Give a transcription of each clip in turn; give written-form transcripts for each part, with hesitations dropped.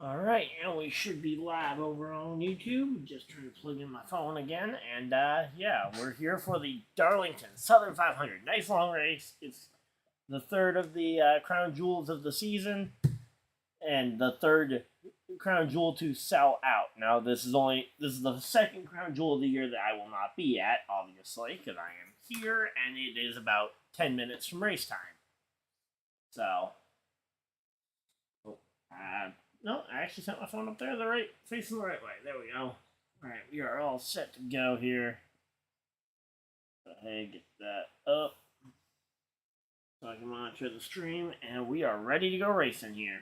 Alright, and we should be live over on YouTube. Just trying to plug in my phone again. And yeah, we're here for the Darlington Southern 500. Nice long race. It's the third of the crown jewels of the season. And the third crown jewel to sell out. Now, this is the second crown jewel of the year that I will not be at, obviously, because I am here, and it is about 10 minutes from race time. So, no, I actually set my phone up there facing the right way. There we go. Alright, we are all set to go here. Go ahead, get that up so I can monitor the stream, and we are ready to go racing here.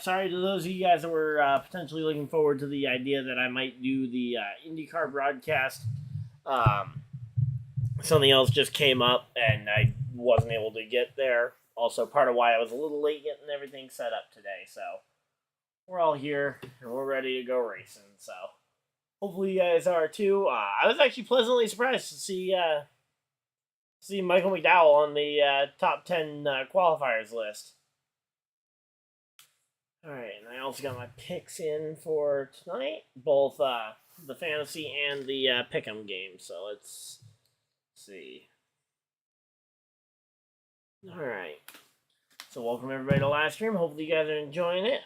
Sorry to those of you guys that were potentially looking forward to the idea that I might do the IndyCar broadcast. Something else just came up, and I wasn't able to get there. Also, part of why I was a little late getting everything set up today. So, we're all here, and we're ready to go racing. So, hopefully you guys are too. I was actually pleasantly surprised to see Michael McDowell on the top 10 qualifiers list. Alright, and I also got my picks in for tonight, both the fantasy and the pick'em game. So, let's see. Alright. So welcome everybody to LiveStream. Hopefully you guys are enjoying it.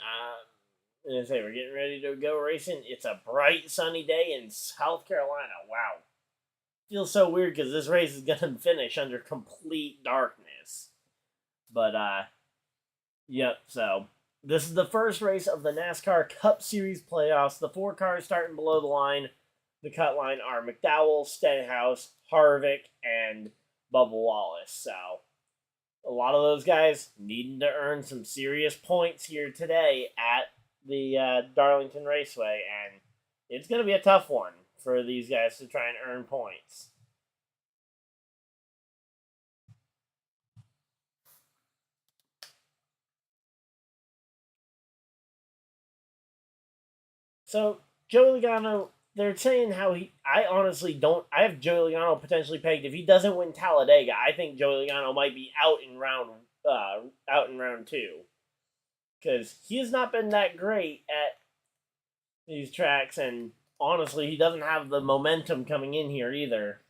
As I say, we're getting ready to go racing. It's a bright, sunny day in South Carolina. Wow. Feels so weird because this race is going to finish under complete darkness. But, yep, so this is the first race of the NASCAR Cup Series playoffs. The 4 cars starting below the line. The cut line are McDowell, Stenhouse, Harvick, and Bubba Wallace. So, a lot of those guys needing to earn some serious points here today at the Darlington Raceway, and it's going to be a tough one for these guys to try and earn points. So, Joey Logano, they're saying how I honestly don't. I have Joey Logano potentially pegged. If he doesn't win Talladega, I think Joey Logano might be out in round 2, because he has not been that great at these tracks, and honestly, he doesn't have the momentum coming in here either.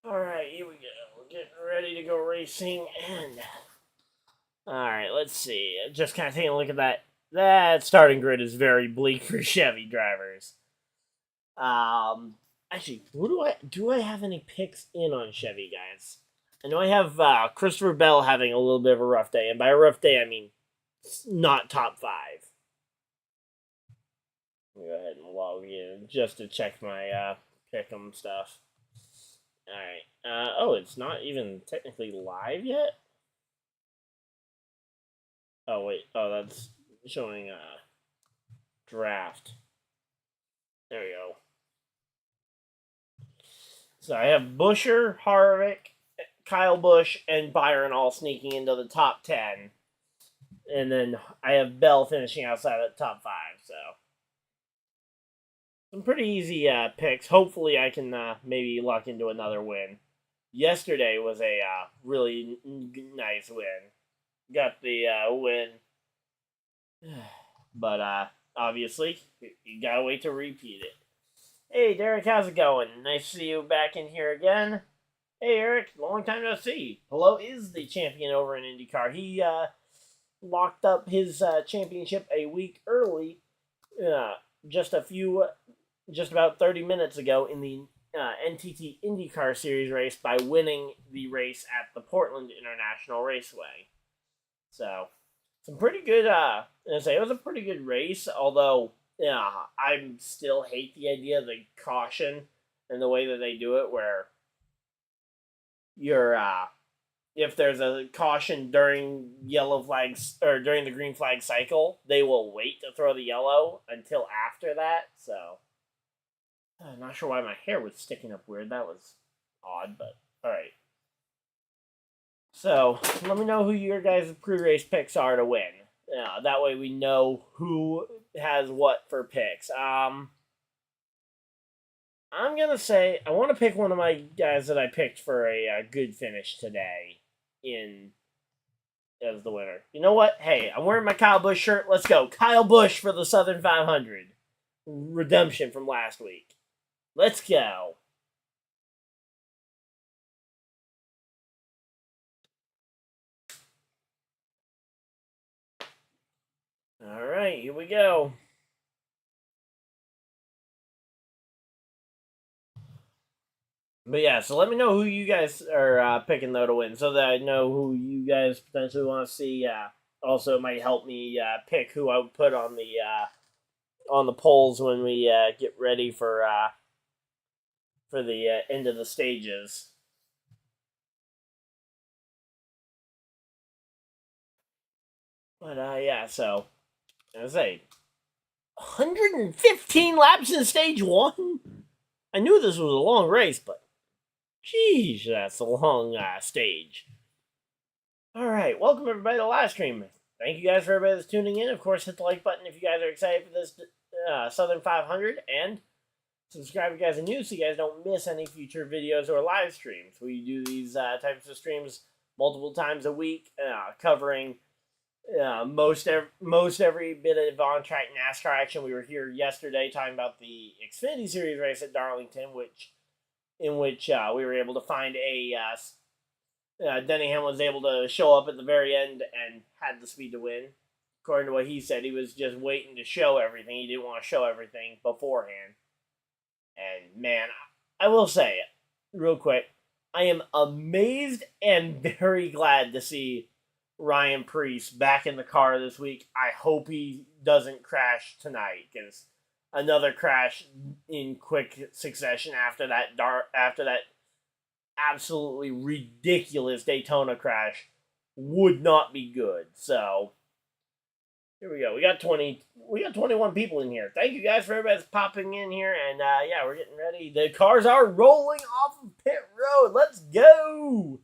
Alright, here we go. We're getting ready to go racing, and alright, let's see. Just kind of taking a look at that. That starting grid is very bleak for Chevy drivers. Actually, do I have any picks in on Chevy, guys? I know I have Christopher Bell having a little bit of a rough day, and by a rough day, I mean not top 5. Let me go ahead and log in just to check my pick'em stuff. Alright. Oh, it's not even technically live yet? Oh, wait. Oh, that's showing draft. There we go. So I have Buescher, Harvick, Kyle Busch, and Byron all sneaking into the top 10. And then I have Bell finishing outside of the top 5, so some pretty easy picks. Hopefully I can maybe luck into another win. Yesterday was a really nice win. Got the win. But obviously, you gotta wait to repeat it. Hey, Derek, how's it going? Nice to see you back in here again. Hey, Eric, long time no see. Hello is the champion over in IndyCar. He locked up his championship a week early, just about 30 minutes ago in the NTT IndyCar Series race by winning the race at the Portland International Raceway. So, some pretty good, it was a pretty good race, although yeah, I still hate the idea of the caution and the way that they do it, where you're if there's a caution during yellow flags or during the green flag cycle, they will wait to throw the yellow until after that. So I'm not sure why my hair was sticking up weird. That was odd, but all right. So let me know who your guys' pre-race picks are to win. That way we know who has what for picks. I'm gonna say I want to pick one of my guys that I picked for a good finish today in as the winner. You know what? Hey, I'm wearing my Kyle Busch shirt. Let's go, Kyle Busch for the Southern 500 redemption from last week. Let's go. All right, here we go. But yeah, so let me know who you guys are picking though to win, so that I know who you guys potentially want to see. Also, it might help me pick who I would put on the polls when we get ready for the end of the stages. But yeah, so I say 115 laps in stage 1. I knew this was a long race, but sheesh, that's a long stage. All right, welcome everybody to LiveStream. Thank you guys for everybody that's tuning in. Of course, hit the like button if you guys are excited for this Southern 500, and subscribe if you guys are new so you guys don't miss any future videos or live streams. We do these types of streams multiple times a week, covering most every bit of on-track NASCAR action. We were here yesterday talking about the Xfinity Series race at Darlington, in which we were able to find Denny Hamlin was able to show up at the very end and had the speed to win. According to what he said, he was just waiting to show everything. He didn't want to show everything beforehand. And man, I will say it real quick. I am amazed and very glad to see Ryan Preece back in the car this week. I hope he doesn't crash tonight, because another crash in quick succession after that absolutely ridiculous Daytona crash would not be good. So here we go. We got 21 people in here. Thank you guys for everybody that's popping in here, and yeah, we're getting ready. The cars are rolling off of pit road. Let's go.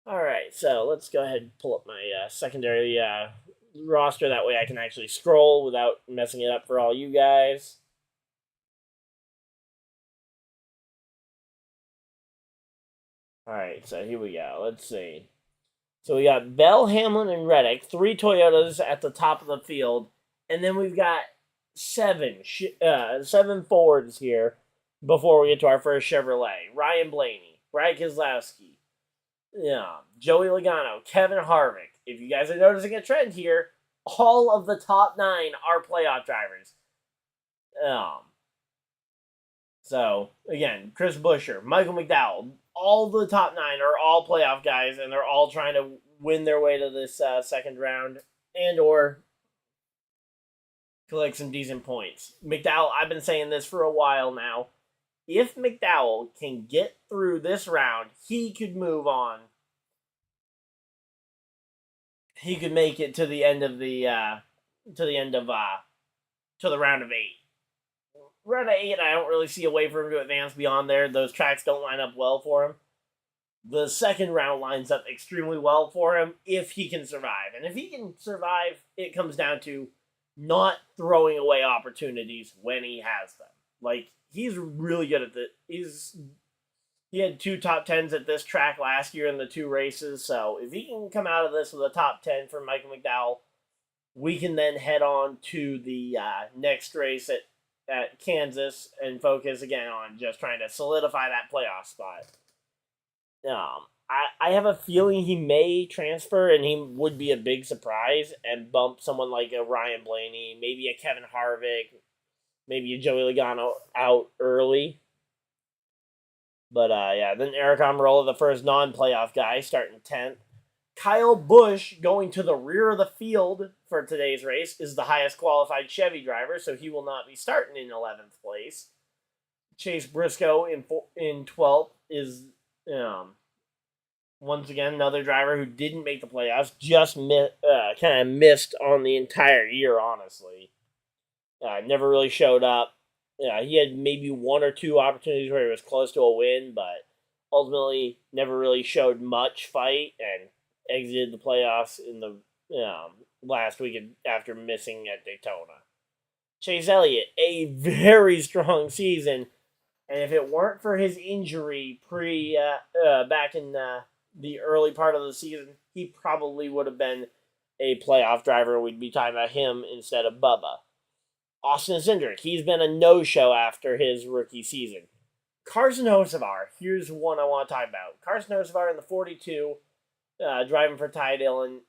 All right, so let's go ahead and pull up my secondary roster. That way I can actually scroll without messing it up for all you guys. All right, so here we go. Let's see. So we got Bell, Hamlin, and Reddick, 3 Toyotas at the top of the field, and then we've got 7 Fords here before we get to our first Chevrolet. Ryan Blaney, Brad Keselowski, Joey Logano, Kevin Harvick. If you guys are noticing a trend here, all of the top 9 are playoff drivers. So, again, Chris Buescher, Michael McDowell, all the top 9 are all playoff guys, and they're all trying to win their way to this second round and or collect some decent points. McDowell, I've been saying this for a while now. If McDowell can get through this round, he could move on. He could make it to the end of the round of 8. Round of 8, I don't really see a way for him to advance beyond there. Those tracks don't line up well for him. The second round lines up extremely well for him if he can survive. And if he can survive, it comes down to not throwing away opportunities when he has them. Like, he's really good at he had 2 top 10s at this track last year in the 2 races. So if he can come out of this with a top 10 for Michael McDowell, we can then head on to the next race at Kansas and focus again on just trying to solidify that playoff spot. I have a feeling he may transfer, and he would be a big surprise and bump someone like a Ryan Blaney, maybe a Kevin Harvick, maybe a Joey Logano out early. But yeah, then Eric Almirola, the first non-playoff guy, starting 10th. Kyle Busch, going to the rear of the field for today's race, is the highest qualified Chevy driver, so he will not be starting in 11th place. Chase Briscoe in 12th is once again another driver who didn't make the playoffs, just kind of missed on the entire year, honestly. Never really showed up. He had maybe one or two opportunities where he was close to a win, but ultimately never really showed much fight and exited the playoffs in the last weekend after missing at Daytona. Chase Elliott, a very strong season, and if it weren't for his injury back in the early part of the season, he probably would have been a playoff driver. We'd be talking about him instead of Bubba. Austin Cindric, he's been a no-show after his rookie season. Carson Hocevar, here's one I want to talk about. Carson Hocevar in the 42, driving Ty Dillon's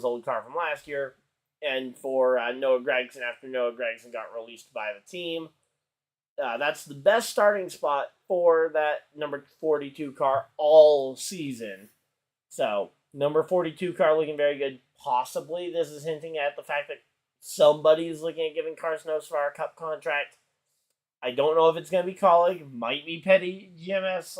old car from last year, and for Noah Gragson after Noah Gragson got released by the team. That's the best starting spot for that number 42 car all season. So, number 42 car looking very good. Possibly this is hinting at the fact that somebody is looking at giving Carson Hocevar a Cup contract. I don't know if it's going to be Kaulig. Might be Petty GMS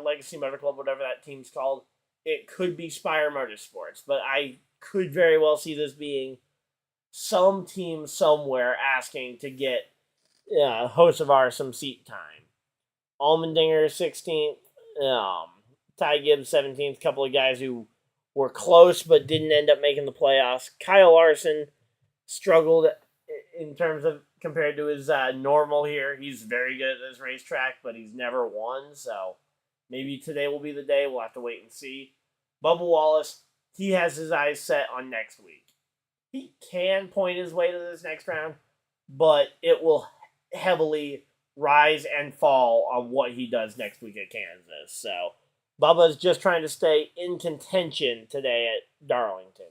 / Legacy Motor Club, whatever that team's called. It could be Spire Motorsports. But I could very well see this being some team somewhere asking to get Hocevar some seat time. Allmendinger 16th. Ty Gibbs 17th. Couple of guys who were close but didn't end up making the playoffs. Kyle Larson struggled in terms of compared to his normal here. He's very good at this racetrack, but he's never won, so maybe today will be the day. We'll have to wait and see. Bubba Wallace, he has his eyes set on next week. He can point his way to this next round, but it will heavily rise and fall on what he does next week at Kansas. So Bubba's just trying to stay in contention today at Darlington.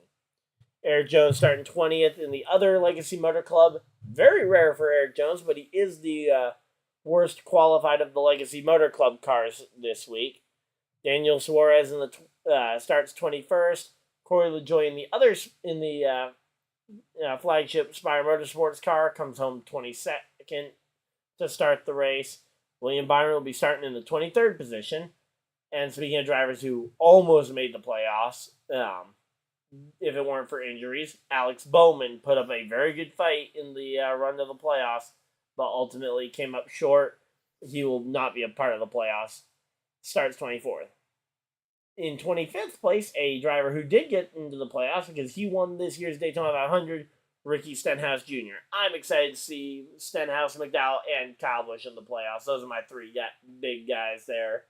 Eric Jones starting 20th in the other Legacy Motor Club. Very rare for Eric Jones, but he is the worst qualified of the Legacy Motor Club cars this week. Daniel Suarez starts 21st. Corey LaJoie in the flagship Spire Motorsports car comes home 22nd to start the race. William Byron will be starting in the 23rd position. And speaking of drivers who almost made the playoffs, if it weren't for injuries, Alex Bowman put up a very good fight in the run to the playoffs, but ultimately came up short. He will not be a part of the playoffs. Starts 24th. In 25th place, a driver who did get into the playoffs because he won this year's Daytona 500, Ricky Stenhouse Jr. I'm excited to see Stenhouse, McDowell, and Kyle Busch in the playoffs. Those are my three big guys there.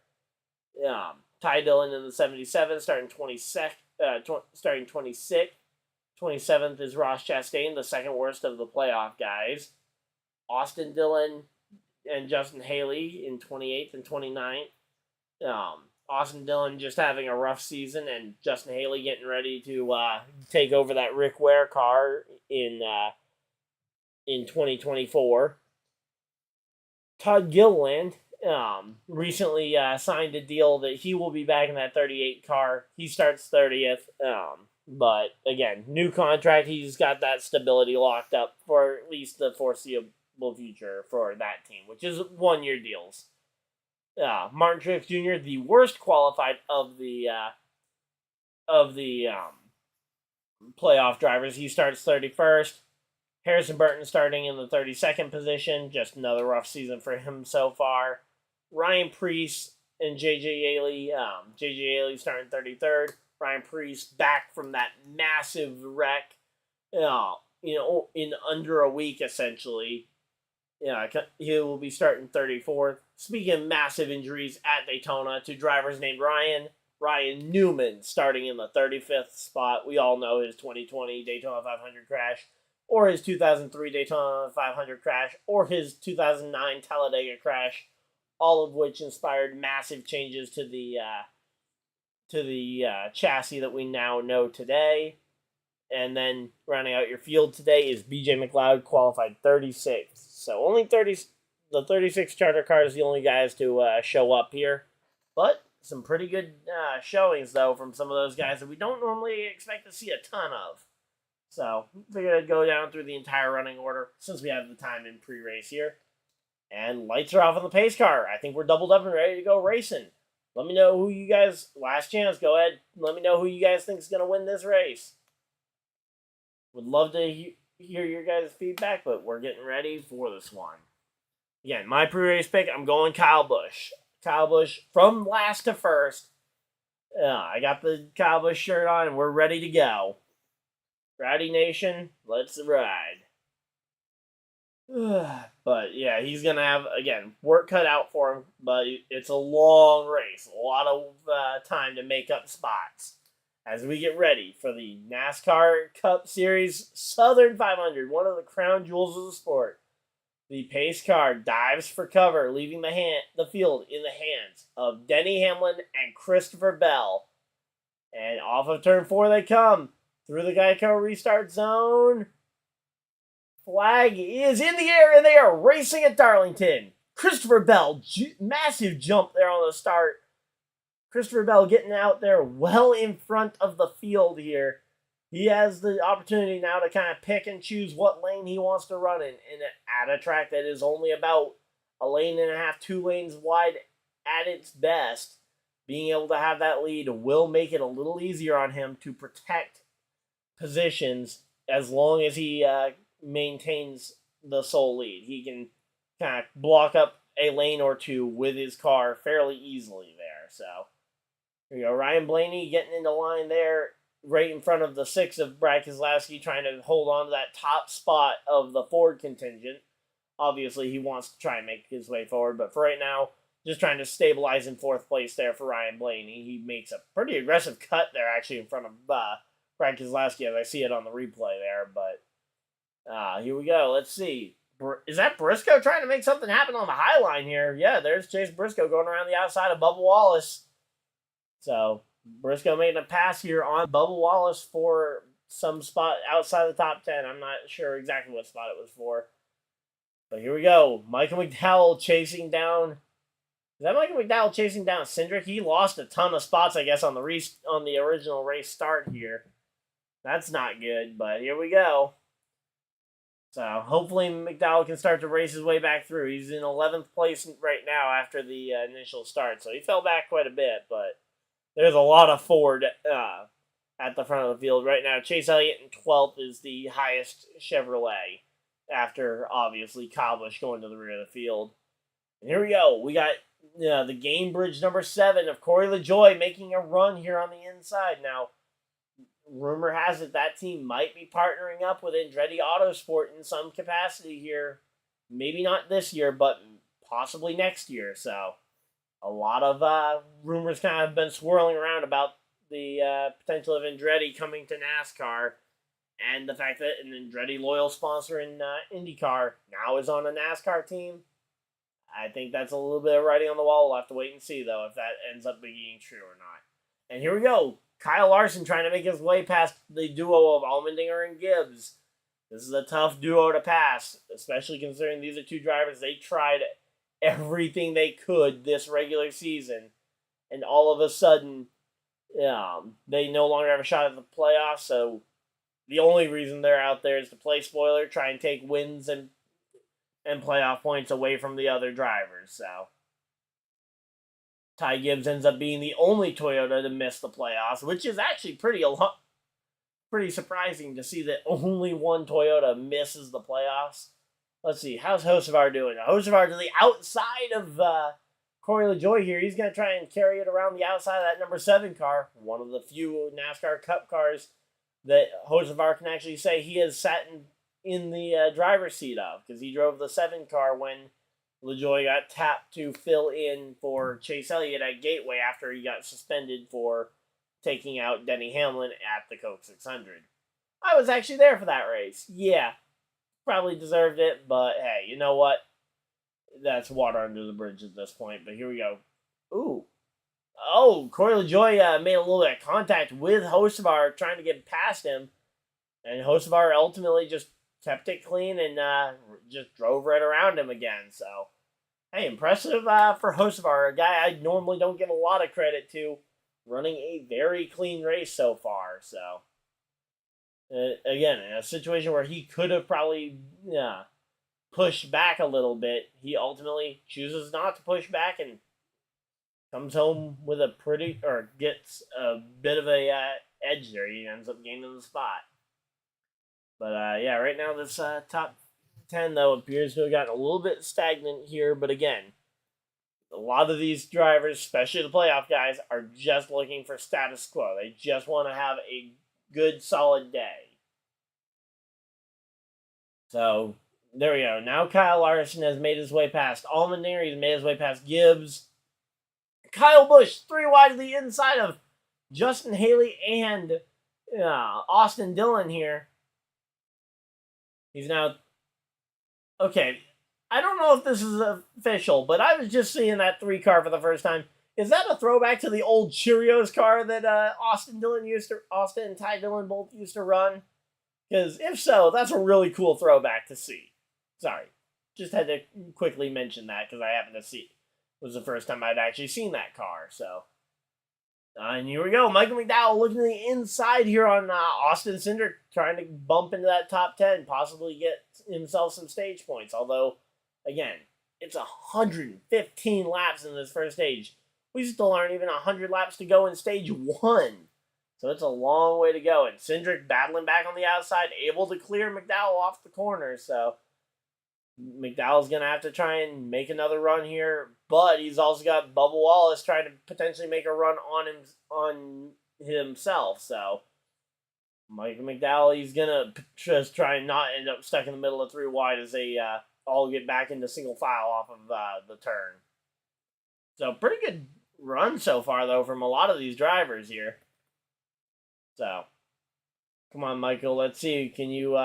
Ty Dillon in the 77, starting 26th. 27th is Ross Chastain, the second worst of the playoff guys. Austin Dillon and Justin Haley in 28th and 29th. Austin Dillon just having a rough season, and Justin Haley getting ready to take over that Rick Ware car in 2024. Todd Gilliland recently signed a deal that he will be back in that 38 car. He starts 30th. But again, new contract. He's got that stability locked up for at least the foreseeable future for that team, which is 1-year deals. Martin Truex Jr., the worst qualified of the playoff drivers. He starts 31st. Harrison Burton starting in the 32nd position. Just another rough season for him so far. Ryan Preece and J.J. Yaley. J.J. Yaley starting 33rd. Ryan Preece back from that massive wreck, in under a week, essentially. He will be starting 34th. Speaking of massive injuries at Daytona to drivers named Ryan Newman starting in the 35th spot. We all know his 2020 Daytona 500 crash, or his 2003 Daytona 500 crash, or his 2009 Talladega crash, all of which inspired massive changes to the chassis that we now know today. And then rounding out your field today is BJ McLeod, qualified 36th. So only the 36 charter car is the only guys to show up here. But some pretty good showings, though, from some of those guys that we don't normally expect to see a ton of. So, figured I'd go down through the entire running order since we have the time in pre-race here. And lights are off on the pace car. I think we're doubled up and ready to go racing. Let me know who you guys, last chance, go ahead. Let me know who you guys think is going to win this race. Would love to hear your guys' feedback, but we're getting ready for this one. Again, my pre-race pick, I'm going Kyle Busch. Kyle Busch from last to first. I got the Kyle Busch shirt on, and we're ready to go. Rowdy Nation, let's ride. But, yeah, he's going to have, again, work cut out for him, but it's a long race. A lot of time to make up spots as we get ready for the NASCAR Cup Series Southern 500, one of the crown jewels of the sport. The pace car dives for cover, leaving the field in the hands of Denny Hamlin and Christopher Bell. And off of turn 4 they come, through the Geico restart zone. Flag is in the air, and they are racing at Darlington. Christopher Bell, massive jump there on the start. Christopher Bell getting out there well in front of the field here. He has the opportunity now to kind of pick and choose what lane he wants to run in at a track that is only about a lane and a half, 2 lanes wide at its best. Being able to have that lead will make it a little easier on him to protect positions as long as he maintains the sole lead. He can kind of block up a lane or two with his car fairly easily there. So here you go. Ryan Blaney getting into line there right in front of the 6 of Brad Keselowski, trying to hold on to that top spot of the Ford contingent. Obviously, he wants to try and make his way forward, but for right now, just trying to stabilize in 4th place there for Ryan Blaney. He makes a pretty aggressive cut there, actually, in front of Brad Keselowski, as I see it on the replay there, but here we go. Let's see. Is that Briscoe trying to make something happen on the high line here? Yeah, there's Chase Briscoe going around the outside of Bubba Wallace. So, Briscoe making a pass here on Bubba Wallace for some spot outside the top 10. I'm not sure exactly what spot it was for. But here we go. Michael McDowell chasing down. Is that Michael McDowell chasing down Cindric? He lost a ton of spots, I guess, on the original race start here. That's not good, but here we go. So hopefully McDowell can start to race his way back through. He's in 11th place right now after the initial start, so he fell back quite a bit, but there's a lot of Ford at the front of the field right now. Chase Elliott in 12th is the highest Chevrolet after, obviously, Kyle Busch going to the rear of the field. And here we go. We got the game bridge number 7 of Corey LaJoie making a run here on the inside. Now, rumor has it that team might be partnering up with Andretti Autosport in some capacity here. Maybe not this year, but possibly next year. So, a lot of rumors kind of been swirling around about the potential of Andretti coming to NASCAR, and the fact that an Andretti loyal sponsor in IndyCar now is on a NASCAR team. I think that's a little bit of writing on the wall. We'll have to wait and see, though, if that ends up being true or not. And here we go. Kyle Larson trying to make his way past the duo of Allmendinger and Gibbs. This is a tough duo to pass, especially considering these are 2 drivers. They tried everything they could this regular season, and all of a sudden, they no longer have a shot at the playoffs, so the only reason they're out there is to play spoiler, try and take wins and playoff points away from the other drivers. So Ty Gibbs ends up being the only Toyota to miss the playoffs, which is actually pretty surprising to see that only one Toyota misses the playoffs. Let's see, how's Hocevar doing? Hocevar to the outside of Corey LaJoie here. He's going to try and carry it around the outside of that number 7 car, one of the few NASCAR Cup cars that Hocevar can actually say he has sat in the driver's seat of, because he drove the 7 car when LaJoie got tapped to fill in for Chase Elliott at Gateway after he got suspended for taking out Denny Hamlin at the Coke 600. I was actually there for that race. Yeah, probably deserved it, but hey, you know what? That's water under the bridge at this point, but here we go. Ooh. Oh, Corey LaJoie made a little bit of contact with Hocevar trying to get past him, and Hocevar ultimately just kept it clean and just drove right around him again. So Hey, impressive for Hocevar, a guy I normally don't give a lot of credit to, running a very clean race so far. So, again, in a situation where he could have probably pushed back a little bit, he ultimately chooses not to push back and comes home with a gets a bit of a edge there. He ends up gaining the spot. But yeah, right now this top 10 though appears to have gotten a little bit stagnant here. But again, a lot of these drivers, especially the playoff guys, are just looking for status quo. They just want to have a good, solid day. So there we go. Now Kyle Larson has made his way past Allmendinger. He's made his way past Gibbs. Kyle Busch, 3 wide to the inside of Justin Haley and Austin Dillon here. He's now... Okay, I don't know if this is official, but I was just seeing that 3 car for the first time. Is that a throwback to the old Cheerios car that Austin and Ty Dillon both used to run? Because if so, that's a really cool throwback to see. Sorry, just had to quickly mention that because I happened to see it. It was the first time I'd actually seen that car. So, and here we go. Michael McDowell looking to the inside here on Austin Cindric, trying to bump into that top 10, possibly get himself some stage points. Although, again, it's 115 laps in this first stage. We still aren't even 100 laps to go in stage 1. So it's a long way to go. And Cindric battling back on the outside, able to clear McDowell off the corner. So McDowell's going to have to try and make another run here. But he's also got Bubba Wallace trying to potentially make a run on himself. So Michael McDowell, he's going to just try and not end up stuck in the middle of 3 wide as they all get back into single file off of the turn. So pretty good run so far, though, from a lot of these drivers here. So, come on, Michael. Let's see. Can you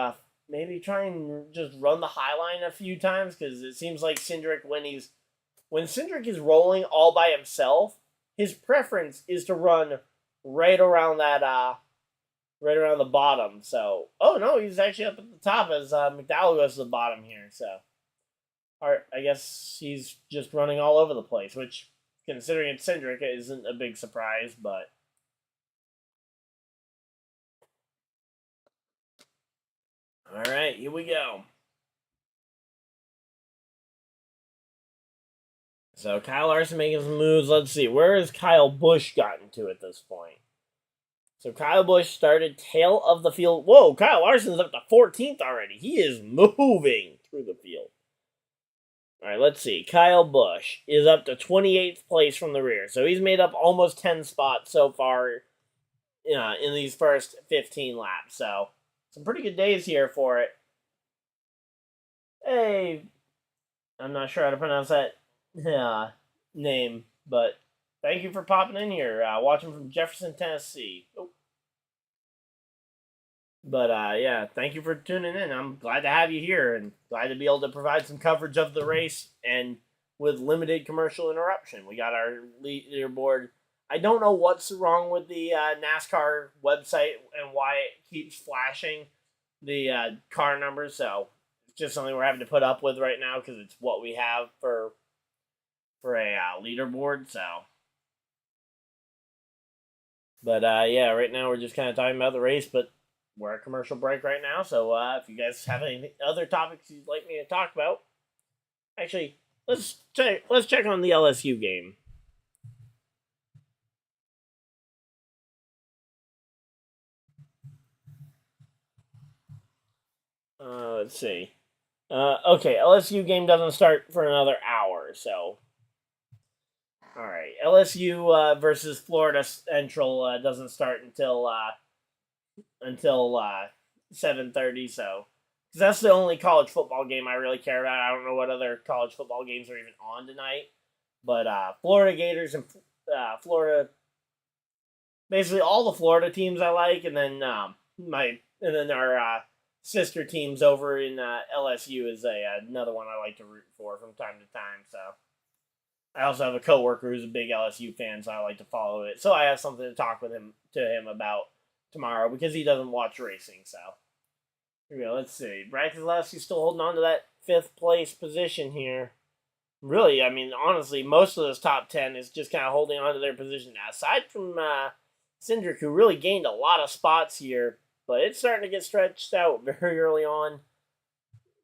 maybe try and just run the high line a few times? Because it seems like Cindric, when Cindric is rolling all by himself, his preference is to run right around that right around the bottom. So, oh no, he's actually up at the top as McDowell goes to the bottom here. So, I guess he's just running all over the place, which, considering it's Cindric, isn't a big surprise, but. All right, here we go. So Kyle Larson making some moves. Let's see, where has Kyle Busch gotten to at this point? So Kyle Busch started tail of the field. Whoa, Kyle Larson's up to 14th already. He is moving through the field. All right, let's see. Kyle Busch is up to 28th place from the rear. So he's made up almost 10 spots so far in these first 15 laps. So some pretty good days here for it. Hey, I'm not sure how to pronounce that name, but thank you for popping in here. Watching from Jefferson, Tennessee. Oh. But yeah, thank you for tuning in. I'm glad to have you here and glad to be able to provide some coverage of the race and with limited commercial interruption. We got our leaderboard. I don't know what's wrong with the NASCAR website and why it keeps flashing the car numbers. So it's just something we're having to put up with right now because it's what we have for a leaderboard. So, but yeah, right now we're just kind of talking about the race, but we're at commercial break right now. So if you guys have any other topics you'd like me to talk about, actually, let's check on the LSU game. Let's see. Okay, LSU game doesn't start for another hour, so. All right, LSU versus Florida Central doesn't start until 7:30. So, because that's the only college football game I really care about. I don't know what other college football games are even on tonight, but Florida Gators and Florida, basically all the Florida teams I like, and then our sister teams over in LSU is another one I like to root for from time to time. So I also have a coworker who's a big LSU fan, so I like to follow it. So I have something to talk to him about tomorrow because he doesn't watch racing. So here we go. Let's see. Brad Keselowski's still holding on to that 5th place position here. really, I mean, honestly, most of this top 10 is just kind of holding on to their position. Now, aside from Cindric, who really gained a lot of spots here, but it's starting to get stretched out very early on.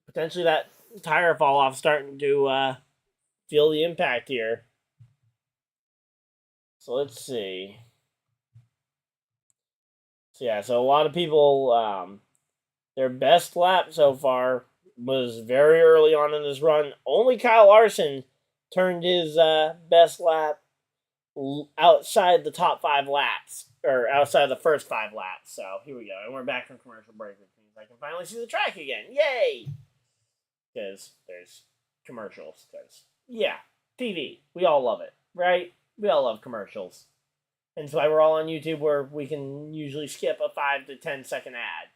Potentially that tire fall off starting to feel the impact here. So let's see. So yeah, so a lot of people, their best lap so far was very early on in this run. Only Kyle Larson turned his best lap outside the top 5 laps, or outside the first 5 laps. So here we go, and we're back from commercial break, which means I can finally see the track again. Yay! Because there's commercials. Because, yeah, TV. We all love it, right? We all love commercials. And that's why we're all on YouTube, where we can usually skip a 5 to 10 second ad.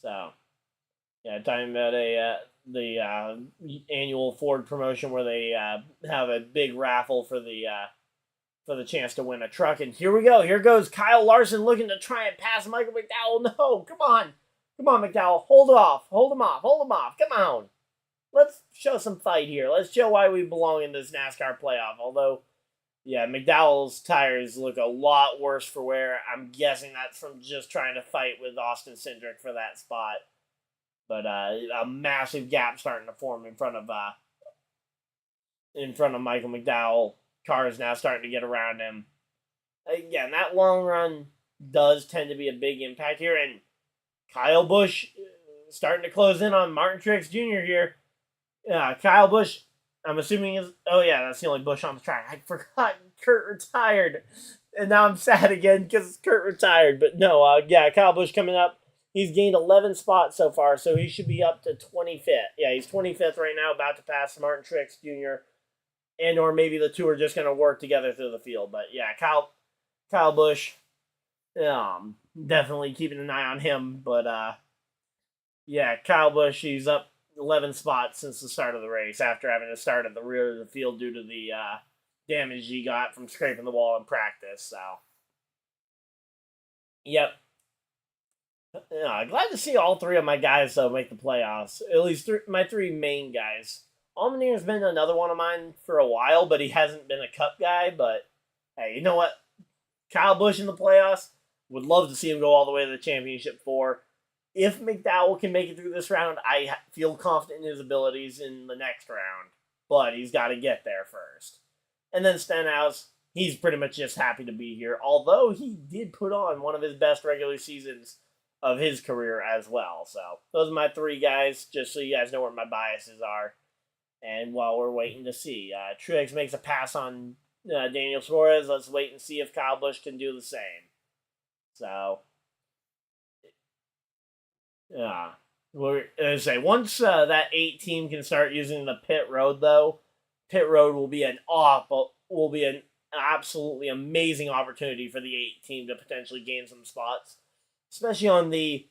So, yeah, talking about the annual Ford promotion where they have a big raffle for the chance to win a truck. And here we go. Here goes Kyle Larson looking to try and pass Michael McDowell. No, come on. Come on, McDowell. Hold off. Hold him off. Hold him off. Come on. Let's show some fight here. Let's show why we belong in this NASCAR playoff. Although, yeah, McDowell's tires look a lot worse for wear. I'm guessing that's from just trying to fight with Austin Cindric for that spot. But a massive gap starting to form in front of Michael McDowell. Cars now starting to get around him. Again, that long run does tend to be a big impact here. And Kyle Busch starting to close in on Martin Truex Jr. here. Kyle Busch, I'm assuming is... Oh, yeah, that's the only Busch on the track. I forgot Kurt retired. And now I'm sad again because Kurt retired. But no, yeah, Kyle Busch coming up. He's gained 11 spots so far, so he should be up to 25th. Yeah, he's 25th right now, about to pass Martin Truex Jr. And or maybe the two are just going to work together through the field. But yeah, Kyle Busch, definitely keeping an eye on him. But yeah, Kyle Busch, he's up 11 spots since the start of the race after having to start at the rear of the field due to the damage he got from scraping the wall in practice. So, yep. Glad to see all 3 of my guys, though, make the playoffs. At least my 3 main guys. Allmeniere's been another one of mine for a while, but he hasn't been a Cup guy. But, hey, you know what? Kyle Busch in the playoffs, would love to see him go all the way to the championship 4. If McDowell can make it through this round, I feel confident in his abilities in the next round. But he's got to get there first. And then Stenhouse, he's pretty much just happy to be here. Although he did put on one of his best regular seasons of his career as well. So those are my 3 guys, just so you guys know where my biases are. And while we're waiting to see, Truex makes a pass on Daniel Suarez. Let's wait and see if Kyle Busch can do the same. So, yeah, we're gonna say once that 8 team can start using the pit road, though, pit road will be an absolutely amazing opportunity for the 8 team to potentially gain some spots. Especially on the,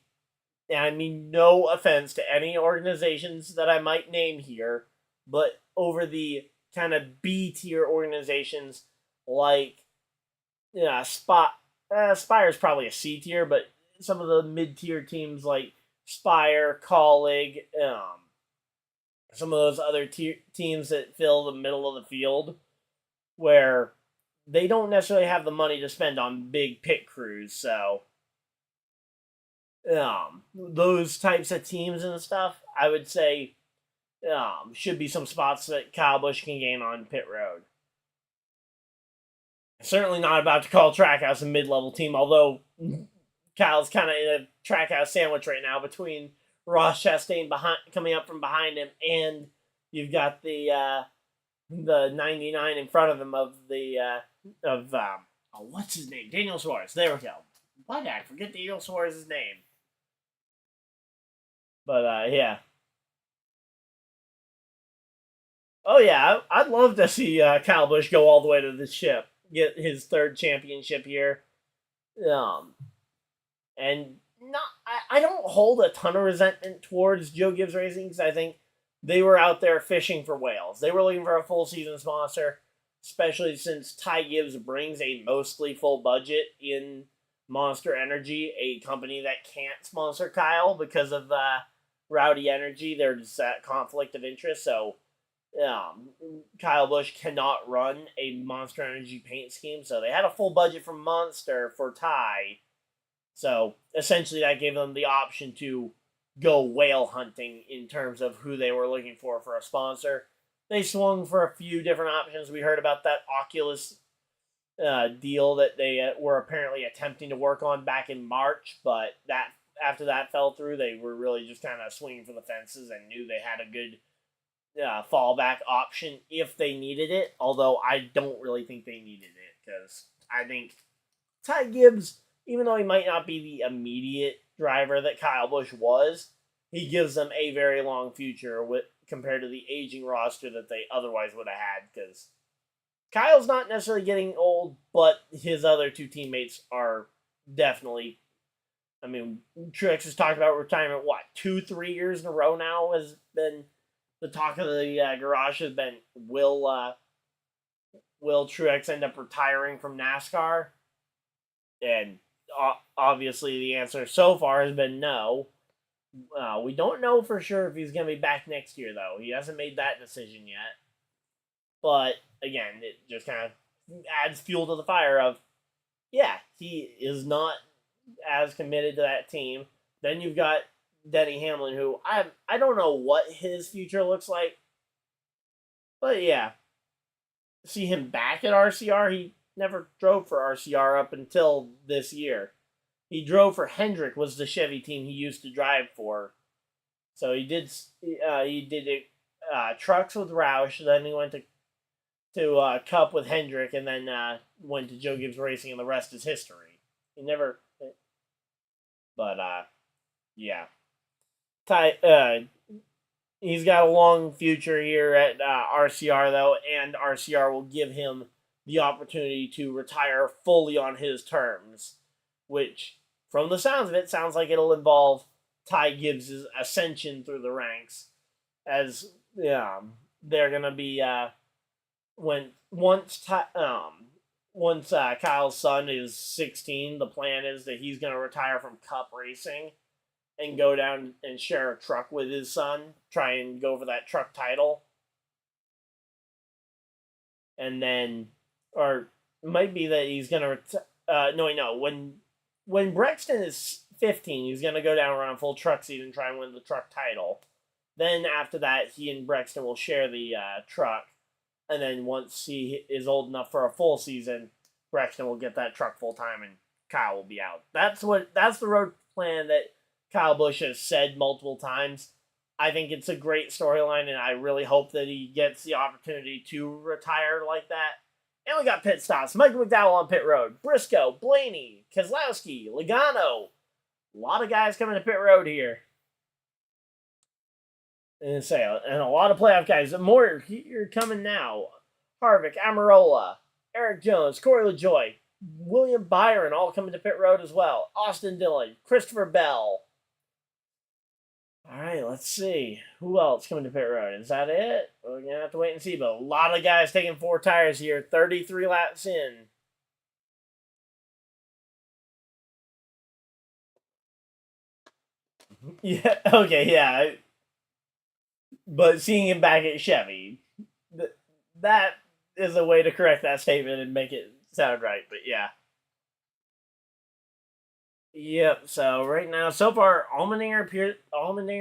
and I mean no offense to any organizations that I might name here, but over the kind of B-tier organizations like, Spire's probably a C-tier, but some of the mid-tier teams like Spire, Colleague, some of those other teams that fill the middle of the field, where they don't necessarily have the money to spend on big pit crews, so those types of teams and stuff, I would say, should be some spots that Kyle Busch can gain on pit road. Certainly not about to call Trackhouse a mid-level team, although Kyle's kind of in a Trackhouse sandwich right now between Ross Chastain coming up from behind him, and you've got the 99 in front of him of what's his name? Daniel Suarez. There we go. Why did I forget Daniel Suarez's name? But, yeah. Oh, yeah, I'd love to see Kyle Busch go all the way to the ship, get his 3rd championship here. And I don't hold a ton of resentment towards Joe Gibbs Racing, because I think they were out there fishing for whales. They were looking for a full season sponsor, especially since Ty Gibbs brings a mostly full budget in Monster Energy, a company that can't sponsor Kyle because of Rowdy Energy. There's that conflict of interest, so Kyle Busch cannot run a Monster Energy paint scheme. So they had a full budget from Monster for Ty. So essentially that gave them the option to go whale hunting in terms of who they were looking for a sponsor. They swung for a few different options. We heard about that Oculus deal that they were apparently attempting to work on back in March, but that after that fell through, they were really just kind of swinging for the fences and knew they had a good fallback option if they needed it, although I don't really think they needed it, because I think Ty Gibbs, even though he might not be the immediate driver that Kyle Busch was, he gives them a very long future compared to the aging roster that they otherwise would have had, because Kyle's not necessarily getting old, but his other two teammates are definitely... I mean, Truex has talked about retirement, 2-3 years in a row now has been... The talk of the garage has been, will Truex end up retiring from NASCAR? And obviously the answer so far has been no. We don't know for sure if he's going to be back next year, though. He hasn't made that decision yet. But, again, it just kind of adds fuel to the fire of, yeah, he is not as committed to that team. Then you've got Denny Hamlin, who I don't know what his future looks like. But, yeah. See him back at RCR. He never drove for RCR up until this year. He drove for Hendrick, was the Chevy team he used to drive for. So he did trucks with Roush, then he went to Cup with Hendrick, and then went to Joe Gibbs Racing, and the rest is history. He never... But, yeah. He's got a long future here at RCR, though, and RCR will give him the opportunity to retire fully on his terms, which, from the sounds of it, sounds like it'll involve Ty Gibbs' ascension through the ranks, as they're going to be, once Kyle's son is 16, the plan is that he's going to retire from Cup Racing and go down and share a truck with his son, try and go for that truck title. And then, or it might be that he's going to, when Brexton is 15, he's going to go down around full truck season and try and win the truck title. Then after that, he and Brexton will share the truck. And then once he is old enough for a full season, Brexton will get that truck full time and Kyle will be out. That's the road plan that Kyle Busch has said multiple times. I think it's a great storyline, and I really hope that he gets the opportunity to retire like that. And we got pit stops. Michael McDowell on pit road. Briscoe, Blaney, Keselowski, Logano. A lot of guys coming to pit road here. And a lot of playoff guys. More here coming now. Harvick, Amarola, Eric Jones, Corey LaJoie, William Byron all coming to pit road as well. Austin Dillon, Christopher Bell. All right, let's see. Who else coming to pit road? Is that it? We're going to have to wait and see. But a lot of guys taking 4 tires here. 33 laps in. Yeah, okay, yeah. But seeing him back at Chevy, that is a way to correct that statement and make it sound right. But yeah. Yep, so right now, so far, Allmendinger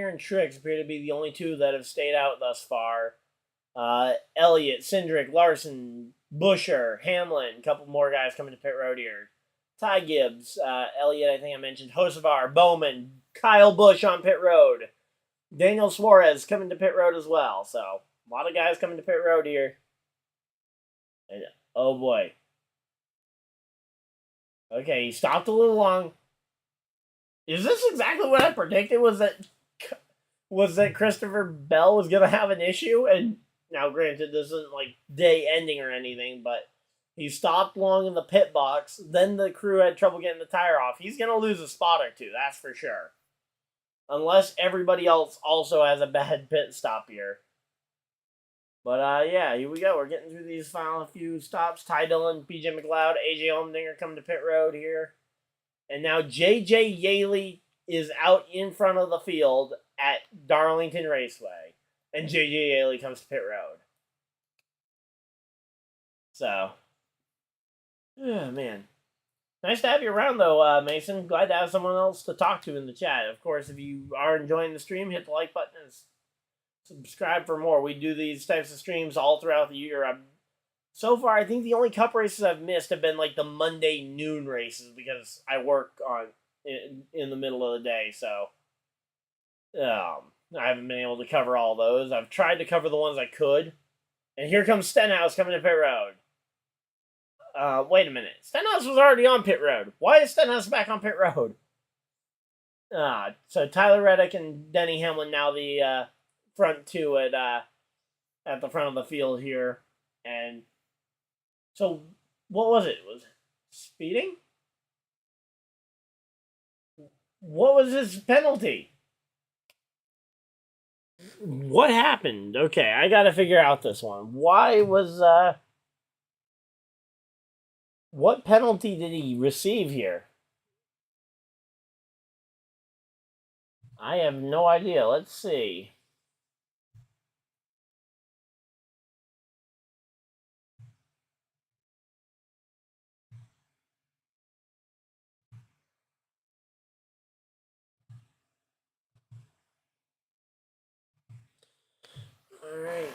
and Truex appear to be the only two that have stayed out thus far. Elliott, Cindric, Larson, Buescher, Hamlin, a couple more guys coming to pit road here. Ty Gibbs, Elliott, I think I mentioned, Hocevar, Bowman, Kyle Busch on pit road. Daniel Suarez coming to pit road as well. So, a lot of guys coming to pit road here. And, oh boy. Okay, he stopped a little long. Is this exactly what I predicted? Was that Christopher Bell was going to have an issue? And now, granted, this isn't like day ending or anything, but he stopped long in the pit box. Then the crew had trouble getting the tire off. He's going to lose a spot or two, that's for sure. Unless everybody else also has a bad pit stop here. But, yeah, here we go. We're getting through these final few stops. Ty Dillon, BJ McLeod, AJ Allmendinger coming to pit road here. And now J.J. Yaley is out in front of the field at Darlington Raceway, and J.J. Haley comes to pit road. So, yeah, man. Nice to have you around, though, Mason. Glad to have someone else to talk to in the chat. Of course, if you are enjoying the stream, hit the like button and subscribe for more. We do these types of streams all throughout the year. So far, I think the only Cup races I've missed have been like the Monday noon races because I work in the middle of the day. So I haven't been able to cover all those. I've tried to cover the ones I could. And here comes Stenhouse coming to pit road. Wait a minute. Stenhouse was already on pit road. Why is Stenhouse back on pit road? So Tyler Reddick and Denny Hamlin now the front two at the front of the field here. And so what was it? Was it speeding? What was his penalty? What happened? Okay, I gotta figure out this one. Why was what penalty did he receive here? I have no idea. Let's see. All right.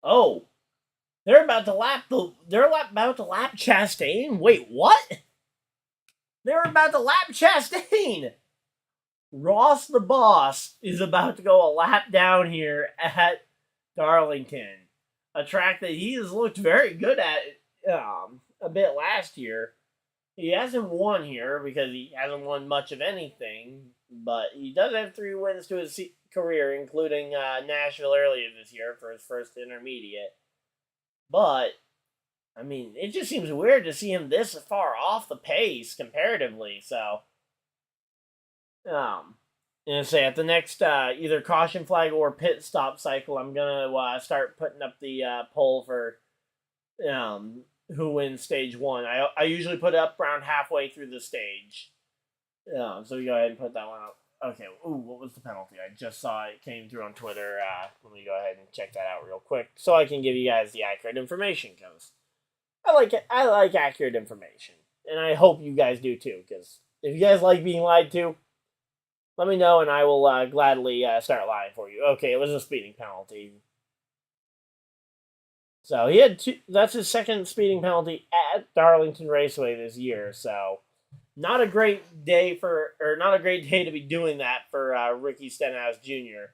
Oh, they're about to lap Chastain. Wait, what? They're about to lap Chastain. Ross the Boss is about to go a lap down here at Darlington, a track that he has looked very good at a bit last year. He hasn't won here because he hasn't won much of anything, but he does have 3 wins to his career, including Nashville earlier this year for his first intermediate. But, I mean, it just seems weird to see him this far off the pace comparatively, so... And say at the next either caution flag or pit stop cycle, I'm gonna start putting up the poll for who wins stage 1. I usually put it up around halfway through the stage. So we go ahead and put that one up. Okay. Ooh, what was the penalty? I just saw it came through on Twitter. Let me go ahead and check that out real quick so I can give you guys the accurate information. Because I like it. I like accurate information, and I hope you guys do too. Because if you guys like being lied to, let me know, and I will gladly start lying for you. Okay, it was a speeding penalty. So he had 2. That's his second speeding penalty at Darlington Raceway this year. So not a great day to be doing that for Ricky Stenhouse Jr.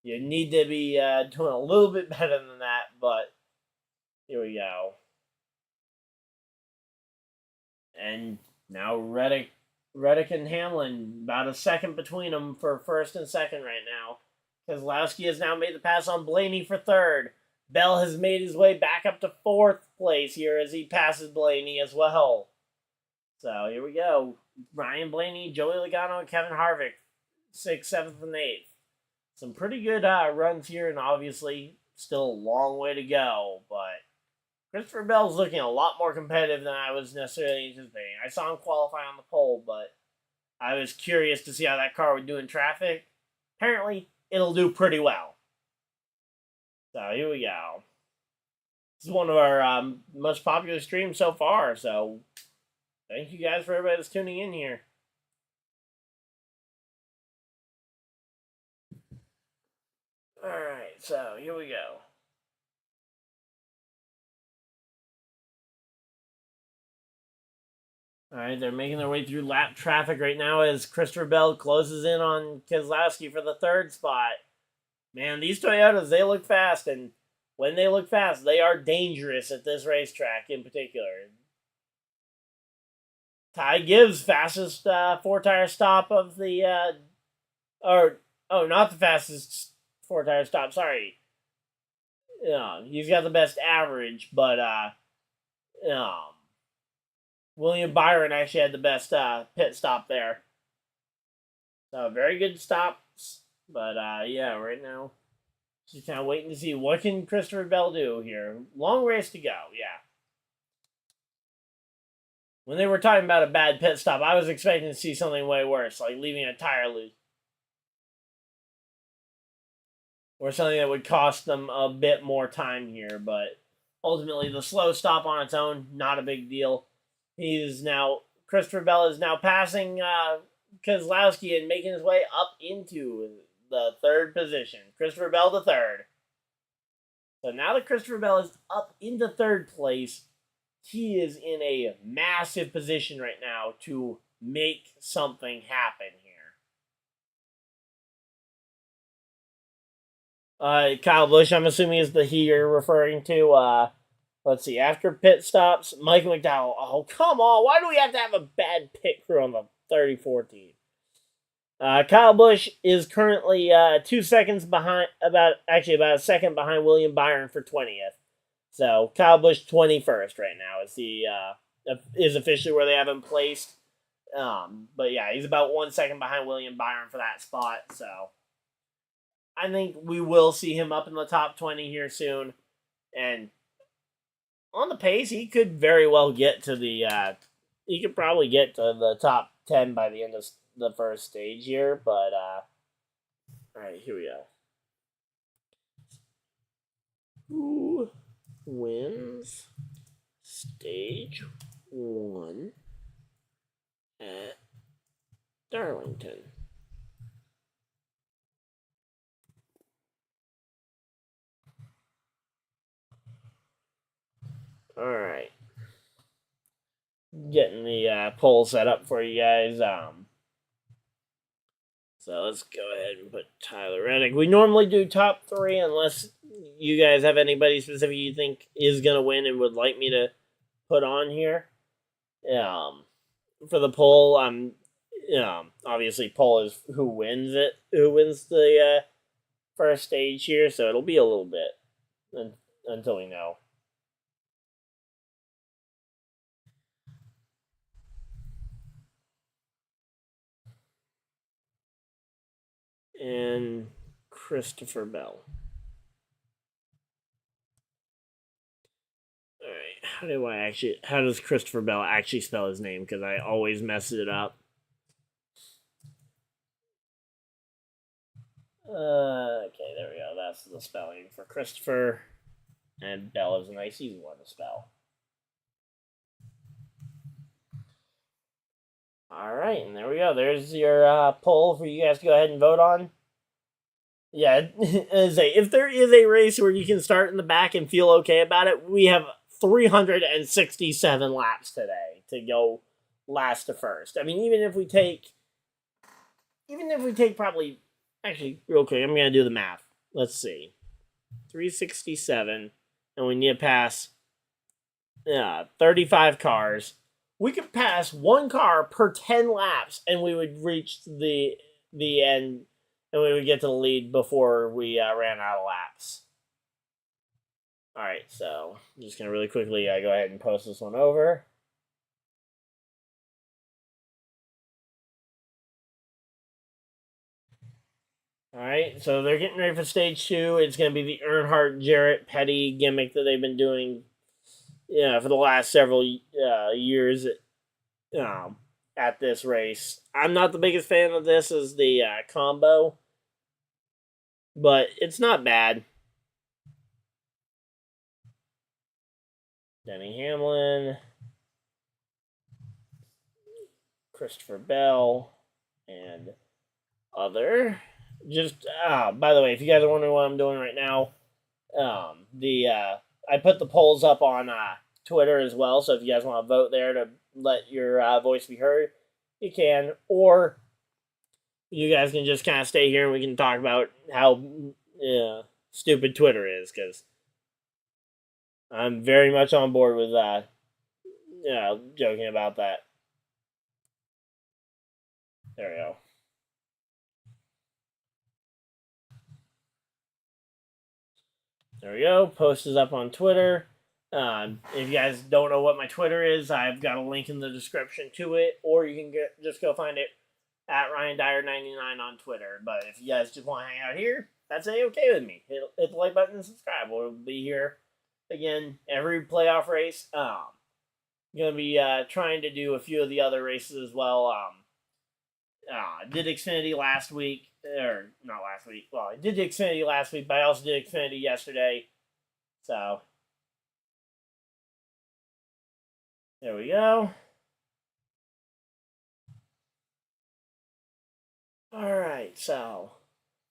You need to be doing a little bit better than that, but here we go. And now Reddick and Hamlin, about a second between them for first and second right now. Keselowski has now made the pass on Blaney for third. Bell has made his way back up to 4th place here as he passes Blaney as well. So here we go. Ryan Blaney, Joey Logano, and Kevin Harvick, 6th, 7th, and 8th. Some pretty good runs here, and obviously still a long way to go, but Christopher Bell's looking a lot more competitive than I was necessarily anticipating. I saw him qualify on the pole, but I was curious to see how that car would do in traffic. Apparently, it'll do pretty well. So, here we go. This is one of our most popular streams so far, so thank you guys for everybody that's tuning in here. Alright, so here we go. All right, they're making their way through lap traffic right now as Christopher Bell closes in on Keselowski for the 3rd spot. Man, these Toyotas, they look fast, and when they look fast, they are dangerous at this racetrack in particular. Ty Gibbs, fastest 4-tire stop of the, not the fastest 4-tire stop, sorry. He's got the best average, but, William Byron actually had the best pit stop there. So, very good stops. But, yeah, right now, just kind of waiting to see what can Christopher Bell do here. Long race to go, yeah. When they were talking about a bad pit stop, I was expecting to see something way worse, like leaving a tire loose. or something that would cost them a bit more time here. But ultimately, the slow stop on its own, not a big deal. Christopher Bell is now passing Keselowski and making his way up into the third position. Christopher Bell the third. So now that Christopher Bell is up into third place, he is in a massive position right now to make something happen here. Kyle Busch, I'm assuming, is the he you're referring to. Let's see. After pit stops, Michael McDowell. Oh, come on. Why do we have to have a bad pit crew on the 3014? Kyle Busch is currently 2 seconds behind, about a second behind William Byron for 20th. So Kyle Busch 21st right now is officially where they have him placed. But yeah, he's about 1 second behind William Byron for that spot. So I think we will see him up in the top 20 here soon. And on the pace, he could very well get to he could probably get to the top 10 by the end of the first stage here. But, alright, here we go. Who wins stage 1 at Darlington? Alright. Getting the poll set up for you guys. So let's go ahead and put Tyler Reddick. We normally do top 3 unless you guys have anybody specific you think is going to win and would like me to put on here. For the poll, obviously poll is who wins the first stage here, so it'll be a little bit until we know. And Christopher Bell. Alright, how does Christopher Bell actually spell his name? Because I always mess it up. Okay, there we go. That's the spelling for Christopher. And Bell is a nice easy one to spell. Alright, and there we go. There's your poll for you guys to go ahead and vote on. Yeah, if there is a race where you can start in the back and feel okay about it, we have 367 laps today to go last to first. I mean, even if we take probably, actually, real quick, I'm going to do the math. Let's see. 367, and we need to pass 35 cars. We could pass one car per 10 laps, and we would reach the end, and we would get to the lead before we ran out of laps. Alright, so I'm just going to really quickly go ahead and post this one over. Alright, so they're getting ready for stage 2. It's going to be the Earnhardt Jarrett Petty gimmick that they've been doing for the last several years at this race. I'm not the biggest fan of this as the combo, but it's not bad. Denny Hamlin, Christopher Bell, and other. Just, by the way, if you guys are wondering what I'm doing right now, I put the polls up on Twitter as well, so if you guys want to vote there to let your voice be heard, you can. Or you guys can just kind of stay here and we can talk about how stupid Twitter is, because I'm very much on board with joking about that. There we go. There we go. Post is up on Twitter. If you guys don't know what my Twitter is, I've got a link in the description to it, or you can just go find it at RyanDyer99 on Twitter. But if you guys just want to hang out here, that's okay with me. Hit the like button and subscribe. We'll be here again every playoff race. Going to be trying to do a few of the other races as well. Did Xfinity last week. or not last week. Well, I did the Xfinity last week, but I also did Xfinity yesterday. So, there we go. Alright, so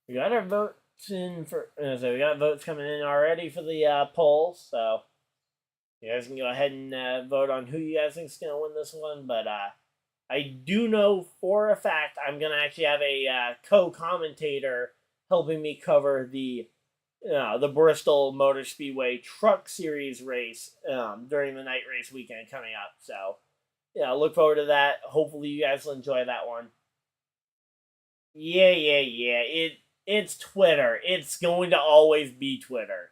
we got our votes in for, so we got votes coming in already for the polls, so you guys can go ahead and vote on who you guys think is going to win this one, but I do know for a fact I'm going to actually have a co-commentator helping me cover the Bristol Motor Speedway Truck Series race during the night race weekend coming up, so yeah, look forward to that. Hopefully you guys will enjoy that one. Yeah. It's Twitter. It's going to always be Twitter.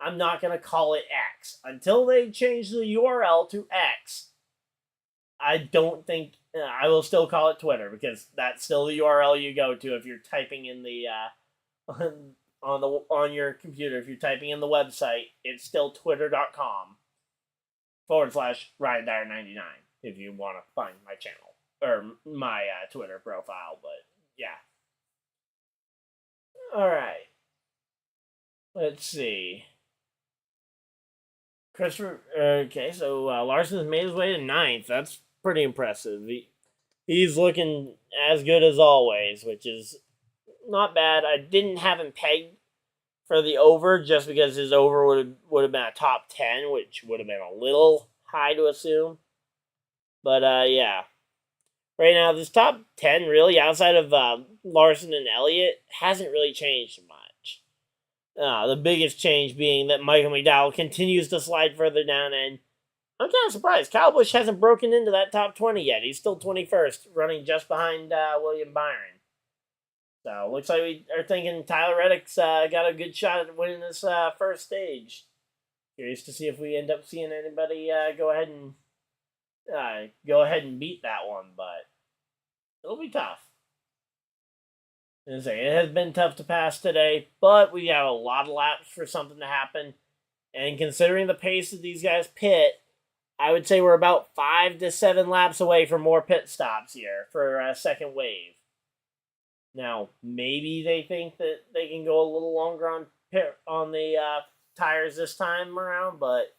I'm not going to call it X. Until they change the URL to X, I don't think... I will still call it Twitter, because that's still the URL you go to if you're typing in the... on your computer, if you're typing in the website, it's still twitter.com/RyanDyer99 if you want to find my channel, or my Twitter profile, but... yeah. Alright. Let's see. Christopher... okay, so Larson's made his way to 9th. That's pretty impressive. He's looking as good as always, which is not bad. I didn't have him pegged for the over, just because his over would have been a top 10, which would have been a little high to assume. But, yeah. Right now, this top 10, really, outside of Larson and Elliott, hasn't really changed much. The biggest change being that Michael McDowell continues to slide further down, and I'm kind of surprised. Kyle Busch hasn't broken into that top 20 yet. He's still 21st, running just behind William Byron. So, looks like we are thinking Tyler Reddick's got a good shot at winning this first stage. Curious to see if we end up seeing anybody go ahead and beat that one, but it'll be tough. It has been tough to pass today, but we have a lot of laps for something to happen. And considering the pace that these guys pit, I would say we're about 5 to 7 laps away from more pit stops here for a second wave. Now, maybe they think that they can go a little longer on the tires this time around, but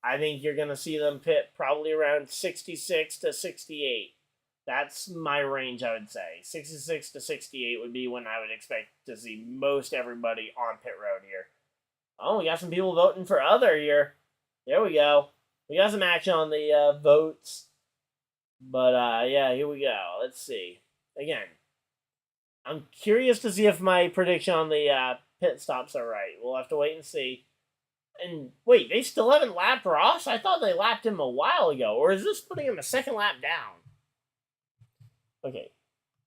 I think you're going to see them pit probably around 66 to 68. That's my range, I would say. 66 to 68 would be when I would expect to see most everybody on pit road here. Oh, we got some people voting for other here. There we go. We got some action on the votes. But, yeah, here we go. Let's see. Again, I'm curious to see if my prediction on the pit stops are right. We'll have to wait and see. And wait, they still haven't lapped Ross? I thought they lapped him a while ago. Or is this putting him a second lap down? Okay,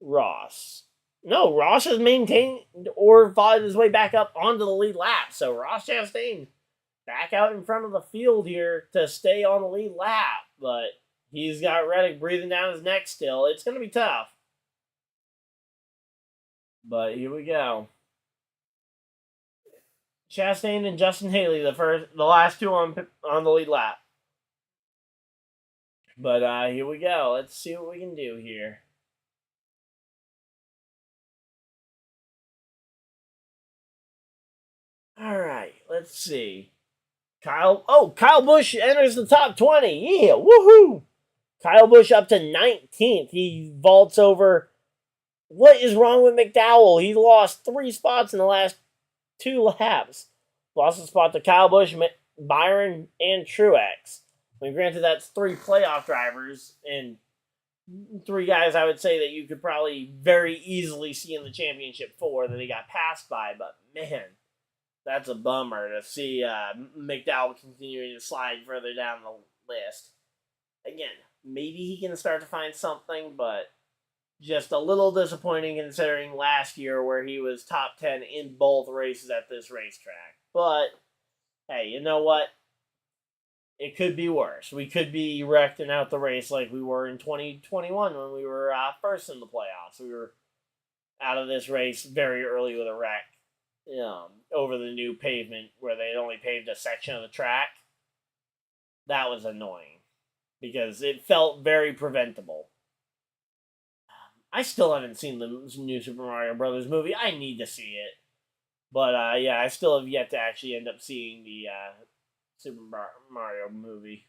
Ross. No, Ross has maintained or fought his way back up onto the lead lap. So Ross Chastain back out in front of the field here to stay on the lead lap. But he's got Reddick breathing down his neck still. It's going to be tough. But here we go. Chastain and Justin Haley, the last two on the lead lap. But here we go. Let's see what we can do here. All right, let's see. Kyle Busch enters the top 20. Yeah, woohoo! Kyle Busch up to 19th. He vaults over. What is wrong with McDowell? He lost 3 spots in the last 2 laps. Lost a spot to Kyle Busch, Byron, and Truex. I mean, granted, that's 3 playoff drivers and 3 guys I would say that you could probably very easily see in the championship 4 that he got passed by. But, man, that's a bummer to see McDowell continuing to slide further down the list. Again, maybe he can start to find something, but just a little disappointing considering last year where he was top 10 in both races at this racetrack. But, hey, you know what? It could be worse. We could be wrecking out the race like we were in 2021 when we were first in the playoffs. We were out of this race very early with a wreck over the new pavement where they only paved a section of the track. That was annoying because it felt very preventable. I still haven't seen the new Super Mario Brothers movie. I need to see it. But, yeah, I still have yet to actually end up seeing the Super Mario movie.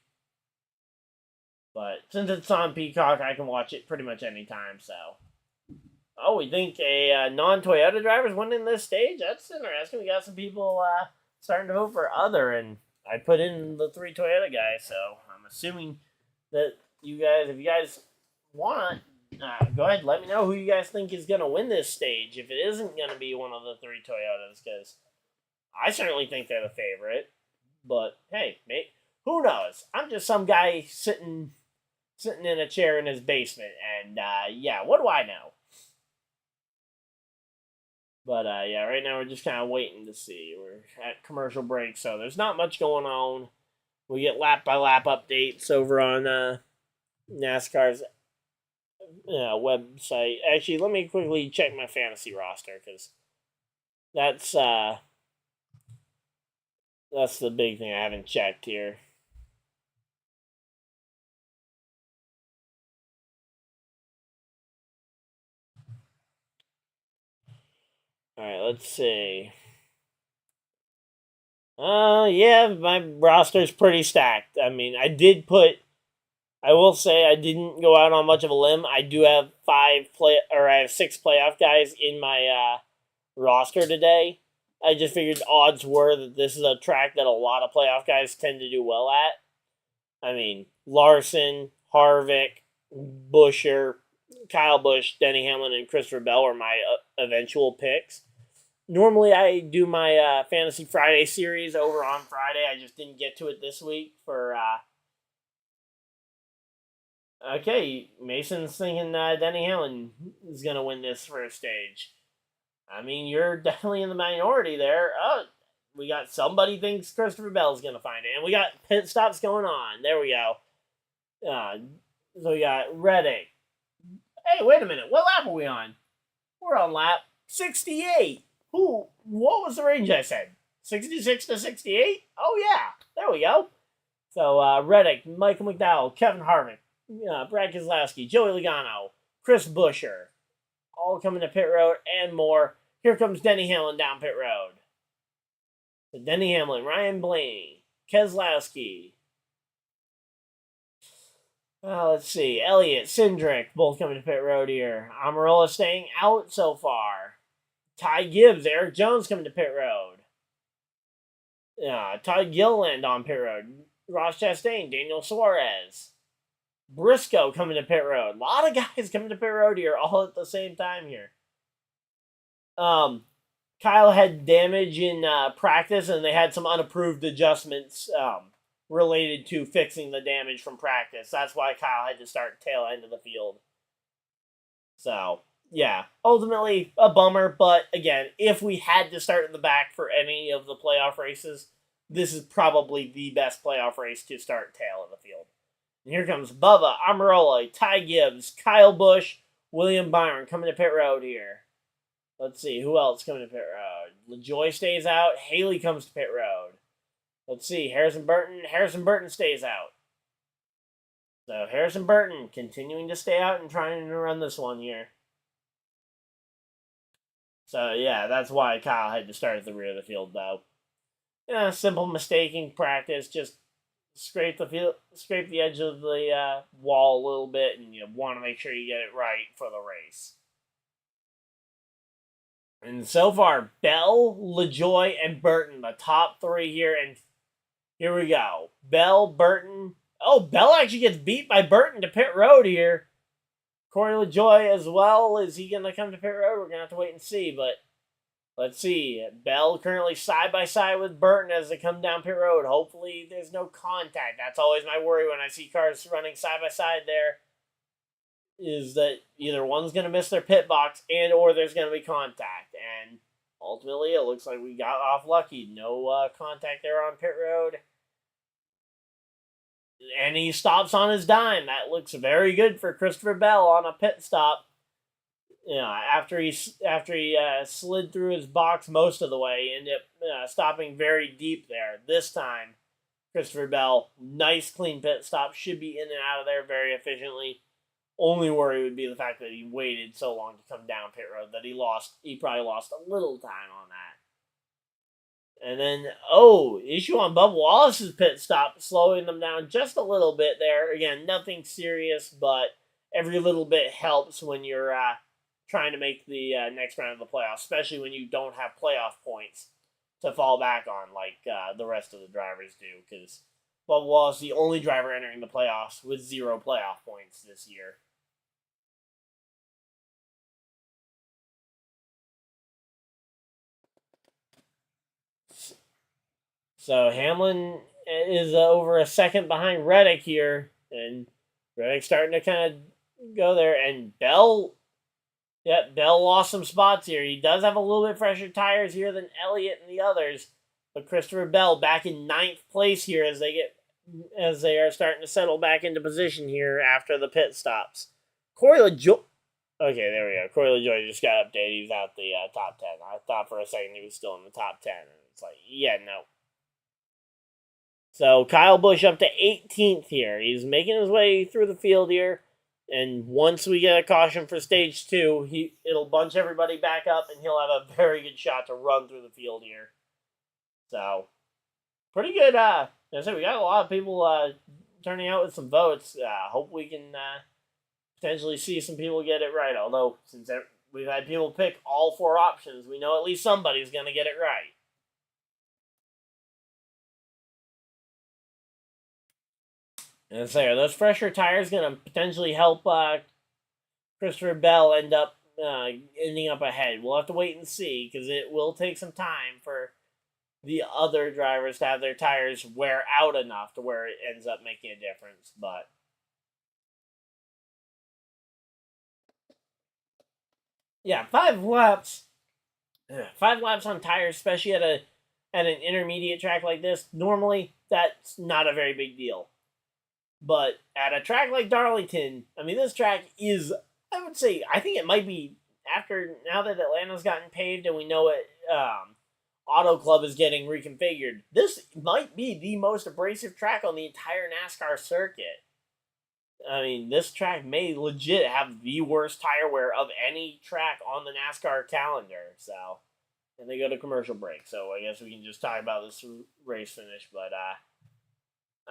But since it's on Peacock, I can watch it pretty much anytime, so. Oh, we think a non-Toyota driver's winning this stage? That's interesting. We got some people starting to vote for other, and I put in the 3 Toyota guys, so I'm assuming that you guys, if you guys want, go ahead and let me know who you guys think is going to win this stage, if it isn't going to be one of the 3 Toyotas, because I certainly think they're the favorite. But, hey, mate, who knows? I'm just some guy sitting in a chair in his basement, and, yeah, what do I know? But, yeah, right now we're just kind of waiting to see. We're at commercial break, so there's not much going on. We get lap-by-lap updates over on NASCAR's website. Actually, let me quickly check my fantasy roster, because that's the big thing I haven't checked here. Alright, let's see. Yeah, my roster's pretty stacked. I mean, I will say I didn't go out on much of a limb. I do have I have 6 playoff guys in my roster today. I just figured odds were that this is a track that a lot of playoff guys tend to do well at. I mean, Larson, Harvick, Buescher, Kyle Busch, Denny Hamlin, and Christopher Bell are my eventual picks. Normally, I do my Fantasy Friday series over on Friday. I just didn't get to it this week for... Okay, Mason's thinking Denny Hamlin is going to win this first stage. I mean, you're definitely in the minority there. Oh, we got somebody thinks Christopher Bell's going to find it. And we got pit stops going on. There we go. So we got Reddick. Hey, wait a minute. What lap are we on? We're on lap 68. What was the range I said? 66 to 68? Oh, yeah. There we go. So, Reddick, Michael McDowell, Kevin Harvick, Brad Keselowski, Joey Logano, Chris Buescher, all coming to pit road and more. Here comes Denny Hamlin down pit road. So Denny Hamlin, Ryan Blaney, Keselowski. Let's see. Elliott, Cindric, both coming to pit road here. Almirola staying out so far. Ty Gibbs, Eric Jones coming to pit road. Todd Gilliland on pit road. Ross Chastain, Daniel Suarez. Briscoe coming to pit road. A lot of guys coming to pit road here all at the same time here. Kyle had damage in practice, and they had some unapproved adjustments related to fixing the damage from practice. That's why Kyle had to start tail end of the field. So, yeah, ultimately a bummer, but again, if we had to start in the back for any of the playoff races, this is probably the best playoff race to start tail of the field. And here comes Bubba, Almirola, Ty Gibbs, Kyle Busch, William Byron coming to pit road here. Let's see, who else coming to pit road? LaJoy stays out, Haley comes to pit road. Let's see, Harrison Burton stays out. So Harrison Burton continuing to stay out and trying to run this one here. So, yeah, that's why Kyle had to start at the rear of the field, though. Yeah, simple mistaking practice. Just scrape the edge of the wall a little bit, and you want to make sure you get it right for the race. And so far, Bell, LaJoy, and Burton, the top 3 here. And here we go. Bell, Burton. Oh, Bell actually gets beat by Burton to pit road here. Corey LaJoy as well. Is he going to come to pit road? We're going to have to wait and see, but let's see. Bell currently side by side with Burton as they come down pit road. Hopefully there's no contact. That's always my worry when I see cars running side by side there, is that either one's going to miss their pit box and or there's going to be contact. And ultimately it looks like we got off lucky. No contact there on pit road. And he stops on his dime. That looks very good for Christopher Bell on a pit stop. After he slid through his box most of the way, ended up stopping very deep there. This time, Christopher Bell, nice clean pit stop, should be in and out of there very efficiently. Only worry would be the fact that he waited so long to come down pit road that he probably lost a little time on that. And then, issue on Bubba Wallace's pit stop, slowing them down just a little bit there. Again, nothing serious, but every little bit helps when you're trying to make the next round of the playoffs, especially when you don't have playoff points to fall back on like the rest of the drivers do, because Bubba Wallace is the only driver entering the playoffs with 0 playoff points this year. So Hamlin is over a second behind Reddick here, and Reddick's starting to kind of go there, and Bell lost some spots here. He does have a little bit fresher tires here than Elliott and the others, but Christopher Bell back in 9th place here as they are starting to settle back into position here after the pit stops. Corey LaJoie. Okay, there we go. Corey LaJoie just got updated. He's out the top 10. I thought for a second he was still in the top 10. And it's like, yeah, no. So Kyle Busch up to 18th here. He's making his way through the field here. And once we get a caution for stage 2, it'll bunch everybody back up, and he'll have a very good shot to run through the field here. So, pretty good. As I said, we got a lot of people turning out with some votes. Hope we can potentially see some people get it right. Although, since we've had people pick all 4 options, we know at least somebody's going to get it right. And so are those fresher tires going to potentially help Christopher Bell ending up ahead? We'll have to wait and see, because it will take some time for the other drivers to have their tires wear out enough to where it ends up making a difference. But yeah, 5 laps. 5 laps on tires, especially at an intermediate track like this, now that's not a very big deal. But at a track like Darlington, I mean, this track is, I would say, I think it might be, now that Atlanta's gotten paved and we know it, Auto Club is getting reconfigured, this might be the most abrasive track on the entire NASCAR circuit. I mean, this track may legit have the worst tire wear of any track on the NASCAR calendar. So, and they go to commercial break. So I guess we can just talk about this race finish. But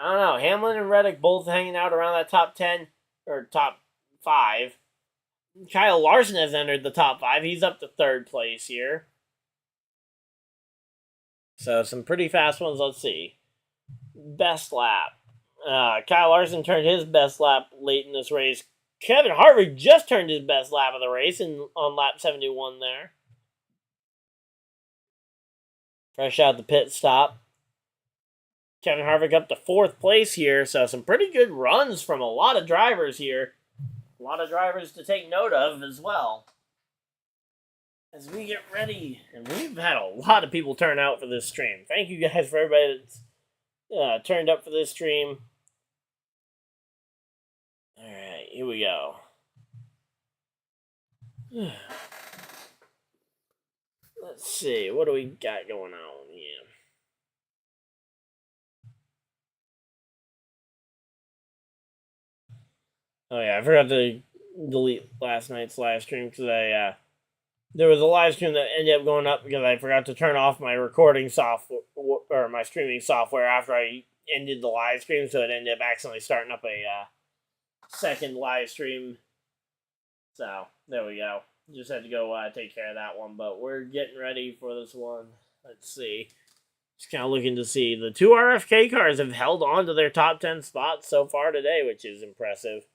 I don't know. Hamlin and Reddick both hanging out around that top 10 or top 5. Kyle Larson has entered the top 5. He's up to 3rd place here. So some pretty fast ones. Let's see. Best lap. Kyle Larson turned his best lap late in this race. Kevin Harvick just turned his best lap of the race on lap 71 there. Fresh out the pit stop. Kevin Harvick up to 4th place here, so some pretty good runs from a lot of drivers here. A lot of drivers to take note of as well. As we get ready, and we've had a lot of people turn out for this stream. Thank you guys for everybody that's turned up for this stream. Alright, here we go. Let's see, what do we got going on here? Oh yeah, I forgot to delete last night's live stream because there was a live stream that ended up going up because I forgot to turn off my recording software or my streaming software after I ended the live stream, so it ended up accidentally starting up a second live stream. So there we go. Just had to go take care of that one, but we're getting ready for this one. Let's see. Just kind of looking to see. The 2 RFK cars have held on to their top 10 spots so far today, which is impressive.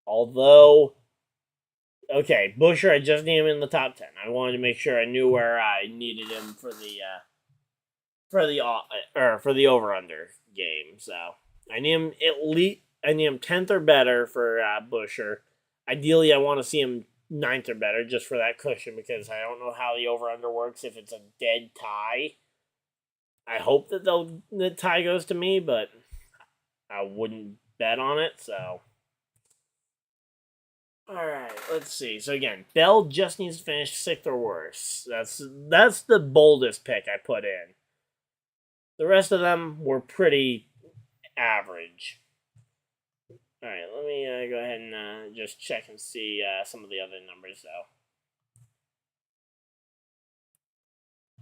Although, okay, Buescher, I just need him in the top 10. I wanted to make sure I knew where I needed him for the over/under game. So I need him I need him 10th or better for Buescher. Ideally, I want to see him 9th or better just for that cushion, because I don't know how the over/under works if it's a dead tie. I hope that the tie goes to me, but I wouldn't bet on it. So. Alright, let's see. So again, Bell just needs to finish 6th or worse. That's the boldest pick I put in. The rest of them were pretty average. All right, let me go ahead and just check and see some of the other numbers,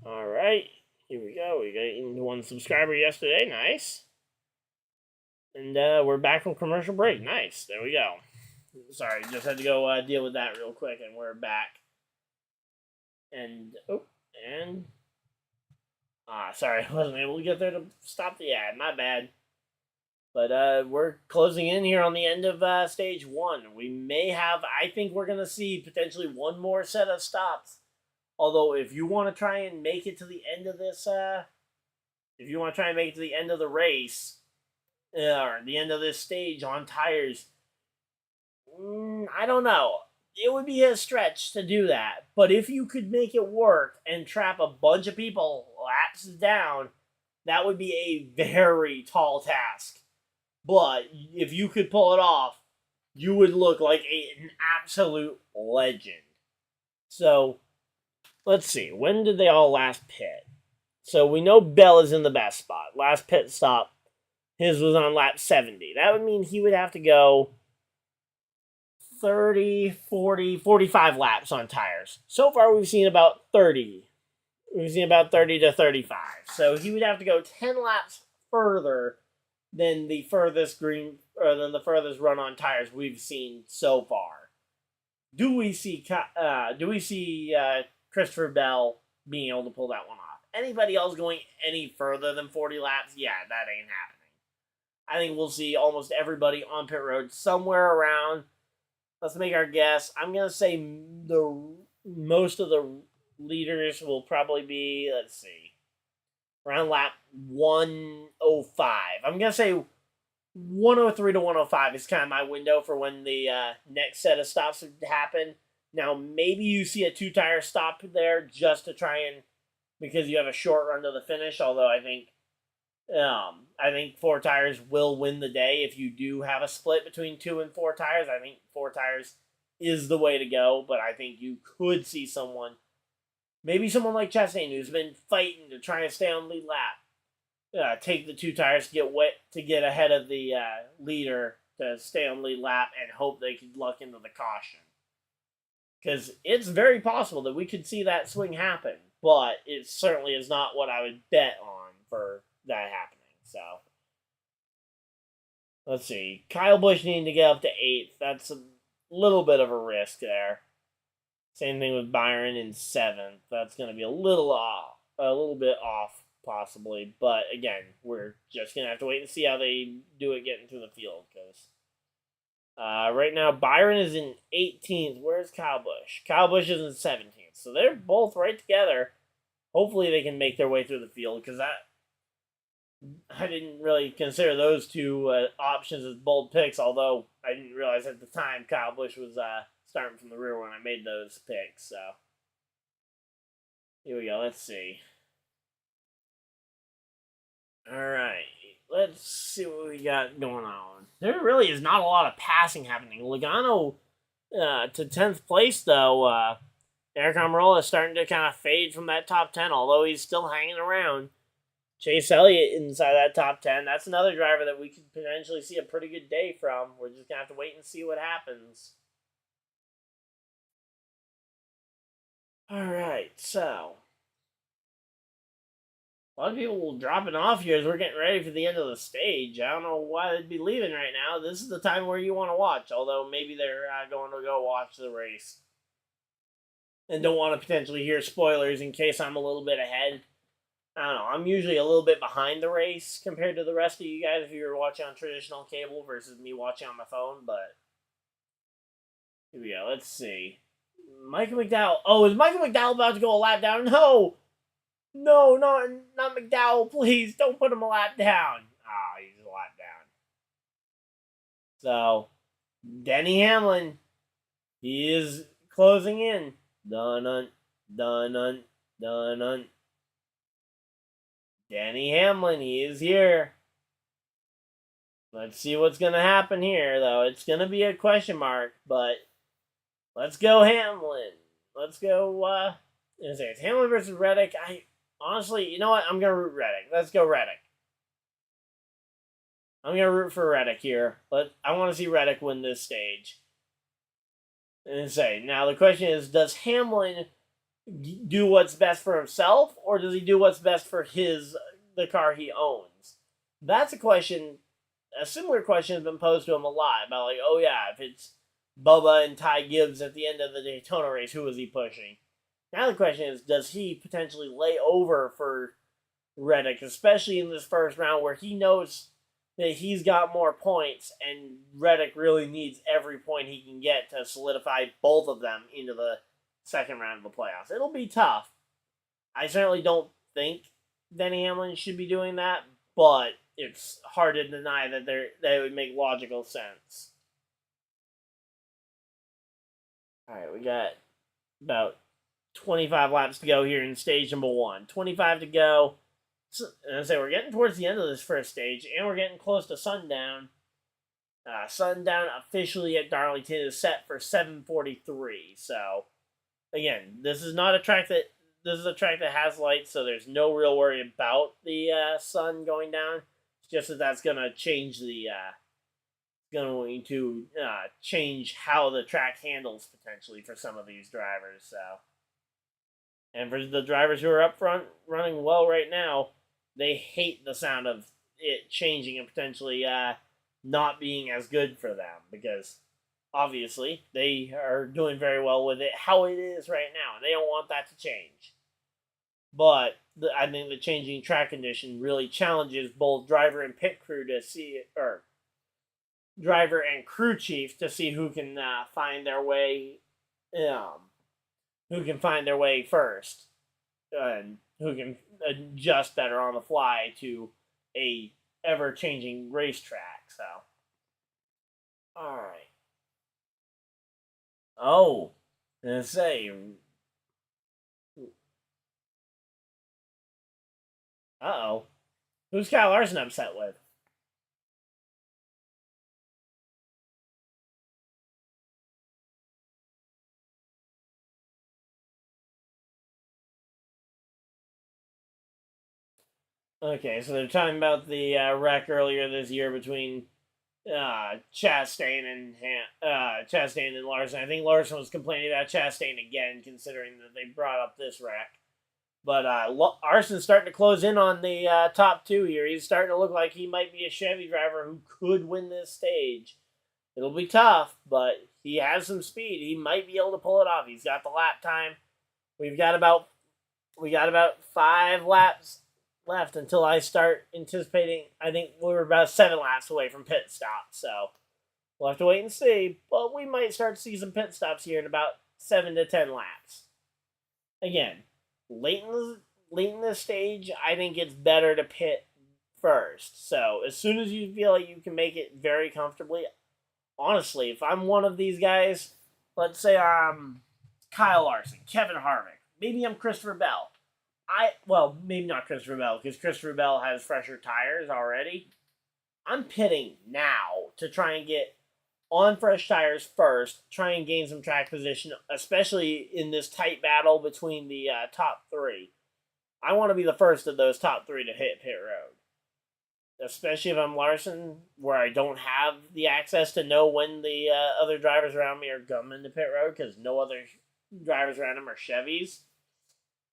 though. All right, here we go. We got 1 subscriber yesterday. Nice. And we're back from commercial break. Nice. There we go. Sorry, just had to go deal with that real quick, and we're back. And, sorry, I wasn't able to get there to stop the ad. My bad. But we're closing in here on the end of stage 1. We may have, I think we're going to see potentially 1 more set of stops. Although, if you want to try and make it to the end of this, if you want to try and make it to the end of the race, or the end of this stage on tires, I don't know. It would be a stretch to do that. But if you could make it work and trap a bunch of people laps down, that would be a very tall task. But if you could pull it off, you would look like an absolute legend. So, let's see. When did they all last pit? So, we know Bell is in the best spot. Last pit stop, his was on lap 70. That would mean he would have to go 30, 40, 45 laps on tires. So far, we've seen about 30. We've seen about 30 to 35. So, he would have to go 10 laps further than the furthest run on tires we've seen so far. Do we see Christopher Bell being able to pull that one off? Anybody else going any further than 40 laps? Yeah, that ain't happening. I think we'll see almost everybody on pit road somewhere around. Let's make our guess. I'm gonna say most of the leaders will probably be, let's see, around lap 105. I'm going to say 103 to 105 is kind of my window for when the next set of stops happen. Now, maybe you see a 2-tire stop there just to try and, because you have a short run to the finish, although I think 4 tires will win the day. If you do have a split between 2 and 4 tires, I think 4 tires is the way to go, but I think you could see someone, maybe someone like Chastain, who's been fighting to try and stay on lead lap, take the 2 tires to get ahead of the leader to stay on lead lap and hope they could luck into the caution. Because it's very possible that we could see that swing happen, but it certainly is not what I would bet on for that happening. So, let's see. Kyle Busch needing to get up to 8th. That's a little bit of a risk there. Same thing with Byron in 7th. That's going to be a little bit off, possibly. But again, we're just going to have to wait and see how they do it getting through the field. Because right now, Byron is in 18th. Where's Kyle Busch? Kyle Busch is in 17th. So they're both right together. Hopefully they can make their way through the field. Because I didn't really consider those 2 options as bold picks. Although I didn't realize at the time Kyle Busch was starting from the rear when I made those picks. So here we go. Let's see. All right. Let's see what we got going on. There really is not a lot of passing happening. Logano to 10th place, though. Eric Almirola is starting to kind of fade from that top 10, although he's still hanging around. Chase Elliott inside that top 10. That's another driver that we could potentially see a pretty good day from. We're just going to have to wait and see what happens. All right, so a lot of people dropping off here as we're getting ready for the end of the stage. I don't know why they'd be leaving right now. This is the time where you want to watch, although maybe they're going to go watch the race and don't want to potentially hear spoilers in case I'm a little bit ahead. I don't know. I'm usually a little bit behind the race compared to the rest of you guys if you're watching on traditional cable versus me watching on my phone, but here we go. Let's see. Michael McDowell. Oh, is Michael McDowell about to go a lap down? No! No, not McDowell, please. Don't put him a lap down. Ah, he's a lap down. So, Denny Hamlin, he is closing in. Dun-dun, dun-dun, dun-dun. Denny Hamlin, he is here. Let's see what's going to happen here, though. It's going to be a question mark, but let's go Hamlin. Let's go, it's Hamlin versus Reddick. Honestly, you know what? I'm going to root Reddick. Let's go Reddick. I'm going to root for Reddick here. But I want to see Reddick win this stage. And say, now the question is, does Hamlin do what's best for himself, or does he do what's best for the car he owns? That's a question. A similar question has been posed to him a lot about, like, oh yeah, if it's Bubba and Ty Gibbs at the end of the Daytona race, who is he pushing? Now the question is, does he potentially lay over for Reddick, especially in this first round where he knows that he's got more points and Reddick really needs every point he can get to solidify both of them into the second round of the playoffs. It'll be tough. I certainly don't think Denny Hamlin should be doing that, but it's hard to deny that they would make logical sense. Alright, we got about 25 laps to go here in stage number 1. 25 to go. So, and I say we're getting towards the end of this first stage, and we're getting close to sundown. Sundown officially at Darlington is set for 7:43. So, again, this is a track that has lights, so there's no real worry about the sun going down. It's just that's going to change change how the track handles potentially for some of these drivers. So, and for the drivers who are up front running well right now, they hate the sound of it changing and potentially not being as good for them, because obviously they are doing very well with it how it is right now, and they don't want that to change. But I think the changing track condition really challenges both driver and pit crew to see, or driver and crew chief to see who can find their way, first, and who can adjust better on the fly to a ever-changing racetrack. So, all right. Oh, let's say. Uh-oh. Who's Kyle Larson upset with? Okay, so they're talking about the wreck earlier this year between Chastain and Larson. I think Larson was complaining about Chastain again, considering that they brought up this wreck. But Larson's starting to close in on the top two here. He's starting to look like he might be a Chevy driver who could win this stage. It'll be tough, but he has some speed. He might be able to pull it off. He's got the lap time. We got about 5 laps left until I start anticipating. I think we're about 7 laps away from pit stop, so we'll have to wait and see. But we might start to see some pit stops here in about 7 to 10 laps. Again, late in this stage, I think it's better to pit first. So as soon as you feel like you can make it very comfortably, honestly, if I'm one of these guys, let's say I'm Kyle Larson, Kevin Harvick, maybe I'm Christopher Bell. Maybe not Christopher Bell, because Christopher Bell has fresher tires already. I'm pitting now to try and get on fresh tires first, try and gain some track position, especially in this tight battle between the top 3. I want to be the first of those top 3 to hit pit road. Especially if I'm Larson, where I don't have the access to know when the other drivers around me are coming to pit road, because no other drivers around him are Chevys.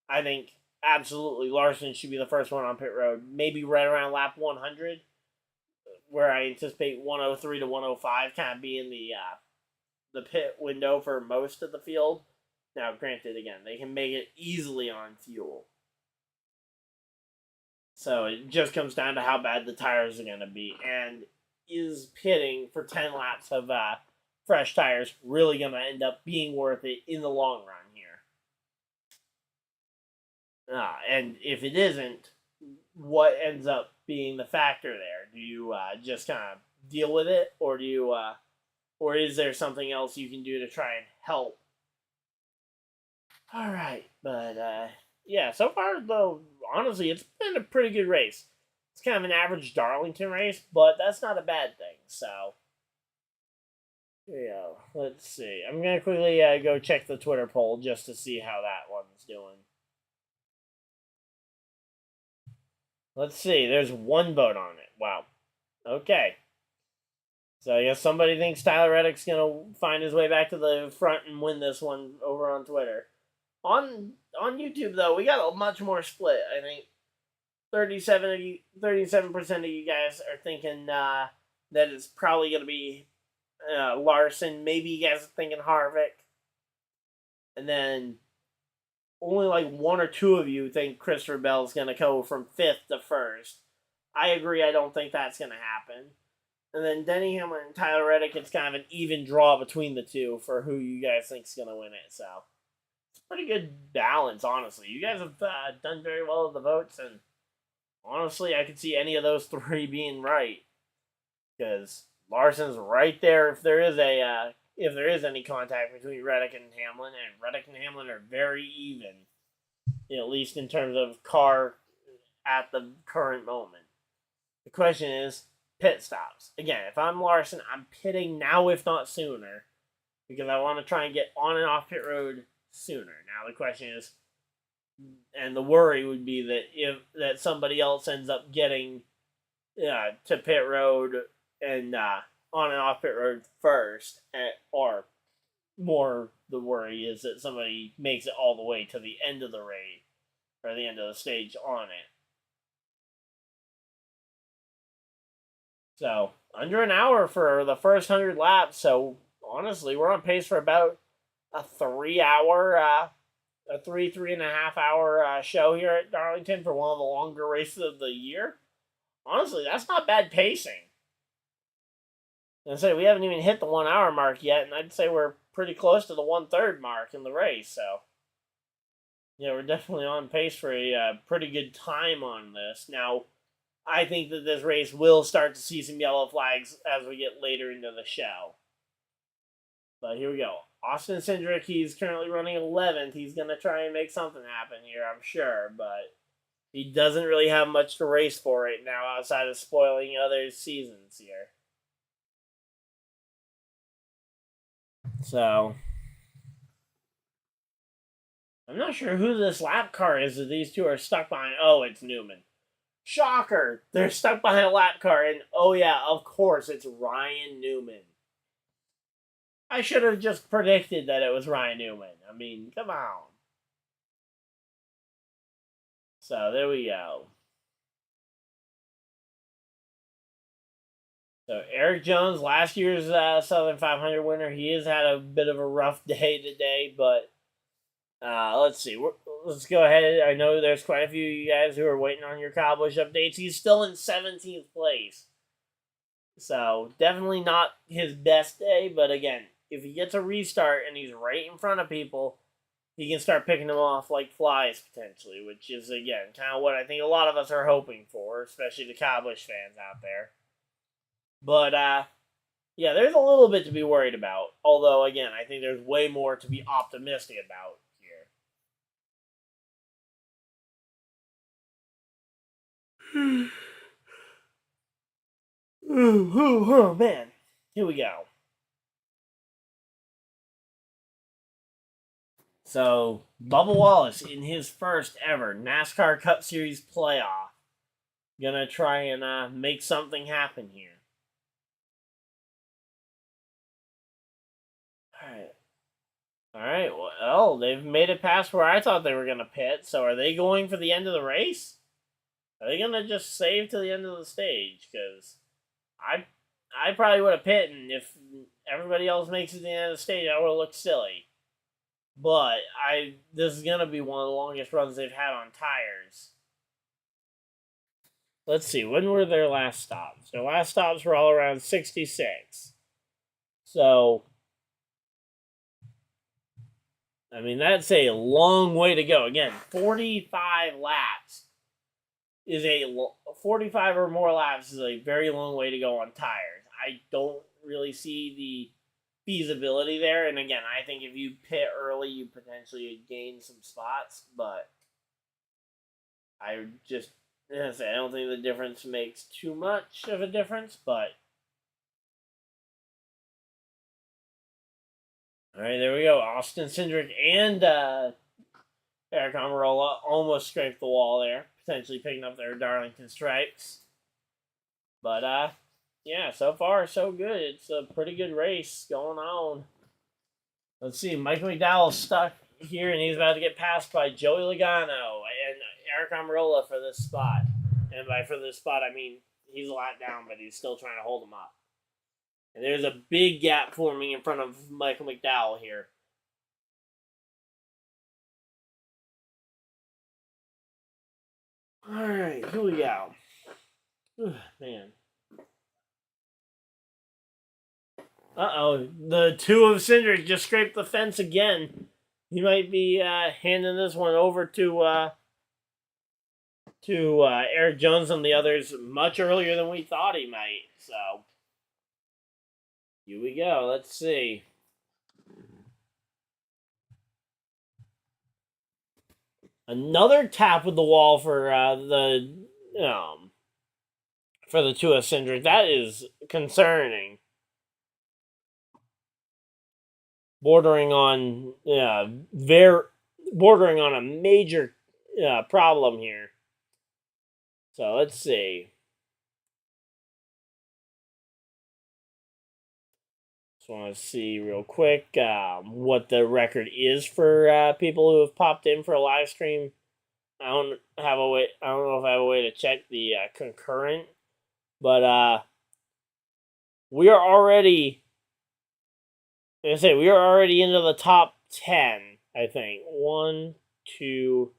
I think absolutely Larson should be the first one on pit road, maybe right around lap 100, where I anticipate 103 to 105 kind of being the pit window for most of the field. Now, granted, again, they can make it easily on fuel. So it just comes down to how bad the tires are going to be. And is pitting for 10 laps of fresh tires really going to end up being worth it in the long run here? And if it isn't, what ends up being the factor there? Do you just kind of deal with it, or do you, or is there something else you can do to try and help? All right, but yeah, so far though, honestly, it's been a pretty good race. It's kind of an average Darlington race, but that's not a bad thing. So yeah, let's see. I'm gonna quickly go check the Twitter poll just to see how that one's doing. Let's see. There's one vote on it. Wow. Okay. So I guess somebody thinks Tyler Reddick's going to find his way back to the front and win this one over on Twitter. On YouTube, though, we got a much more split. I think 37% of you guys are thinking that it's probably going to be Larson. Maybe you guys are thinking Harvick. And then only like 1 or 2 of you think Christopher Bell's going to go from 5th to 1st. I agree. I don't think that's going to happen. And then Denny Hamlin and Tyler Reddick, it's kind of an even draw between the two for who you guys think is going to win it. So it's a pretty good balance, honestly. You guys have done very well with the votes, and honestly, I could see any of those 3 being right. Because Larson's right there if there is any contact between Reddick and Hamlin, and Reddick and Hamlin are very even, at least in terms of car at the current moment. The question is pit stops. Again, if I'm Larson, I'm pitting now, if not sooner, because I want to try and get on and off pit road sooner. Now the question is, and the worry would be that somebody else ends up getting to pit road and on and off pit road first, or more the worry is that somebody makes it all the way to the end of the race or the end of the stage on it. So under an hour for the first 100 laps. So honestly, we're on pace for about a 3.5 hour show here at Darlington for one of the longer races of the year. Honestly, that's not bad pacing. And say we haven't even hit the 1 hour mark yet, and I'd say we're pretty close to the 1/3 mark in the race. So yeah, we're definitely on pace for a pretty good time on this. Now, I think that this race will start to see some yellow flags as we get later into the show. But here we go. Austin Cindric, he's currently running 11th. He's going to try and make something happen here, I'm sure. But he doesn't really have much to race for right now outside of spoiling other seasons here. So I'm not sure who this lap car is that these two are stuck behind. Oh, it's Newman. Shocker! They're stuck behind a lap car, and oh yeah, of course, it's Ryan Newman. I should have just predicted that it was Ryan Newman. I mean, come on. So, there we go. So, Eric Jones, last year's Southern 500 winner, he has had a bit of a rough day today, but let's see. Let's go ahead. I know there's quite a few of you guys who are waiting on your Cowboys updates. He's still in 17th place. So, definitely not his best day, but again, if he gets a restart and he's right in front of people, he can start picking them off like flies, potentially, which is, again, kind of what I think a lot of us are hoping for, especially the Cowboys fans out there. But, yeah, there's a little bit to be worried about. Although, again, I think there's way more to be optimistic about here. Oh, man. Here we go. So, Bubba Wallace, in his first ever NASCAR Cup Series playoff, gonna try and make something happen here. Alright, well, they've made it past where I thought they were gonna pit, so are they going for the end of the race? Are they gonna just save to the end of the stage? Because I probably would have pit, and if everybody else makes it to the end of the stage, I would have looked silly. But this is gonna be one of the longest runs they've had on tires. Let's see, when were their last stops? Their last stops were all around 66. So, I mean, that's a long way to go. Again, 45 laps is 45 or more laps is a very long way to go on tires. I don't really see the feasibility there. And again, I think if you pit early, you potentially gain some spots. But I don't think the difference makes too much of a difference. But all right, there we go. Austin Cindric and Eric Almirola almost scraped the wall there, potentially picking up their Darlington stripes. But yeah, so far so good. It's a pretty good race going on. Let's see, Michael McDowell's stuck here, and he's about to get passed by Joey Logano and Eric Amarola for this spot. And by for this spot, I mean he's a lot down, but he's still trying to hold him up. And there's a big gap forming in front of Michael McDowell here. All right, here we go. Man. Uh-oh, the two of Cindric just scraped the fence again. He might be handing this one over to Eric Jones and the others much earlier than we thought he might. So, here we go. Let's see. Another tap with the wall for the two of Cindric. That is concerning. Bordering on bordering on a major problem here. So let's see. Just want to see real quick what the record is for people who have popped in for a live stream. I don't know if I have a way to check the concurrent, but we are already. We are already into the top 10. I think 1, 2,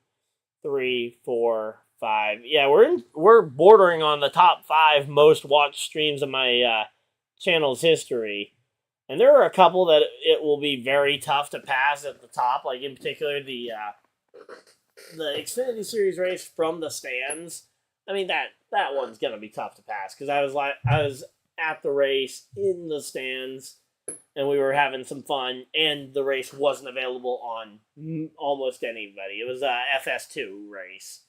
3, 4, 5. Yeah, we're bordering on the top 5 most watched streams of my channel's history. And there are a couple that it will be very tough to pass at the top, like in particular the Xfinity Series race from the stands. I mean that one's gonna be tough to pass because I was at the race in the stands and we were having some fun, and the race wasn't available on almost anybody. It was a FS2 race,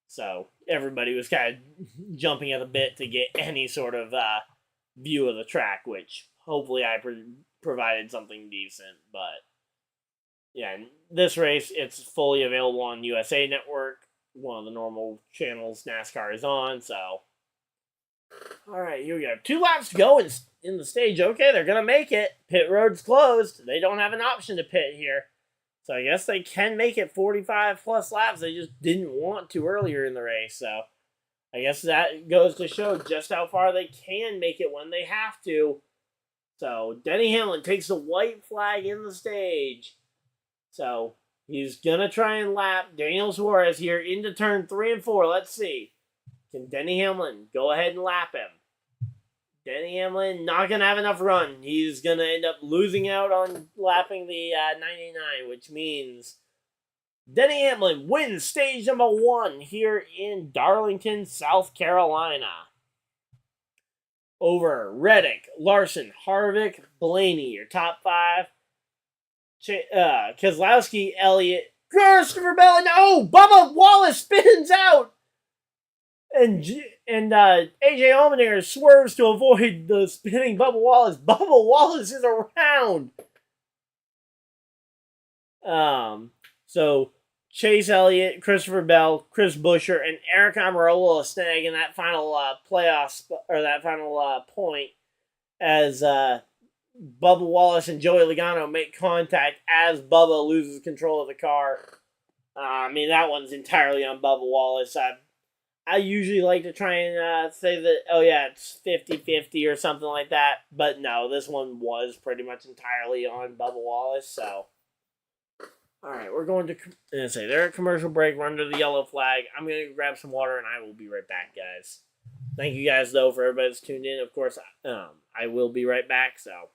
so everybody was kind of jumping at the bit to get any sort of view of the track, which hopefully I provided something decent. But yeah, this race, it's fully available on USA Network, one of the normal channels NASCAR is on, so. All right, here we go. 2 laps to go in the stage. Okay, they're going to make it. Pit road's closed. They don't have an option to pit here. So I guess they can make it 45 plus laps. They just didn't want to earlier in the race. So I guess that goes to show just how far they can make it when they have to. So Denny Hamlin takes the white flag in the stage. So he's going to try and lap Daniel Suarez here into turn 3 and 4. Let's see. Can Denny Hamlin go ahead and lap him? Denny Hamlin not going to have enough run. He's going to end up losing out on lapping the 99, which means Denny Hamlin wins stage number 1 here in Darlington, South Carolina. Over Reddick, Larson, Harvick, Blaney, your top 5. Keselowski, Elliott, Christopher Bell, and Bubba Wallace spins out! And AJ Allmendinger swerves to avoid the spinning Bubba Wallace. Bubba Wallace is around. So Chase Elliott, Christopher Bell, Chris Buescher, and Eric Almirola snag in that final point as Bubba Wallace and Joey Logano make contact as Bubba loses control of the car. I mean, that one's entirely on Bubba Wallace. I usually like to try and say that, it's 50-50 or something like that. But no, this one was pretty much entirely on Bubba Wallace. So, all right, we're going to they're at commercial break. We're under the yellow flag. I'm going to grab some water, and I will be right back, guys. Thank you guys, though, for everybody that's tuned in. Of course, I will be right back, so.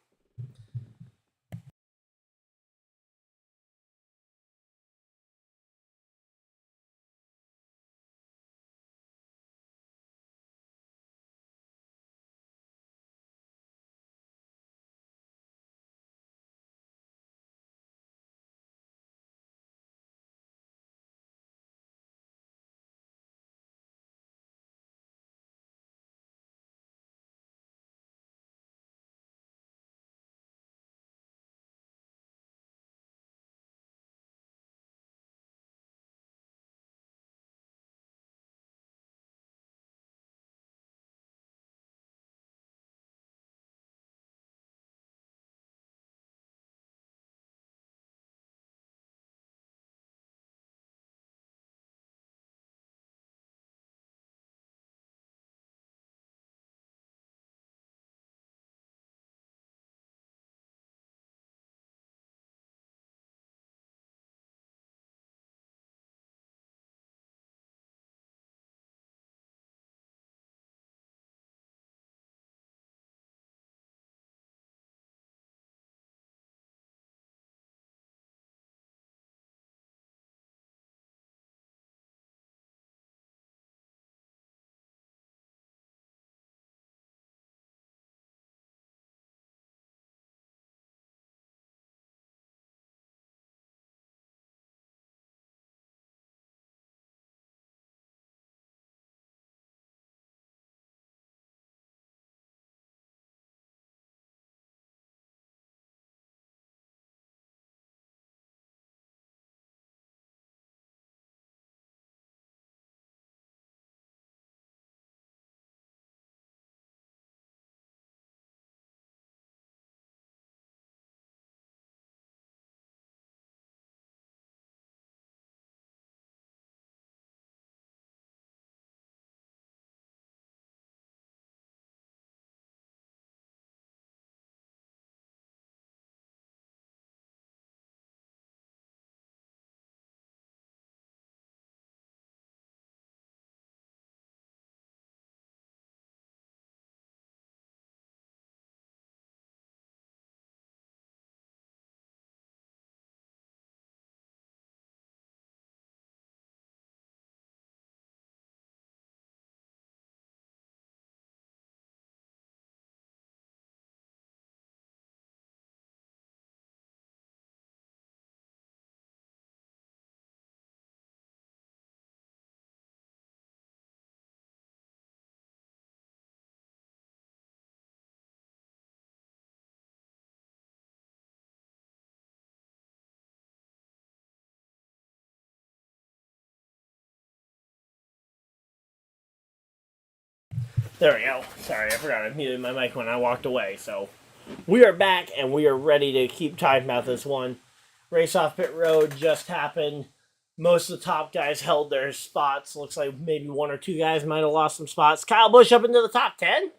There we go. Sorry, I forgot I muted my mic when I walked away. So we are back, and we are ready to keep talking about this one. Race off pit road just happened. Most of the top guys held their spots. Looks like maybe one or two guys might have lost some spots. Kyle Busch up into the top 10?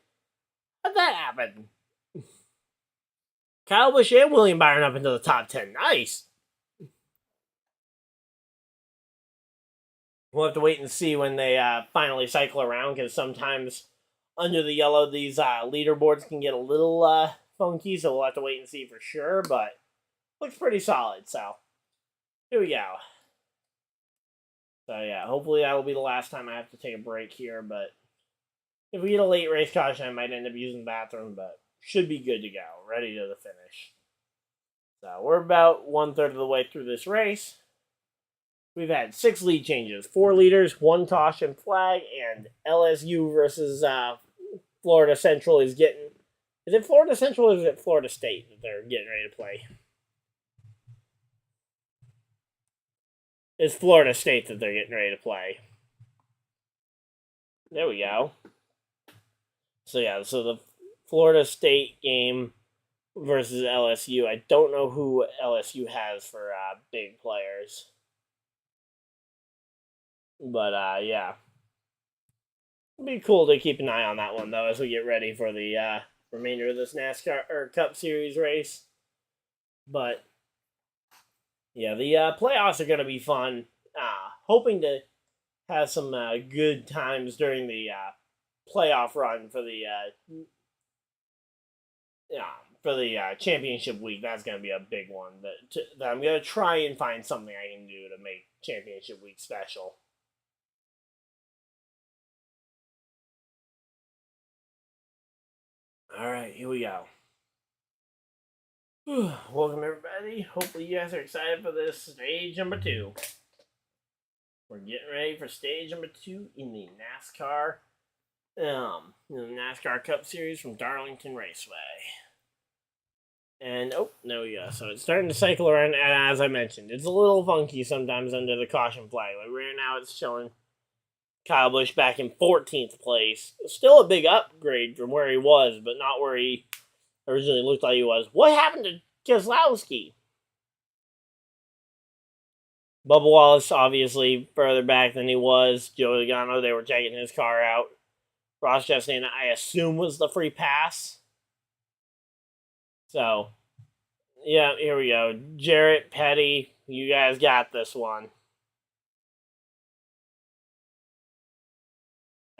How'd that happen? Kyle Busch and William Byron up into the top 10. Nice. We'll have to wait and see when they finally cycle around, because sometimes under the yellow, these leaderboards can get a little funky, so we'll have to wait and see for sure, but looks pretty solid, so here we go. So yeah, hopefully that will be the last time I have to take a break here, but if we get a late race caution, I might end up using the bathroom, but should be good to go, ready to the finish. So we're about 1/3 of the way through this race. We've had 6 lead changes, 4 leaders, 1 caution flag, and LSU versus Florida Central is getting... Is it Florida Central or is it Florida State that they're getting ready to play? It's Florida State that they're getting ready to play. There we go. So yeah, so the Florida State game versus LSU. I don't know who LSU has for big players. But yeah. It'd be cool to keep an eye on that one, though, as we get ready for the remainder of this NASCAR or Cup Series race. But yeah, the playoffs are going to be fun. Hoping to have some good times during the playoff run for the championship week. That's going to be a big one. That I'm going to try and find something I can do to make championship week special. All right, here we go. Welcome, everybody. Hopefully you guys are excited for this stage number 2. We're getting ready for stage number 2 in the NASCAR Cup Series from Darlington Raceway. And, oh, there we go. So it's starting to cycle around, and as I mentioned, it's a little funky sometimes under the caution flag. Like right now it's showing Kyle Busch back in 14th place. Still a big upgrade from where he was, but not where he originally looked like he was. What happened to Keselowski? Bubba Wallace, obviously, further back than he was. Joey Logano, they were checking his car out. Ross Chastain, I assume, was the free pass. So, yeah, here we go. Jarrett, Petty, you guys got this one.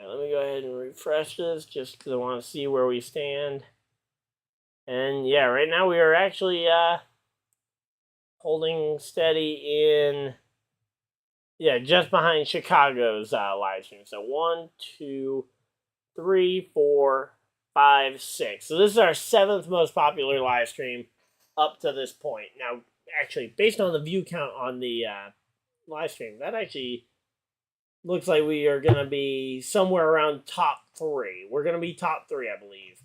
Right, let me go ahead and refresh this just because I want to see where we stand. And yeah, right now we are actually holding steady in, just behind Chicago's live stream. So 1, 2, 3, 4, 5, 6. So this is our 7th most popular live stream up to this point. Now, actually, based on the view count on the live stream, that actually looks like we are going to be somewhere around top 3. We're going to be top 3, I believe.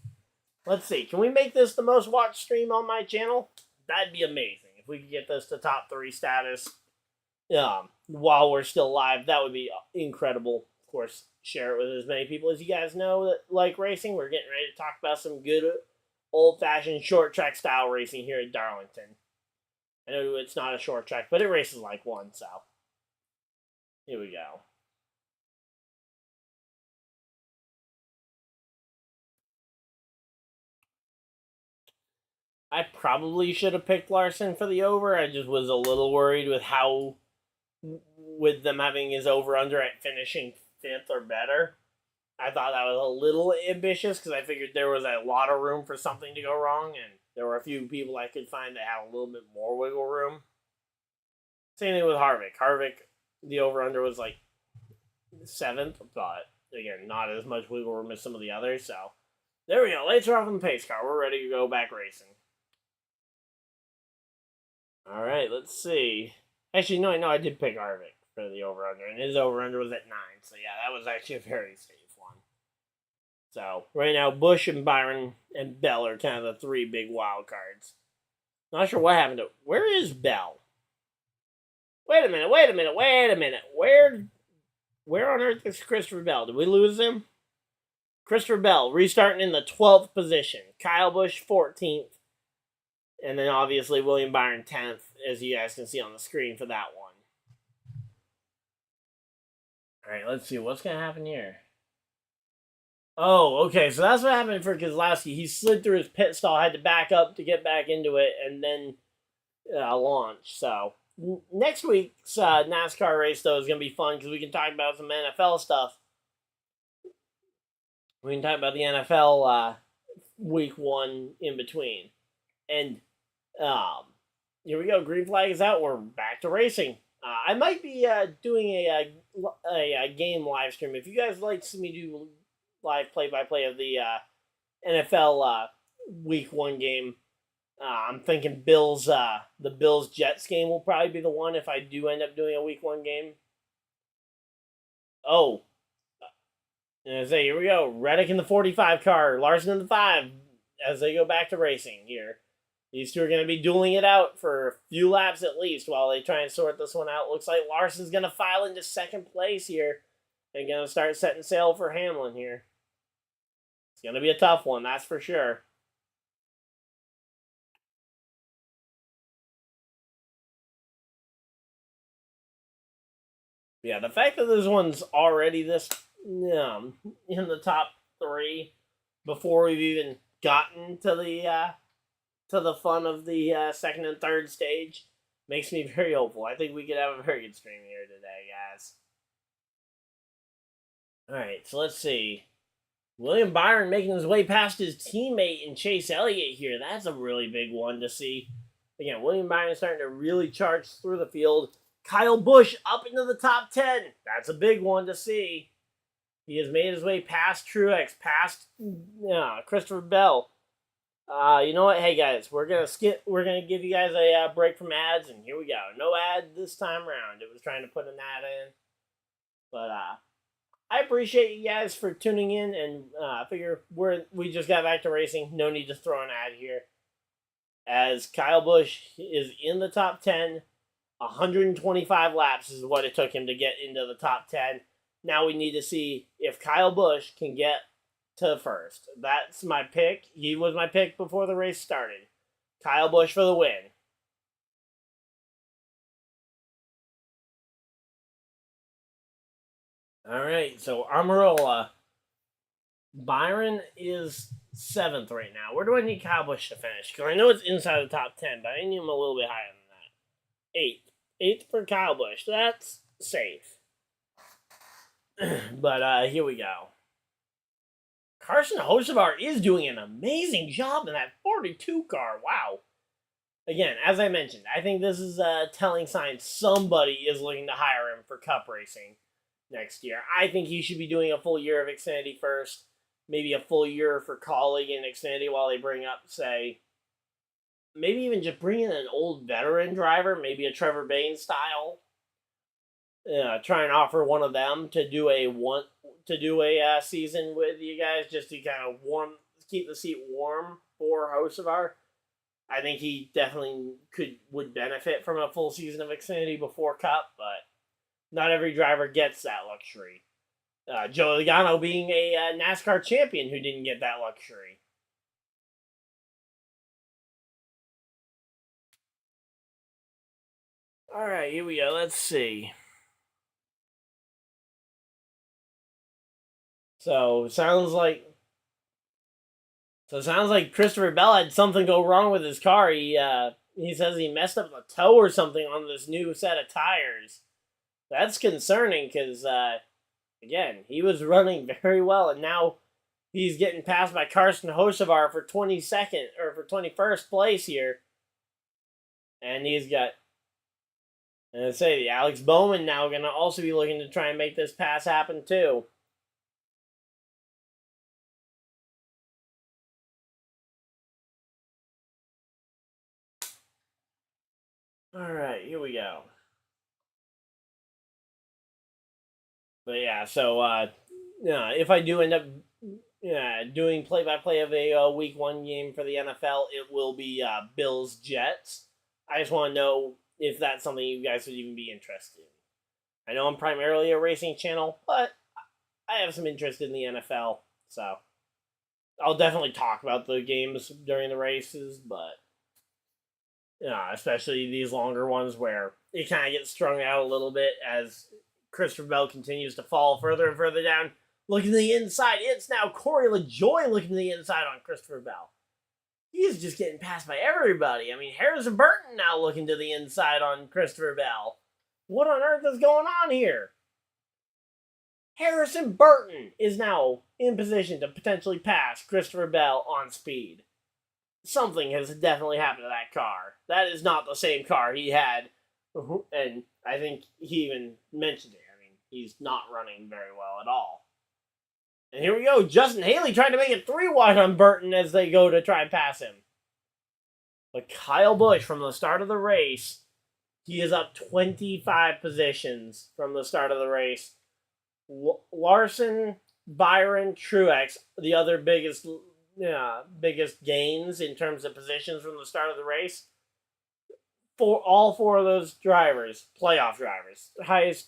Let's see. Can we make this the most watched stream on my channel? That'd be amazing. If we could get this to top 3 status while we're still live, that would be incredible. Of course, share it with as many people as you guys know that like racing. We're getting ready to talk about some good old-fashioned short track style racing here at Darlington. I know it's not a short track, but it races like one, so here we go. I probably should have picked Larson for the over. I just was a little worried with them having his over-under at finishing 5th or better. I thought that was a little ambitious because I figured there was a lot of room for something to go wrong, and there were a few people I could find that had a little bit more wiggle room. Same thing with Harvick. Harvick, the over-under was like 7th, but again, not as much wiggle room as some of the others, so there we go. Lights are off on the pace car. We're ready to go back racing. All right, let's see. Actually, no, I did pick Harvick for the over-under, and his over-under was at 9. So, yeah, that was actually a very safe one. So, right now, Busch and Byron and Bell are kind of the 3 big wild cards. Not sure what happened to... Where is Bell? Wait a minute. Where on earth is Christopher Bell? Did we lose him? Christopher Bell restarting in the 12th position. Kyle Busch 14th. And then obviously William Byron 10th, as you guys can see on the screen for that one. All right, let's see. What's going to happen here? Oh, okay. So that's what happened for Keselowski. He slid through his pit stall, had to back up to get back into it, and then launch. So next week's NASCAR race, though, is going to be fun because we can talk about some NFL stuff. We can talk about the NFL week 1 in between. And here we go. Green flag is out. We're back to racing. I might be doing a game live stream. If you guys like to see me do live play-by-play of the NFL week 1 game, I'm thinking the Bills-Jets game will probably be the one if I do end up doing a week 1 game. Oh. And I say, here we go. Reddick in the 45 car. Larson in the 5 as they go back to racing here. These two are going to be dueling it out for a few laps at least while they try and sort this one out. Looks like Larson's going to file into 2nd place here and going to start setting sail for Hamlin here. It's going to be a tough one, that's for sure. Yeah, the fact that this one's already this in the top 3 before we've even gotten to the fun of the 2nd and 3rd stage makes me very hopeful. I think we could have a very good stream here today, guys. Alright, so let's see. William Byron making his way past his teammate in Chase Elliott here. That's a really big one to see. Again, William Byron is starting to really charge through the field. Kyle Busch up into the top 10. That's a big one to see. He has made his way past Truex, past Christopher Bell. You know what? Hey guys, we're gonna give you guys a break from ads, and here we go. No ad this time around. It was trying to put an ad in, but I appreciate you guys for tuning in, and I figure we just got back to racing. No need to throw an ad here, as Kyle Busch is in the top 10. 125 laps is what it took him to get into the top 10. Now we need to see if Kyle Busch can get to first. That's my pick. He was my pick before the race started. Kyle Busch for the win. All right, so Amarola. Byron is 7th right now. Where do I need Kyle Busch to finish? Because I know it's inside the top 10, but I need him a little bit higher than that. 8th. 8th for Kyle Busch. That's safe. But here we go. Carson Hocevar is doing an amazing job in that 42 car. Wow. Again, as I mentioned, I think this is a telling sign somebody is looking to hire him for Cup racing next year. I think he should be doing a full year of Xfinity first. Maybe a full year for colleague in Xfinity while they bring up, say, maybe even just bring in an old veteran driver, maybe a Trevor Baynes style. Try and offer one of them to do a season with you guys, just to kind of keep the seat warm for Hocevar. I think he definitely would benefit from a full season of Xfinity before Cup, but not every driver gets that luxury. Joe Logano being a NASCAR champion who didn't get that luxury. All right, here we go. Let's see. So it sounds like Christopher Bell had something go wrong with his car. He says he messed up a toe or something on this new set of tires. That's concerning because, again, he was running very well, and now he's getting passed by Carson Hocevar for 22nd or for 21st place here. And he's got, and I say, Alex Bowman now going to also be looking to try and make this pass happen too. All right, here we go. But yeah, so if I do end up doing play-by-play of a week 1 game for the NFL, it will be Bills Jets. I just want to know if that's something you guys would even be interested in. I know I'm primarily a racing channel, but I have some interest in the NFL. So I'll definitely talk about the games during the races, but especially these longer ones where it kind of gets strung out a little bit as Christopher Bell continues to fall further and further down. Looking to the inside, it's now Corey LaJoie looking to the inside on Christopher Bell. He's just getting passed by everybody. I mean, Harrison Burton now looking to the inside on Christopher Bell. What on earth is going on here? Harrison Burton is now in position to potentially pass Christopher Bell on speed. Something has definitely happened to that car. That is not the same car he had. And I think he even mentioned it. I mean, he's not running very well at all. And here we go. Justin Haley trying to make it 3 wide on Burton as they go to try and pass him. But Kyle Busch, from the start of the race, he is up 25 positions from the start of the race. Larson, Byron, Truex, the other biggest gains in terms of positions from the start of the race. For all 4 of those drivers, playoff drivers, highest,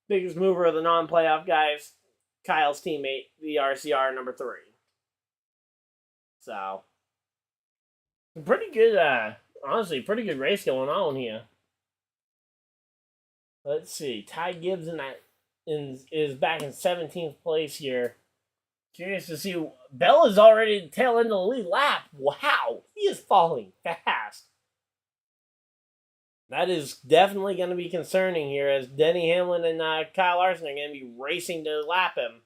biggest mover of the non-playoff guys, Kyle's teammate, the RCR number 3. So, pretty good, honestly, pretty good race going on here. Let's see, Ty Gibbs is back in 17th place here. Curious to see, Bell is already the tail end of the lead lap. Wow, he is falling fast. That is definitely going to be concerning here as Denny Hamlin and Kyle Larson are going to be racing to lap him.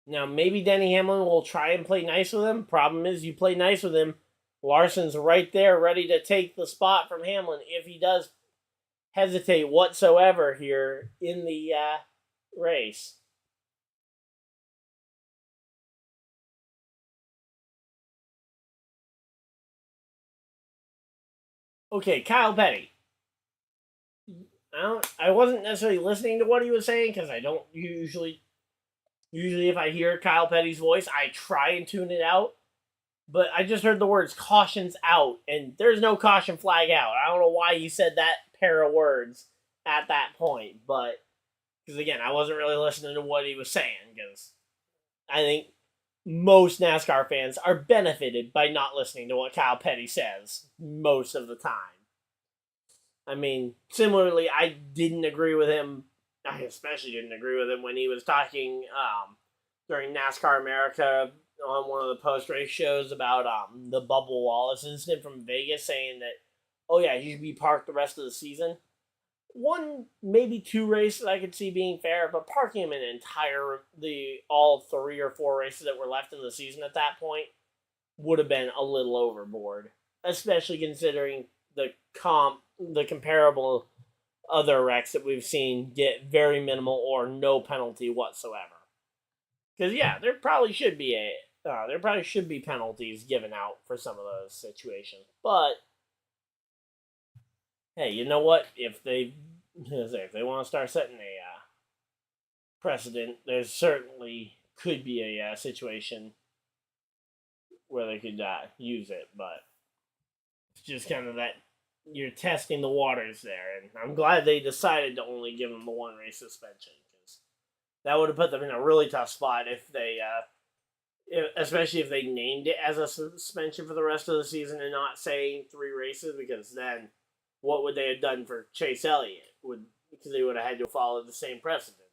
Now, maybe Denny Hamlin will try and play nice with him. Problem is, you play nice with him, Larson's right there ready to take the spot from Hamlin if he does hesitate whatsoever here in the race. Okay, Kyle Petty. I wasn't necessarily listening to what he was saying because I don't usually if I hear Kyle Petty's voice, I try and tune it out. But I just heard the words "cautions out," and there's no caution flag out. I don't know why he said that pair of words at that point, but because again, I wasn't really listening to what he was saying because I think most NASCAR fans are benefited by not listening to what Kyle Petty says most of the time. I mean, similarly, I didn't agree with him. I especially didn't agree with him when he was talking during NASCAR America on one of the post-race shows about the Bubba Wallace incident from Vegas, saying that, oh yeah, he should be parked the rest of the season. 1, maybe 2 races I could see being fair, but parking him in all 3 or 4 races that were left in the season at that point would have been a little overboard, especially considering the comparable other wrecks that we've seen get very minimal or no penalty whatsoever. Because yeah, there probably should be penalties given out for some of those situations, but hey, you know what? If they want to start setting a precedent, there certainly could be a situation where they could use it. But it's just kind of that you're testing the waters there, and I'm glad they decided to only give them the 1 race suspension because that would have put them in a really tough spot if they, especially if they named it as a suspension for the rest of the season and not saying 3 races, because then what would they have done for Chase Elliott? Because they would have had to follow the same precedent.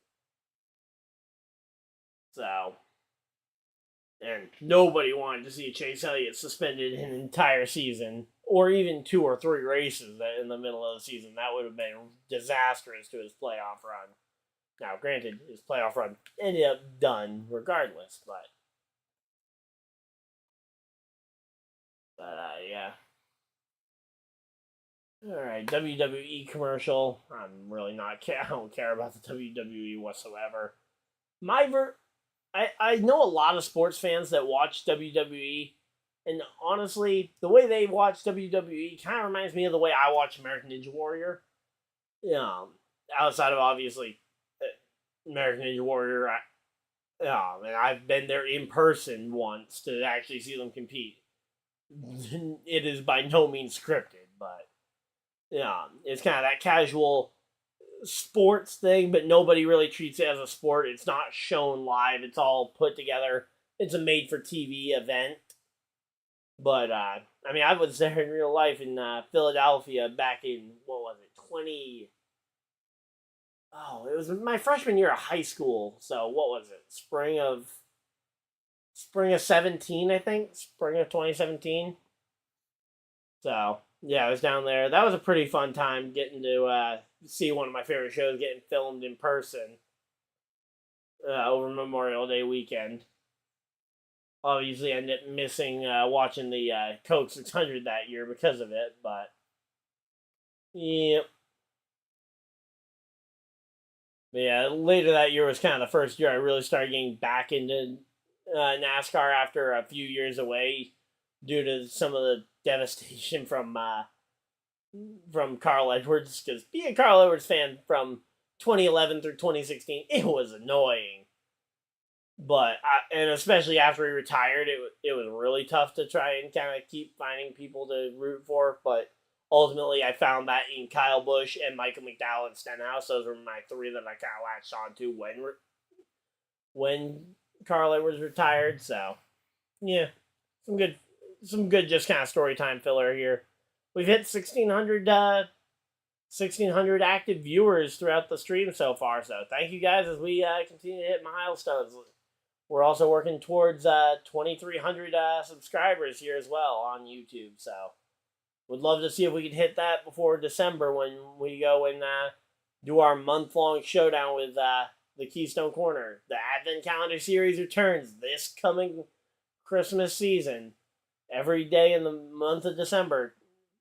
So, and nobody wanted to see Chase Elliott suspended an entire season, or even 2 or 3 races in the middle of the season. That would have been disastrous to his playoff run. Now, granted, his playoff run ended up done regardless, but yeah. Alright, WWE commercial. I'm really not I don't care about the WWE whatsoever. I know a lot of sports fans that watch WWE, and honestly, the way they watch WWE kind of reminds me of the way I watch American Ninja Warrior. Outside of obviously American Ninja Warrior, and I've been there in person once to actually see them compete. It is by no means scripted, but it's kind of that casual sports thing, but nobody really treats it as a sport. It's not shown live. It's all put together. It's a made-for-TV event. But, I mean, I was there in real life in Philadelphia back in, what was it, it was my freshman year of high school. So, what was it? Spring of 17, I think. Spring of 2017. So, yeah, I was down there. That was a pretty fun time getting to see one of my favorite shows getting filmed in person over Memorial Day weekend. Obviously, I ended up missing watching the Coke 600 that year because of it, but yeah. But yeah, later that year was kind of the first year I really started getting back into NASCAR after a few years away due to some of the devastation from Carl Edwards. Because being a Carl Edwards fan from 2011 through 2016, it was annoying. But and especially after he retired, it was really tough to try and kind of keep finding people to root for. But ultimately, I found that in Kyle Busch and Michael McDowell and Stenhouse. Those were my three that I kind of latched on to when Carl Edwards retired. So yeah, some good just kind of story time filler here. We've hit 1,600 active viewers throughout the stream so far. So thank you guys as we continue to hit milestones. We're also working towards 2,300 subscribers here as well on YouTube. So would love to see if we can hit that before December when we go and do our month-long showdown with the Keystone Corner. The Advent Calendar Series returns this coming Christmas season. Every day in the month of December,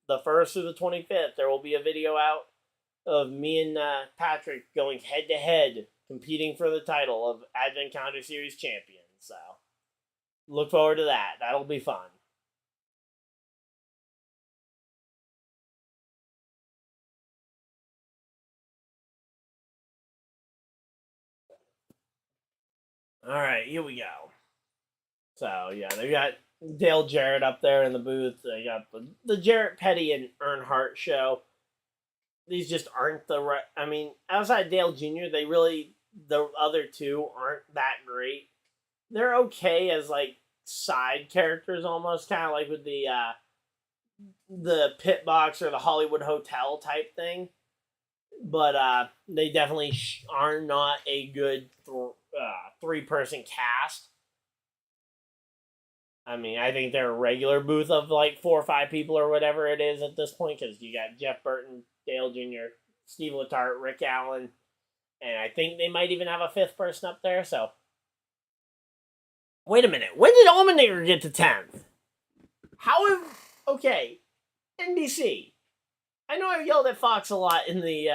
the 1st through the 25th, there will be a video out of me and Patrick going head-to-head, competing for the title of Advent Calendar Series champion. So, look forward to that. That'll be fun. Alright, here we go. So, yeah, they got Dale Jarrett up there in the booth. They got the Jarrett Petty and Earnhardt show. These just aren't the right... I mean, outside Dale Jr., the other two aren't that great. They're okay as, like, side characters almost, kind of like with the pit box or the Hollywood Hotel type thing. But they definitely are not a good three-person cast. I mean, I think they're a regular booth of like 4 or 5 people or whatever it is at this point, because you got Jeff Burton, Dale Jr., Steve Letarte, Rick Allen, and I think they might even have a 5th person up there. So, wait a minute. When did Allmendinger get to 10th? Okay, NBC. I know I yelled at Fox a lot in the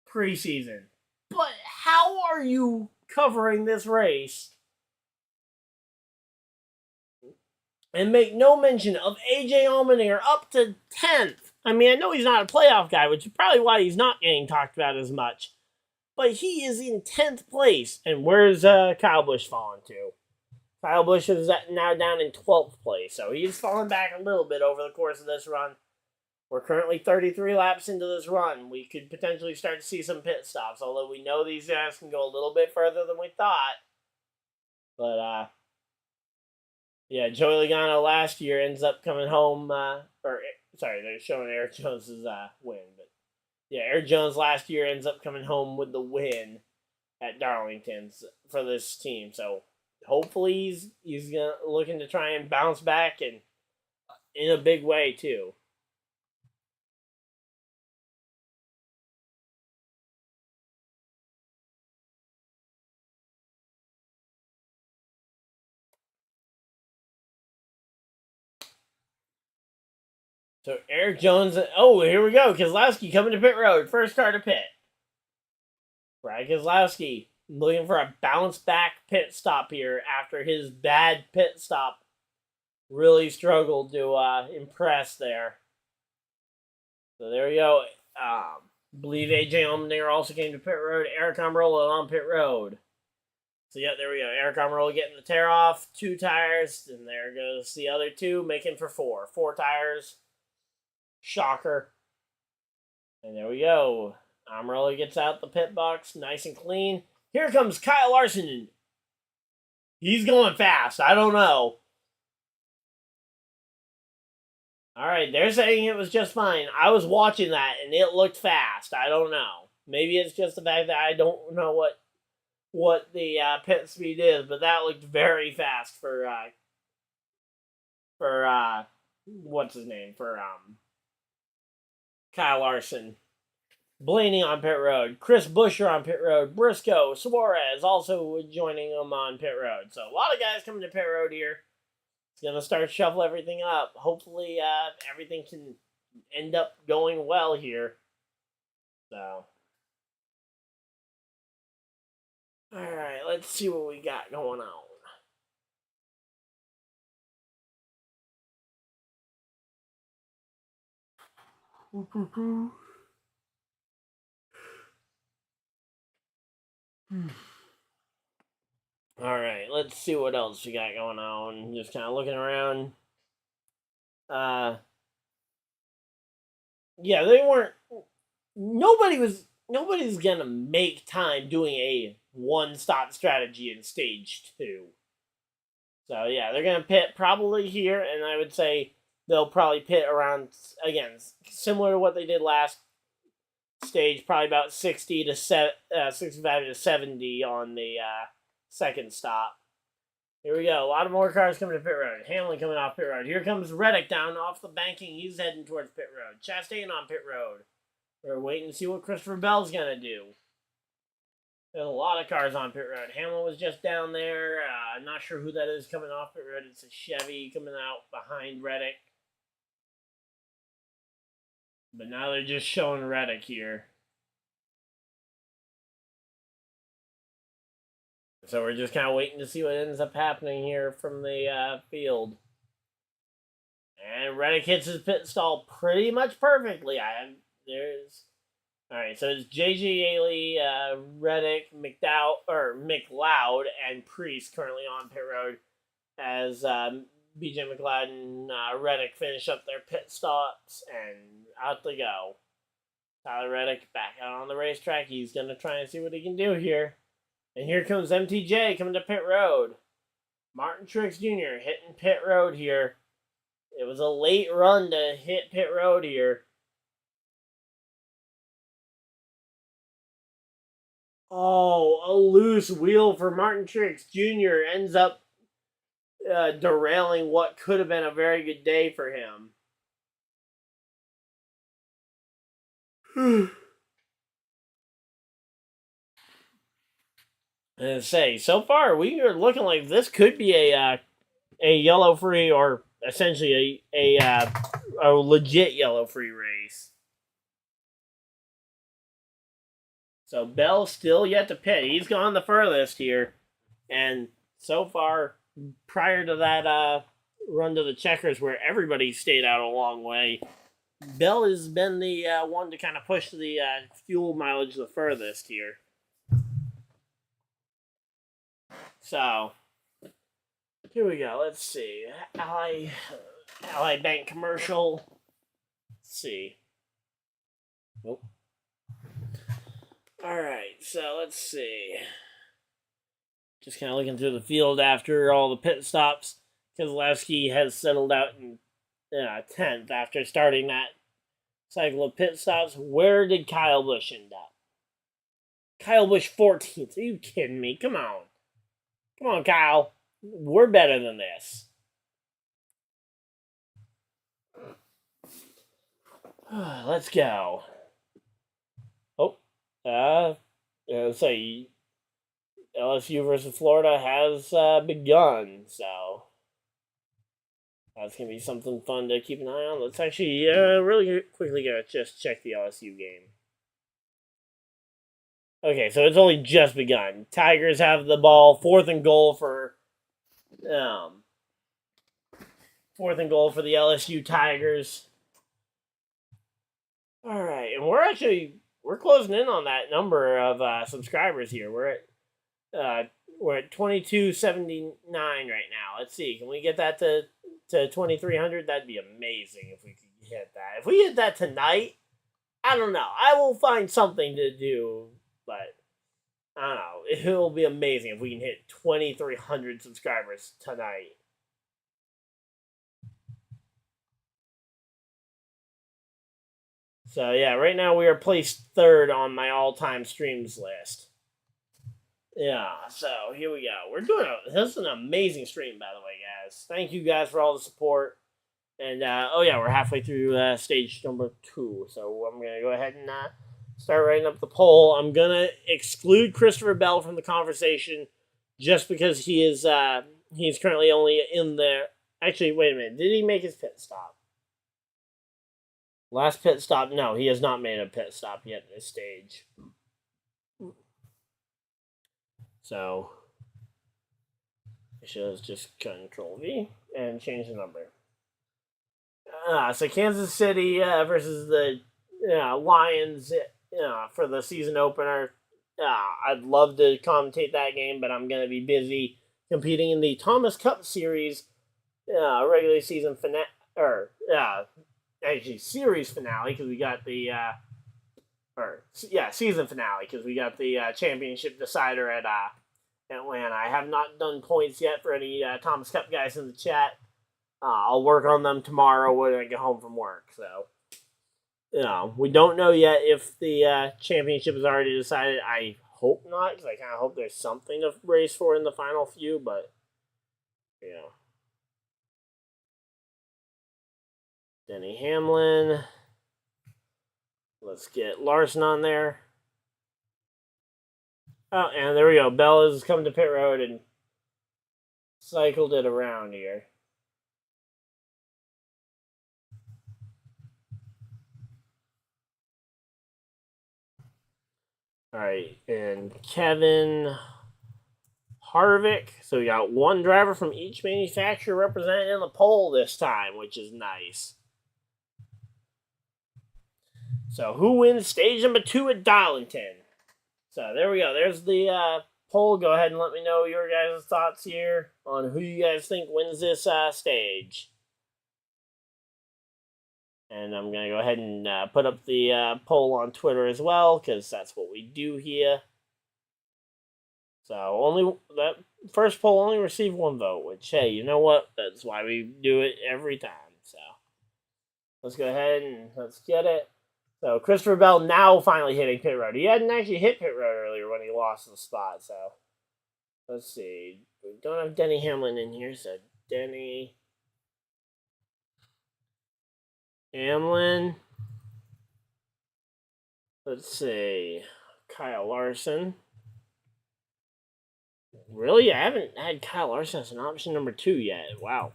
preseason, but how are you covering this race and make no mention of AJ Allmendinger up to 10th? I mean, I know he's not a playoff guy, which is probably why he's not getting talked about as much. But he is in 10th place. And where's Kyle Busch fallen to? Kyle Busch is now down in 12th place. So he's fallen back a little bit over the course of this run. We're currently 33 laps into this run. We could potentially start to see some pit stops, although we know these guys can go a little bit further than we thought. But, yeah, Joey Logano last year ends up coming home, they're showing Eric Jones' win. But, yeah, Eric Jones last year ends up coming home with the win at Darlington's for this team. So, hopefully he's looking to try and bounce back and in a big way, too. So Eric Jones, here we go. Keselowski coming to pit road. First car to pit. Brad Keselowski looking for a bounce back pit stop here after his bad pit stop. Really struggled to impress there. So there we go. I believe AJ Allmendinger also came to pit road. Eric Almirola on pit road. So yeah, there we go. Eric Almirola getting the tear off. 2 tires. And there goes the other 2, making for 4 tires. Shocker. And there we go. Amarillo gets out the pit box, nice and clean. Here comes Kyle Larson. He's going fast. I don't know. All right, they're saying it was just fine. I was watching that, and it looked fast. I don't know. Maybe it's just the fact that I don't know what the pit speed is, but that looked very fast for what's his name? For Kyle Larson. Blaney on pit road. Chris Buescher on pit road. Briscoe, Suarez also joining them on pit road. So a lot of guys coming to pit road here. It's going to start shuffle everything up. Hopefully everything can end up going well here. So. Alright, let's see what we got going on. Alright, let's see what else we got going on. Just kind of looking around. Yeah, they weren't. Nobody's gonna make time doing a one-stop strategy in stage 2. So yeah, they're gonna pit probably here, and I would say they'll probably pit around, again, similar to what they did last stage, probably about 65 to 70 on the second stop. Here we go. A lot of more cars coming to pit road. Hamlin coming off pit road. Here comes Reddick down off the banking. He's heading towards pit road. Chastain on pit road. We're waiting to see what Christopher Bell's going to do. There's a lot of cars on pit road. Hamlin was just down there. I'm not sure who that is coming off pit road. It's a Chevy coming out behind Reddick. But now they're just showing Reddick here. So we're just kind of waiting to see what ends up happening here from the field. And Reddick hits his pit stall pretty much perfectly. Alright, so it's JJ Yaley, Reddick, McLeod, and Priest currently on pit road as BJ McLeod and Reddick finish up their pit stops, and out they go. Tyler Reddick back out on the racetrack. He's going to try and see what he can do here. And here comes MTJ coming to pit road. Martin Truex Jr. hitting pit road here. It was a late run to hit pit road here. Oh, a loose wheel for Martin Truex Jr. ends up derailing what could have been a very good day for him. And say, so far we are looking like this could be a yellow free, or essentially a legit yellow free race. So Bell's still yet to pit. He's gone the furthest here, and so far, prior to that run to the checkers where everybody stayed out a long way, Bell has been the one to kind of push the fuel mileage the furthest here. So, here we go. Let's see. Ally Bank commercial. Let's see. Nope. Alright, so let's see. Just kind of looking through the field after all the pit stops. Keselowski has settled out in 10th after starting that cycle of pit stops. Where did Kyle Busch end up? Kyle Busch 14th. Are you kidding me? Come on. Come on, Kyle. We're better than this. Let's go. Oh, let's say LSU versus Florida has begun, so that's going to be something fun to keep an eye on. Let's actually really quickly just check the LSU game. Okay, so it's only just begun. Tigers have the ball, 4th and goal for the LSU Tigers. All right, and we're closing in on that number of subscribers here. We're at 2279 right now. Let's see, can we get that to 2300? That'd be amazing if we could hit that. If we hit that tonight, I don't know. I will find something to do, but I don't know. It will be amazing if we can hit 2,300 subscribers tonight. So yeah, right now we are placed 3rd on my all-time streams list. Yeah, so here we go. This is an amazing stream, by the way, guys. Thank you guys for all the support. And, oh yeah, we're halfway through stage number 2. So I'm going to go ahead and start writing up the poll. I'm going to exclude Christopher Bell from the conversation just because he's currently only in there. Actually, wait a minute. Did he make his pit stop? Last pit stop? No, he has not made a pit stop yet in this stage. So, I should just Control V and change the number. So Kansas City versus the Lions for the season opener. I'd love to commentate that game, but I'm going to be busy competing in the Thomas Cup Series regular season finale, actually series finale, because we got the season finale, because we got the championship decider at Atlanta. I have not done points yet for any Thomas Cup guys in the chat. I'll work on them tomorrow when I get home from work. So, we don't know yet if the championship is already decided. I hope not, because I kind of hope there's something to race for in the final few, but, Denny Hamlin. Let's get Larson on there. Oh, and there we go. Bell has come to pit road and cycled it around here. All right, and Kevin Harvick. So we got one driver from each manufacturer represented in the poll this time, which is nice. So who wins stage number 2 at Darlington? So there we go. There's the poll. Go ahead and let me know your guys' thoughts here on who you guys think wins this stage. And I'm going to go ahead and put up the poll on Twitter as well, because that's what we do here. So that first poll only received 1 vote, which, hey, you know what? That's why we do it every time. So let's go ahead and let's get it. So Christopher Bell now finally hitting pit road. He hadn't actually hit pit road earlier when he lost the spot. So let's see. We don't have Denny Hamlin in here, so Denny Hamlin. Let's see. Kyle Larson. Really? I haven't had Kyle Larson as an option number 2 yet. Wow.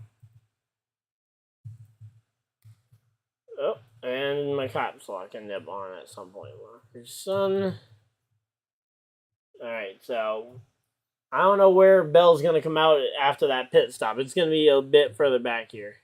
Oh, and my caps lock ended up on at some point. Walker's son. Alright, so I don't know where Bell's going to come out after that pit stop. It's going to be a bit further back here.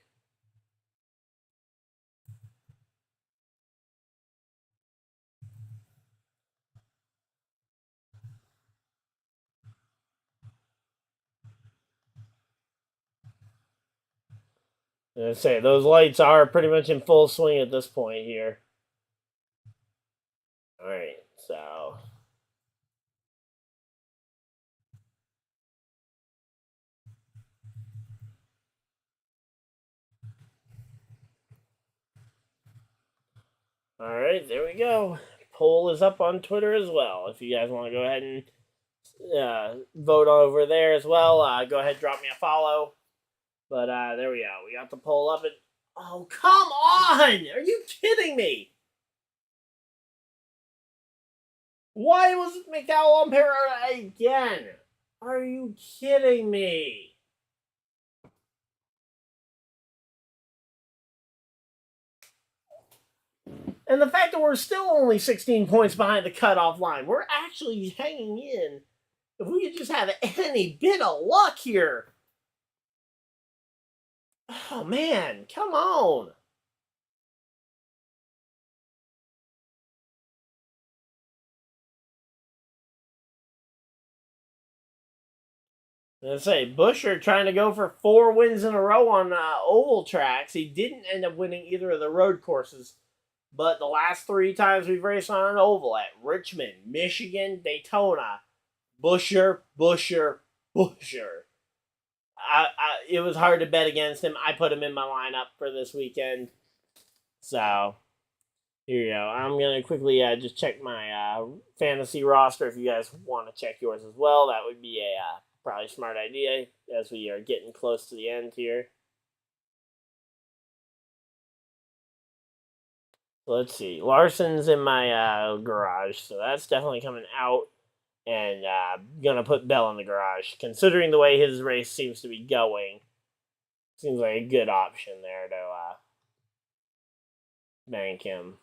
I say those lights are pretty much in full swing at this point here. All right, so all right, there we go. Poll is up on Twitter as well. If you guys want to go ahead and vote over there as well, go ahead and drop me a follow. But there we go. We got the poll up. Oh, come on! Are you kidding me? Why was McDowell on pit road again? Are you kidding me? And the fact that we're still only 16 points behind the cutoff line, we're actually hanging in. If we could just have any bit of luck here. Oh, man, come on. Let's say Buescher trying to go for 4 wins in a row on oval tracks. He didn't end up winning either of the road courses But the last 3 times we've raced on an oval at Richmond, Michigan, Daytona, Busher. It was hard to bet against him. I put him in my lineup for this weekend. So, here you go. I'm going to quickly just check my fantasy roster if you guys want to check yours as well. That would be a probably smart idea as we are getting close to the end here. Let's see. Larson's in my garage, so that's definitely coming out. And gonna put Bell in the garage. Considering the way his race seems to be going, seems like a good option there to bank him.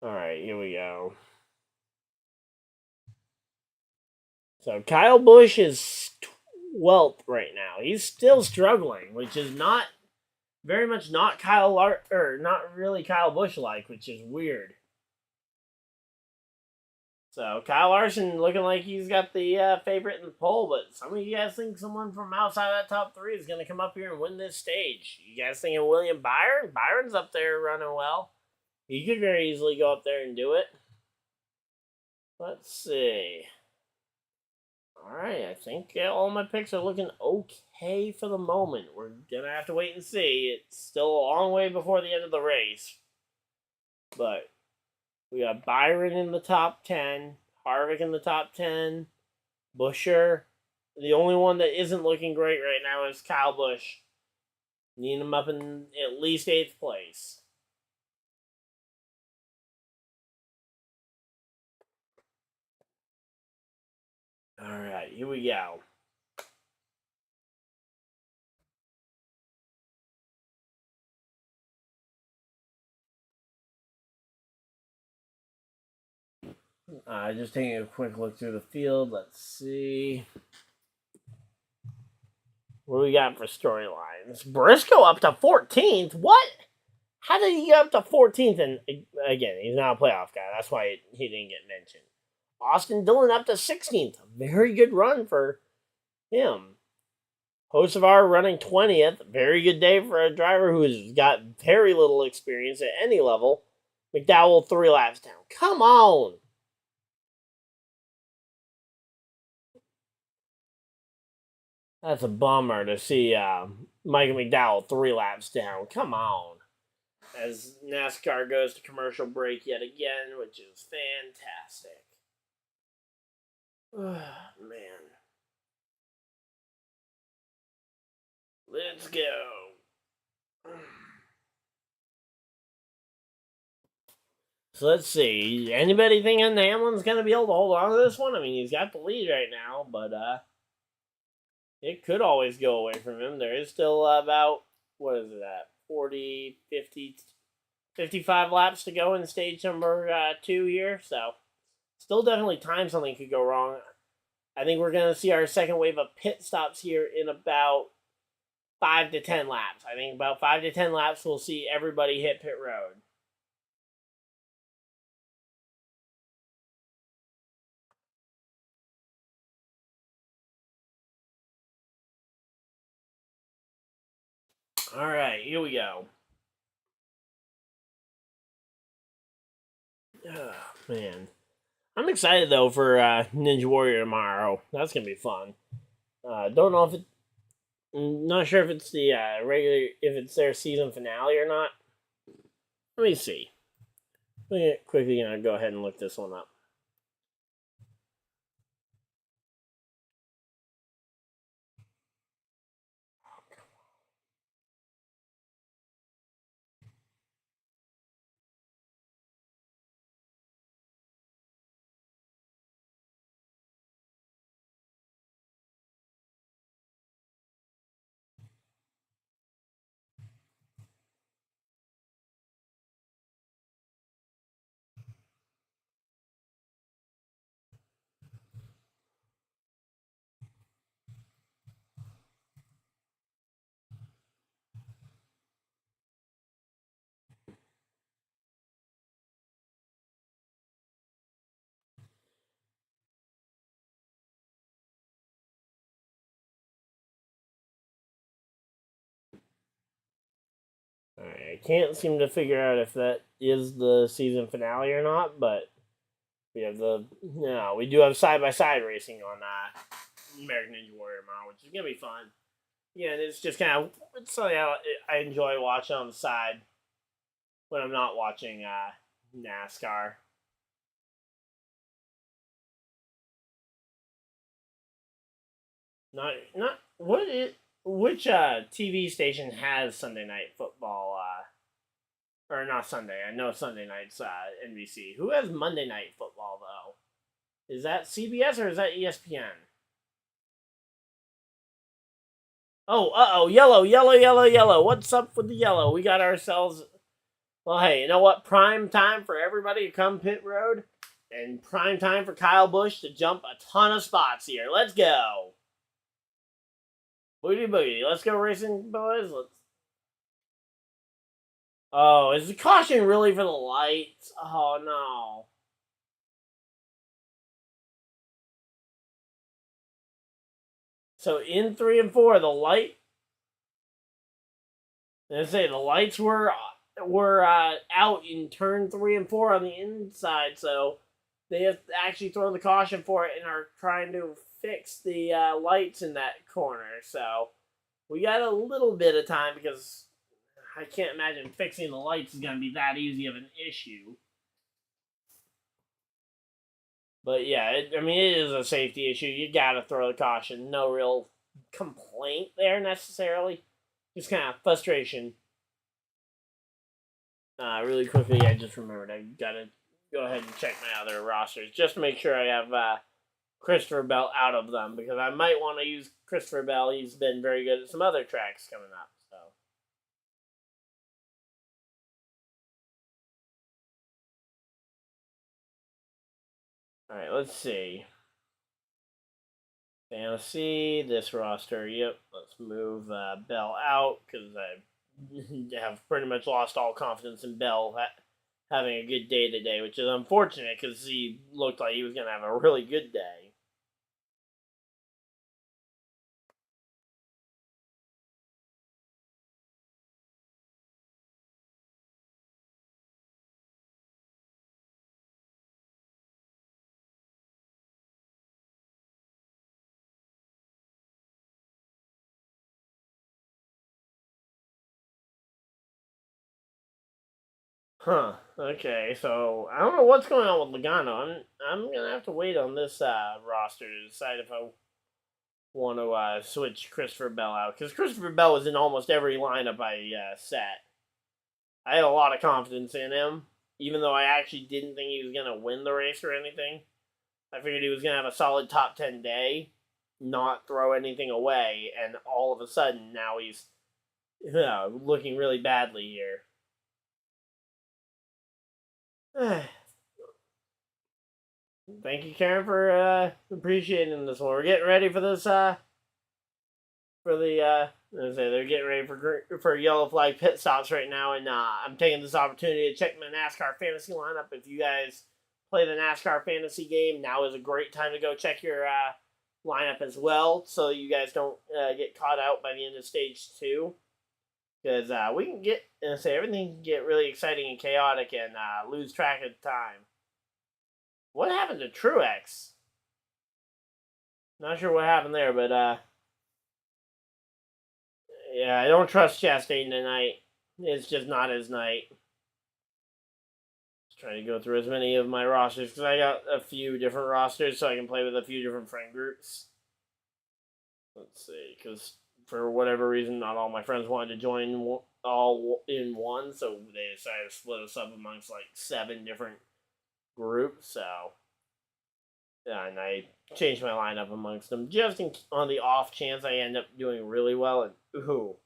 Alright, here we go. So Kyle Busch is 12th right now. He's still struggling, which is not very much not not really Kyle Busch like, which is weird. So Kyle Larson looking like he's got the favorite in the poll, but some of you guys think someone from outside that top 3 is going to come up here and win this stage. You guys thinking William Byron? Byron's up there running well. He could very easily go up there and do it. Let's see. Alright, I think all my picks are looking okay for the moment. We're going to have to wait and see. It's still a long way before the end of the race. But we got Byron in the top 10, Harvick in the top 10, Busher. The only one that isn't looking great right now is Kyle Busch. Need him up in at least 8th place. Alright, here we go. Just taking a quick look through the field. Let's see. What do we got for storylines? Briscoe up to 14th? What? How did he get up to 14th? And again, he's not a playoff guy. That's why he didn't get mentioned. Austin Dillon up to 16th. A very good run for him. Hocevar running 20th. Very good day for a driver who has got very little experience at any level. McDowell 3 laps down. Come on. That's a bummer to see Michael McDowell 3 laps down. Come on. As NASCAR goes to commercial break yet again, which is fantastic. Man. Let's go. So let's see. Anybody thinking Hamlin's going to be able to hold on to this one? I mean, he's got the lead right now, but it could always go away from him. There is still about, what is it at? 40, 50, 55 laps to go in stage number 2 here. So, still definitely time something could go wrong. I think we're going to see our second wave of pit stops here in about 5 to 10 laps. I think about 5 to 10 laps we'll see everybody hit pit road. All right, here we go. Oh, man. I'm excited, though, for Ninja Warrior tomorrow. That's going to be fun. Don't know if it... Not sure if it's the regular... If it's their season finale or not. Let me see. Quickly going to go ahead and look this one up. can't seem to figure out if that is the season finale or not, but we have we do have side-by-side racing on American Ninja Warrior tomorrow, which is going to be fun. Yeah, and it's just kind of, it's something I enjoy watching on the side when I'm not watching NASCAR. Which TV station has Sunday Night Football? Or not Sunday. I know Sunday night's NBC. Who has Monday Night Football though? Is that CBS or is that ESPN? Oh, yellow. What's up with the yellow? We got ourselves. Well, hey, you know what? Prime time for everybody to come pit road, and prime time for Kyle Busch to jump a ton of spots here. Let's go. Booty booty. Let's go racing, boys. Oh, is the caution really for the lights? Oh, no. So in 3 and 4, the lights were out in turn 3 and 4 on the inside, so they have actually thrown the caution for it and are trying to fix the lights in that corner. So we got a little bit of time because I can't imagine fixing the lights is going to be that easy of an issue. But yeah, it is a safety issue. You got to throw the caution. No real complaint there necessarily. Just kind of frustration. Really quickly, I just remembered I got to go ahead and check my other rosters just to make sure I have Christopher Bell out of them, because I might want to use Christopher Bell. He's been very good at some other tracks coming up. So. Alright, let's see. Fantasy, this roster, yep. Let's move Bell out, because I have pretty much lost all confidence in Bell having a good day today, which is unfortunate, because he looked like he was going to have a really good day. Huh. Okay, so I don't know what's going on with Logano. I'm gonna have to wait on this roster to decide if I want to switch Christopher Bell out, because Christopher Bell was in almost every lineup I set. I had a lot of confidence in him, even though I actually didn't think he was gonna win the race or anything. I figured he was gonna have a solid top 10 day, not throw anything away, and all of a sudden now he's looking really badly here. Thank you, Karen, for appreciating this one. We're getting ready for this. They're getting ready for yellow flag pit stops right now, and I'm taking this opportunity to check my NASCAR fantasy lineup. If you guys play the NASCAR fantasy game, now is a great time to go check your lineup as well, so you guys don't get caught out by the end of stage 2. Because we can everything can get really exciting and chaotic and lose track of time. What happened to Truex? Not sure what happened there, but yeah, I don't trust Chastain tonight. It's just not his night. Just trying to go through as many of my rosters, because I got a few different rosters, so I can play with a few different friend groups. Let's see, because for whatever reason, not all my friends wanted to join all in one, so they decided to split us up amongst like 7 different groups. So, yeah, and I changed my lineup amongst them just on the off chance I end up doing really well. And ooh,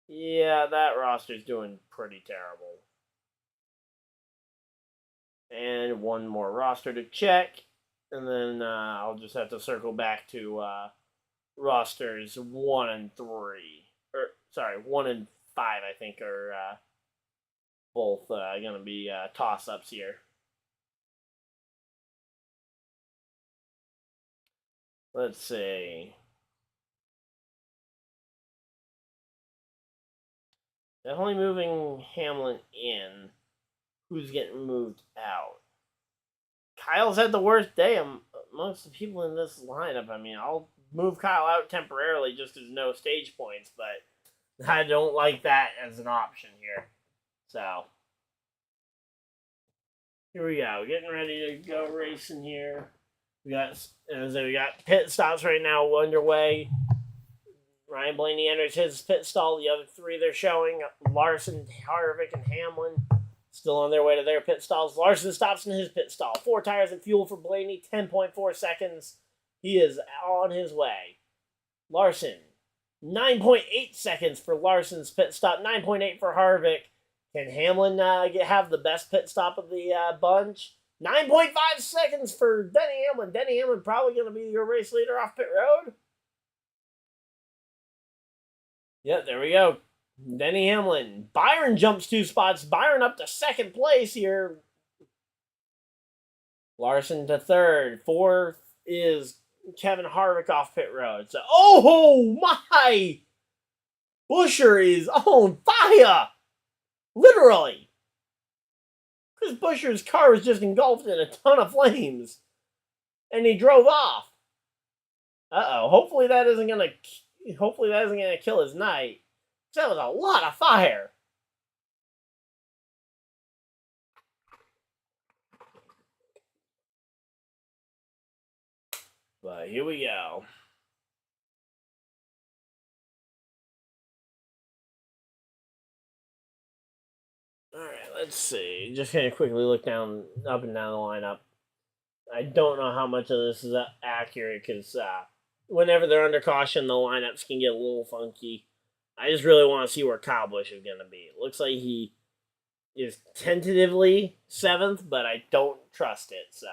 yeah, that roster's doing pretty terrible. And one more roster to check, and then I'll just have to circle back to rosters 1 and 3. 1 and 5, I think, are both going to be toss-ups here. Let's see. Definitely moving Hamlin in. Who's getting moved out? Kyle's had the worst day amongst the people in this lineup. I mean, I'll move Kyle out temporarily just as no stage points, but I don't like that as an option here. So, here we go. Getting ready to go racing here. We got pit stops right now underway. Ryan Blaney enters his pit stall. The other three they're showing, Larson, Harvick, and Hamlin, still on their way to their pit stalls. Larson stops in his pit stall. 4 tires and fuel for Blaney, 10.4 seconds. He is on his way. Larson, 9.8 seconds for Larson's pit stop, 9.8 for Harvick. Can Hamlin have the best pit stop of the bunch? 9.5 seconds for Denny Hamlin. Denny Hamlin probably going to be your race leader off pit road. Yep, there we go. Denny Hamlin. Byron jumps 2 spots. Byron up to 2nd place here. Larson to 3rd. 4th is Kevin Harvick off pit road. So, oh my! Busher is on fire! Literally. Chris Busher's car was just engulfed in a ton of flames. And he drove off. Uh-oh. Hopefully that isn't going to kill his night. That was a lot of fire. But here we go. Alright, let's see. Just going to quickly look up and down the lineup. I don't know how much of this is accurate because whenever they're under caution, the lineups can get a little funky. I just really want to see where Kyle Busch is going to be. It looks like he is tentatively 7th, but I don't trust it, so.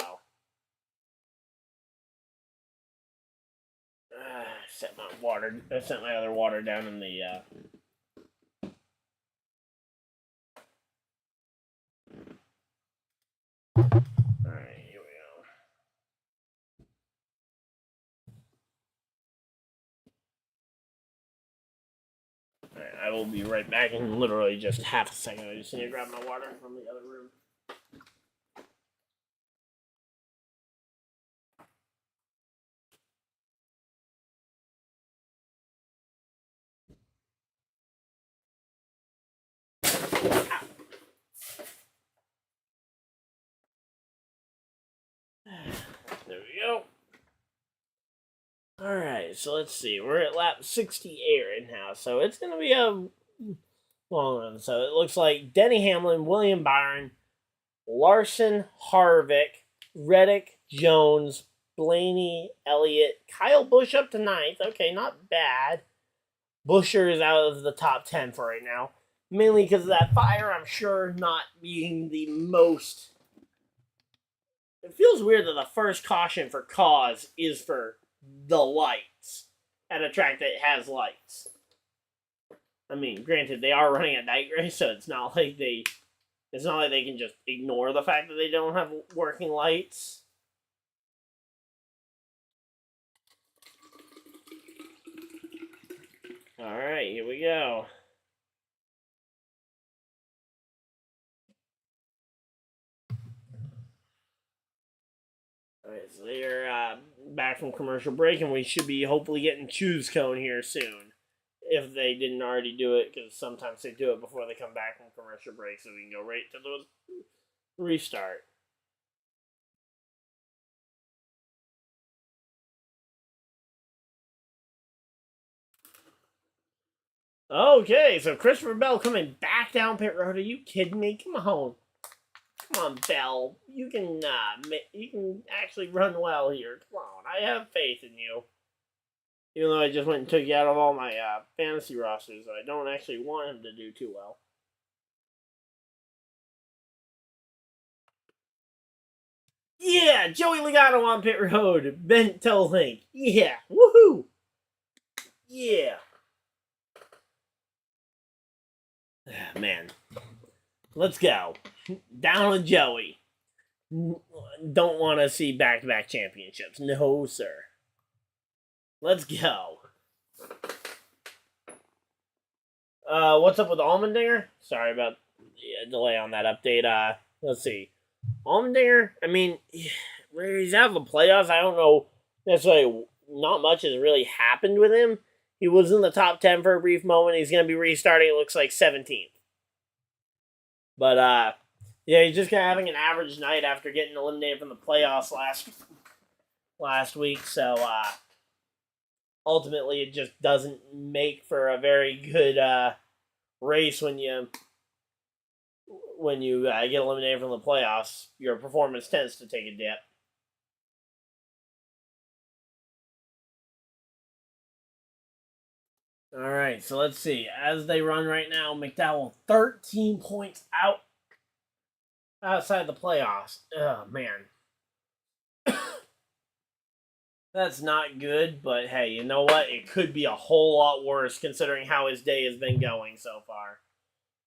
Set my other water down in the Alright, here we go. Alright, I will be right back in literally just half a second. I just need to grab my water from the other room. There we go. Alright, so let's see. We're at lap 68 right now, so it's going to be a long run. So it looks like Denny Hamlin, William Byron, Larson, Harvick, Reddick, Jones, Blaney, Elliott, Kyle Busch up to 9th. Okay, not bad. Busher is out of the top 10 for right now. Mainly because of that fire, I'm sure, not being the most... It feels weird that the first caution for cause is for the lights at a track that has lights. I mean, granted, they are running a night race, so it's not like they can just ignore the fact that they don't have working lights. Alright, here we go. Alright, so they're back from commercial break, and we should be hopefully getting Choose Cone here soon. If they didn't already do it, because sometimes they do it before they come back from commercial break, so we can go right to the restart. Okay, so Christopher Bell coming back down pit road. Are you kidding me? Come on. Come on, Bell. You can actually run well here. Come on, I have faith in you. Even though I just went and took you out of all my fantasy rosters, I don't actually want him to do too well. Yeah, Joey Logano on pit road. Bent toe link. Yeah, woohoo. Yeah. Man, let's go. Down with Joey. Don't want to see back-to-back championships. No, sir. Let's go. What's up with Allmendinger? Sorry about the delay on that update. Let's see. Allmendinger, I mean, where he's out of the playoffs, I don't know necessarily. Not much has really happened with him. He was in the top 10 for a brief moment. He's going to be restarting, it looks like, 17th. But, yeah, he's just kind of having an average night after getting eliminated from the playoffs last week. So, ultimately, it just doesn't make for a very good race when you get eliminated from the playoffs. Your performance tends to take a dip. All right, so let's see. As they run right now, McDowell 13 points outside the playoffs. Oh, man. That's not good, but hey, you know what? It could be a whole lot worse considering how his day has been going so far.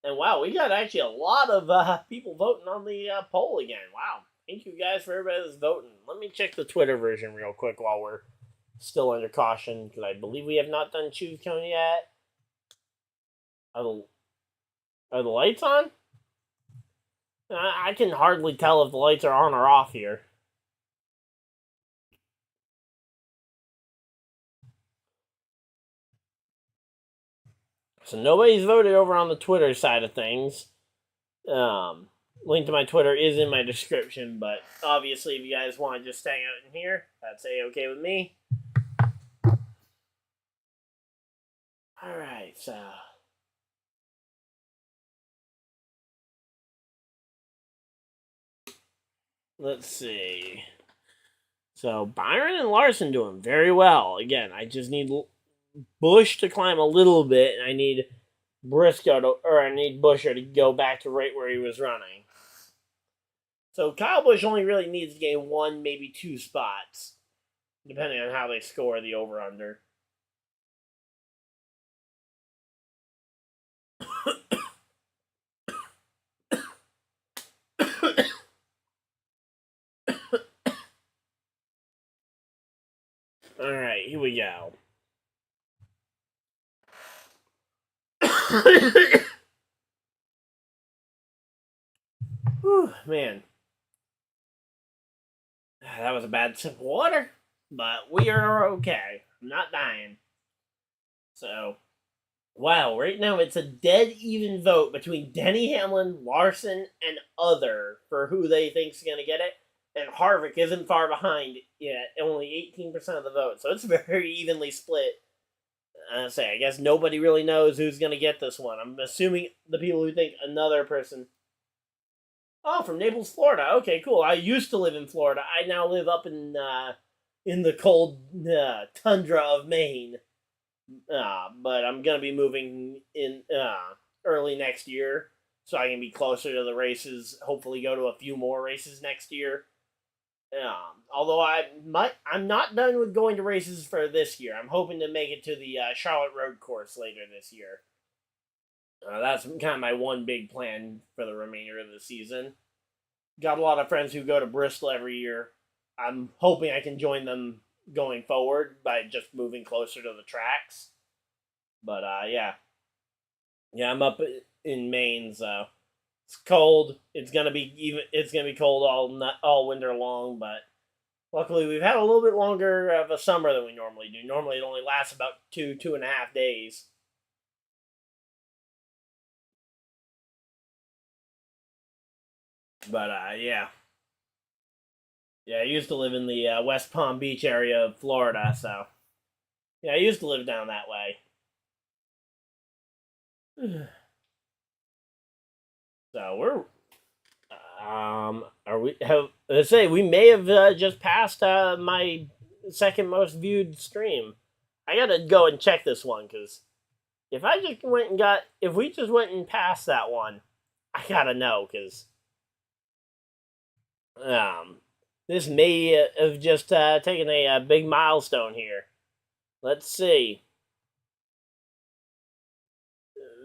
And wow, we got actually a lot of people voting on the poll again. Wow. Thank you guys for everybody that's voting. Let me check the Twitter version real quick while we're still under caution, because I believe we have not done Choose Cone yet. Are the lights on? I can hardly tell if the lights are on or off here. So nobody's voted over on the Twitter side of things. Link to my Twitter is in my description, but obviously if you guys want to just hang out in here, that's A-okay with me. Alright, so... let's see. So, Byron and Larson doing very well. Again, I just need Busch to climb a little bit, and I need I need Buescher to go back to right where he was running. So, Kyle Busch only really needs to gain 1, maybe 2 spots, depending on how they score the over-under. Alright, here we go. Whew, man. That was a bad sip of water, but we are okay. I'm not dying. So, wow, right now it's a dead even vote between Denny Hamlin, Larson, and other for who they think's going to get it. And Harvick isn't far behind yet, only 18% of the vote. So it's very evenly split. I guess nobody really knows who's going to get this one. I'm assuming the people who think another person. Oh, from Naples, Florida. Okay, cool. I used to live in Florida. I now live up in the cold tundra of Maine. But I'm going to be moving in early next year so I can be closer to the races. Hopefully go to a few more races next year. Although I'm not done with going to races for this year. I'm hoping to make it to the Charlotte Road Course later this year. That's kind of my one big plan for the remainder of the season. Got a lot of friends who go to Bristol every year. I'm hoping I can join them going forward by just moving closer to the tracks. But yeah, I'm up in Maine, so it's cold. It's gonna be cold all winter long. But luckily, we've had a little bit longer of a summer than we normally do. Normally, it only lasts about 2.5 days. But yeah. I used to live in the West Palm Beach area of Florida, so yeah, I used to live down that way. So we're we may have just passed my second most viewed stream. I gotta go and check this one, because if we just went and passed that one, I gotta know, because this may have just taken a big milestone here. Let's see.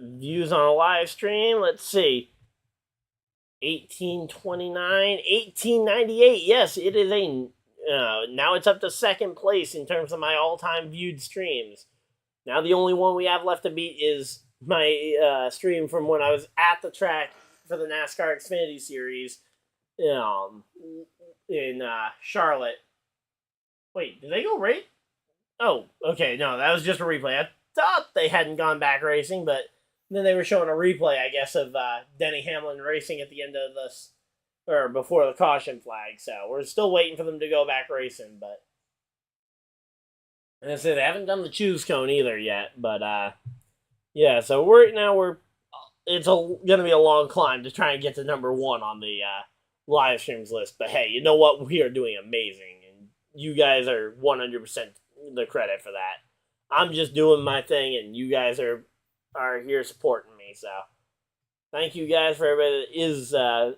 Views on a live stream. Let's see. 1829, 1898. Yes, it is a... now it's up to second place in terms of my all-time viewed streams. Now the only one we have left to beat is my stream from when I was at the track for the NASCAR Xfinity Series in Charlotte. Wait, did they go right? Oh, okay, no, that was just a replay. I thought they hadn't gone back racing, but then they were showing a replay, I guess, of Denny Hamlin racing at the end of this, or before the caution flag. So we're still waiting for them to go back racing, but and I say they haven't done the choose cone either yet. But yeah, so it's going to be a long climb to try and get to number one on the live streams list. But hey, you know what? We are doing amazing, and you guys are 100% the credit for that. I'm just doing my thing, and you guys are here supporting me. So thank you guys for everybody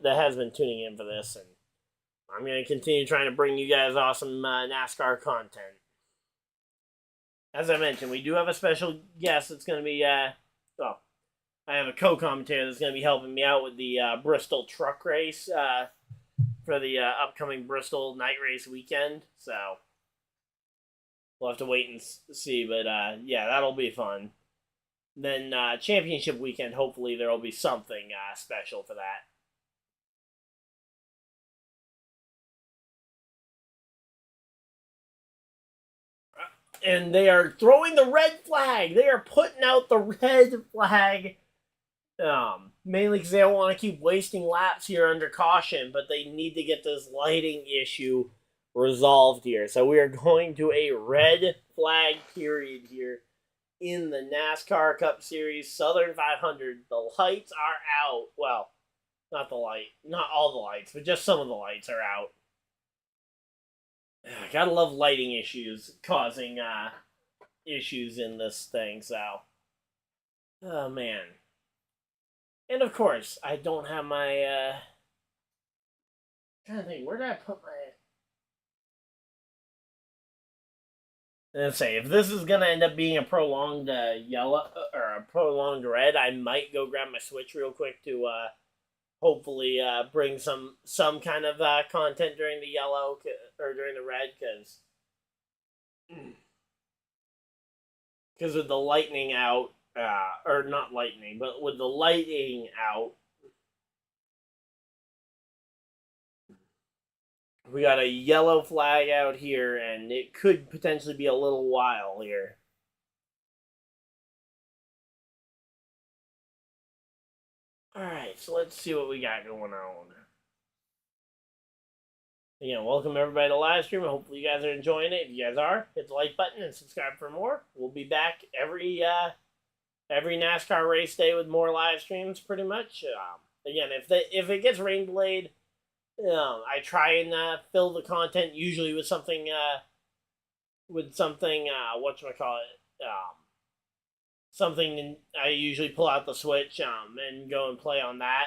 that has been tuning in for this, and I'm going to continue trying to bring you guys awesome NASCAR content. As I mentioned, we do have a special guest that's going to be, I have a co-commentator that's going to be helping me out with the Bristol truck race for the upcoming Bristol night race weekend. So we'll have to wait and see, but yeah, that'll be fun. Then championship weekend, hopefully there will be something special for that. And they are throwing the red flag. They are putting out the red flag. Mainly because they don't want to keep wasting laps here under caution, but they need to get this lighting issue resolved here. So we are going to a red flag period here in the NASCAR Cup Series Southern 500. The lights are out. Well, not all the lights, but just some of the lights are out. Gotta love lighting issues causing issues in this thing, so. Oh, man. And of course, I don't have my, I'm trying to think, where did I put my... And say, if this is gonna end up being a prolonged yellow, or a prolonged red, I might go grab my Switch real quick to, hopefully bring some kind of content during the yellow or during the red, because with the lightning out, or not lightning, but with the lighting out, we got a yellow flag out here, and it could potentially be a little while here. Alright, so let's see what we got going on. Again, welcome everybody to LiveStream. Hopefully you guys are enjoying it. If you guys are, hit the like button and subscribe for more. We'll be back every NASCAR race day with more live streams, pretty much. Again, if it gets rain delayed, I try and fill the content usually with something whatchamacallit, something I usually pull out the Switch and go and play on that.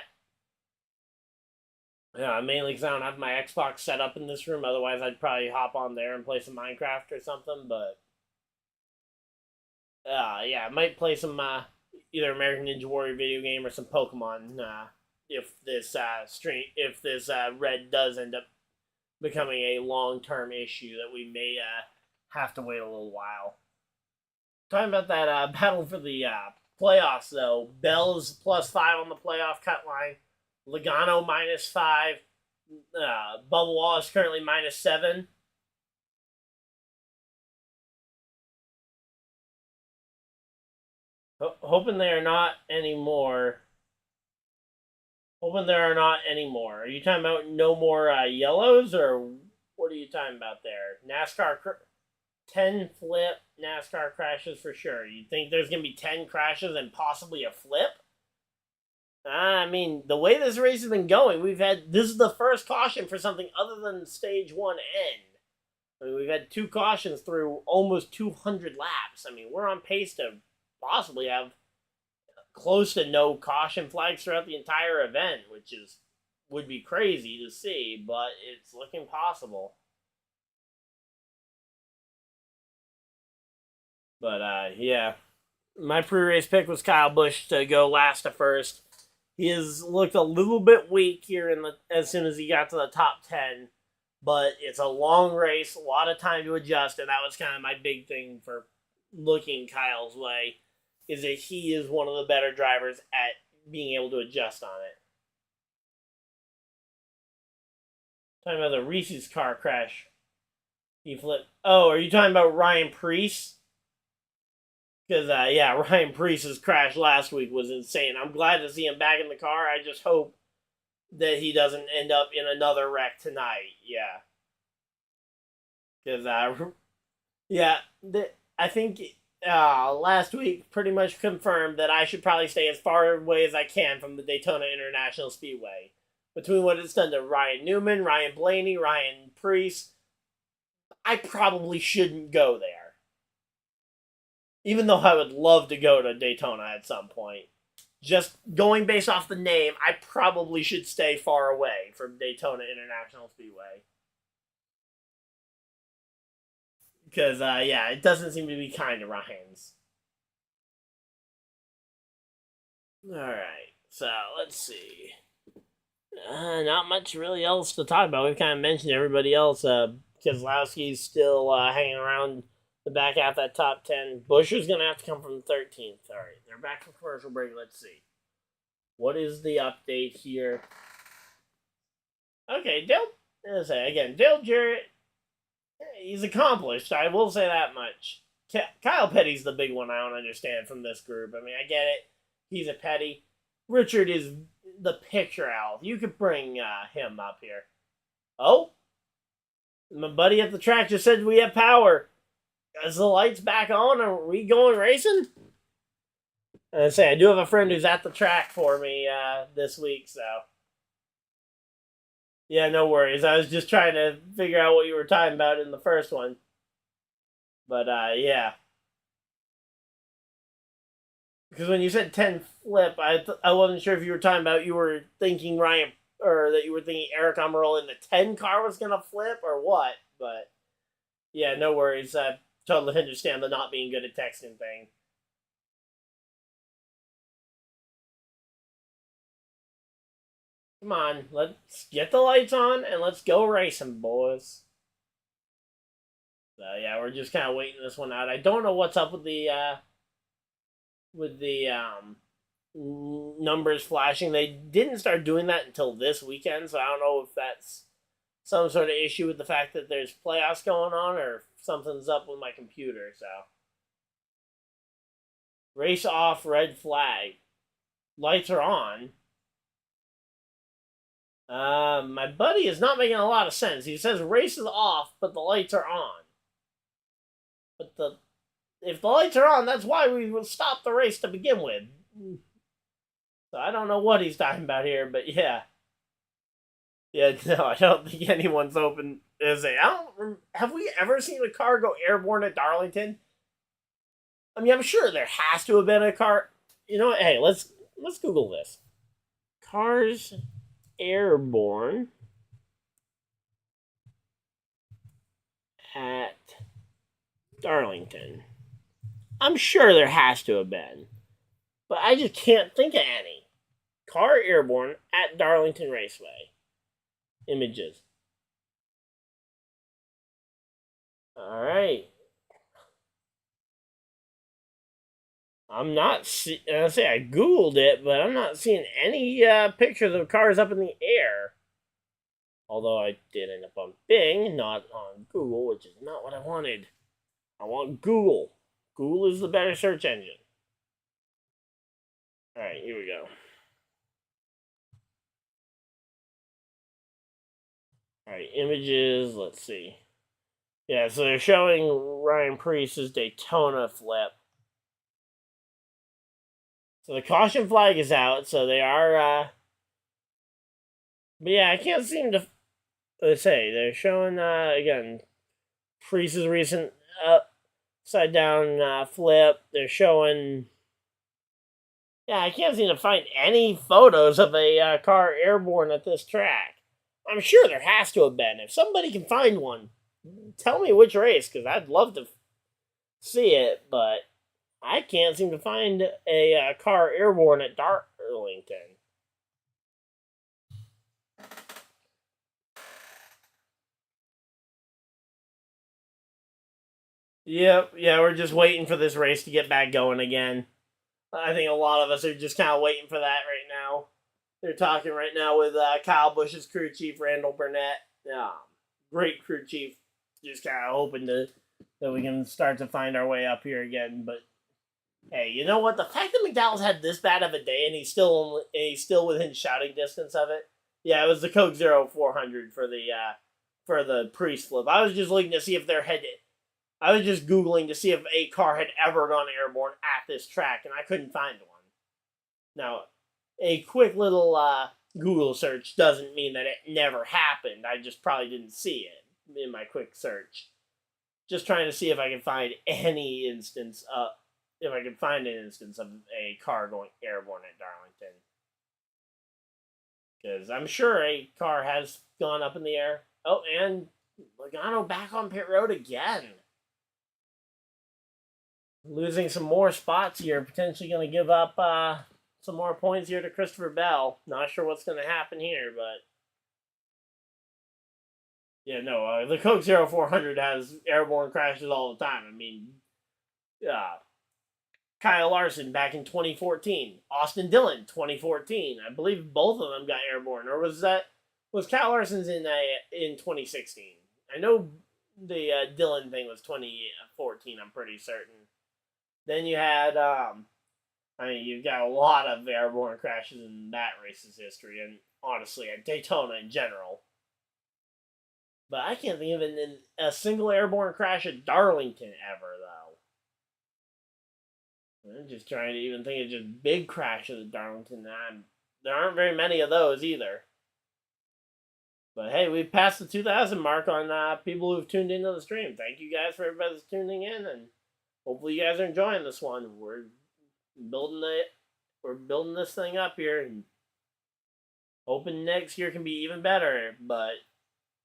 Mainly because I don't have my Xbox set up in this room. Otherwise, I'd probably hop on there and play some Minecraft or something. But yeah, I might play some either American Ninja Warrior video game or some Pokemon. If this red does end up becoming a long-term issue that we may have to wait a little while. Talking about that battle for the playoffs, though. Bell's +5 on the playoff cut line. Logano -5. Bubba Wallace currently -7. Hoping they are not anymore. Are you talking about no more yellows, or what are you talking about there? NASCAR 10 flip NASCAR crashes for sure. You think there's going to be 10 crashes and possibly a flip? I mean, the way this race has been going, this is the first caution for something other than stage 1 end. I mean, we've had 2 cautions through almost 200 laps. I mean, we're on pace to possibly have close to no caution flags throughout the entire event, which would be crazy to see, but it's looking possible. But, yeah. My pre-race pick was Kyle Busch to go last to first. He has looked a little bit weak here as soon as he got to the top 10. But it's a long race, a lot of time to adjust, and that was kind of my big thing for looking Kyle's way, is that he is one of the better drivers at being able to adjust on it. Talking about the Reese's car crash. He flipped. Oh, are you talking about Ryan Preece? Because, yeah, Ryan Preece's crash last week was insane. I'm glad to see him back in the car. I just hope that he doesn't end up in another wreck tonight. Yeah. Because, yeah, I think last week pretty much confirmed that I should probably stay as far away as I can from the Daytona International Speedway. Between what it's done to Ryan Newman, Ryan Blaney, Ryan Preece, I probably shouldn't go there. Even though I would love to go to Daytona at some point. Just going based off the name, I probably should stay far away from Daytona International Speedway. Because, yeah, it doesn't seem to be kind to Ryan's. Alright, so let's see. Not much really else to talk about. We've kind of mentioned everybody else. Keselowski's still hanging around the back half of that top 10. Buescher's going to have to come from 13th. All right, they're back from commercial break. Let's see. What is the update here? Okay, Dale Jarrett, he's accomplished. I will say that much. Kyle Petty's the big one I don't understand from this group. I mean, I get it. He's a Petty. Richard is the picture owl. You could bring him up here. Oh? My buddy at the track just said we have power. Is the lights back on? Are we going racing? And I say, I do have a friend who's at the track for me this week, so. Yeah, no worries. I was just trying to figure out what you were talking about in the first one. But, yeah. Because when you said 10 flip, I wasn't sure if you were talking about you were thinking Ryan, or that you were thinking Eric Almirola in the 10 car was going to flip, or what. But, yeah, no worries. I totally understand the not being good at texting thing. Come on, let's get the lights on and let's go racing, boys. So, yeah, we're just kind of waiting this one out. I don't know what's up with the numbers flashing. They didn't start doing that until this weekend, so I don't know if that's some sort of issue with the fact that there's playoffs going on or if something's up with my computer. So, race off, red flag. Lights are on. My buddy is not making a lot of sense. He says race is off, but the lights are on. But if the lights are on, that's why we will stop the race to begin with. So I don't know what he's talking about here, but yeah. Yeah, no, I don't think anyone's open. Have we ever seen a car go airborne at Darlington? I mean, I'm sure there has to have been a car. You know what? Hey, let's Google this. Cars airborne at Darlington. I'm sure there has to have been, but I just can't think of any. Car airborne at Darlington Raceway. Images. All right. I'm not I Googled it, but I'm not seeing any pictures of cars up in the air. Although I did end up on Bing, not on Google, which is not what I wanted. I want Google. Google is the better search engine. Alright, here we go. Alright, images, let's see. Yeah, so they're showing Ryan Preece's Daytona flip. So the caution flag is out, so they are, but yeah, I can't seem to, let's say, they're showing, again, Preece's recent upside down flip. They're showing, yeah, I can't seem to find any photos of a car airborne at this track. I'm sure there has to have been. If somebody can find one, tell me which race, because I'd love to see it, but I can't seem to find a car airborne at Darlington. Yep, yeah, we're just waiting for this race to get back going again. I think a lot of us are just kind of waiting for that right now. They're talking right now with Kyle Busch's crew chief, Randall Burnett. Great crew chief. Just kind of hoping that we can start to find our way up here again. But hey, you know what? The fact that McDowell's had this bad of a day and he's still within shouting distance of it. Yeah, it was the Coke 0400 for the pre-flip. I was just looking to see if I was just Googling to see if a car had ever gone airborne at this track, and I couldn't find one. Now, a quick little Google search doesn't mean that it never happened. I just probably didn't see it in my quick search. Just trying to see if I can find any instance of a car going airborne at Darlington. Because I'm sure a car has gone up in the air. Oh, and Logano back on pit road again. Losing some more spots here. Potentially going to give up some more points here to Christopher Bell. Not sure what's going to happen here, but... Yeah, no, the Coke 0400 has airborne crashes all the time. I mean, Kyle Larson back in 2014. Austin Dillon, 2014. I believe both of them got airborne. Or was Kyle Larson's in 2016? I know the Dillon thing was 2014, I'm pretty certain. Then you had, you've got a lot of airborne crashes in that race's history, and honestly, at Daytona in general. But I can't think of a single airborne crash at Darlington ever, though. I'm just trying to even think of just big crashes at Darlington. There aren't very many of those either. But hey, we've passed the 2,000 mark on people who've tuned into the stream. Thank you guys for everybody that's tuning in, and hopefully you guys are enjoying this one. We're building this thing up here, and hoping next year can be even better. But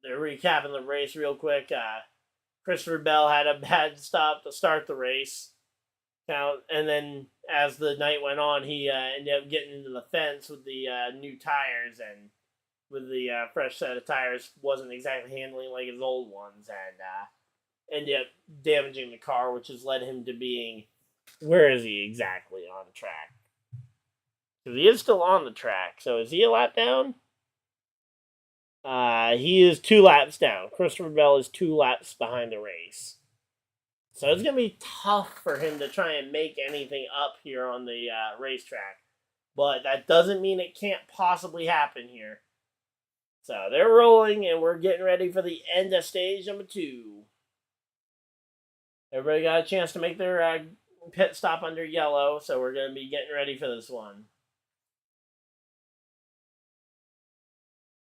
they're recapping the race real quick. Christopher Bell had a bad stop to start the race. And then as the night went on, he ended up getting into the fence with the new tires, and with the fresh set of tires, wasn't exactly handling like his old ones, and ended up damaging the car, which has led him to being... Where is he exactly on the track? Because he is still on the track. So is he a lap down? He is 2 laps down. Christopher Bell is 2 laps behind the race. So it's going to be tough for him to try and make anything up here on the racetrack. But that doesn't mean it can't possibly happen here. So they're rolling, and we're getting ready for the end of stage number 2. Everybody got a chance to make their pit stop under yellow, so we're going to be getting ready for this one.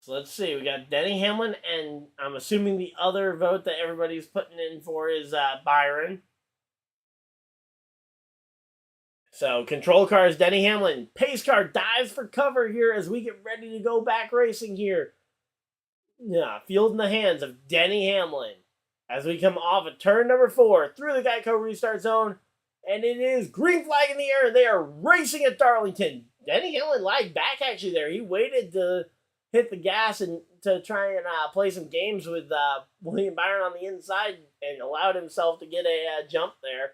So let's see. We got Denny Hamlin, and I'm assuming the other vote that everybody's putting in for is Byron. So control car is Denny Hamlin. Pace car dives for cover here as we get ready to go back racing here. Yeah, field in the hands of Denny Hamlin as we come off of turn number 4 through the Geico restart zone. And it is green flag in the air. They are racing at Darlington. Denny Hamlin lagged back actually there. He waited to hit the gas and to try and play some games with William Byron on the inside and allowed himself to get a jump there.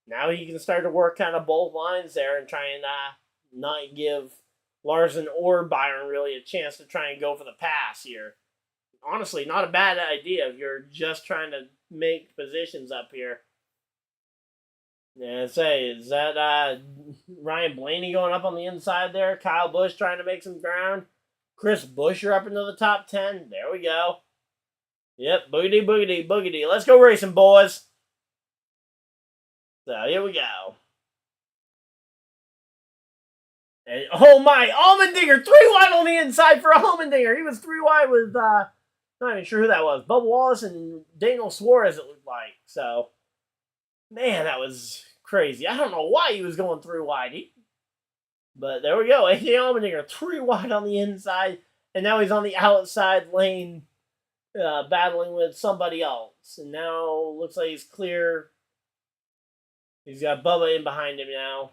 Now he can start to work kind of both lines there and try and not give Larson or Byron really a chance to try and go for the pass here. Honestly, not a bad idea if you're just trying to make positions up here. Yeah, is that Ryan Blaney going up on the inside there? Kyle Busch trying to make some ground. Chris Buescher up into the top 10. There we go. Yep, boogity, boogity, boogity. Let's go racing, boys. So, here we go. And, oh my, Allmendinger, 3 wide on the inside for Allmendinger. He was 3 wide with, not even sure who that was. Bubba Wallace and Daniel Suarez, it looked like. So, man, that was crazy. I don't know why he was going 3 wide. But there we go. AJ Allmendinger, 3 wide on the inside. And now he's on the outside lane battling with somebody else. And now looks like he's clear. He's got Bubba in behind him now.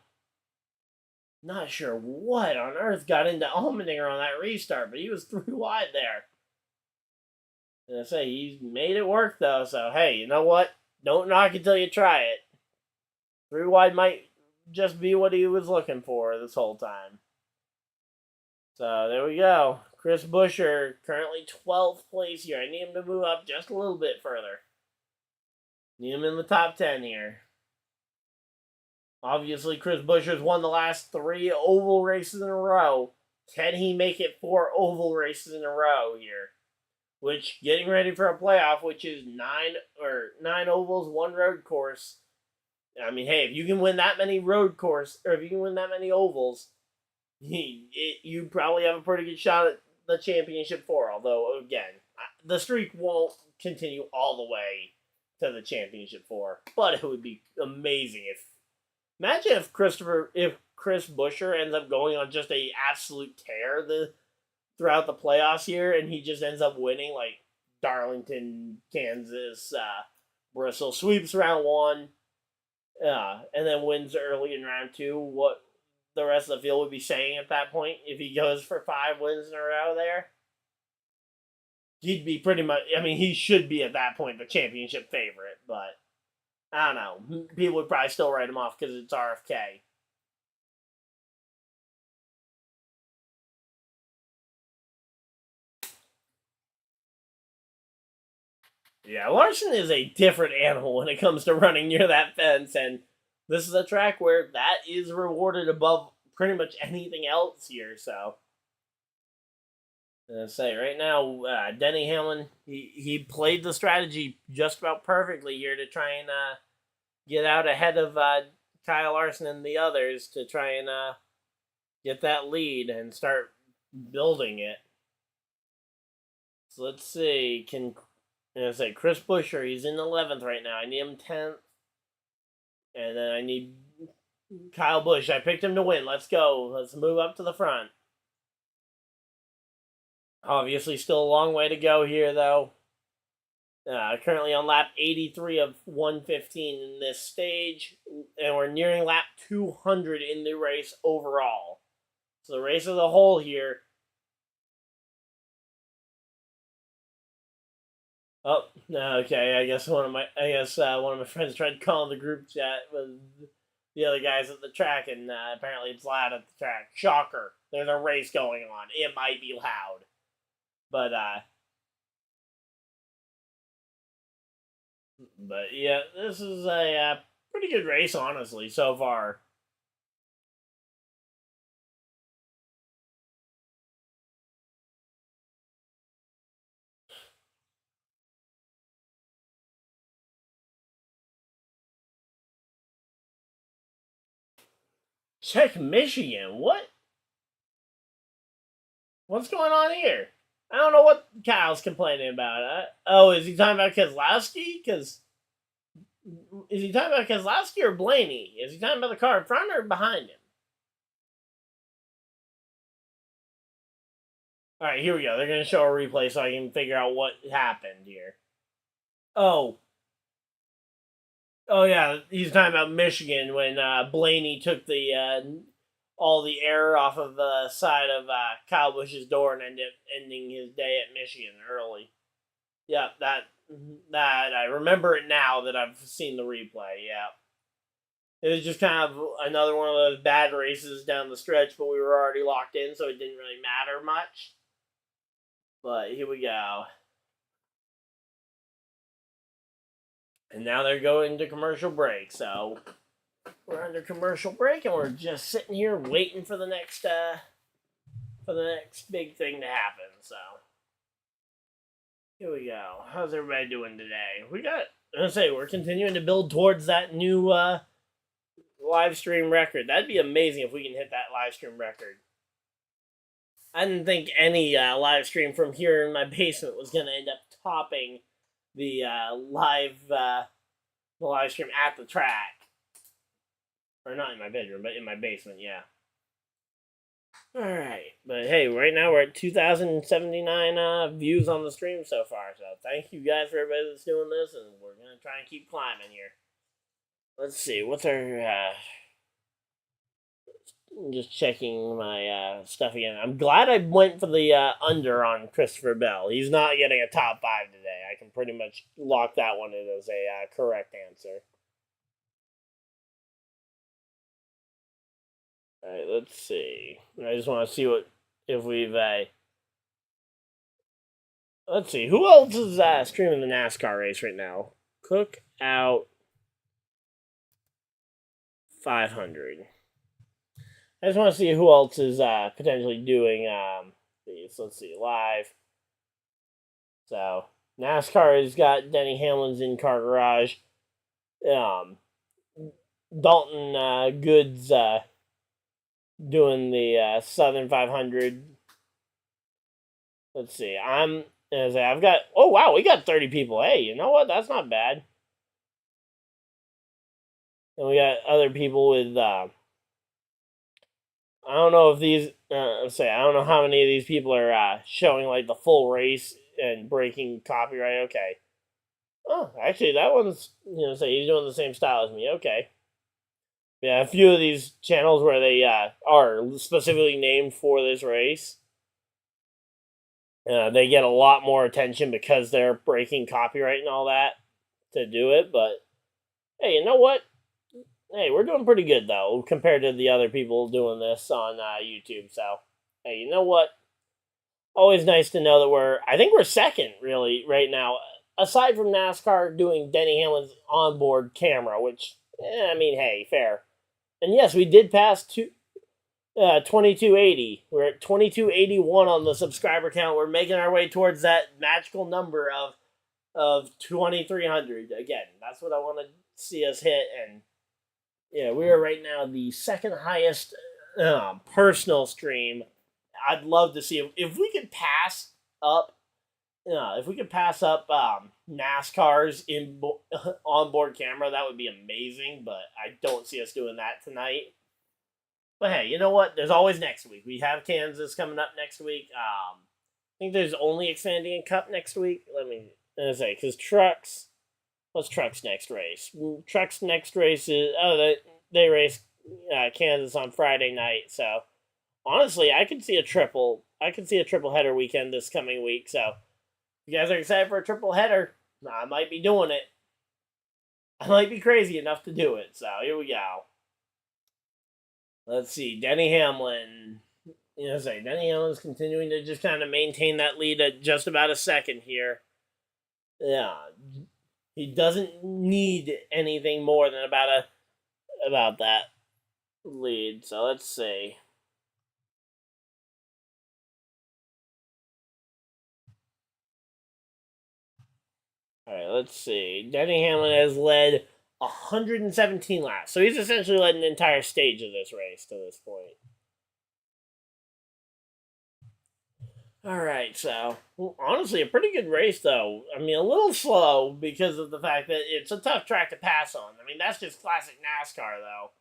Not sure what on earth got into Allmendinger on that restart, but he was 3 wide there. And I say, he's made it work, though. So, hey, you know what? Don't knock it till you try it. 3 wide might just be what he was looking for this whole time. So there we go. Chris Buescher, currently 12th place here. I need him to move up just a little bit further. Need him in the top 10 here. Obviously, Chris Buescher's won the last 3 oval races in a row. Can he make it 4 oval races in a row here? Which, getting ready for a playoff, which is 9 ovals, 1 road course. I mean, hey, if you can win that many road course, or if you can win that many ovals, you probably have a pretty good shot at the championship 4. Although, again, the streak won't continue all the way to the championship 4. But it would be amazing if... Imagine if Chris Buescher ends up going on just a absolute tear throughout the playoffs here, and he just ends up winning, like, Darlington, Kansas, Bristol, sweeps round 1, and then wins early in round 2. What the rest of the field would be saying at that point, if he goes for 5 wins in a row there, he'd be pretty much, I mean, he should be at that point the championship favorite, but I don't know. People would probably still write him off because it's RFK. Yeah, Larson is a different animal when it comes to running near that fence, and this is a track where that is rewarded above pretty much anything else here, so. I say, right now, Denny Hamlin, he played the strategy just about perfectly here to try and get out ahead of Kyle Larson and the others to try and get that lead and start building it. So let's see, Chris Buescher, he's in 11th right now. I need him 10th. And then I need Kyle Busch. I picked him to win. Let's go. Let's move up to the front. Obviously, still a long way to go here, though. Currently on lap 83 of 115 in this stage. And we're nearing lap 200 in the race overall. So the race as a whole here. Oh, okay. I guess one of my friends tried calling the group chat with the other guys at the track, and apparently it's loud at the track. Shocker! There's a race going on. It might be loud, but yeah, this is a pretty good race, honestly, so far. Check Michigan. What? What's going on here? I don't know what Kyle's complaining about. Oh, is he talking about Keselowski? Is he talking about Keselowski or Blaney? Is he talking about the car in front or behind him? All right, here we go. They're going to show a replay so I can figure out what happened here. Oh, yeah, he's talking about Michigan when Blaney took the all the air off of the side of Kyle Busch's door and ended up ending his day at Michigan early. Yeah, that I remember it now that I've seen the replay. Yeah, it was just kind of another one of those bad races down the stretch, but we were already locked in, so it didn't really matter much. But here we go. And now they're going to commercial break, so we're under commercial break, and we're just sitting here waiting for the next big thing to happen. So here we go. How's everybody doing today? We're continuing to build towards that new live stream record. That'd be amazing if we can hit that live stream record. I didn't think any live stream from here in my basement was going to end up topping the live stream at the track. Or not in my bedroom, but in my basement, yeah. Alright, but hey, right now we're at 2,079 views on the stream so far, so thank you guys for everybody that's doing this, and we're going to try and keep climbing here. Let's see, what's our... I'm just checking my stuff again. I'm glad I went for the under on Christopher Bell. He's not getting a top 5 today. I can pretty much lock that one in as a correct answer. Alright, let's see. I just want to see if we've let's see, who else is streaming the NASCAR race right now? CookOut 500. I just want to see who else is potentially doing these. Let's see, live. So NASCAR has got Denny Hamlin's in-car garage. Dalton Goods doing the Southern 500. Let's see. I've got. Oh wow, we got 30 people. Hey, you know what? That's not bad. And we got other people with. I don't know if these. I don't know how many of these people are showing like the full race and breaking copyright. Okay. Oh, actually, that one's he's doing the same style as me. Okay. Yeah, a few of these channels where they are specifically named for this race. They get a lot more attention because they're breaking copyright and all that to do it. But hey, you know what? Hey, we're doing pretty good though compared to the other people doing this on YouTube. So hey, you know what? Always nice to know that I think we're second really right now, aside from NASCAR doing Denny Hamlin's onboard camera, which I mean, hey, fair. And yes, we did pass 2280. We're at 2281 on the subscriber count. We're making our way towards that magical number of 2300. Again, that's what I want to see us hit. And yeah, we are right now the second highest personal stream. I'd love to see if we could pass up. If we could pass up NASCAR's onboard camera, that would be amazing. But I don't see us doing that tonight. But hey, you know what? There's always next week. We have Kansas coming up next week. I think there's only Xfinity and Cup next week. Let me say, because Trucks. What's Trucks' next race? Trucks' next race is they race Kansas on Friday night. So honestly, I could see a triple header weekend this coming week. So if you guys are excited for a triple header, I might be doing it. I might be crazy enough to do it. So here we go. Let's see, Denny Hamlin. Denny Hamlin's continuing to just kind of maintain that lead at just about a second here. Yeah, he doesn't need anything more than about that lead. So let's see. All right, let's see. Denny Hamlin has led 117 laps, so he's essentially led an entire stage of this race to this point. All right, so honestly, a pretty good race, though. I mean, a little slow because of the fact that it's a tough track to pass on. I mean, that's just classic NASCAR, though.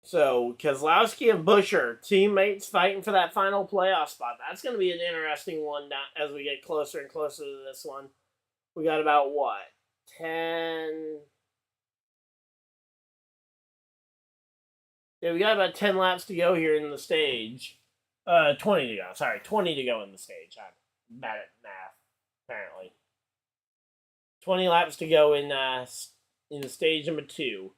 So, Keselowski and Buescher, teammates fighting for that final playoff spot. That's going to be an interesting one as we get closer and closer to this one. We got about, 10... Yeah, we got about 10 laps to go here in the stage. 20 to go. Sorry, 20 to go in the stage. I'm bad at math, apparently. 20 laps to go in the stage number 2.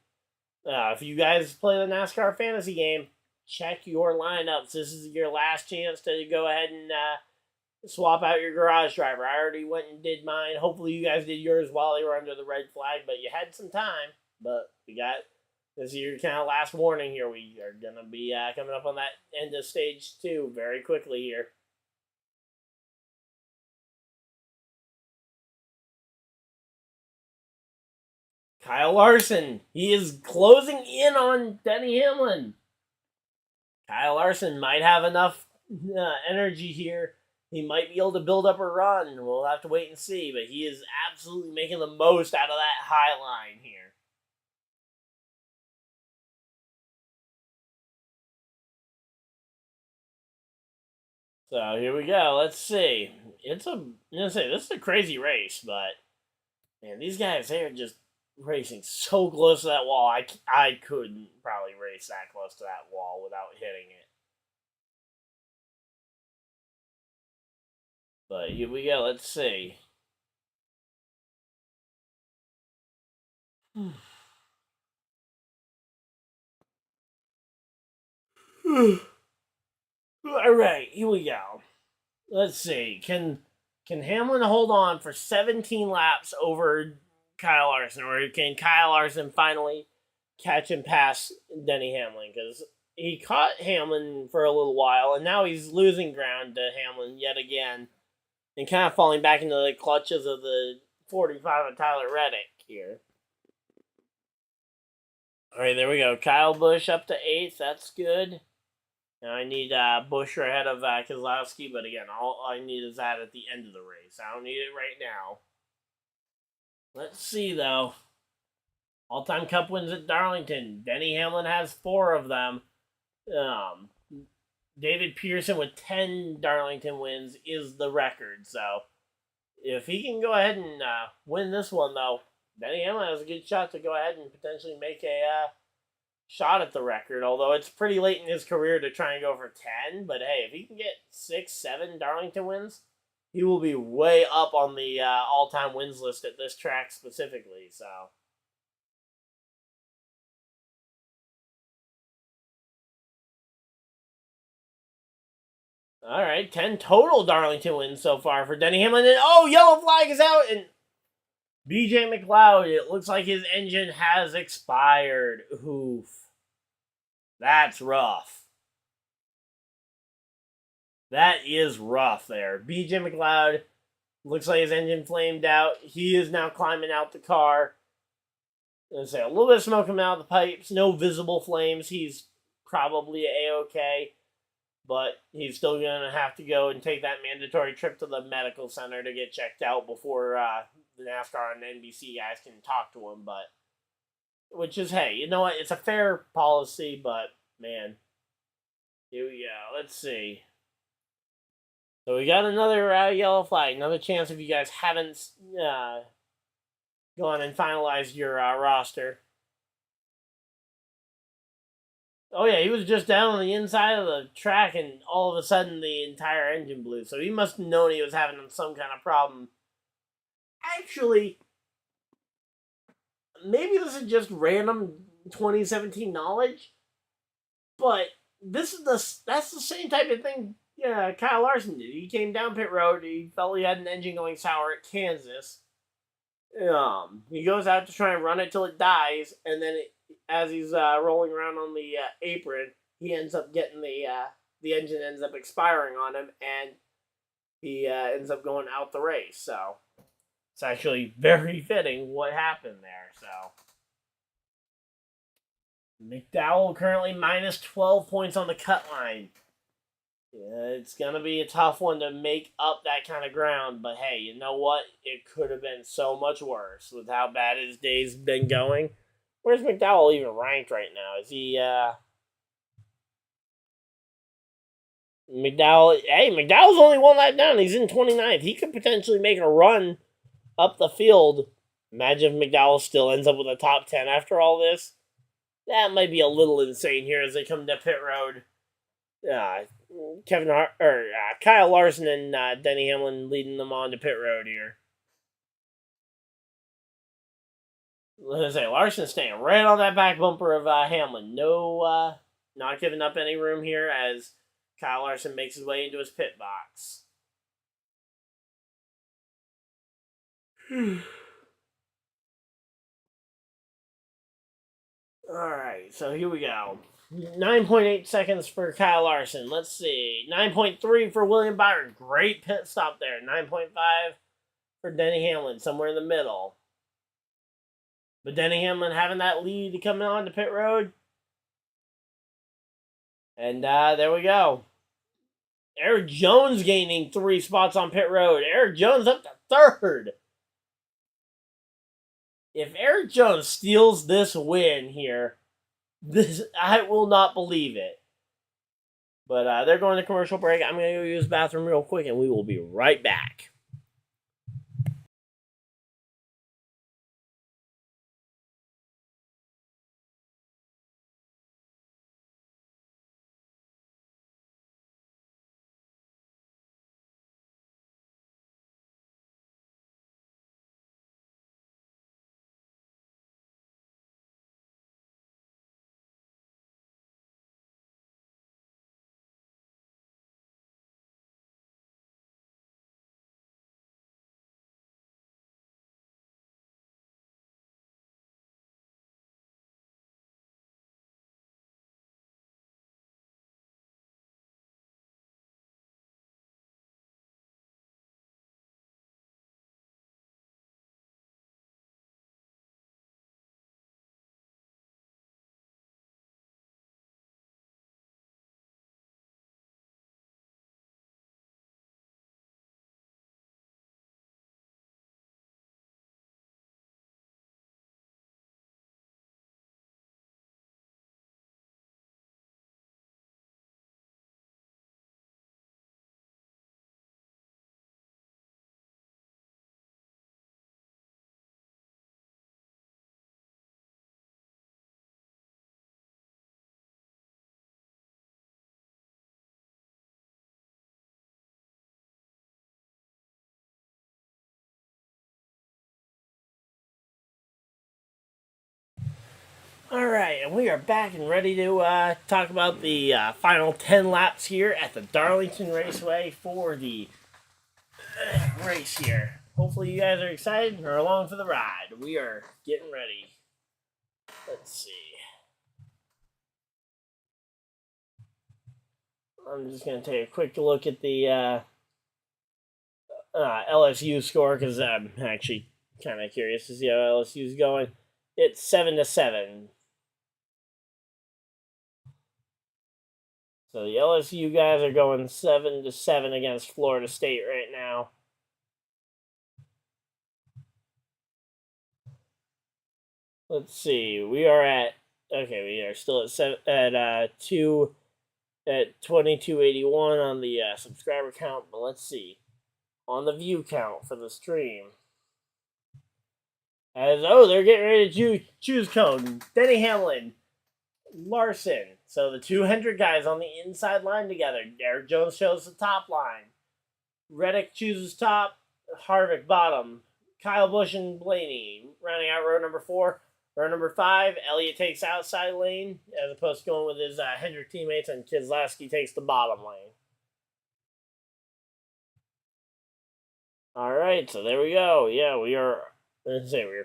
If you guys play the NASCAR fantasy game, check your lineups. This is your last chance to go ahead and swap out your garage driver. I already went and did mine. Hopefully you guys did yours while you were under the red flag, but you had some time. But we got... This is your kind of last warning here. We are going to be coming up on that end of stage 2 very quickly here. Kyle Larson. He is closing in on Denny Hamlin. Kyle Larson might have enough energy here. He might be able to build up a run. We'll have to wait and see. But he is absolutely making the most out of that high line here. So here we go. Let's see. This is a crazy race, but man, these guys, they are just racing so close to that wall. I couldn't probably race that close to that wall without hitting it. But here we go. Let's see. All right, here we go. Let's see. Can Hamlin hold on for 17 laps over Kyle Larson, or can Kyle Larson finally catch and pass Denny Hamlin? Because he caught Hamlin for a little while, and now he's losing ground to Hamlin yet again, and kind of falling back into the clutches of the 45 of Tyler Reddick here. All right, there we go. Kyle Busch up to 8th. That's good. Now I need Buescher ahead of Keselowski, but again, all I need is that at the end of the race. I don't need it right now. Let's see, though. All-time Cup wins at Darlington. Denny Hamlin has 4 of them. David Pearson with 10 Darlington wins is the record. So if he can go ahead and win this one, though, Denny Hamlin has a good shot to go ahead and potentially make a shot at the record, although it's pretty late in his career to try and go for 10. But hey, if he can get 6, 7 Darlington wins, he will be way up on the all-time wins list at this track specifically. So all right, 10 total Darlington wins so far for Denny Hamlin. And oh, yellow flag is out, and BJ McLeod, it looks like his engine has expired. Oof. That's rough. That is rough there. BJ McLeod, looks like his engine flamed out. He is now climbing out the car. Let's say a little bit of smoke coming out of the pipes. No visible flames. He's probably A-okay. But he's still going to have to go and take that mandatory trip to the medical center to get checked out before the NASCAR and NBC guys can talk to him. But, which is, hey, you know what? It's a fair policy, but, man. Here we go. Let's see. So we got another yellow flag. Another chance if you guys haven't gone and finalized your roster. Oh, yeah, he was just down on the inside of the track, and all of a sudden the entire engine blew. So he must have known he was having some kind of problem. Actually, maybe this is just random 2017 knowledge, but that's the same type of thing Kyle Larson did. He came down pit road. He felt he had an engine going sour at Kansas. He goes out to try and run it till it dies, and then as he's rolling around on the apron, he ends up getting the engine ends up expiring on him, and he ends up going out the race. So it's actually very fitting what happened there. So McDowell currently minus 12 points on the cut line. Yeah, it's going to be a tough one to make up that kind of ground, but hey, you know what? It could have been so much worse with how bad his day's been going. Where's McDowell even ranked right now? Is he, McDowell, hey, McDowell's only one lap down. He's in 29th. He could potentially make a run up the field. Imagine if McDowell still ends up with a top 10 after all this. That might be a little insane here as they come to pit road. Kyle Larson and Denny Hamlin leading them on to pit road here. Let's say Larson staying right on that back bumper of Hamlin. No, not giving up any room here as Kyle Larson makes his way into his pit box. Alright, so here we go. 9.8 seconds for Kyle Larson. Let's see. 9.3 for William Byron. Great pit stop there. 9.5 for Denny Hamlin, somewhere in the middle. But Denny Hamlin having that lead coming on to pit road. And there we go. Eric Jones gaining 3 spots on pit road. Eric Jones up to 3rd. If Eric Jones steals this win here, I will not believe it. But they're going to commercial break. I'm going to go use the bathroom real quick, and we will be right back. Alright, and we are back and ready to talk about the final 10 laps here at the Darlington Raceway for the race here. Hopefully you guys are excited and are along for the ride. We are getting ready. Let's see. I'm just going to take a quick look at the LSU score because I'm actually kind of curious to see how LSU's going. It's 7-7. So the LSU guys are going 7-7 against Florida State right now. Let's see. We are still at 2281 on the subscriber count, but let's see. On the view count for the stream. They're getting ready to choose code. Denny Hamlin, Larson. So the 200 guys on the inside line together. Derek Jones shows the top line. Reddick chooses top. Harvick bottom. Kyle Busch and Blaney rounding out row number 4. Row number 5, Elliott takes outside lane as opposed to going with his Hendrick teammates, and Keselowski takes the bottom lane. All right, so there we go. Yeah, we are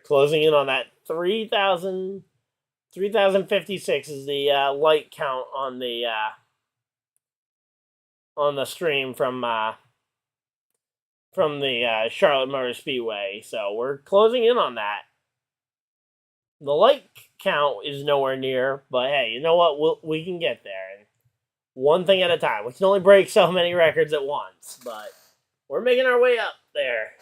closing in on that 3,056 is the light count on the stream from the Charlotte Motor Speedway. So we're closing in on that. The light count is nowhere near, but hey, you know what? We can get there. And one thing at a time. We can only break so many records at once, but we're making our way up there.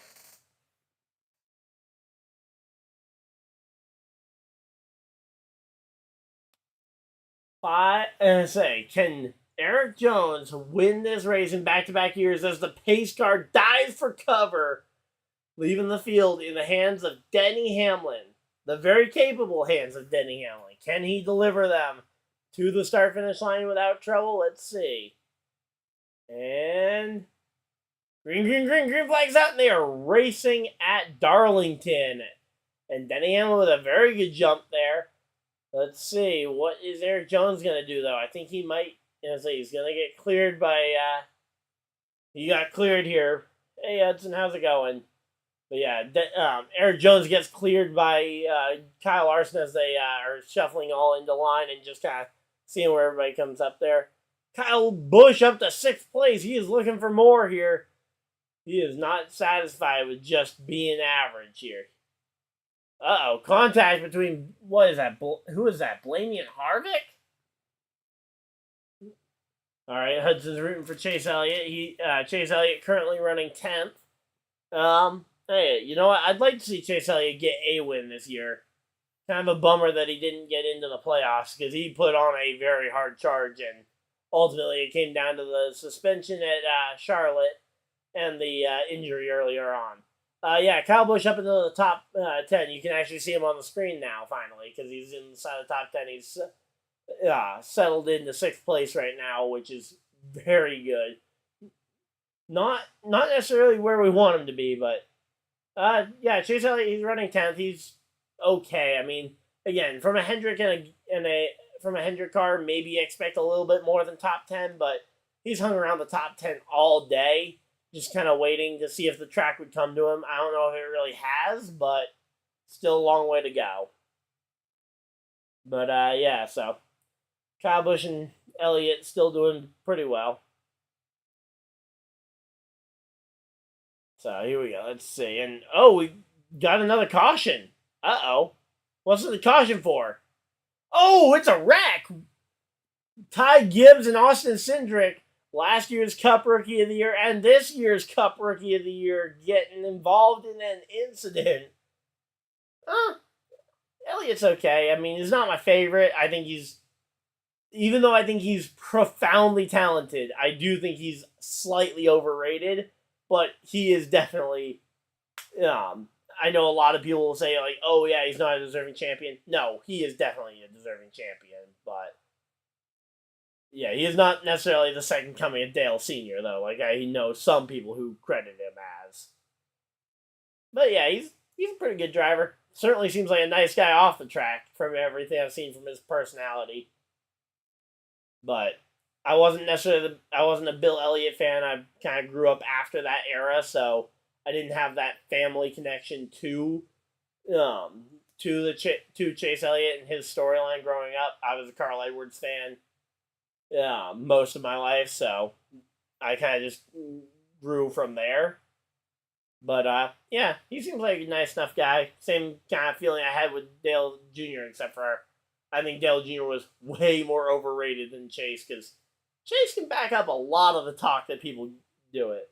Can Eric Jones win this race in back-to-back years as the pace car dives for cover, leaving the field in the hands of Denny Hamlin? The very capable hands of Denny Hamlin. Can he deliver them to the start-finish line without trouble? Let's see. And green flags out, and they are racing at Darlington. And Denny Hamlin with a very good jump there. Let's see. What is Eric Jones going to do, though? I think he might. He's going to get cleared by. He got cleared here. Hey, Hudson, how's it going? But yeah, Eric Jones gets cleared by Kyle Larson as they are shuffling all into line and just kind of seeing where everybody comes up there. Kyle Busch up to 6th place. He is looking for more here. He is not satisfied with just being average here. Contact between, what is that? Who is that? Blaney and Harvick? All right, Hudson's rooting for Chase Elliott. Chase Elliott currently running 10th. Hey, you know what? I'd like to see Chase Elliott get a win this year. Kind of a bummer that he didn't get into the playoffs because he put on a very hard charge, and ultimately it came down to the suspension at Charlotte and the injury earlier on. Kyle Busch up into the top 10. You can actually see him on the screen now, finally, because he's inside the top 10. He's settled into 6th place right now, which is very good. Not necessarily where we want him to be, but Chase Elliott, he's running 10th. He's okay. I mean, again, from a Hendrick from a Hendrick car, maybe expect a little bit more than top 10, but he's hung around the top 10 all day, just kind of waiting to see if the track would come to him. I don't know if it really has, but still a long way to go. But so Kyle Busch and Elliott still doing pretty well. So here we go. Let's see. And we got another caution. What's the caution for? Oh, it's a wreck. Ty Gibbs and Austin Cindric, last year's Cup Rookie of the Year and this year's Cup Rookie of the Year, getting involved in an incident. Elliott's okay. I mean, he's not my favorite. Even though I think he's profoundly talented, I do think he's slightly overrated. But he is definitely, I know a lot of people will say, like, oh, yeah, he's not a deserving champion. No, he is definitely a deserving champion. But, yeah, he is not necessarily the second coming of Dale Sr., though. Like, I know some people who credit him as. But, yeah, he's a pretty good driver. certainly seems like a nice guy off the track from everything I've seen from his personality. But I wasn't a Bill Elliott fan. I kind of grew up after that era, so I didn't have that family connection to Chase Elliott and his storyline growing up. I was a Carl Edwards fan most of my life, so I kind of just grew from there. But yeah, he seems like a nice enough guy. Same kind of feeling I had with Dale Jr., except for I think Dale Jr. was way more overrated than Chase, because Chase can back up a lot of the talk that people do it.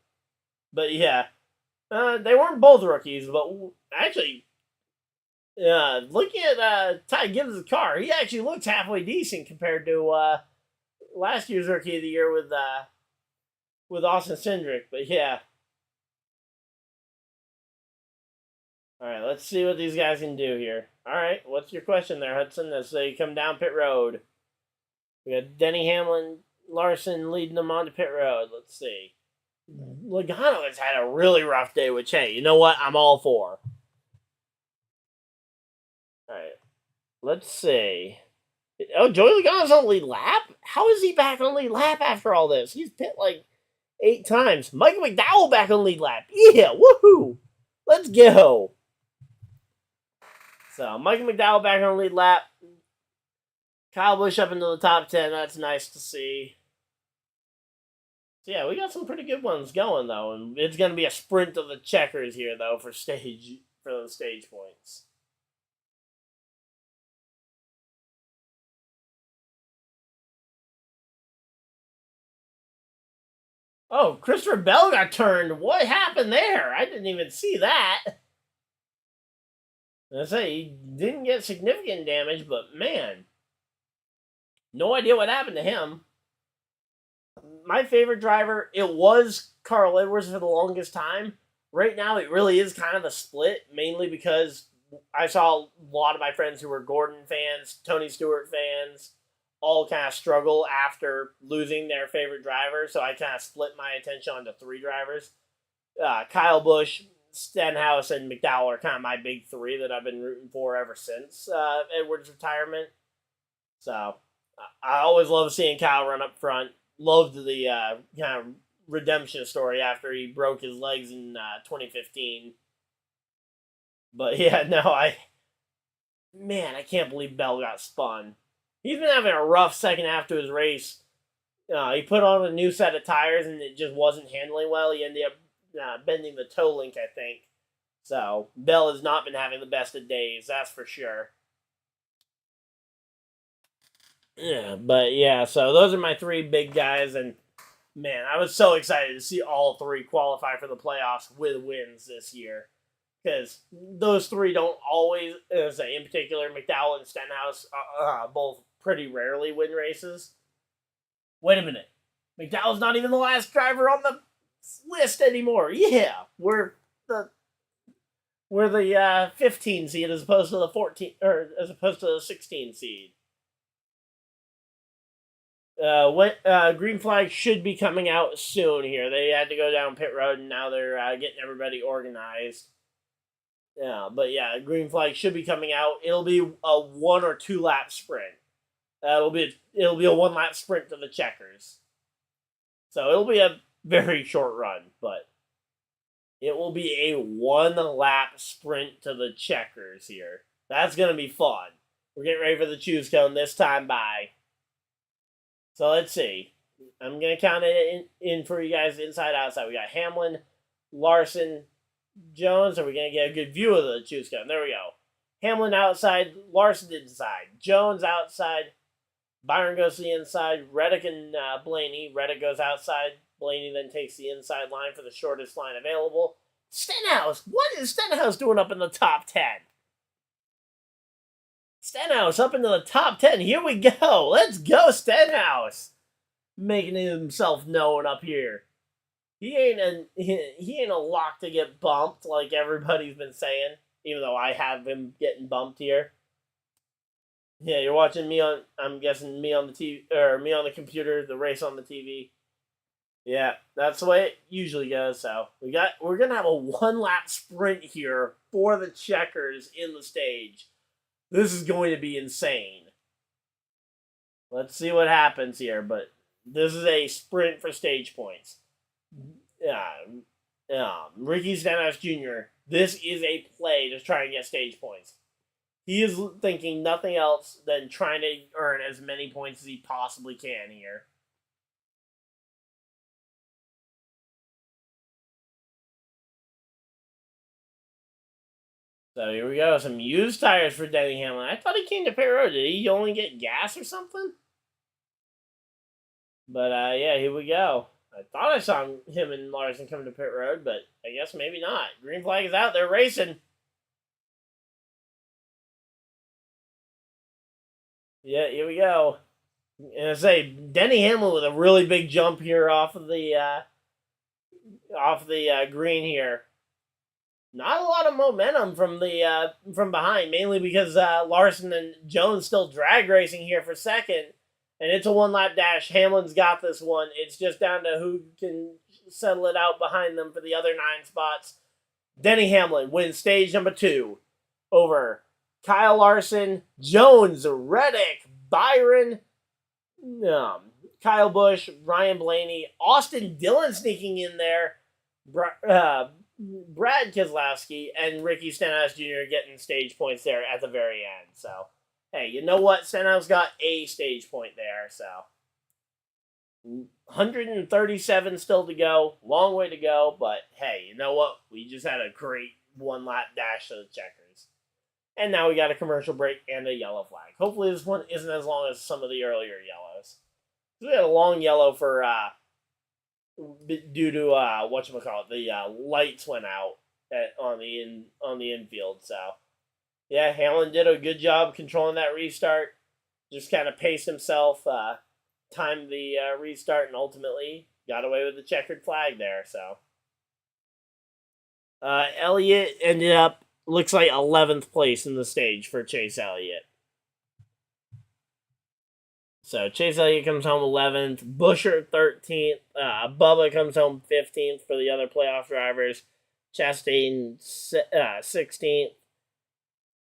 But yeah, they weren't both rookies, but actually, looking at Ty Gibbs' car, he actually looks halfway decent compared to last year's Rookie of the Year with Austin Cindric. But yeah. All right, let's see what these guys can do here. All right, what's your question there, Hudson, as they come down pit road? We got Denny Hamlin, Larson leading them onto pit road. Let's see. Logano has had a really rough day with Che. You know what? I'm all for. All right, let's see. Oh, Joey Logano's on lead lap? How is he back on lead lap after all this? He's pit like 8 times. Michael McDowell back on lead lap. Yeah, woohoo! Let's go. So, Michael McDowell back on the lead lap. Kyle Busch up into the top 10. That's nice to see. So, yeah, we got some pretty good ones going, though. And it's going to be a sprint of the checkers here, though, for the stage points. Oh, Christopher Bell got turned. What happened there? I didn't even see that. I say he didn't get significant damage, but man, no idea what happened to him. My favorite driver, it was Carl Edwards for the longest time. Right now, it really is kind of a split, mainly because I saw a lot of my friends who were Gordon fans, Tony Stewart fans, all kind of struggle after losing their favorite driver, so I kind of split my attention onto 3 drivers. Kyle Busch, Stenhouse, and McDowell are kind of my big 3 that I've been rooting for ever since Edwards' retirement. So, I always love seeing Kyle run up front. Loved the kind of redemption story after he broke his legs in 2015. But yeah, no, I can't believe Bell got spun. He's been having a rough second half to his race. He put on a new set of tires and it just wasn't handling well. He ended up bending the toe link, I think. So, Bell has not been having the best of days, that's for sure. Yeah, but yeah, so those are my 3 big guys, and man, I was so excited to see all 3 qualify for the playoffs with wins this year. Because those 3 don't always, in particular, McDowell and Stenhouse, both pretty rarely win races. Wait a minute. McDowell's not even the last driver on the list anymore. Yeah, we're the 15 seed as opposed to the 14, or as opposed to the 16 seed. Green flag should be coming out soon here. They had to go down pit road, and now they're getting everybody organized. Yeah, but yeah, green flag should be coming out. It'll be a 1 or 2 lap sprint. It'll be a 1 lap sprint to the checkers. So it'll be a very short run, but it will be a 1 lap sprint to the checkers here. That's gonna be fun. We're getting ready for the choose cone this time by. So let's see. I'm going to count it in for you guys inside, outside. We got Hamlin, Larson, Jones. Are we going to get a good view of the choose cone? There we go. Hamlin outside, Larson inside. Jones outside. Byron goes to the inside. Reddick and Blaney. Reddick goes outside. Blaney then takes the inside line for the shortest line available. Stenhouse. What is Stenhouse doing up in the top 10? Stenhouse up into the top 10. Here we go. Let's go, Stenhouse. Making himself known up here. He ain't a lock to get bumped like everybody's been saying, even though I have him getting bumped here. Yeah, you're watching me on, I'm guessing me on the TV, or me on the computer, the race on the TV. Yeah, that's the way it usually goes. So we're gonna have a 1 lap sprint here for the checkers in the stage. This is going to be insane. Let's see what happens here, but this is a sprint for stage points. Ricky Stenhouse Jr., this is a play to try and get stage points. He is thinking nothing else than trying to earn as many points as he possibly can here. So here we go. Some used tires for Denny Hamlin. I thought he came to pit road. Did he only get gas or something? But yeah, here we go. I thought I saw him and Larson coming to pit road, but I guess maybe not. Green flag is out. They're racing. Yeah, here we go. And I say Denny Hamlin with a really big jump here off the green here. Not a lot of momentum from the from behind, mainly because Larson and Jones still drag racing here for second, and it's a 1 lap dash. Hamlin's got this one. It's just down to who can settle it out behind them for the other 9 spots. Denny Hamlin wins stage number 2 over Kyle Larson, Jones, Reddick, Byron, Kyle Busch, Ryan Blaney, Austin Dillon sneaking in there. Brad Keselowski and Ricky Stenhouse Jr. getting stage points there at the very end. So, hey, you know what? Stenhouse got a stage point there. So, 137 still to go. Long way to go. But, hey, you know what? We just had a great 1-lap dash to the checkers. And now we got a commercial break and a yellow flag. Hopefully this one isn't as long as some of the earlier yellows. We had a long yellow for due to whatchamacallit, the lights went out on the infield. So yeah, Hamlin did a good job controlling that restart. Just kind of paced himself, timed the restart, and ultimately got away with the checkered flag there. So Elliott ended up, looks like 11th place in the stage for Chase Elliott. So Chase Elliott comes home 11th, Buescher 13th, Bubba comes home 15th for the other playoff drivers, Chastain 16th,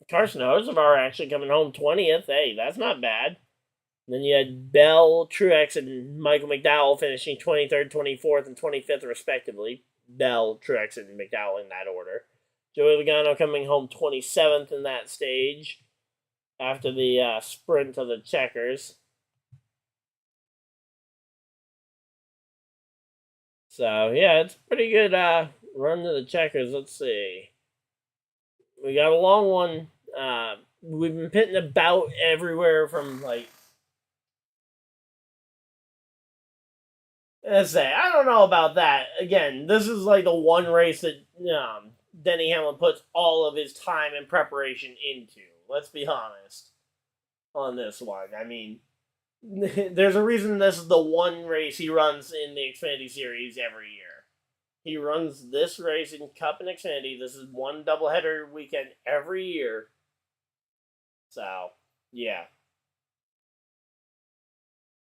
Carson Hocevar actually coming home 20th. Hey, that's not bad. And then you had Bell, Truex, and Michael McDowell finishing 23rd, 24th, and 25th respectively. Bell, Truex, and McDowell in that order. Joey Logano coming home 27th in that stage after the sprint to the checkers. So, yeah, it's a pretty good run to the checkers. Let's see. We got a long one. We've been pitting about everywhere from, like, let's say, I don't know about that. Again, this is like the one race that Denny Hamlin puts all of his time and preparation into. Let's be honest on this one. I mean, there's a reason this is the one race he runs in the Xfinity Series every year. He runs this race in Cup and Xfinity. This is one doubleheader weekend every year. So, yeah.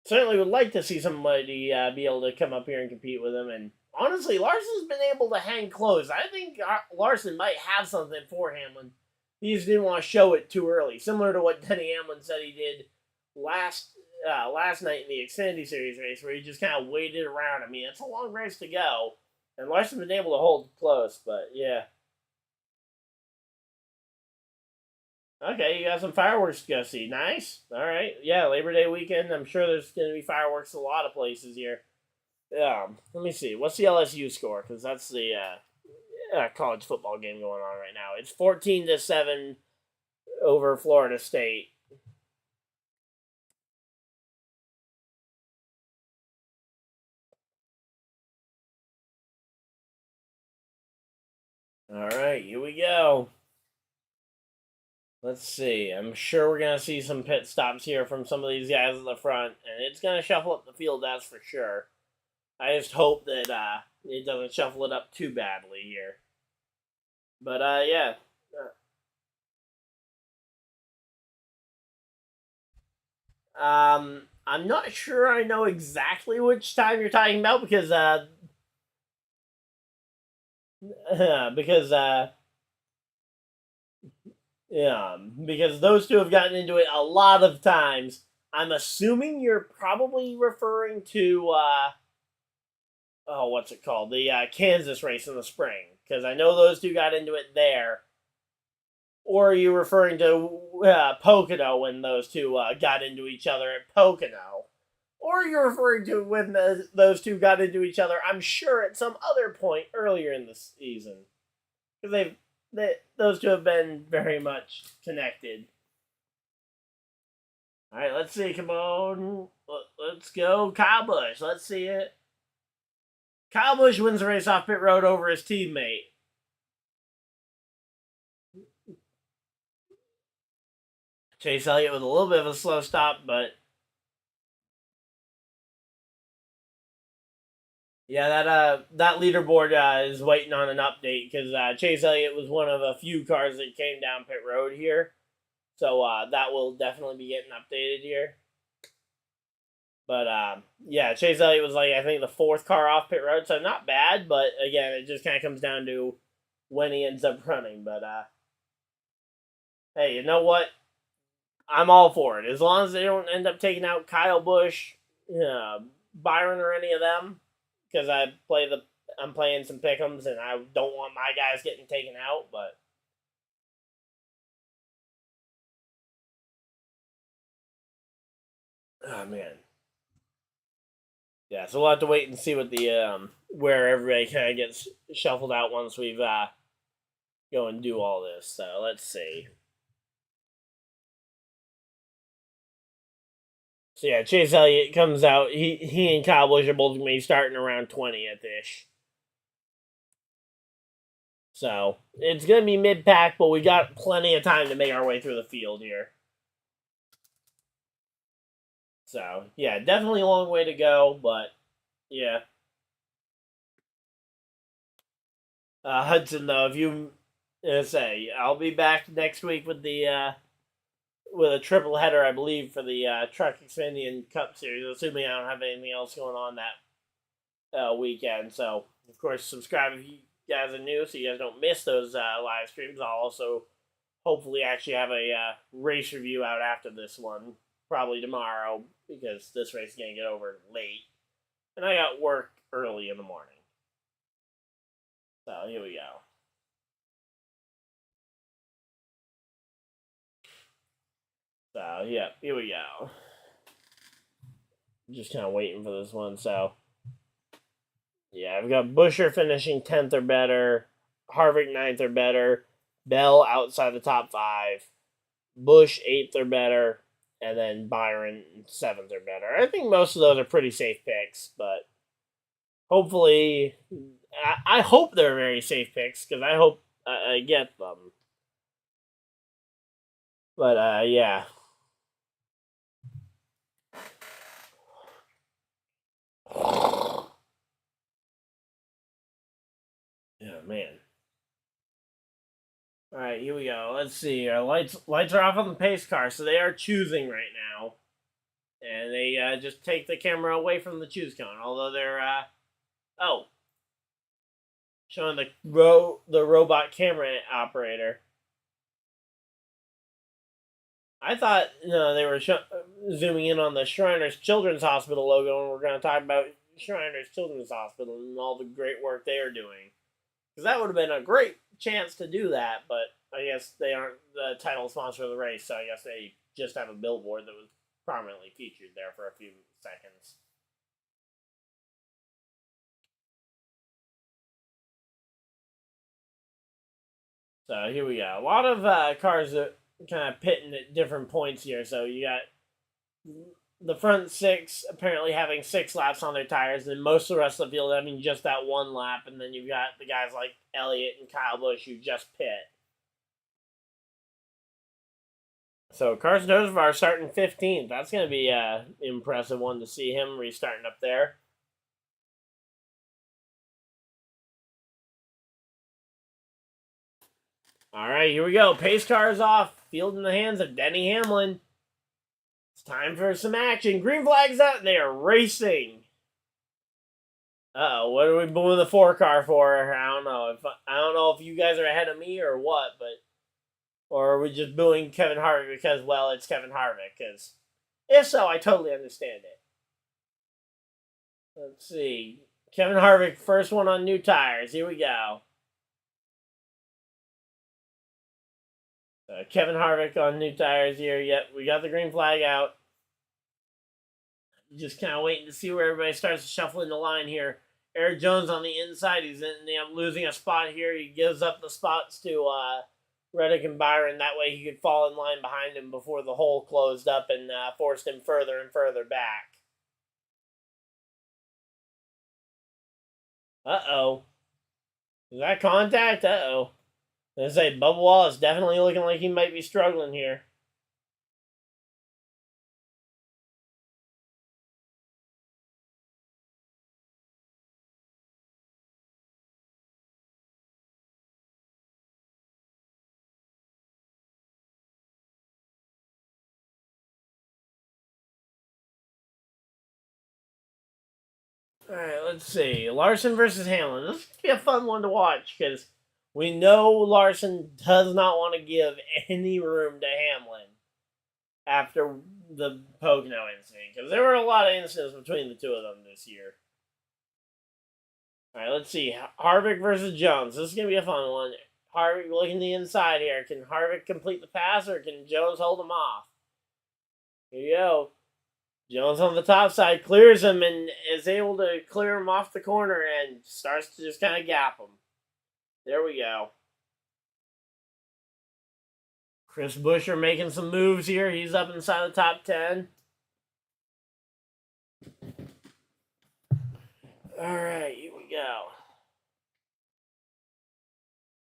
Certainly would like to see somebody be able to come up here and compete with him. And honestly, Larson's been able to hang close. I think Larson might have something for Hamlin. He just didn't want to show it too early. Similar to what Denny Hamlin said he did last night in the Xfinity Series race, where he just kind of waited around. I mean, it's a long race to go. And Larson's been able to hold close, but yeah. Okay, you got some fireworks to go see. Nice. All right. Yeah, Labor Day weekend. I'm sure there's going to be fireworks a lot of places here. Let me see. What's the LSU score? Because that's the college football game going on right now. It's 14-7 over Florida State. All right, here we go. Let's see. I'm sure we're going to see some pit stops here from some of these guys at the front, and it's going to shuffle up the field, that's for sure. I just hope that it doesn't shuffle it up too badly here. But, yeah. I'm not sure I know exactly which time you're talking about because because those two have gotten into it a lot of times. I'm assuming you're probably referring to what's it called? The Kansas race in the spring, because I know those two got into it there. Or are you referring to Pocono when those two got into each other at Pocono? Or you're referring to when those two got into each other, I'm sure, at some other point earlier in the season. Because those two have been very much connected. All right, let's see. Come on. Let's go. Kyle Busch. Let's see it. Kyle Busch wins the race off pit road over his teammate. Chase Elliott with a little bit of a slow stop, but yeah, that leaderboard is waiting on an update because Chase Elliott was one of a few cars that came down pit road here, so that will definitely be getting updated here. But yeah, Chase Elliott was like I think the fourth car off pit road, so not bad. But again, it just kind of comes down to when he ends up running. But hey, you know what? I'm all for it. As long as they don't end up taking out Kyle Busch, Byron, or any of them, because I'm playing some pick'ems and I don't want my guys getting taken out. But oh man, yeah. So we'll have to wait and see what the where everybody kind of gets shuffled out once we've go and do all this. So let's see. So yeah, Chase Elliott comes out. He and Kyle Busch are both going to be starting around 20th-ish. So it's going to be mid-pack, but we got plenty of time to make our way through the field here. So yeah, definitely a long way to go, but yeah. Hudson, though, if you say, I'll be back next week with the with a triple header, I believe, for the Truck Xfinity and Cup Series, assuming I don't have anything else going on that weekend. So, of course, subscribe if you guys are new so you guys don't miss those live streams. I'll also hopefully actually have a race review out after this one, probably tomorrow, because this race is going to get over late. And I got work early in the morning. So, here we go. So, yeah, here we go. Just kind of waiting for this one, so. Yeah, I've got Buescher finishing 10th or better, Harvick 9th or better, Bell outside the top 5, Busch 8th or better, and then Byron 7th or better. I think most of those are pretty safe picks, but hopefully, I hope they're very safe picks, because I hope I get them. But, yeah. Yeah, man. All right, here we go. Let's see. Our lights are off on the pace car, so they are choosing right now, and they just take the camera away from the choose cone. Although they're showing the robot camera operator. I thought they were zooming in on the Shriners Children's Hospital logo, and we're going to talk about Shriners Children's Hospital and all the great work they are doing. Because that would have been a great chance to do that, but I guess they aren't the title sponsor of the race, so I guess they just have a billboard that was prominently featured there for a few seconds. So here we go. A lot of cars that kind of pitting at different points here. So you got the front 6 apparently having 6 laps on their tires, and most of the rest of the field having just that 1 lap, and then you've got the guys like Elliott and Kyle Busch who just pit. So Carson Hocevar starting 15th. That's going to be an impressive one to see him restarting up there. All right, here we go. Pace car is off. Field in the hands of Denny Hamlin. It's time for some action. Green flag's out. They are racing. Uh-oh, what are we booing the 4-car for? I don't know. I don't know if you guys are ahead of me or what, but or are we just booing Kevin Harvick because, well, it's Kevin Harvick? Because if so, I totally understand it. Let's see. Kevin Harvick, first one on new tires. Here we go. Kevin Harvick on new tires here. Yep, we got the green flag out. Just kind of waiting to see where everybody starts shuffling the line here. Eric Jones on the inside. He's losing a spot here. He gives up the spots to Reddick and Byron. That way he could fall in line behind him before the hole closed up and forced him further and further back. Uh-oh. Is that contact? Uh-oh. I was going to say, Bubba Wallace definitely looking like he might be struggling here. Alright, let's see. Larson versus Hamlin. This is going to be a fun one to watch because we know Larson does not want to give any room to Hamlin after the Pocono incident, because there were a lot of incidents between the two of them this year. Alright, let's see. Harvick versus Jones. This is going to be a fun one. Harvick looking the inside here. Can Harvick complete the pass or can Jones hold him off? Here you go. Jones on the top side clears him and is able to clear him off the corner and starts to just kind of gap him. There we go. Chris Buescher making some moves here. He's up inside the top 10. Alright, here we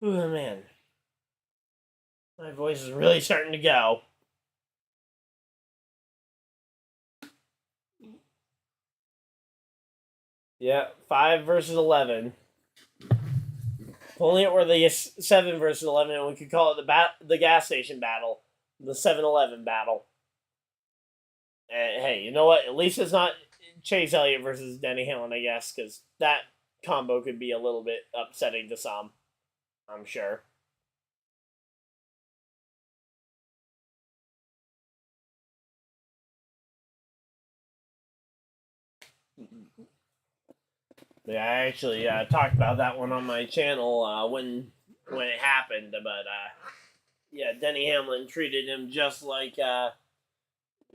go. Ooh, man. My voice is really starting to go. Yeah, 5 versus 11. Only it were the 7 versus 11, and we could call it the gas station battle, the 7-Eleven battle. And hey, you know what? At least it's not Chase Elliott versus Denny Hamlin, I guess, because that combo could be a little bit upsetting to some, I'm sure. Yeah, I actually talked about that one on my channel when it happened, but yeah, Denny Hamlin treated him just like Ross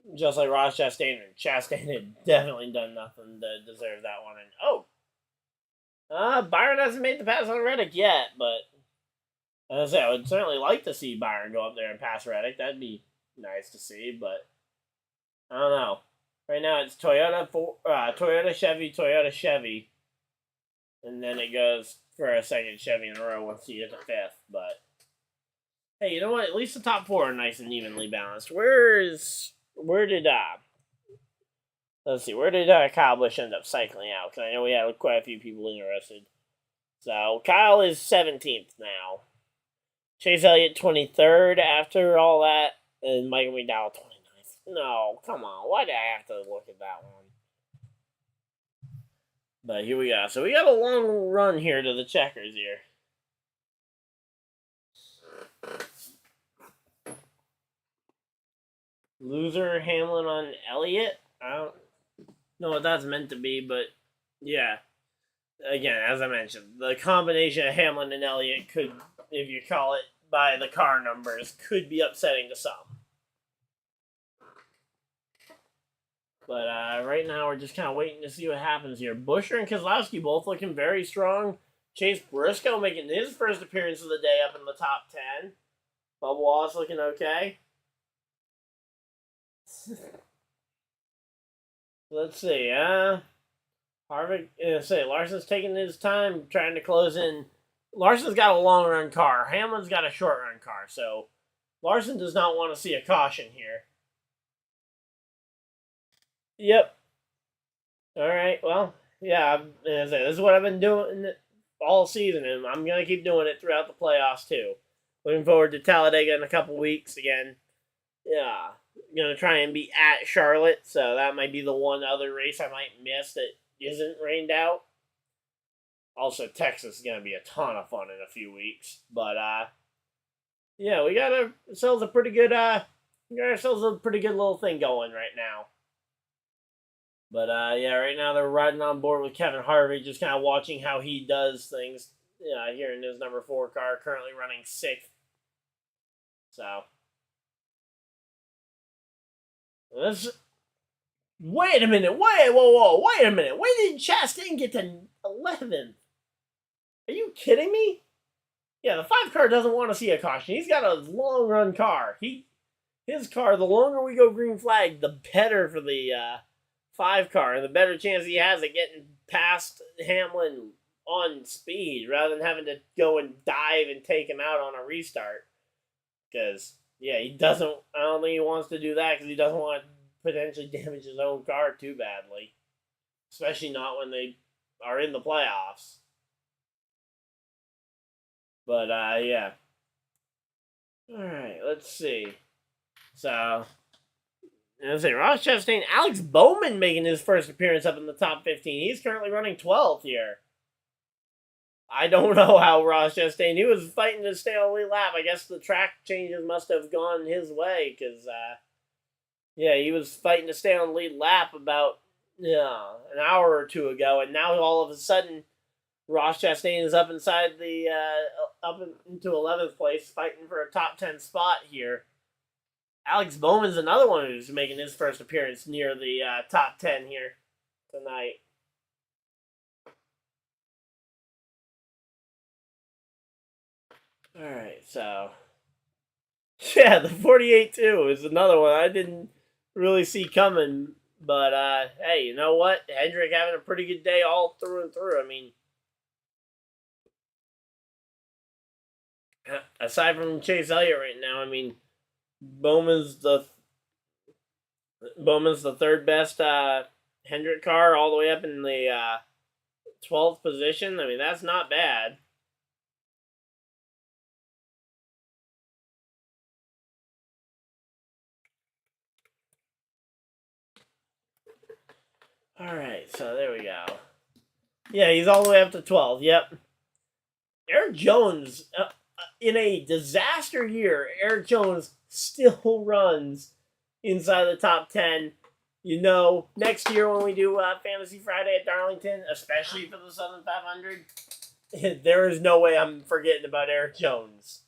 Chastain. Chastain had definitely done nothing to deserve that one. And Byron hasn't made the pass on Reddick yet, but as I say, I would certainly like to see Byron go up there and pass Reddick. That'd be nice to see, but I don't know. Right now it's Toyota Chevy. And then it goes for a second Chevy in a row once you get to 5th. But hey, you know what? At least the top 4 are nice and evenly balanced. Where did Kyle Busch end up cycling out? Because I know we had quite a few people interested. So Kyle is 17th now. Chase Elliott 23rd after all that, and Michael McDowell 29th. No, come on. Why did I have to look at that one? But here we go. So we got a long run here to the checkers here. Loser Hamlin on Elliott. I don't know what that's meant to be, but yeah. Again, as I mentioned, the combination of Hamlin and Elliott could, if you call it by the car numbers, could be upsetting to some. But right now, we're just kind of waiting to see what happens here. Buescher and Keselowski both looking very strong. Chase Briscoe making his first appearance of the day up in the top 10. Bubba Wallace looking okay. Let's see. Harvick, Larson's taking his time trying to close in. Larson's got a long run car. Hamlin's got a short run car. So Larson does not want to see a caution here. Yep. All right. Well, yeah. This is what I've been doing all season, and I'm gonna keep doing it throughout the playoffs too. Looking forward to Talladega in a couple weeks again. Yeah. going to try and be at Charlotte, so that might be the one other race I might miss that isn't rained out. Also, Texas is going to be a ton of fun in a few weeks. But, yeah, we got ourselves a pretty good, little thing going right now. But, yeah, right now they're riding on board with Kevin Harvick, just kind of watching how he does things. Here in his number 4 car, currently running 6th. So, wait a minute, wait a minute. Why did Chastain get to 11th? Are you kidding me? Yeah, the 5 car doesn't want to see a caution. He's got a long run car. His car, the longer we go green flag, the better for the 5 car, and the better chance he has at getting past Hamlin on speed rather than having to go and dive and take him out on a restart. Because, yeah, I don't think he wants to do that because he doesn't want to potentially damage his own car too badly. Especially not when they are in the playoffs. But, yeah. Alright, let's see. So, let's see, Ross Chastain, Alex Bowman making his first appearance up in the top 15. He's currently running 12th here. I don't know how Ross Chastain, he was fighting to stay on the lead lap. I guess the track changes must have gone his way because, yeah, he was fighting to stay on the lead lap about an hour or two ago, and now all of a sudden, Ross Chastain is up inside into 11th place, fighting for a top 10 spot here. Alex Bowman's another one who's making his first appearance near the top 10 here tonight. Alright, so... yeah, the 48-2 is another one I didn't really see coming. But, hey, you know what? Hendrick having a pretty good day all through and through. I mean, aside from Chase Elliott right now, I mean, Bowman's the third best Hendrick car all the way up in the 12th position. I mean, that's not bad. Alright, so there we go. Yeah, he's all the way up to 12. Yep. Eric Jones, in a disaster year, Eric Jones still runs inside the top 10. You know, next year when we do Fantasy Friday at Darlington, especially for the Southern 500, there is no way I'm forgetting about Eric Jones.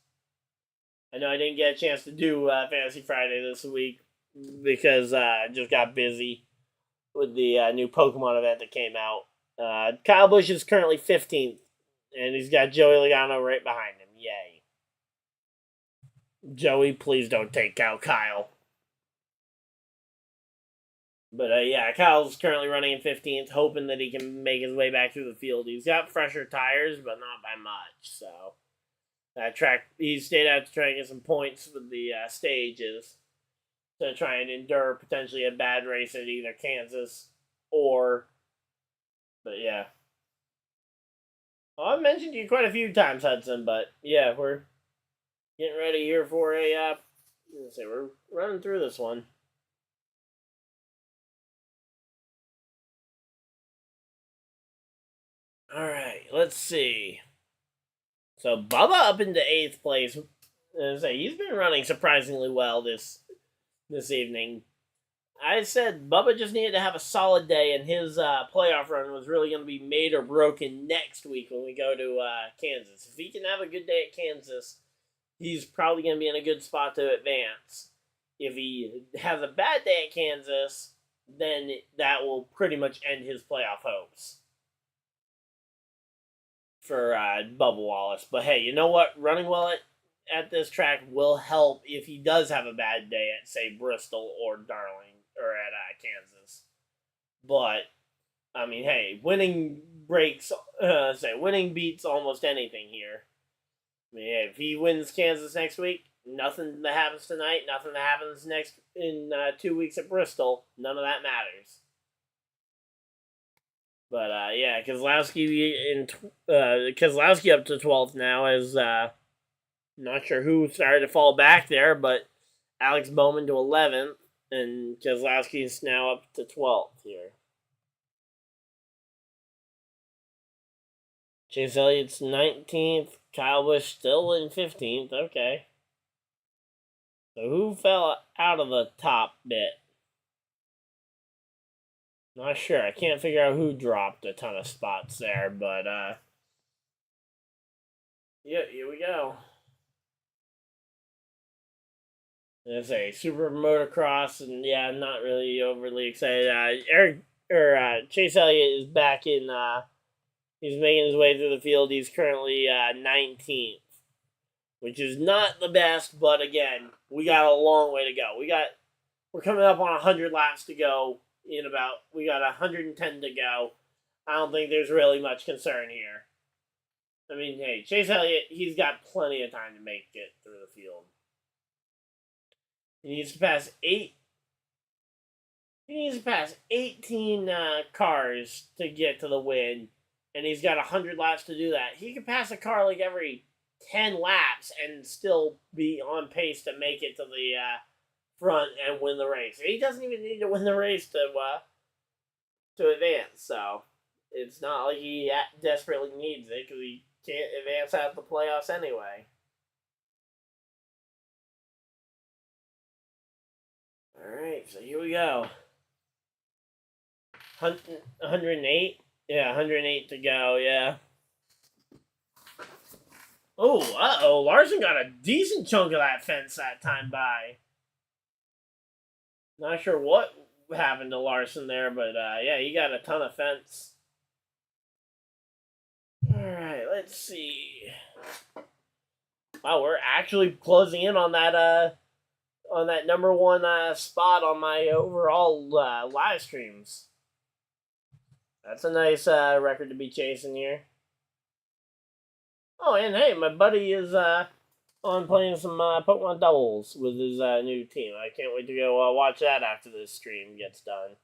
I know I didn't get a chance to do Fantasy Friday this week because I just got busy with the new Pokemon event that came out. Kyle Busch is currently 15th, and he's got Joey Logano right behind him. Yay. Joey, please don't take out Kyle. But, yeah, Kyle's currently running in 15th, hoping that he can make his way back through the field. He's got fresher tires, but not by much, so... that track, he stayed out to try and get some points with the stages to try and endure potentially a bad race at either Kansas or... but, yeah. Well, I've mentioned you quite a few times, Hudson, but, yeah, we're getting ready here for a... let's see, we're running through this one. Alright, let's see. So, Bubba up into 8th place. He's been running surprisingly well this evening. I said Bubba just needed to have a solid day, and his playoff run was really going to be made or broken next week when we go to Kansas. If he can have a good day at Kansas, he's probably going to be in a good spot to advance. If he has a bad day at Kansas, then that will pretty much end his playoff hopes for Bubba Wallace. But hey, you know what? Running well at this track will help if he does have a bad day at, say, Bristol or Darling or at Kansas. But I mean, hey, winning beats almost anything here. I mean, hey, if he wins Kansas next week, nothing that happens tonight, nothing that happens next in 2 weeks at Bristol, none of that matters. But, yeah, Keselowski up to 12th now is, not sure who started to fall back there, but Alex Bowman to 11th. And Keselowski's now up to 12th here. Chase Elliott's 19th. Kyle Busch still in 15th. Okay. So who fell out of the top bit? Not sure. I can't figure out who dropped a ton of spots there, but yeah, here we go. There's a super motocross, and yeah, I'm not really overly excited. Chase Elliott is back in. He's making his way through the field. He's currently 19th, which is not the best, but again, we got a long way to go. We're coming up on 100 laps to go. We got 110 to go. I don't think there's really much concern here. I mean, hey, Chase Elliott, he's got plenty of time to make it through the field. He needs to pass 18 cars to get to the win, and he's got 100 laps to do that. He could pass a car like every 10 laps and still be on pace to make it to the front and win the race. He doesn't even need to win the race to advance, so it's not like he desperately needs it because he can't advance out of the playoffs anyway. Alright, so here we go. 108? Yeah, 108 to go, yeah. Oh, uh-oh. Larson got a decent chunk of that fence that time by. Not sure what happened to Larson there, but yeah, he got a ton of fence. Alright, let's see. Wow, we're actually closing in on that number one spot on my overall live streams. That's a nice record to be chasing here. Oh, and hey, my buddy is on playing some Pokemon Doubles with his new team. I can't wait to go watch that after this stream gets done.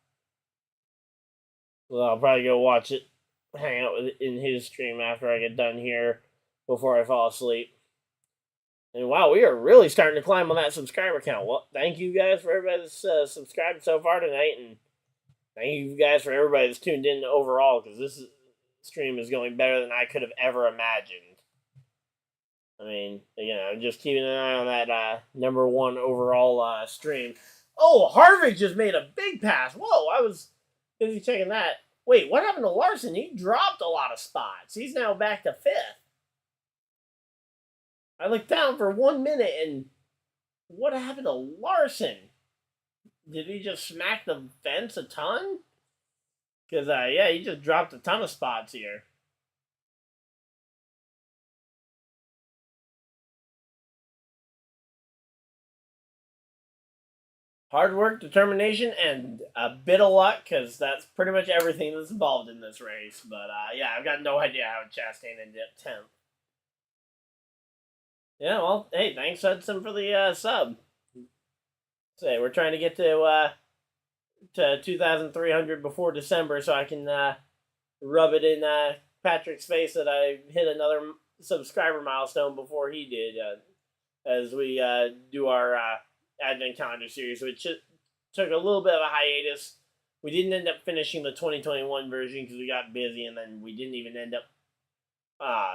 Well, I'll probably go watch it, hang out in his stream after I get done here before I fall asleep. And wow, we are really starting to climb on that subscriber count. Well, thank you guys for everybody that's subscribed so far tonight, and thank you guys for everybody that's tuned in overall, because this stream is going better than I could have ever imagined. I mean, just keeping an eye on that number one overall stream. Oh, Harvick just made a big pass. Whoa, I was busy checking that. Wait, what happened to Larson? He dropped a lot of spots. He's now back to 5th. I looked down for 1 minute, and what happened to Larson? Did he just smack the fence a ton? Because, yeah, he just dropped a ton of spots here. Hard work, determination, and a bit of luck, because that's pretty much everything that's involved in this race. But, yeah, I've got no idea how Chastain ended up 10th. Yeah, well, hey, thanks, Hudson, for the sub. Say, we're trying to get to 2,300 before December so I can rub it in Patrick's face that I hit another subscriber milestone before he did as we do our Advent Calendar series, which took a little bit of a hiatus. We didn't end up finishing the 2021 version because we got busy, and then we didn't even end up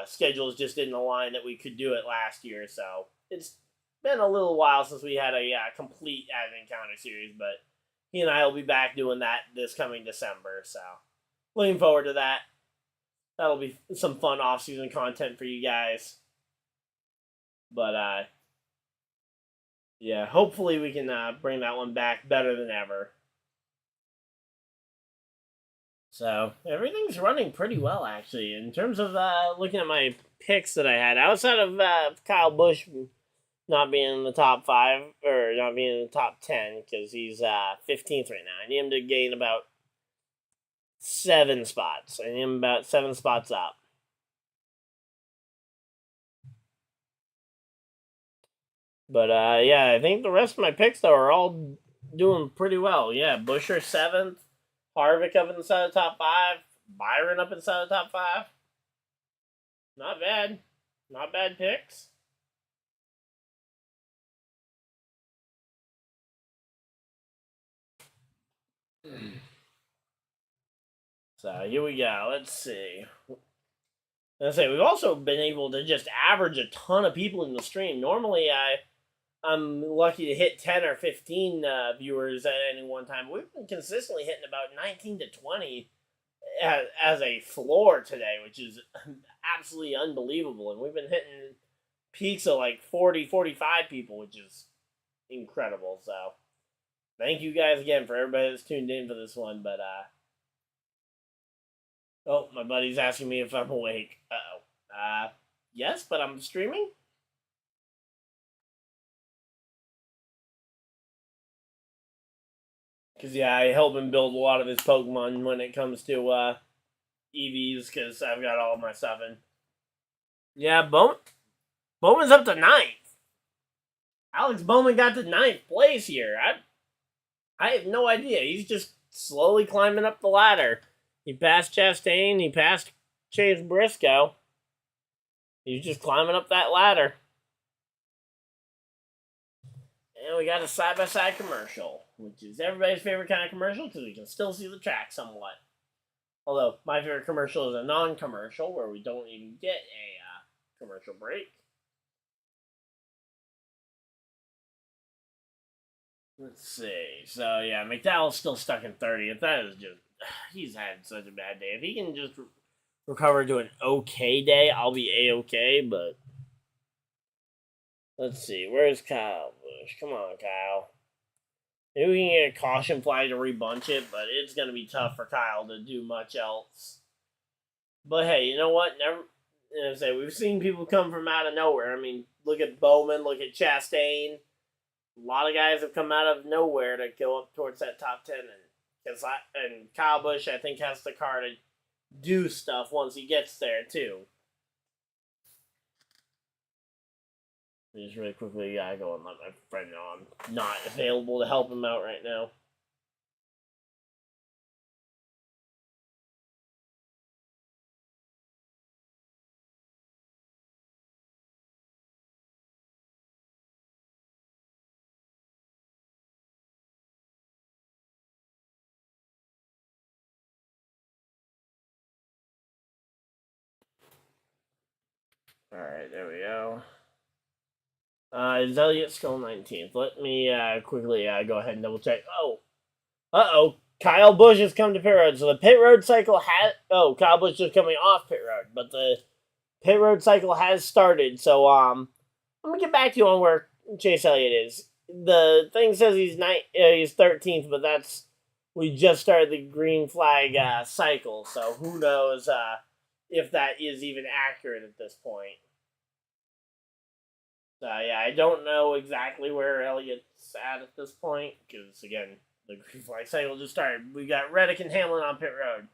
schedules just didn't align that we could do it last year, so it's been a little while since we had a complete Advent Calendar series, but he and I will be back doing that this coming December, so looking forward to that. That'll be some fun off-season content for you guys. But, yeah, hopefully we can bring that one back better than ever. So, everything's running pretty well, actually. In terms of looking at my picks that I had, outside of Kyle Busch not being in the top 5, or not being in the top 10, because he's 15th right now. I need him to gain about 7 spots. I need him about 7 spots up. But, yeah, I think the rest of my picks, though, are all doing pretty well. Yeah, Buescher 7th. Harvick up inside the top 5. Byron up inside the top 5. Not bad. Not bad picks. So here we go. Let's see. Let's say we've also been able to just average a ton of people in the stream. Normally, I'm lucky to hit 10 or 15 viewers at any one time. We've been consistently hitting about 19 to 20 as a floor today, which is absolutely unbelievable. And we've been hitting peaks of like 40, 45 people, which is incredible. So thank you guys again for everybody that's tuned in for this one. But oh, my buddy's asking me if I'm awake. Uh-oh. Yes, but I'm streaming. Because, yeah, I help him build a lot of his Pokemon when it comes to EVs, because I've got all my stuff in. Yeah, Bowman's up to 9th. Alex Bowman got to 9th place here. I have no idea. He's just slowly climbing up the ladder. He passed Chastain. He passed Chase Briscoe. He's just climbing up that ladder. And we got a side-by-side commercial, which is everybody's favorite kind of commercial because we can still see the track somewhat. Although, my favorite commercial is a non-commercial where we don't even get a commercial break. Let's see. So, yeah, McDowell's still stuck in 30th. That is just... He's had such a bad day. If he can just recover to an okay day, I'll be A-okay, but... Let's see. Where's Kyle Busch? Come on, Kyle. Maybe we can get a caution flag to rebunch it, but it's going to be tough for Kyle to do much else. But hey, you know what? We've seen people come from out of nowhere. I mean, look at Bowman, look at Chastain. A lot of guys have come out of nowhere to go up towards that top 10. And Kyle Busch, I think, has the car to do stuff once he gets there, too. Just really quickly, I go and let my friend know I'm not available to help him out right now. Alright, there we go. Is Elliott still 19th? Let me quickly go ahead and double check. Oh. Uh-oh. Kyle Busch has come to pit road. So the pit road cycle has... Oh, Kyle Busch is coming off pit road. But the pit road cycle has started. So, I'm going to get back to you on where Chase Elliott is. The thing says he's 13th, but that's... We just started the green flag cycle. So who knows if that is even accurate at this point. Yeah, I don't know exactly where Elliott's at this point, because, again, the green flag cycle just started. We got Reddick and Hamlin on pit road.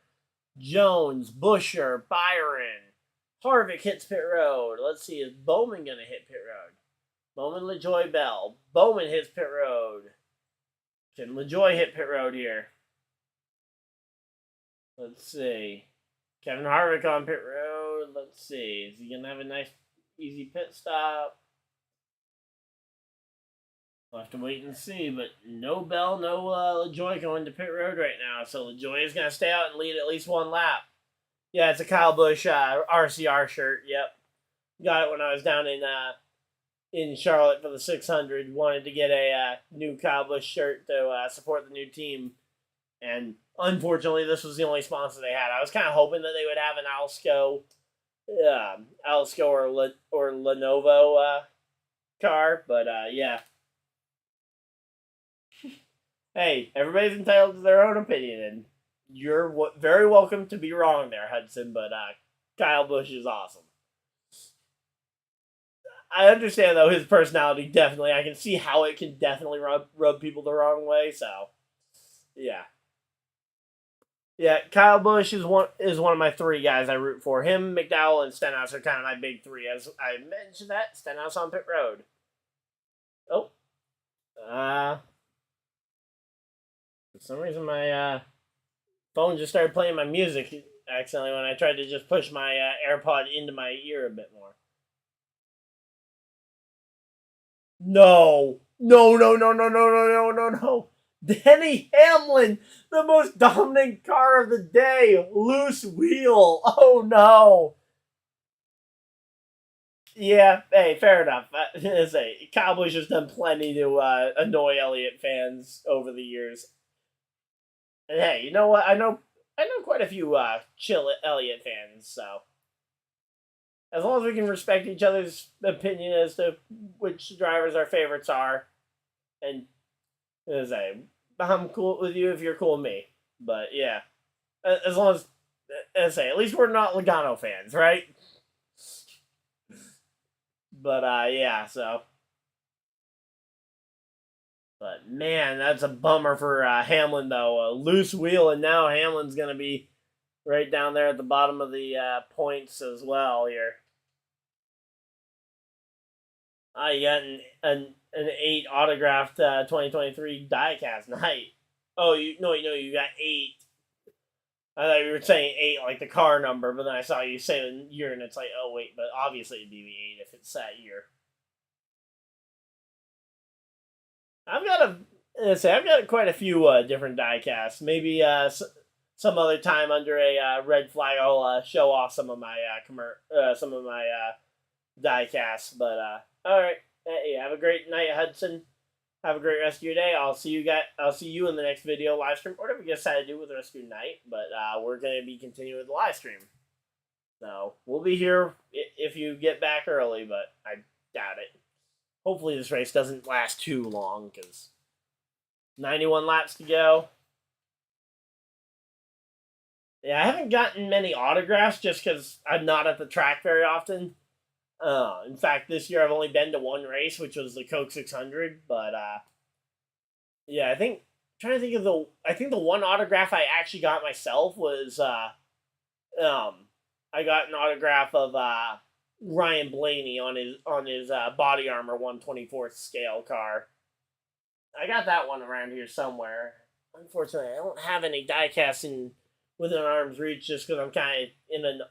Jones, Buescher, Byron. Harvick hits pit road. Let's see, is Bowman going to hit pit road? Bowman, LaJoie, Bell. Bowman hits pit road. Can LaJoie hit pit road here? Let's see. Kevin Harvick on pit road. Let's see. Is he going to have a nice, easy pit stop? We'll have to wait and see, but no Bell, no LaJoie going to pit road right now, so LaJoie is going to stay out and lead at least one lap. Yeah, it's a Kyle Busch RCR shirt, yep. Got it when I was down in Charlotte for the 600. Wanted to get a new Kyle Busch shirt to support the new team, and unfortunately, this was the only sponsor they had. I was kind of hoping that they would have an Alsco or Lenovo car, but yeah. Hey, everybody's entitled to their own opinion, and you're very welcome to be wrong there, Hudson, but Kyle Busch is awesome. I understand, though, his personality definitely, I can see how it can definitely rub people the wrong way, so, yeah. Yeah, Kyle Busch is one of my three guys I root for. Him, McDowell, and Stenhouse are kind of my big three. As I mentioned that, Stenhouse on pit road. Oh. For some reason, my phone just started playing my music accidentally when I tried to just push my AirPod into my ear a bit more. No. No. Denny Hamlin, the most dominant car of the day, loose wheel. Oh no. Yeah, hey, fair enough. I say Kyle Busch has done plenty to annoy Elliott fans over the years. And hey, you know what? I know quite a few chill Elliott fans. So as long as we can respect each other's opinion as to which drivers our favorites are, and as I say, I'm cool with you if you're cool with me. But yeah, as long as I say, at least we're not Logano fans, right? But yeah, so. But man, that's a bummer for Hamlin though. A loose wheel, and now Hamlin's gonna be right down there at the bottom of the points as well here. You got an 8 autographed 2023 diecast night. Oh, you got 8. I thought you were saying 8 like the car number, but then I saw you say the year, and it's like, oh wait, but obviously it'd be the 8 if it's that year. I've got quite a few different diecasts. Maybe some other time under a red flag, I'll show off some of my diecasts. But all right, hey, have a great night, Hudson. Have a great rest of your day. I'll see you in the next video live stream, or whatever you decide to do with the rest of your night. But we're gonna be continuing with the live stream. So we'll be here if you get back early, but I doubt it. Hopefully this race doesn't last too long, because 91 laps to go. Yeah, I haven't gotten many autographs just because I'm not at the track very often. In fact, this year I've only been to one race, which was the Coke 600. But yeah, I think the one autograph I actually got myself was I got an autograph of Ryan Blaney on his body armor 1/24th scale car. I got that one around here somewhere. Unfortunately, I don't have any diecasts within arm's reach just because I'm kind of in an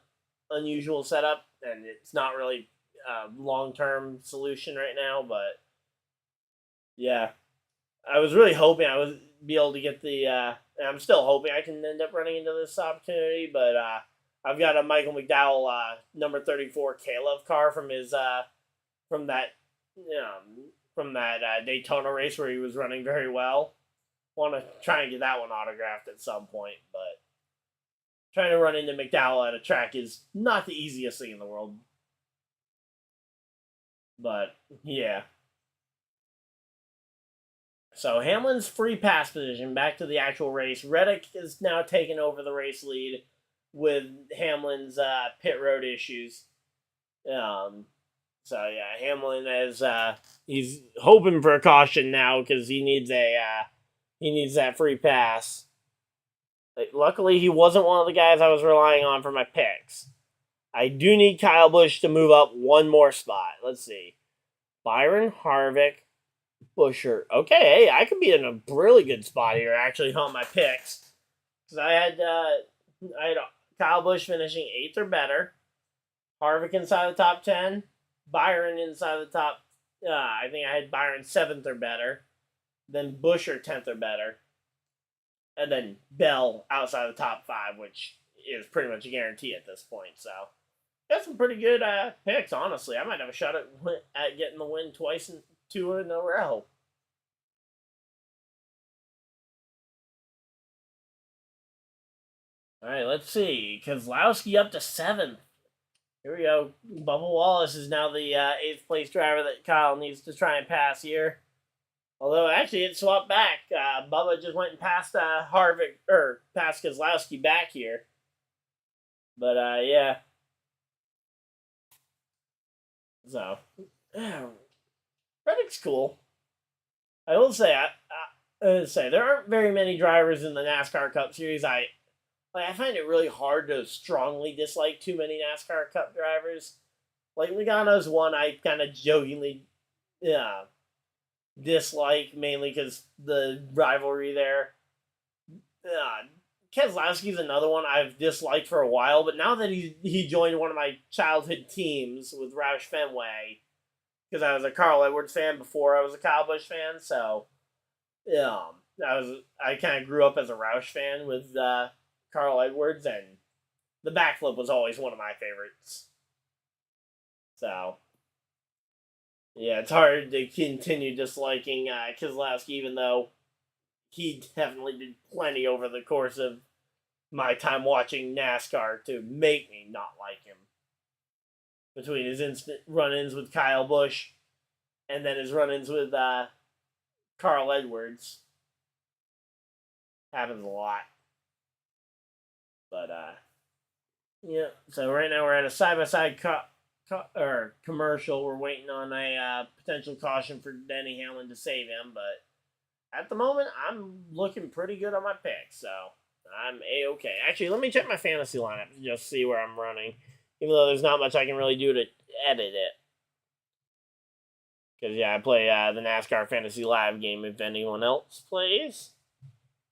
unusual setup and it's not really a long-term solution right now. But yeah, I was really hoping I would be able to get and I'm still hoping I can end up running into this opportunity, but I've got a Michael McDowell number 34 Caleb car from his from that Daytona race where he was running very well. Want to try and get that one autographed at some point, but trying to run into McDowell at a track is not the easiest thing in the world. But yeah. So Hamlin's free pass position. Back to the actual race. Reddick is now taking over the race lead with Hamlin's pit road issues. So yeah, Hamlin is he's hoping for a caution now because he needs that free pass. Like, luckily, he wasn't one of the guys I was relying on for my picks. I do need Kyle Busch to move up one more spot. Let's see, Byron Harvick, Buescher. Okay, hey, I could be in a really good spot here actually on my picks because I had Kyle Busch finishing 8th or better, Harvick inside the top 10, Byron inside the top. I think I had Byron 7th or better, then Buescher 10th or better, and then Bell outside the top 5, which is pretty much a guarantee at this point. So got some pretty good picks. Honestly, I might have a shot at getting the win twice and 2 in a row. All right, let's see. Kozlowski up to 7th. Here we go. Bubba Wallace is now the 8th place driver that Kyle needs to try and pass here. Although, actually, it swapped back. Bubba just went and passed Harvick, or passed Kozlowski back here. But, yeah. So, Reddick's cool. I will say, there aren't very many drivers in the NASCAR Cup Series I find it really hard to strongly dislike too many NASCAR Cup drivers. Like, Logano's one I kind of jokingly dislike, mainly because the rivalry there. Keselowski's another one I've disliked for a while, but now that he joined one of my childhood teams with Roush Fenway, because I was a Carl Edwards fan before I was a Kyle Busch fan, so I kind of grew up as a Roush fan with Carl Edwards, and the backflip was always one of my favorites. So, yeah, it's hard to continue disliking Keselowski, even though he definitely did plenty over the course of my time watching NASCAR to make me not like him. Between his instant run-ins with Kyle Busch and then his run-ins with Carl Edwards. Happens a lot. But, yeah. So right now we're at a side-by-side commercial. We're waiting on a potential caution for Denny Hamlin to save him. But at the moment, I'm looking pretty good on my picks. So I'm A-okay. Actually, let me check my fantasy lineup to just see where I'm running. Even though there's not much I can really do to edit it. Because, yeah, I play the NASCAR Fantasy Live game if anyone else plays.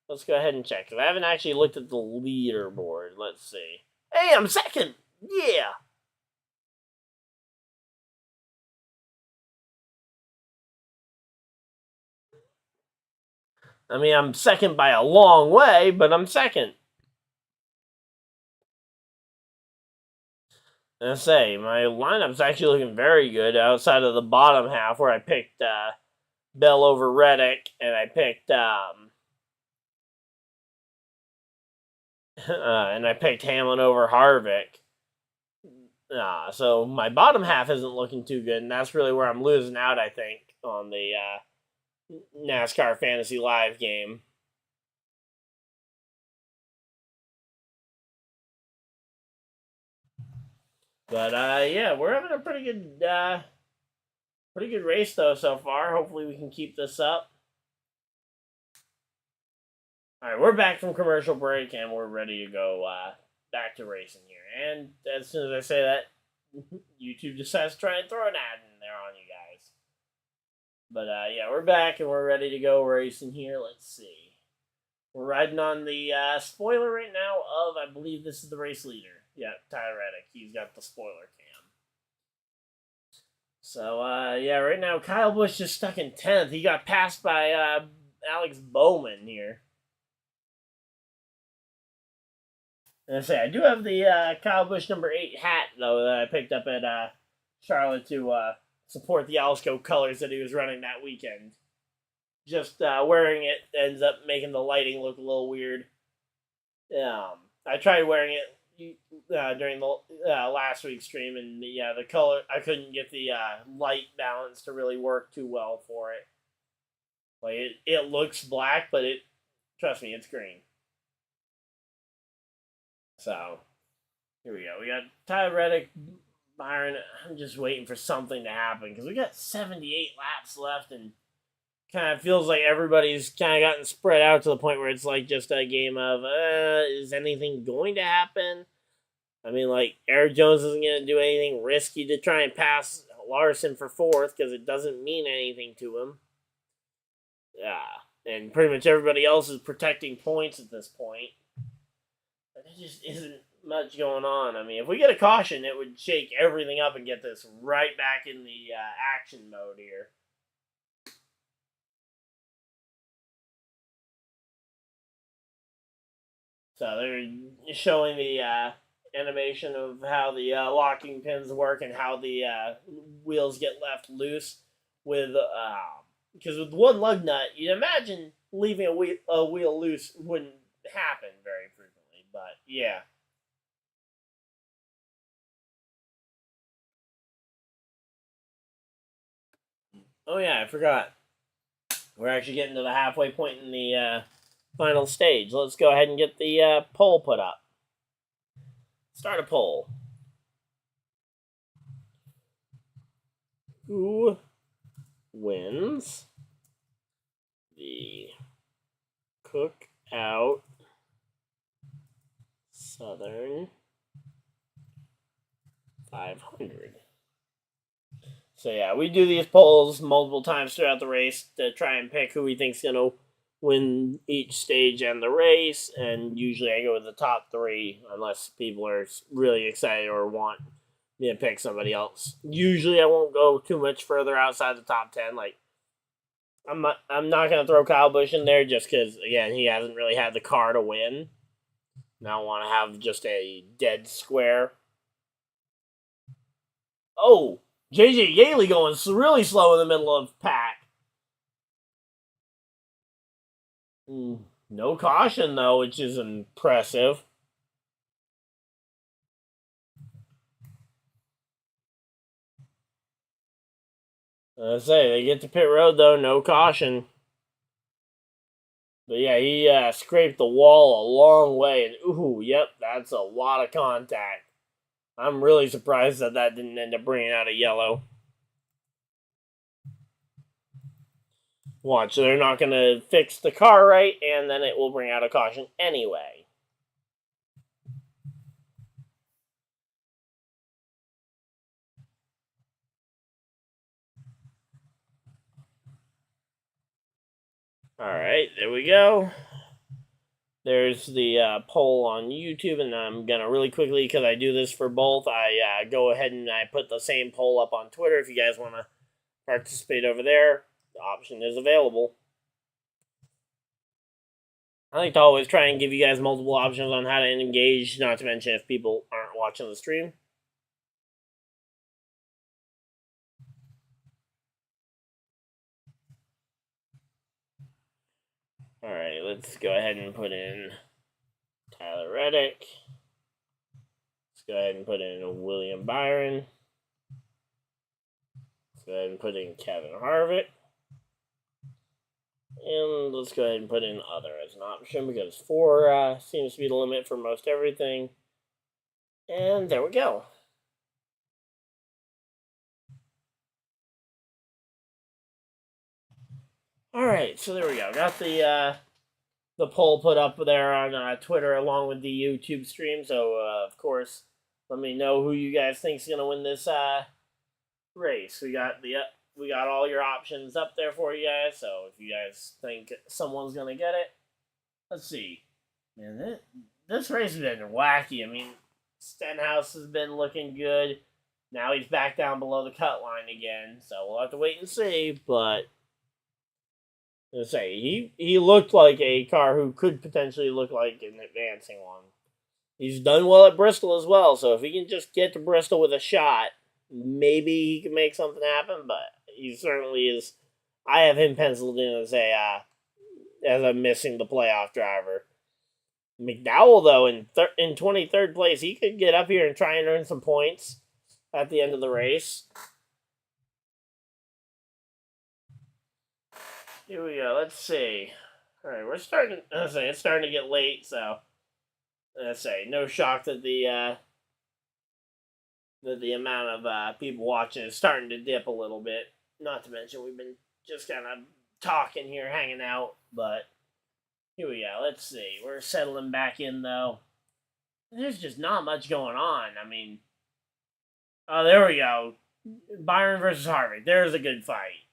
Let's go ahead and check. Because I haven't actually looked at the leaderboard. Let's see. Hey, I'm second! Yeah! I mean, I'm second by a long way, but I'm second. And I say, my lineup's actually looking very good outside of the bottom half where I picked Bell over Reddick, and I picked Hamlin over Harvick. So my bottom half isn't looking too good, and that's really where I'm losing out, I think, on the NASCAR Fantasy Live game. But yeah, we're having a pretty good race though so far. Hopefully we can keep this up. All right, we're back from commercial break and we're ready to go back to racing here. And as soon as I say that, YouTube decides to try and throw an ad in there on you guys. But yeah, we're back and we're ready to go racing here. Let's see. We're riding on the spoiler right now of, I believe this is the race leader. Yeah, Tyler Reddick. He's got the spoiler cam. So, yeah, right now Kyle Busch is stuck in 10th. He got passed by Alex Bowman here. And I say, I do have the Kyle Busch number 8 hat, though, that I picked up at Charlotte to support the Alsco colors that he was running that weekend. Just wearing it ends up making the lighting look a little weird. I tried wearing it during the last week's stream, and yeah, the color, I couldn't get the light balance to really work too well for it. Like, it looks black, but trust me, it's green. So, here we go. We got Tyler Reddick, Byron. I'm just waiting for something to happen, because we got 78 laps left, and kind of feels like everybody's kind of gotten spread out to the point where it's like just a game of, is anything going to happen? I mean, like, Eric Jones isn't going to do anything risky to try and pass Larson for 4th because it doesn't mean anything to him. Yeah, and pretty much everybody else is protecting points at this point. But there just isn't much going on. I mean, if we get a caution, it would shake everything up and get this right back in the action mode here. So they're showing the animation of how the locking pins work and how the wheels get left loose with because with one lug nut, you'd imagine leaving a wheel loose wouldn't happen very frequently, but yeah. Oh yeah, I forgot. We're actually getting to the halfway point in the final stage. Let's go ahead and get the poll put up. Start a poll. Who wins the CookOut Southern 500? So yeah, we do these polls multiple times throughout the race to try and pick who we think's going to win each stage and the race, and usually I go with the top 3 unless people are really excited or want me to pick somebody else. Usually I won't go too much further outside the top 10. Like, I'm not gonna throw Kyle Busch in there just because again he hasn't really had the car to win. Now I want to have just a dead square. Oh, JJ Yeley going really slow in the middle of pack. No caution though, which is impressive. I say they get to pit road though, no caution. But yeah, he scraped the wall a long way, and ooh, yep, that's a lot of contact. I'm really surprised that didn't end up bringing out a yellow. Watch, they're not going to fix the car right, and then it will bring out a caution anyway. Alright, there we go. There's the poll on YouTube, and I'm going to really quickly, because I do this for both, I go ahead and I put the same poll up on Twitter if you guys want to participate over there. The option is available. I like to always try and give you guys multiple options on how to engage, not to mention if people aren't watching the stream. Alright, let's go ahead and put in Tyler Reddick. Let's go ahead and put in William Byron. Let's go ahead and put in Kevin Harvick. And let's go ahead and put in other as an option because 4 seems to be the limit for most everything. And there we go. Alright, so there we go. Got the poll put up there on Twitter along with the YouTube stream. So, of course, let me know who you guys think is going to win this race. We got all your options up there for you guys. So, if you guys think someone's going to get it, let's see. Man, this race has been wacky. I mean, Stenhouse has been looking good. Now he's back down below the cut line again. So, we'll have to wait and see. But let's say he looked like a car who could potentially look like an advancing one. He's done well at Bristol as well, so if he can just get to Bristol with a shot, maybe he can make something happen. But he certainly is. I have him penciled in as a missing the playoff driver. McDowell though in 23rd place, he could get up here and try and earn some points at the end of the race. Here we go. Let's see. All right, we're starting. It's starting to get late, so let's say no shock that the amount of people watching is starting to dip a little bit. Not to mention we've been just kind of talking here, hanging out. But here we go. Let's see. We're settling back in though. There's just not much going on. I mean, oh, there we go. Byron versus Harvick. There's a good fight.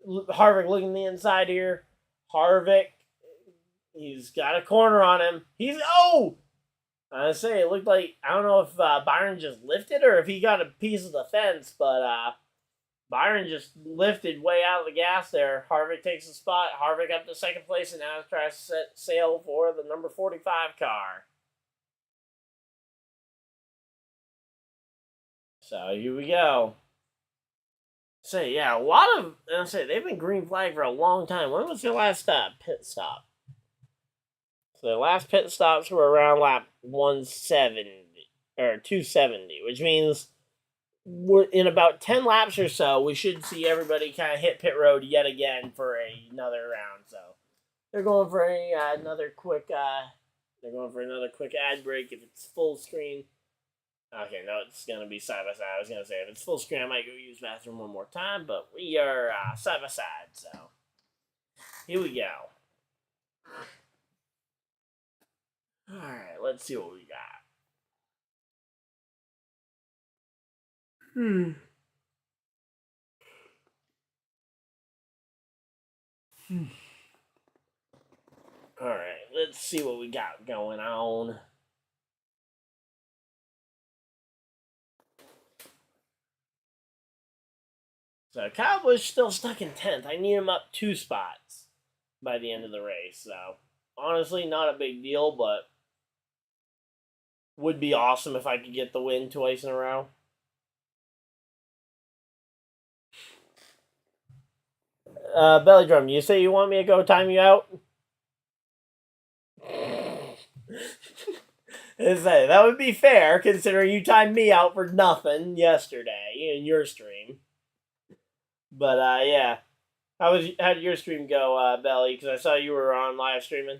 Harvick looking the inside here. Harvick, he's got a corner on him. I say it looked like, I don't know if Byron just lifted or if he got a piece of the fence, but Byron just lifted way out of the gas there. Harvick takes the spot. Harvick up to second place and now tries to set sail for the number 45 car. So here we go. Yeah, a lot of, they've been green flag for a long time. When was their last pit stop? So their last pit stops were around lap 170, or 270, which means we're in about 10 laps or so, we should see everybody kind of hit pit road yet again for another round. So they're going for another quick ad break if it's full screen. Okay, no, it's going to be side by side. I was going to say, if it's full screen, I might go use the bathroom one more time, but we are side by side, so here we go. Alright, let's see what we got. Alright, let's see what we got going on. So Kyle Busch still stuck in 10th. I need him up 2 spots by the end of the race. So honestly, not a big deal, but would be awesome if I could get the win twice in a row. Belly Drum, you say you want me to go time you out? That would be fair, considering you timed me out for nothing yesterday in your stream. But, yeah. How did your stream go, Belly? Because I saw you were on live streaming.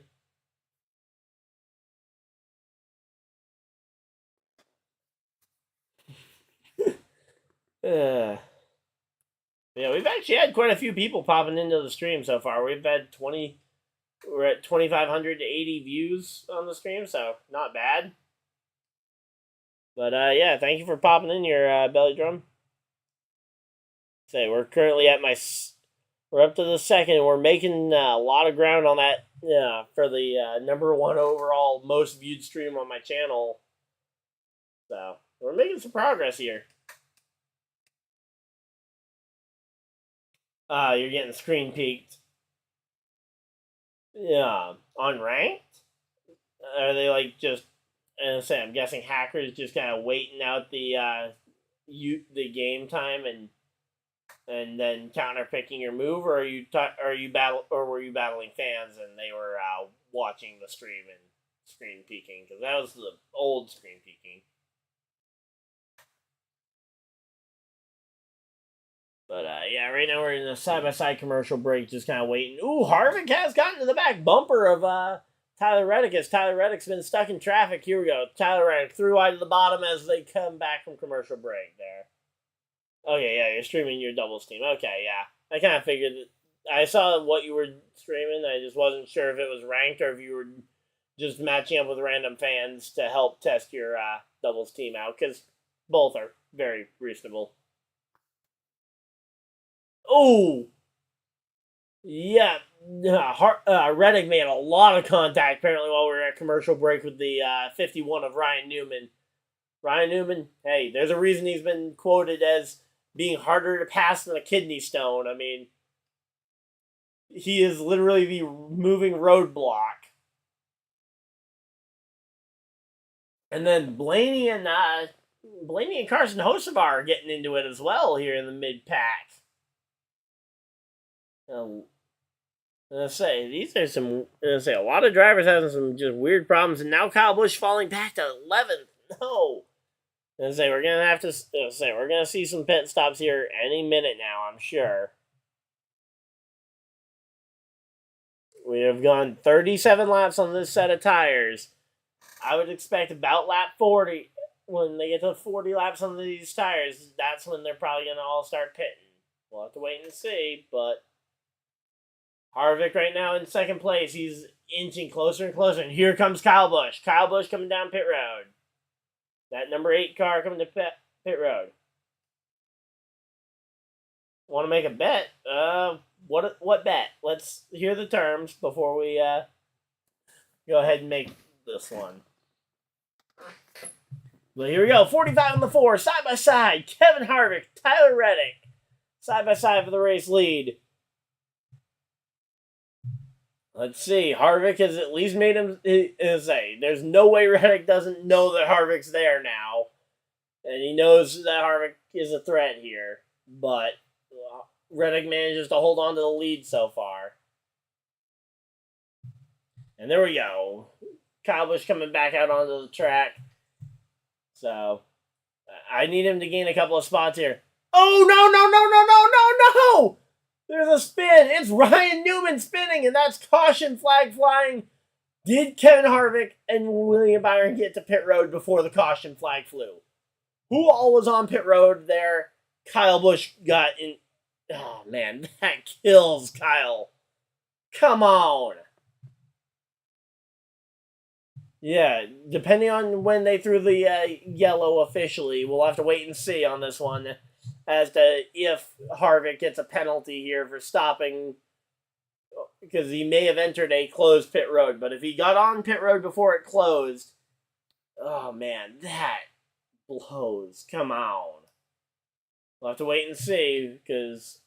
Yeah, we've actually had quite a few people popping into the stream so far. We're at 2,580 views on the stream, so not bad. But yeah, thank you for popping in your Belly Drum. We're currently at we're up to the second. We're making a lot of ground on that for the #1 overall most viewed stream on my channel. So we're making some progress here. You're getting screen peeked. Yeah, on ranked? Are they like just? I'm guessing hackers just kind of waiting out the game time and then counter picking your move, or were you battling fans and they were watching the stream and screen peeking? Because that was the old screen peeking. But, yeah, right now we're in a side-by-side commercial break, just kind of waiting. Ooh, Harvick has gotten to the back bumper of Tyler Reddick, as Tyler Reddick's been stuck in traffic. Here we go. Tyler Reddick through wide to the bottom as they come back from commercial break there. Okay, yeah, you're streaming your doubles team. Okay, yeah. I kind of figured that. I saw what you were streaming. I just wasn't sure if it was ranked or if you were just matching up with random fans to help test your doubles team out, because both are very reasonable. Oh! Yeah, Reddick made a lot of contact apparently while we were at commercial break with the 51 of Ryan Newman. Ryan Newman, hey, there's a reason he's been quoted as being harder to pass than a kidney stone. I mean, he is literally the moving roadblock. And then Blaney and Carson Hocevar are getting into it as well here in the mid-pack. I'm gonna say a lot of drivers having some just weird problems, and now Kyle Busch falling back to 11th. No, we're gonna see some pit stops here any minute now. I'm sure. We have gone 37 laps on this set of tires. I would expect about lap 40, when they get to 40 laps on these tires, that's when they're probably gonna all start pitting. We'll have to wait and see, but Harvick right now in second place. He's inching closer and closer. And here comes Kyle Busch. Kyle Busch coming down pit road. That number 8 car coming to pit road. Want to make a bet? What bet? Let's hear the terms before we go ahead and make this one. But here we go. 45 on the 4. Side by side. Kevin Harvick. Tyler Reddick. Side by side for the race lead. Let's see. Harvick has at least made him say. There's no way Reddick doesn't know that Harvick's there now. And he knows that Harvick is a threat here. But Reddick manages to hold on to the lead so far. And there we go. Kyle Busch coming back out onto the track. So, I need him to gain a couple of spots here. Oh, no! There's a spin. It's Ryan Newman spinning, and that's caution flag flying. Did Kevin Harvick and William Byron get to pit road before the caution flag flew? Who all was on pit road there? Kyle Busch got in. Oh, man, that kills Kyle. Come on. Yeah, depending on when they threw the yellow officially, we'll have to wait and see on this one as to if Harvick gets a penalty here for stopping, because he may have entered a closed pit road. But if he got on pit road before it closed, oh man, that blows. Come on. We'll have to wait and see, because,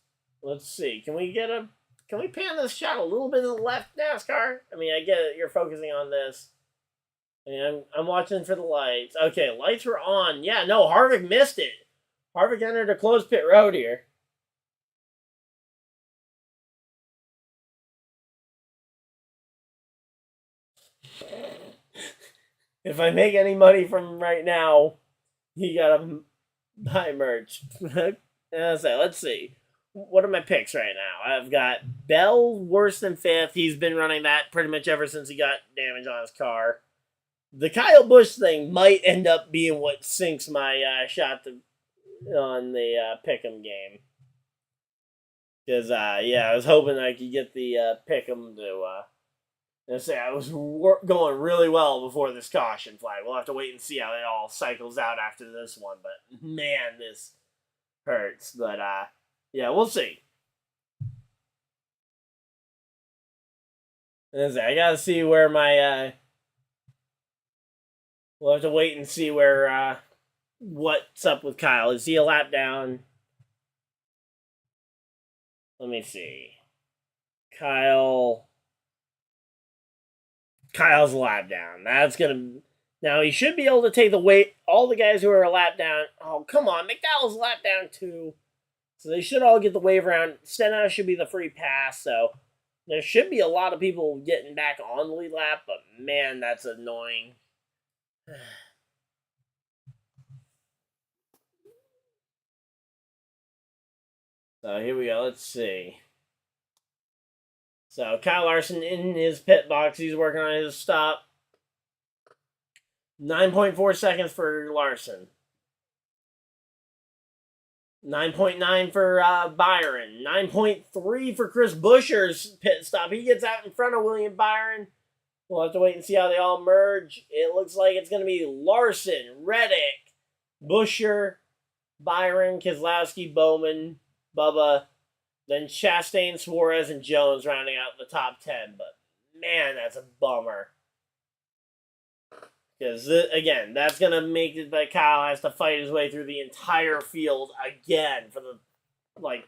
let's see, can we pan this shot a little bit to the left, NASCAR? I mean, I get it, you're focusing on this. And I'm watching for the lights. Okay, lights were on. Yeah, no, Harvick missed it. Harvick entered a closed pit road here. If I make any money from right now, you gotta buy merch. Let's see. What are my picks right now? I've got Bell worse than fifth. He's been running that pretty much ever since he got damage on his car. The Kyle Busch thing might end up being what sinks my shot on the pick'em game. Because, I was hoping I could get the pick'em to... I was going really well before this caution flag. We'll have to wait and see how it all cycles out after this one. But, man, this hurts. But, we'll see. I gotta see where my... we'll have to wait and see where... what's up with Kyle. Is he a lap down? Let me see. Kyle's a lap down. That's gonna... Now, he should be able to take the weight... All the guys who are a lap down... Oh, come on. McDowell's a lap down, too. So they should all get the wave around. Stenhouse should be the free pass, so... There should be a lot of people getting back on the lead lap, but, man, that's annoying. So, here we go. Let's see. So, Kyle Larson in his pit box. He's working on his stop. 9.4 seconds for Larson. 9.9 for Byron. 9.3 for Chris Buescher's pit stop. He gets out in front of William Byron. We'll have to wait and see how they all merge. It looks like it's going to be Larson, Reddick, Buescher, Byron, Keselowski, Bowman, Bubba, then Chastain, Suarez, and Jones rounding out the top 10. But, man, that's a bummer. Because, again, that's going to make it that Kyle has to fight his way through the entire field again for the,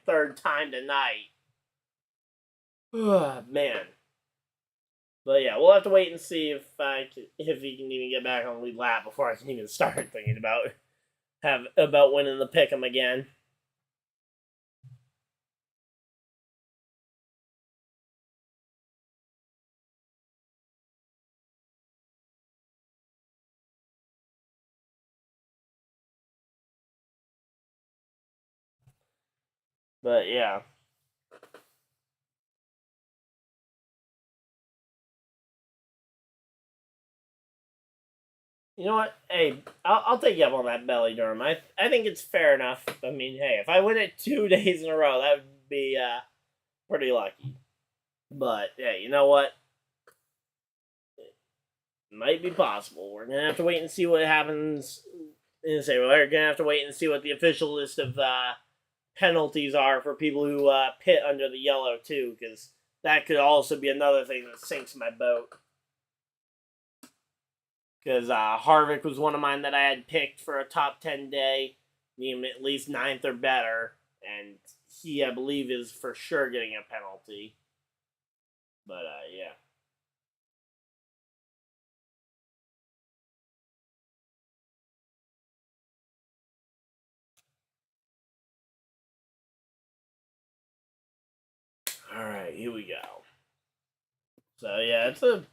third time tonight. Man. But, yeah, we'll have to wait and see if he can even get back on the lead lap before I can even start thinking about winning the pick'em again. But, yeah. You know what? Hey, I'll take you up on that belly, Durham. I think it's fair enough. I mean, hey, if I win it 2 days in a row, that would be pretty lucky. But, hey, you know what? It might be possible. We're going to have to wait and see what happens. We're going to have to wait and see what the official list of penalties are for people who pit under the yellow, too, because that could also be another thing that sinks my boat. Because Harvick was one of mine that I had picked for a top 10 day. Need at least 9th or better. And he, I believe, is for sure getting a penalty. But, yeah. Alright, here we go. So, yeah, it's a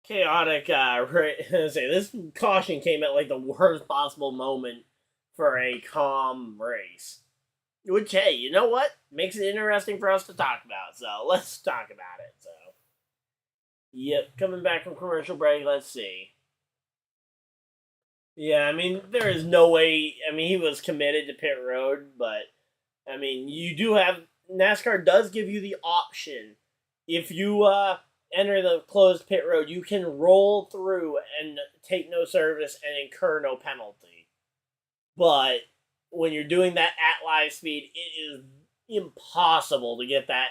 chaotic this caution came at the worst possible moment for a calm race, which, hey, you know what, makes it interesting for us to talk about, so let's talk about it. So yep, coming back from commercial break, let's see. Yeah, I mean, there is no way. I mean, he was committed to pit road, but I mean, you do have NASCAR does give you the option if you enter the closed pit road, you can roll through and take no service and incur no penalty. But when you're doing that at live speed, it is impossible to get that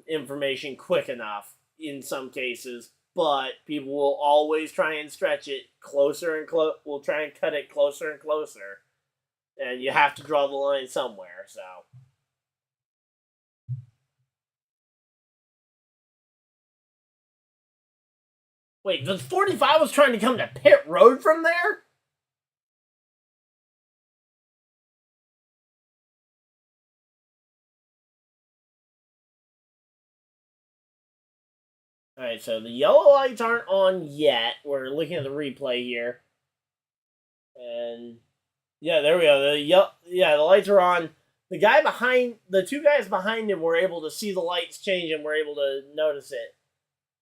information quick enough in some cases. But people will always try and stretch it closer and will try and cut it closer and closer. And you have to draw the line somewhere, so. Wait, the 45 was trying to come to pit road from there? Alright, so the yellow lights aren't on yet. We're looking at the replay here. And yeah, there we go. The lights are on. The two guys behind him were able to see the lights change and were able to notice it.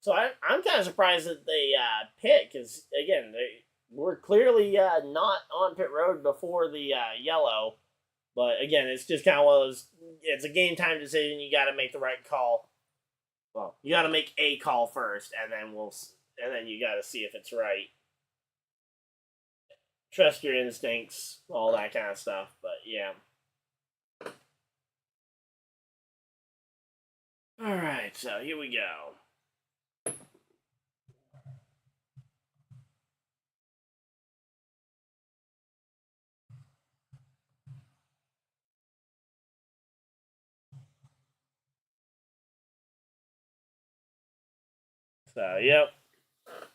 So I'm kind of surprised that they pit, because, again, they were clearly not on pit road before the yellow. But, again, it's just kind of one of those, it's a game time decision. You got to make the right call. Well, you got to make a call first, and then you got to see if it's right. Trust your instincts, all that kind of stuff, but yeah. Alright, so here we go. So, yep.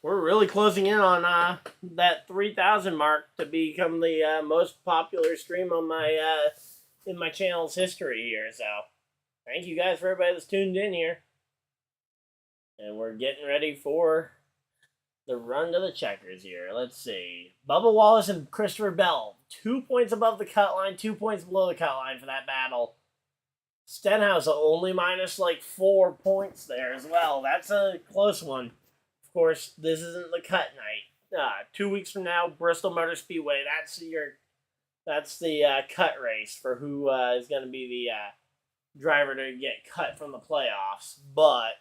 We're really closing in on that 3,000 mark to become the most popular stream on my in my channel's history here. So, thank you guys for everybody that's tuned in here. And we're getting ready for the run to the checkers here. Let's see. Bubba Wallace and Christopher Bell. 2 points above the cut line, 2 points below the cut line for that battle. Stenhouse only minus like 4 points there as well. That's a close one. Of course, this isn't the cut night. 2 weeks from now, Bristol Motor Speedway. That's the cut race for who is going to be the driver to get cut from the playoffs. But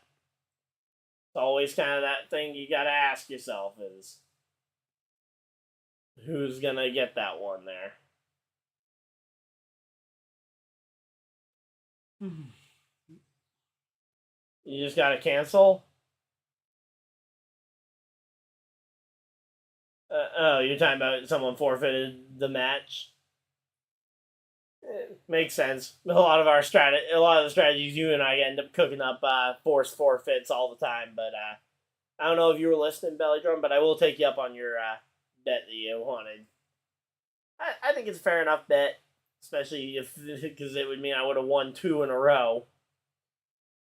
it's always kind of that thing you got to ask yourself is, who's going to get that one there? You just got to cancel? Oh, you're talking about someone forfeited the match? Makes sense. A lot of the strategies you and I end up cooking up forced forfeits all the time. But I don't know if you were listening, Belly Drum, but I will take you up on your bet that you wanted. I think it's a fair enough bet, especially because it would mean I would have won 2 in a row.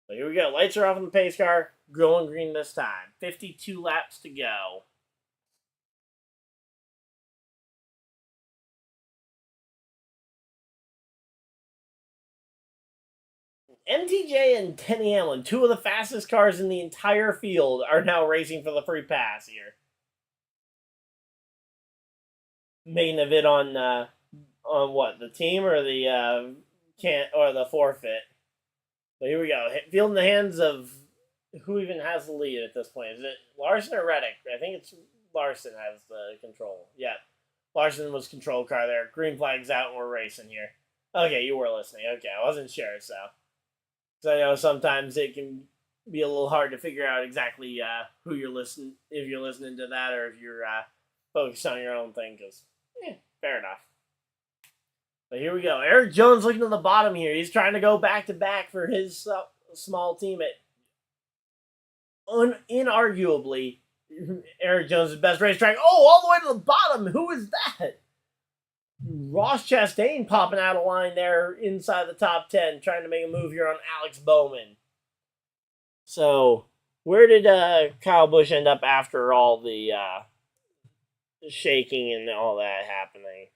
So here we go. Lights are off on the pace car. Going green this time. 52 laps to go. MTJ and Denny Hamlin, 2 of the fastest cars in the entire field, are now racing for the free pass here. Main event on what, the team or the the forfeit? So here we go. Field in the hands of who even has the lead at this point. Is it Larson or Reddick? I think it's Larson has the control. Yeah, Larson was control car there. Green flag's out and we're racing here. Okay, you were listening. Okay, I wasn't sure, so I know sometimes it can be a little hard to figure out exactly who you're listening, if you're listening to that or if you're focused on your own thing, because, fair enough. But here we go. Eric Jones looking to the bottom here. He's trying to go back-to-back for his small team at inarguably Eric Jones' best racetrack. Oh, all the way to the bottom. Who is that? Ross Chastain popping out of line there inside the top 10, trying to make a move here on Alex Bowman. So, where did Kyle Busch end up after all the shaking and all that happening?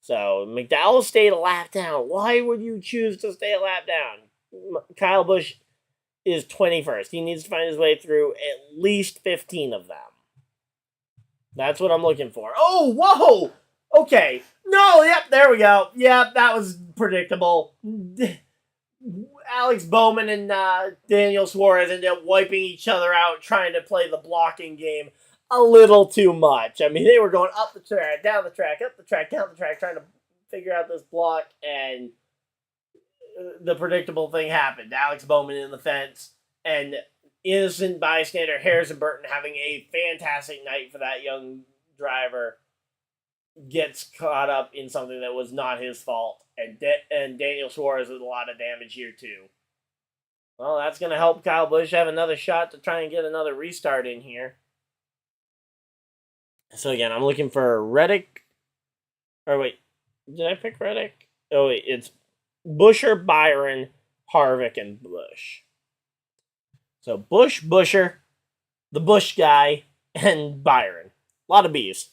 So, McDowell stayed a lap down. Why would you choose to stay a lap down? Kyle Busch is 21st. He needs to find his way through at least 15 of them. That's what I'm looking for. Oh, whoa! Okay. No, yep, there we go. Yep, that was predictable. Alex Bowman and Daniel Suarez ended up wiping each other out, trying to play the blocking game a little too much. I mean, they were going up the track, down the track, up the track, down the track, trying to figure out this block, and the predictable thing happened. Alex Bowman in the fence, and innocent bystander Harrison Burton having a fantastic night for that young driver. gets caught up in something that was not his fault. And Daniel Suarez with a lot of damage here, too. Well, that's going to help Kyle Busch have another shot to try and get another restart in here. So, again, I'm looking for Reddick. Or, wait. Did I pick Reddick? Oh, wait. It's Buescher, Byron, Harvick, and Busch. So, Busch, Buescher, the Busch guy, and Byron. A lot of B's.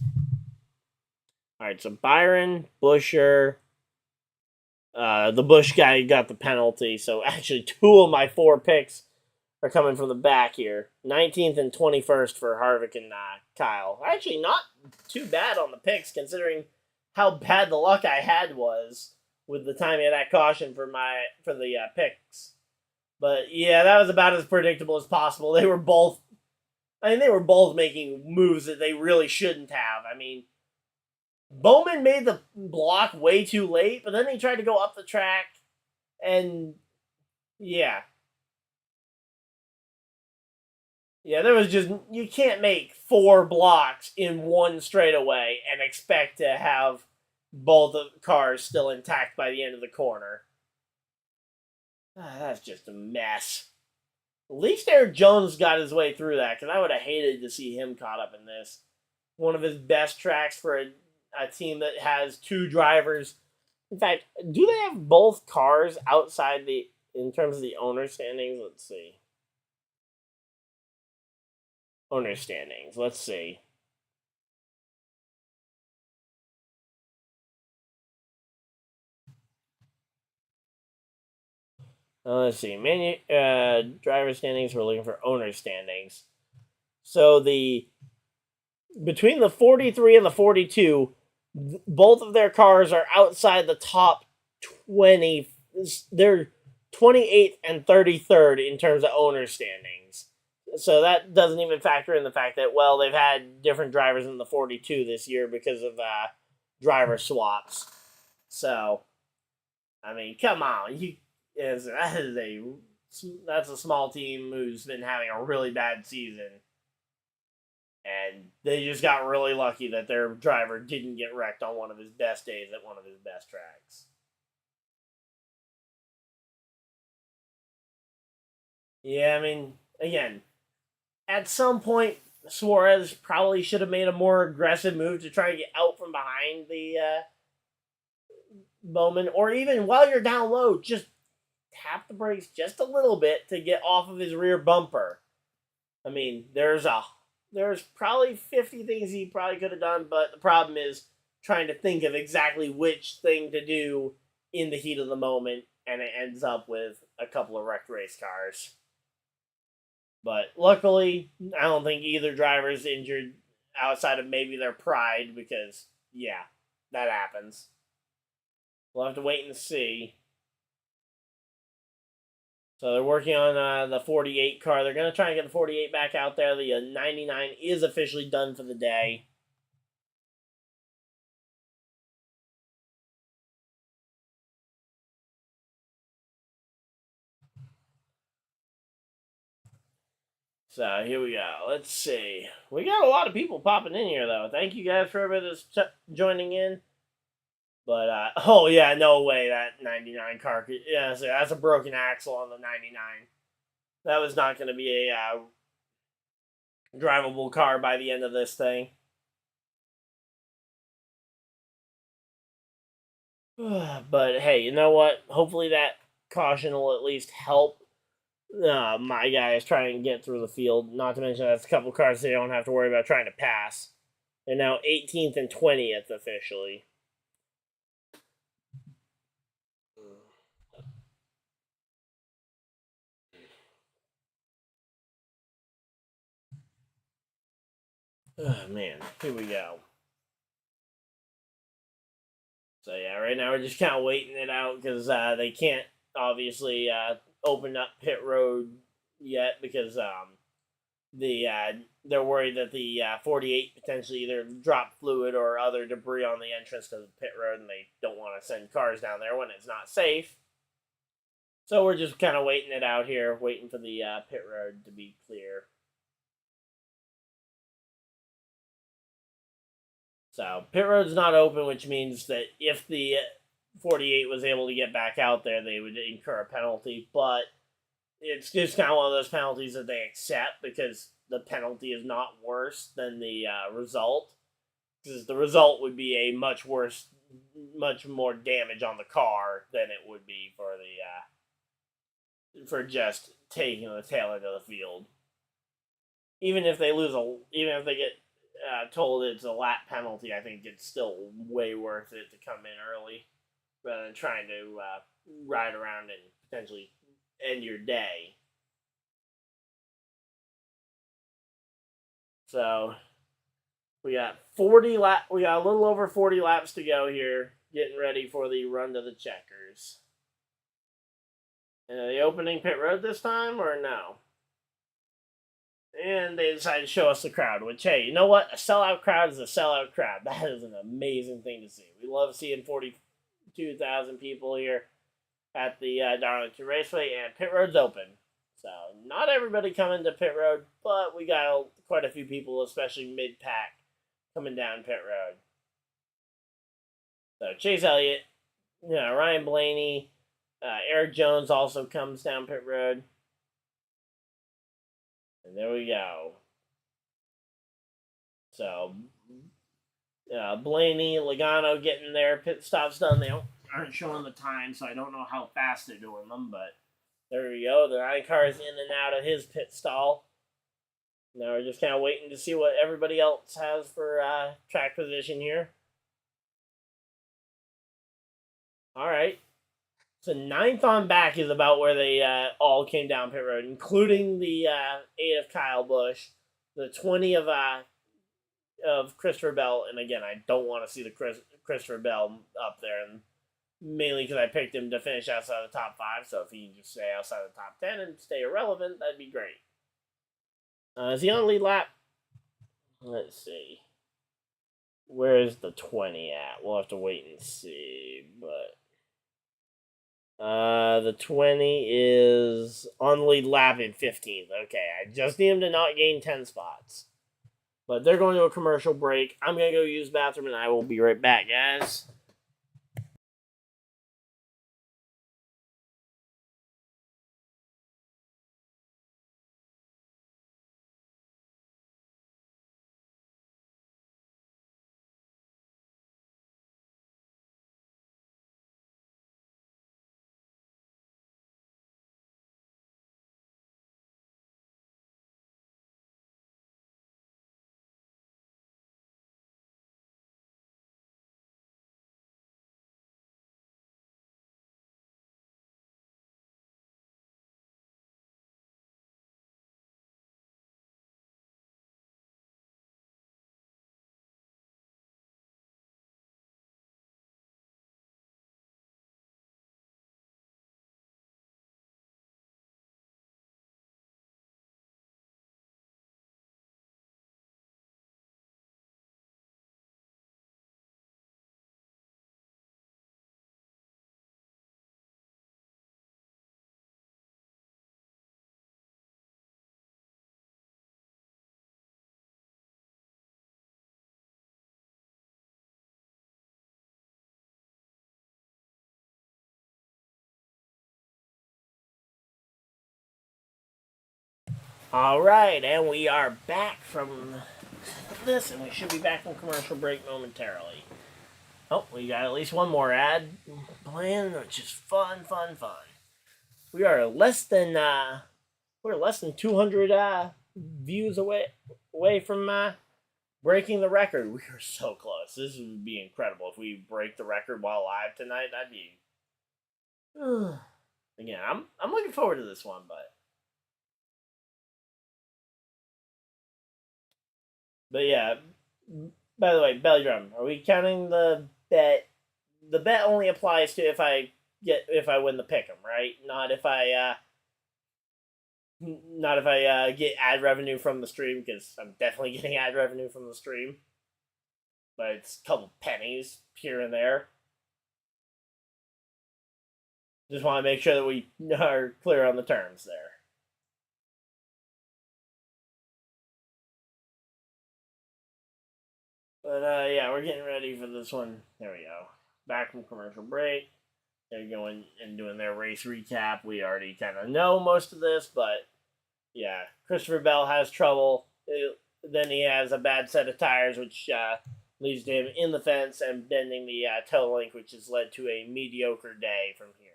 All right, so Byron, Buescher, the Busch guy got the penalty. So actually, 2 of my 4 picks are coming from the back here. 19th and 21st for Harvick and Kyle. Actually, not too bad on the picks considering how bad the luck I had was with the timing of that caution for the picks. But yeah, that was about as predictable as possible. They were both making moves that they really shouldn't have. I mean, Bowman made the block way too late, but then he tried to go up the track, and yeah. Yeah, there was just, you can't make 4 blocks in one straightaway and expect to have both of the cars still intact by the end of the corner. That's just a mess. At least Eric Jones got his way through that, because I would have hated to see him caught up in this. One of his best tracks for a team that has 2 drivers. In fact, do they have both cars outside in terms of the owner standings? Let's see. Owner standings. Let's see. Let's see. Driver standings. We're looking for owner standings. So between the 43 and the 42, both of their cars are outside the top 20. They're 28th and 33rd in terms of owner standings. So that doesn't even factor in the fact that, well, they've had different drivers in the 42 this year because of driver swaps. So, I mean, come on. That's a small team who's been having a really bad season. And they just got really lucky that their driver didn't get wrecked on one of his best days at one of his best tracks. Yeah, I mean, again, at some point, Suarez probably should have made a more aggressive move to try and get out from behind the Bowman. Or even while you're down low, just tap the brakes just a little bit to get off of his rear bumper. I mean, there's probably 50 things he probably could have done, but the problem is trying to think of exactly which thing to do in the heat of the moment, and it ends up with a couple of wrecked race cars. But luckily, I don't think either driver's injured outside of maybe their pride, because, yeah, that happens. We'll have to wait and see. So they're working on the 48 car. They're going to try and get the 48 back out there. The 99 is officially done for the day. So here we go. Let's see. We got a lot of people popping in here, though. Thank you guys for everybody that's joining in. But, oh yeah, no way that 99 car could, yeah, so that's a broken axle on the 99. That was not going to be a drivable car by the end of this thing. But hey, you know what? Hopefully that caution will at least help my guys try and get through the field. Not to mention that's a couple cars they don't have to worry about trying to pass. They're now 18th and 20th officially. Oh, man, here we go. So yeah, right now we're just kind of waiting it out because they can't obviously open up pit road yet because they're worried that the 48 potentially either drop fluid or other debris on the entrance because of pit road, and they don't want to send cars down there when it's not safe. So we're just kind of waiting it out here, waiting for the pit road to be clear. So pit road's not open, which means that if the 48 was able to get back out there, they would incur a penalty. But it's just kind of one of those penalties that they accept because the penalty is not worse than the result. Because the result would be a much more damage on the car than it would be for for just taking the tail end of the field. Even if they get told it's a lap penalty, I think it's still way worth it to come in early rather than trying to ride around and potentially end your day. So we got we got a little over 40 laps to go here, getting ready for the run to the checkers. And are they opening pit road this time or no? And they decided to show us the crowd, which, hey, you know what? A sellout crowd is a sellout crowd. That is an amazing thing to see. We love seeing 42,000 people here at the Darlington Raceway, and pit road's open. So, not everybody coming to pit road, but we got quite a few people, especially mid-pack, coming down pit road. So, Chase Elliott, Ryan Blaney, Eric Jones also comes down pit road. And there we go. So, Blaney, Logano getting their pit stops done. They aren't showing the time, so I don't know how fast they're doing them, but there we go. The 9 cars in and out of his pit stall. Now we're just kind of waiting to see what everybody else has for track position here. All right. So 9th on back is about where they all came down pit road, including the 8 of Kyle Busch, the 20 of Christopher Bell, and again, I don't want to see the Christopher Bell up there, and mainly because I picked him to finish outside the top 5, so if he can just stay outside the top 10 and stay irrelevant, that'd be great. Is he on lead lap? Let's see. Where is the 20 at? We'll have to wait and see, but the 20 is on lead lap in 15th. Okay, I just need him to not gain 10 spots. But they're going to a commercial break. I'm going to go use the bathroom, and I will be right back, guys. Alright, and we are back from this, and we should be back from commercial break momentarily. Oh, we got at least one more ad planned, which is fun. We are less than 200 views away from breaking the record. We are so close. This would be incredible if we break the record while live tonight. That'd be again. I'm looking forward to this one, but yeah. By the way, belly drum. Are we counting the bet? The bet only applies to if I win the pick'em, right? Not if I get ad revenue from the stream, because I'm definitely getting ad revenue from the stream. But it's a couple pennies here and there. Just want to make sure that we are clear on the terms there. But yeah, we're getting ready for this one. There we go. Back from commercial break. They're going and doing their race recap. We already kind of know most of this, but yeah, Christopher Bell has trouble. Then he has a bad set of tires, which leads to him in the fence and bending the toe link, which has led to a mediocre day from here.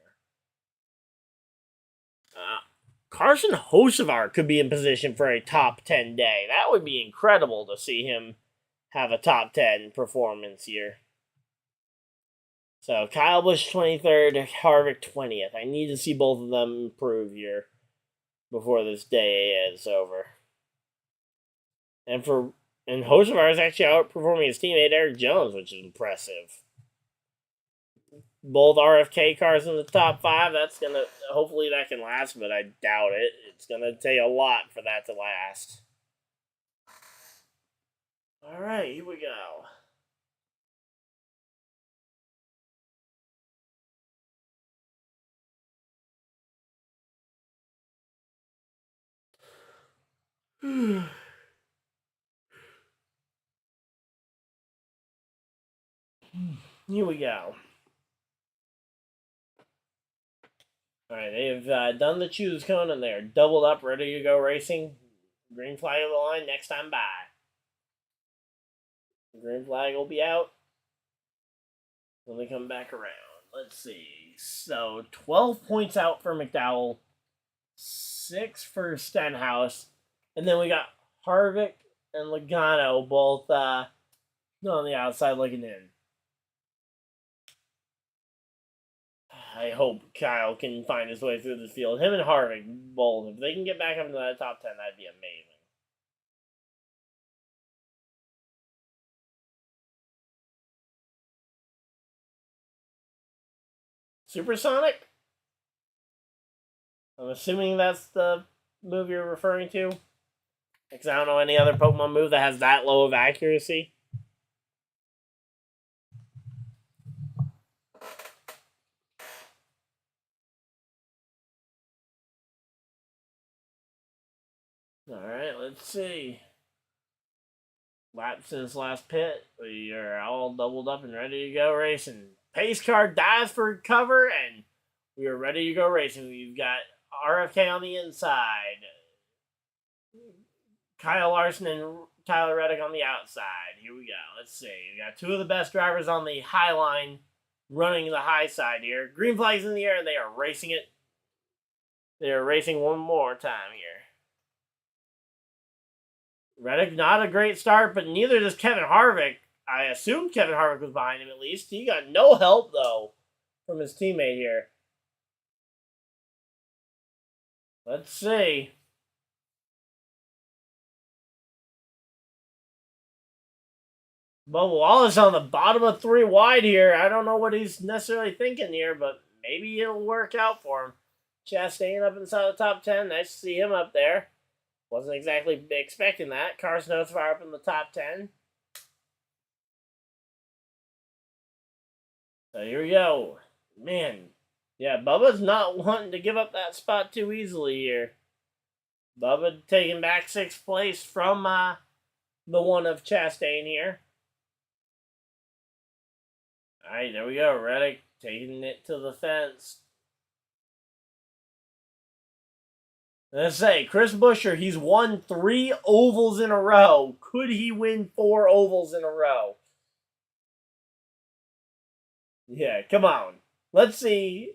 Carson Hocevar could be in position for a top 10 day. That would be incredible to see him have a top 10 performance here. So, Kyle Busch 23rd, Harvick 20th. I need to see both of them improve here before this day is over. And Hocevar is actually outperforming his teammate Eric Jones, which is impressive. Both RFK cars in the top 5. That's gonna, hopefully that can last, but I doubt it. It's gonna take a lot for that to last. All right, here we go. Here we go. All right, they've done the choose cone and they're doubled up, ready to go racing. Green flag of the line next time by. Green flag will be out when they come back around. Let's see. So 12 points out for McDowell, 6 for Stenhouse, and then we got Harvick and Logano both on the outside looking in. I hope Kyle can find his way through this field. Him and Harvick both. If they can get back up into that top 10, that'd be amazing. Supersonic? I'm assuming that's the move you're referring to. Because I don't know any other Pokemon move that has that low of accuracy. Alright, let's see. Lap since last pit. We are all doubled up and ready to go racing. Pace car dives for cover, and we are ready to go racing. We've got RFK on the inside. Kyle Larson and Tyler Reddick on the outside. Here we go. Let's see. We got 2 of the best drivers on the high line running the high side here. Green flags in the air, and they are racing it. They are racing one more time here. Reddick, not a great start, but neither does Kevin Harvick. I assumed Kevin Harvick was behind him at least. He got no help, though, from his teammate here. Let's see. Bubba Wallace on the bottom of 3 wide here. I don't know what he's necessarily thinking here, but maybe it'll work out for him. Chastain up inside the top 10. Nice to see him up there. Wasn't exactly expecting that. Carson Hocevar up in the top 10. So here we go. Man. Yeah, Bubba's not wanting to give up that spot too easily here. Bubba taking back 6th place from the one of Chastain here. Alright, there we go. Reddick taking it to the fence. Let's say, Chris Buescher, he's won 3 ovals in a row. Could he win 4 ovals in a row? Yeah, come on. Let's see.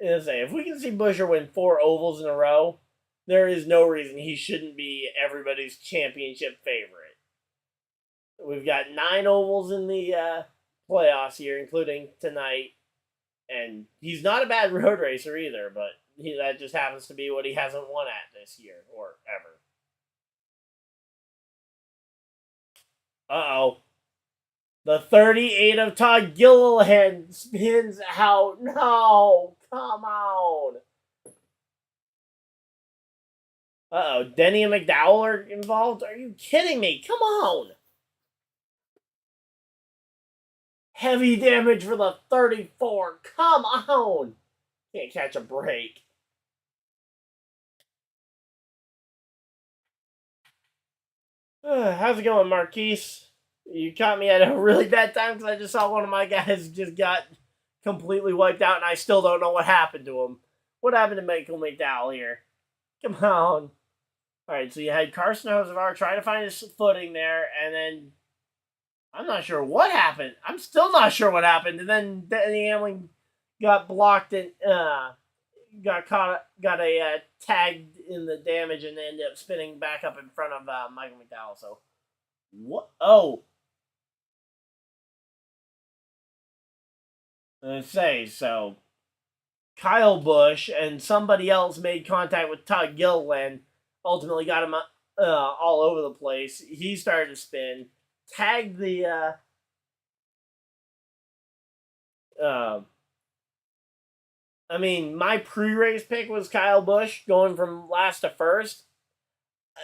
Let's say, if we can see Buescher win 4 ovals in a row, there is no reason he shouldn't be everybody's championship favorite. We've got 9 ovals in the playoffs here, including tonight. And he's not a bad road racer either, but that just happens to be what he hasn't won at this year or ever. Uh-oh. The 38 of Todd Gilliland spins out. No, come on. Uh-oh, Denny and McDowell are involved? Are you kidding me? Come on. Heavy damage for the 34. Come on. Can't catch a break. How's it going, Marquise? You caught me at a really bad time because I just saw one of my guys just got completely wiped out, and I still don't know what happened to him. What happened to Michael McDowell here? Come on. All right, so you had Carson Hocevar try to find his footing there, and then I'm not sure what happened. I'm still not sure what happened. And then Denny Hamlin got blocked and got tagged in the damage and ended up spinning back up in front of Michael McDowell. So, what? Oh. Let's say, so Kyle Busch and somebody else made contact with Todd Gilliland, ultimately got him all over the place. He started to spin, tagged the I mean, my pre-race pick was Kyle Busch going from last to first.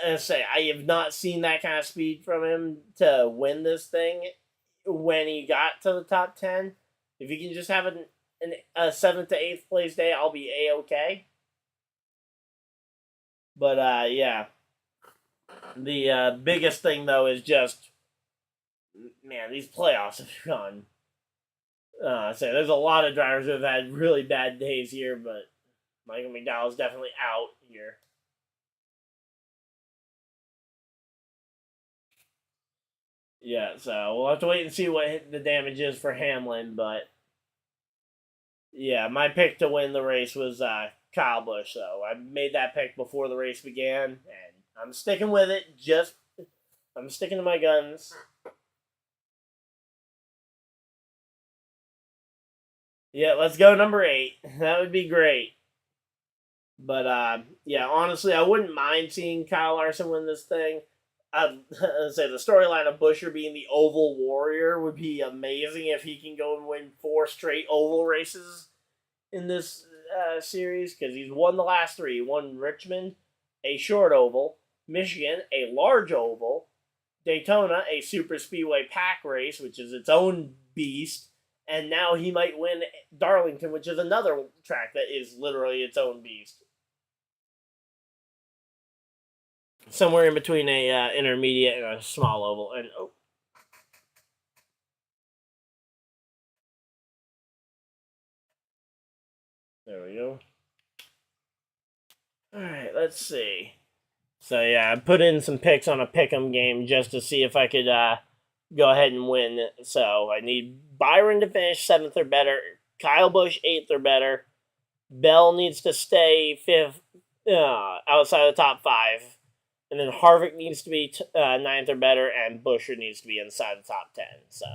I say I have not seen that kind of speed from him to win this thing when he got to the top 10. If he can just have a 7th to 8th place day, I'll be A-okay. But, yeah. The biggest thing, though, is just, man, these playoffs have gone. There's a lot of drivers who have had really bad days here, but Michael McDowell's definitely out here. Yeah, so we'll have to wait and see what the damage is for Hamlin, but yeah, my pick to win the race was Kyle Busch, so I made that pick before the race began, and I'm sticking with it. I'm sticking to my guns. Yeah, let's go number 8. That would be great. But, yeah, honestly, I wouldn't mind seeing Kyle Larson win this thing. I'd say the storyline of Buescher being the Oval Warrior would be amazing if he can go and win 4 straight Oval races in this series, because he's won the last 3. He won Richmond, a short oval, Michigan, a large oval, Daytona, a super speedway pack race, which is its own beast, and now he might win Darlington, which is another track that is literally its own beast. Somewhere in between a intermediate and a small oval. And there we go. Alright, let's see. So yeah, I put in some picks on a pick'em game just to see if I could go ahead and win. So I need Byron to finish 7th or better, Kyle Busch 8th or better, Bell needs to stay 5th outside the top 5. And then Harvick needs to be 9th or better, and Buescher needs to be inside the top 10. So,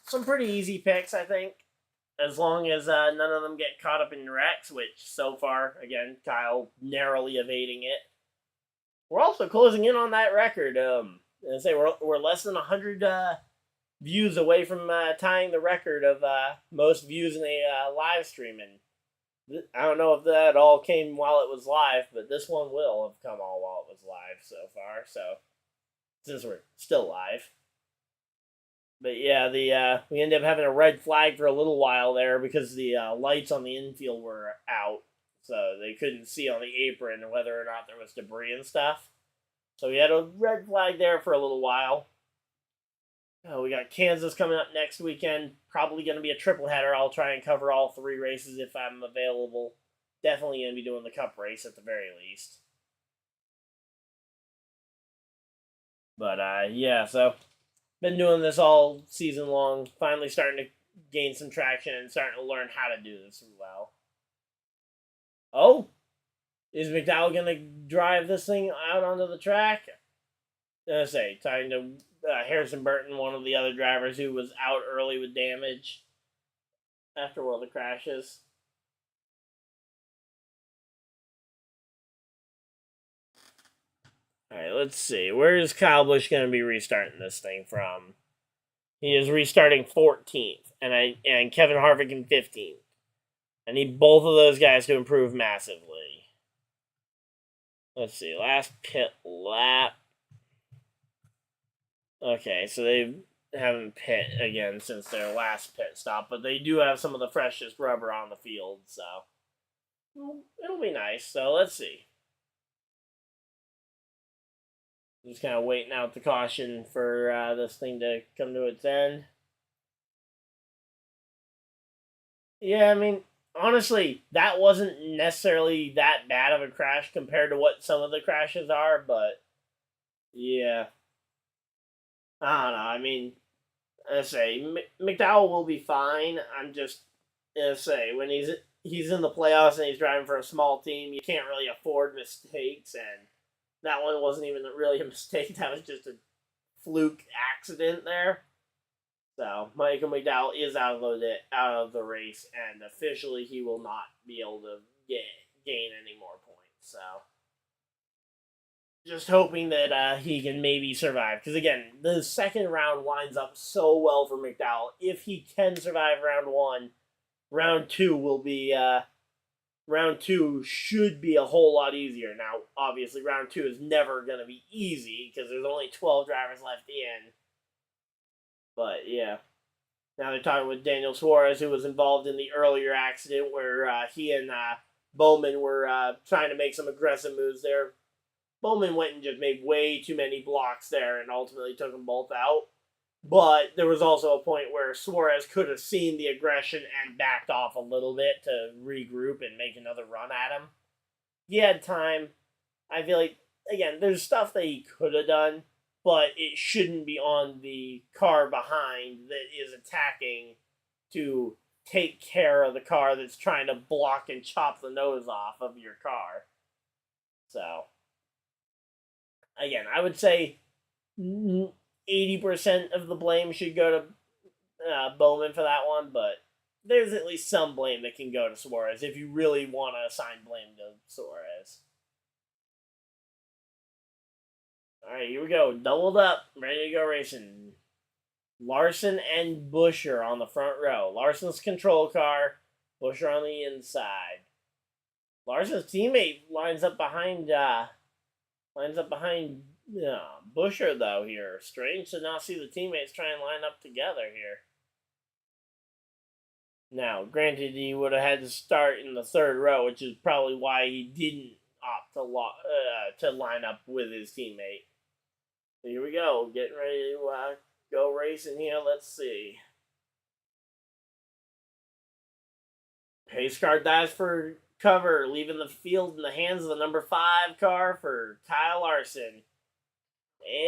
some pretty easy picks, I think, as long as none of them get caught up in wrecks, which so far, again, Kyle narrowly evading it. We're also closing in on that record. We're less than 100 views away from tying the record of most views in a live stream, and I don't know if that all came while it was live, but this one will have come all while it was live so far. So, since we're still live. But yeah, we ended up having a red flag for a little while there because the lights on the infield were out. So they couldn't see on the apron whether or not there was debris and stuff. So we had a red flag there for a little while. We got Kansas coming up next weekend. Probably going to be a triple header. I'll try and cover all 3 races if I'm available. Definitely going to be doing the Cup race at the very least. But, yeah, so been doing this all season long. Finally starting to gain some traction and starting to learn how to do this well. Oh, is McDowell going to drive this thing out onto the track? Talking to Harrison Burton, one of the other drivers who was out early with damage after one of the crashes. Alright, let's see. Where is Kyle Busch going to be restarting this thing from? He is restarting 14th, and Kevin Harvick in 15th. I need both of those guys to improve massively. Let's see. Last pit lap. Okay, so they haven't pit again since their last pit stop, but they do have some of the freshest rubber on the field, so it'll be nice. So let's see. Just kind of waiting out the caution for this thing to come to its end. Yeah, I mean, honestly, that wasn't necessarily that bad of a crash compared to what some of the crashes are, but yeah. I don't know. I mean, I say McDowell will be fine. I'm just gonna say when he's in the playoffs and he's driving for a small team, you can't really afford mistakes, and that one wasn't even really a mistake. That was just a fluke accident there. So Michael McDowell is out of the race, and officially he will not be able to gain any more points. So just hoping that he can maybe survive, because again, the second round lines up so well for McDowell. If he can survive round one, round two will be round two should be a whole lot easier. Now, obviously, round two is never going to be easy because there's only 12 drivers left in. But yeah, now they're talking with Daniel Suarez, who was involved in the earlier accident where he and Bowman were trying to make some aggressive moves there. Bowman went and just made way too many blocks there and ultimately took them both out. But there was also a point where Suarez could have seen the aggression and backed off a little bit to regroup and make another run at him. He had time. I feel like, again, there's stuff that he could have done, but it shouldn't be on the car behind that is attacking to take care of the car that's trying to block and chop the nose off of your car. So, again, I would say 80% of the blame should go to Bowman for that one, but there's at least some blame that can go to Suarez if you really want to assign blame to Suarez. Alright, here we go. Doubled up. Ready to go racing. Larson and Buescher on the front row. Larson's control car. Buescher on the inside. Larson's teammate lines up behind Buescher, though, here. Strange to not see the teammates try and line up together here. Now, granted, he would have had to start in the third row, which is probably why he didn't opt to line up with his teammate. So here we go. Getting ready to go racing here. Let's see. Pace car dives for cover, leaving the field in the hands of the number 5 car for Kyle Larson.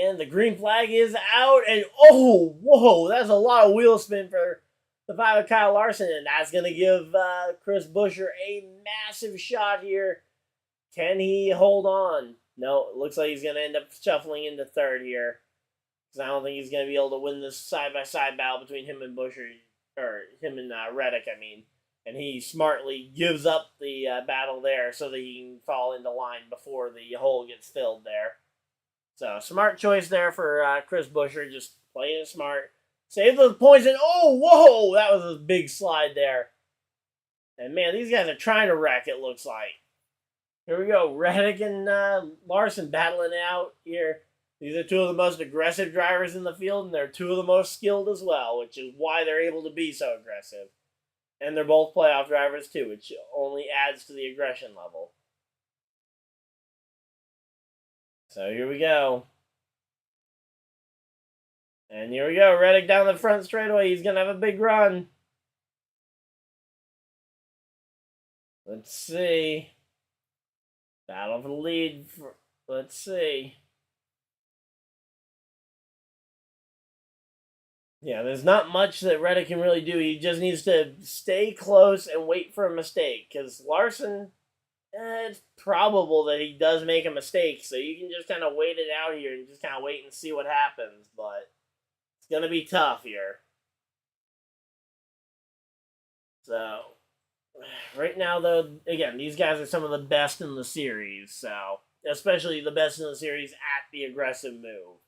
And the green flag is out, and oh, whoa, that's a lot of wheel spin for the 5 of Kyle Larson, and that's going to give Chris Buescher a massive shot here. Can he hold on? No, it looks like he's going to end up shuffling into third here, because I don't think he's going to be able to win this side-by-side battle between him and Buescher, or him and Reddick, I mean. And he smartly gives up the battle there so that he can fall into line before the hole gets filled there. So, smart choice there for Chris Buescher, just playing it smart. Save those points, and oh, whoa, that was a big slide there. And man, these guys are trying to wreck, it looks like. Here we go, Reddick and Larson battling it out here. These are two of the most aggressive drivers in the field, and they're two of the most skilled as well, which is why they're able to be so aggressive. And they're both playoff drivers too, which only adds to the aggression level. So here we go. And here we go, Reddick down the front straightaway. He's going to have a big run. Let's see. Battle for the lead. Let's see. Yeah, there's not much that Reddick can really do. He just needs to stay close and wait for a mistake. Because Larson, it's probable that he does make a mistake. So you can just kind of wait it out here and just kind of wait and see what happens. But it's going to be tough here. So, right now, though, again, these guys are some of the best in the series. So, especially the best in the series at the aggressive move.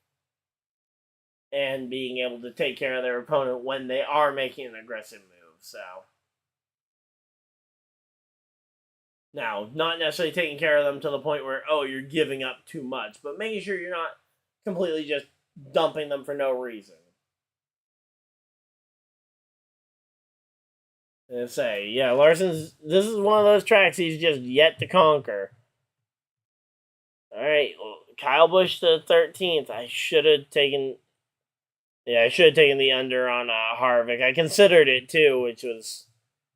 And being able to take care of their opponent when they are making an aggressive move. So, now, not necessarily taking care of them to the point where, oh, you're giving up too much. But making sure you're not completely just dumping them for no reason. And say, yeah, this is one of those tracks he's just yet to conquer. Alright, well, Kyle Busch to 13th. I should have taken... Yeah, I should have taken the under on Harvick. I considered it too, which was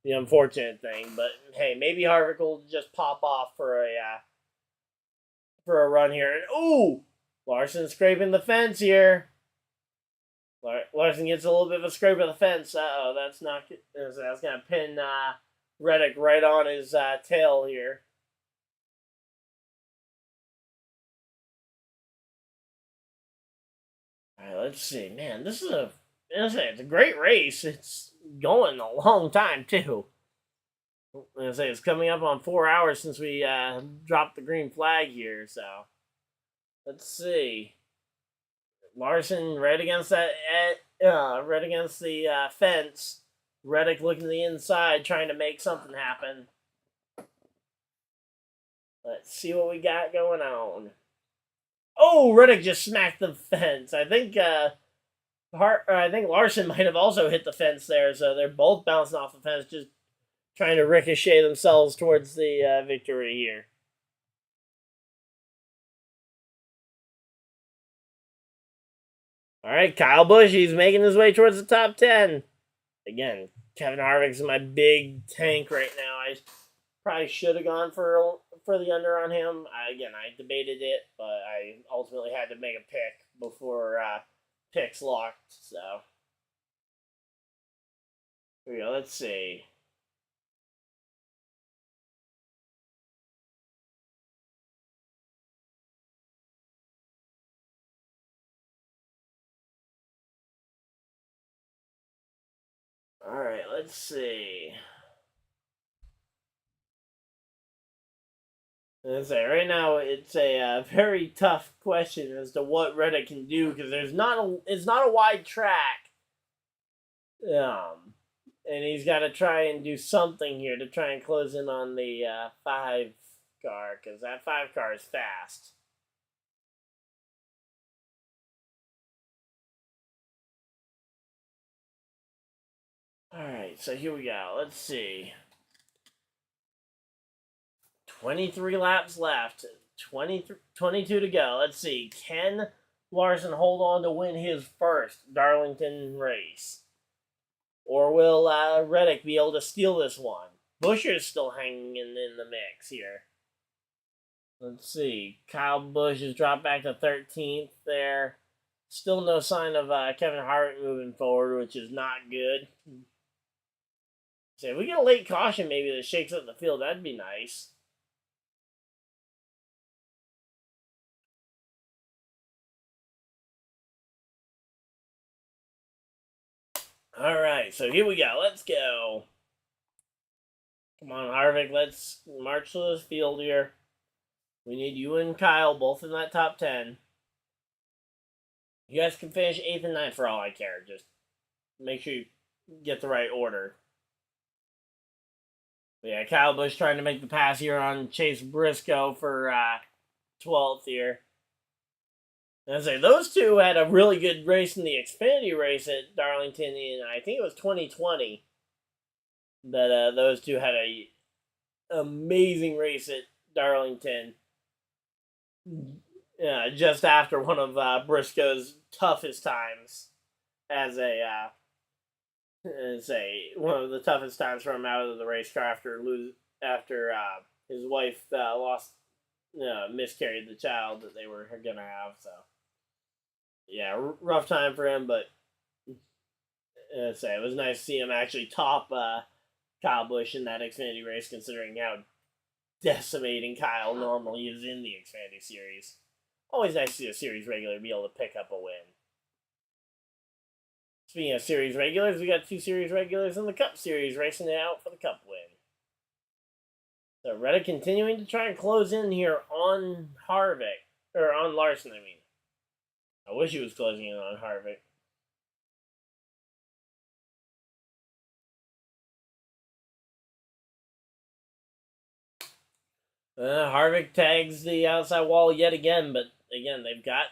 the unfortunate thing. But hey, maybe Harvick will just pop off for a run here. And ooh, Larson scraping the fence here. Larson gets a little bit of a scrape of the fence. Uh-oh, that's not... That's going to pin Reddick right on his tail here. All right, let's see. Man, this is it's a great race. It's going a long time, too. It's coming up on 4 hours since we dropped the green flag here, so... Let's see. Larson right against that, right against the fence. Reddick looking to the inside, trying to make something happen. Let's see what we got going on. Oh, Reddick just smacked the fence. I think Larson might have also hit the fence there, so they're both bouncing off the fence, just trying to ricochet themselves towards the victory here. All right, Kyle Busch, he's making his way towards the top 10. Again, Kevin Harvick's in my big tank right now. I probably should have gone for the under on him. I debated it, but I ultimately had to make a pick before picks locked. So here we go. Let's see. All right, let's see. Right now it's a very tough question as to what Reddick can do because it's not a wide track, and he's got to try and do something here to try and close in on the 5 car because that 5 car is fast. All right, so here we go. Let's see. 23 laps left. 22 to go. Let's see. Can Larson hold on to win his first Darlington race? Or will Reddick be able to steal this one? Buescher's still hanging in the mix here. Let's see. Kyle Busch has dropped back to 13th there. Still no sign of Kevin Harvick moving forward, which is not good. So if we get a late caution maybe that shakes up the field, that'd be nice. All right, so here we go. Let's go. Come on, Harvick. Let's march to this field here. We need you and Kyle both in that top 10. You guys can finish 8th and 9th for all I care. Just make sure you get the right order. But yeah, Kyle Busch trying to make the pass here on Chase Briscoe for 12th here. And I say those two had a really good race in the Xfinity race at Darlington in I think it was 2020. That those two had a amazing race at Darlington. Just after one of Briscoe's toughest times as one of the toughest times for him out of the race car after his wife miscarried the child that they were gonna have. So yeah, rough time for him, but it was nice to see him actually top Kyle Busch in that Xfinity race, considering how decimating Kyle normally is in the Xfinity series. Always nice to see a series regular be able to pick up a win. Speaking of series regulars, we got 2 series regulars in the Cup Series racing it out for the Cup win. So Reddick continuing to try and close in here on Harvick, or on Larson, I mean. I wish he was closing in on Harvick. Harvick tags the outside wall yet again, but again, they've got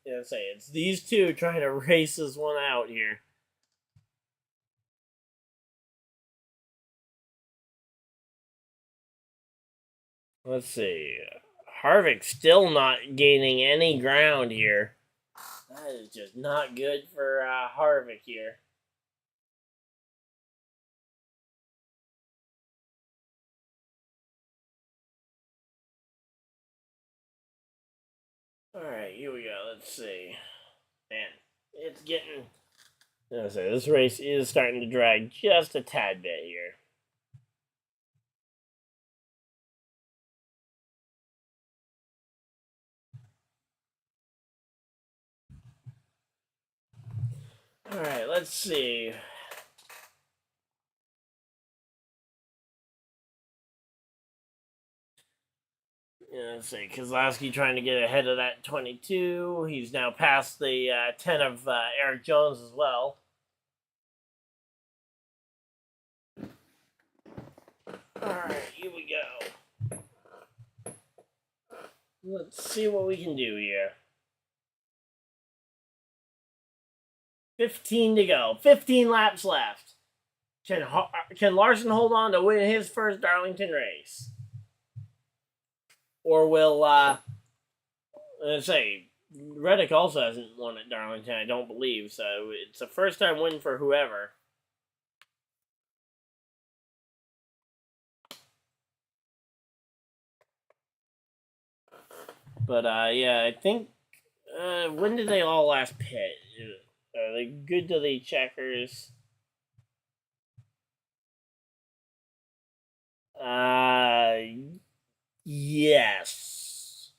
it's these two trying to race this one out here. Let's see. Harvick still not gaining any ground here. That is just not good for Harvick here. Alright, here we go. Let's see. Man, it's getting... this race is starting to drag just a tad bit here. Alright, let's see. Let's see, Keselowski trying to get ahead of that 22. He's now past the 10 of Eric Jones as well. Alright, here we go. Let's see what we can do here. 15 to go. 15 laps left. Can Larson hold on to win his first Darlington race? Or will, let's say, Reddick also hasn't won at Darlington, I don't believe, so it's a first-time win for whoever. But, yeah, I think, when did they all last pit? Are they good to the checkers? Yes.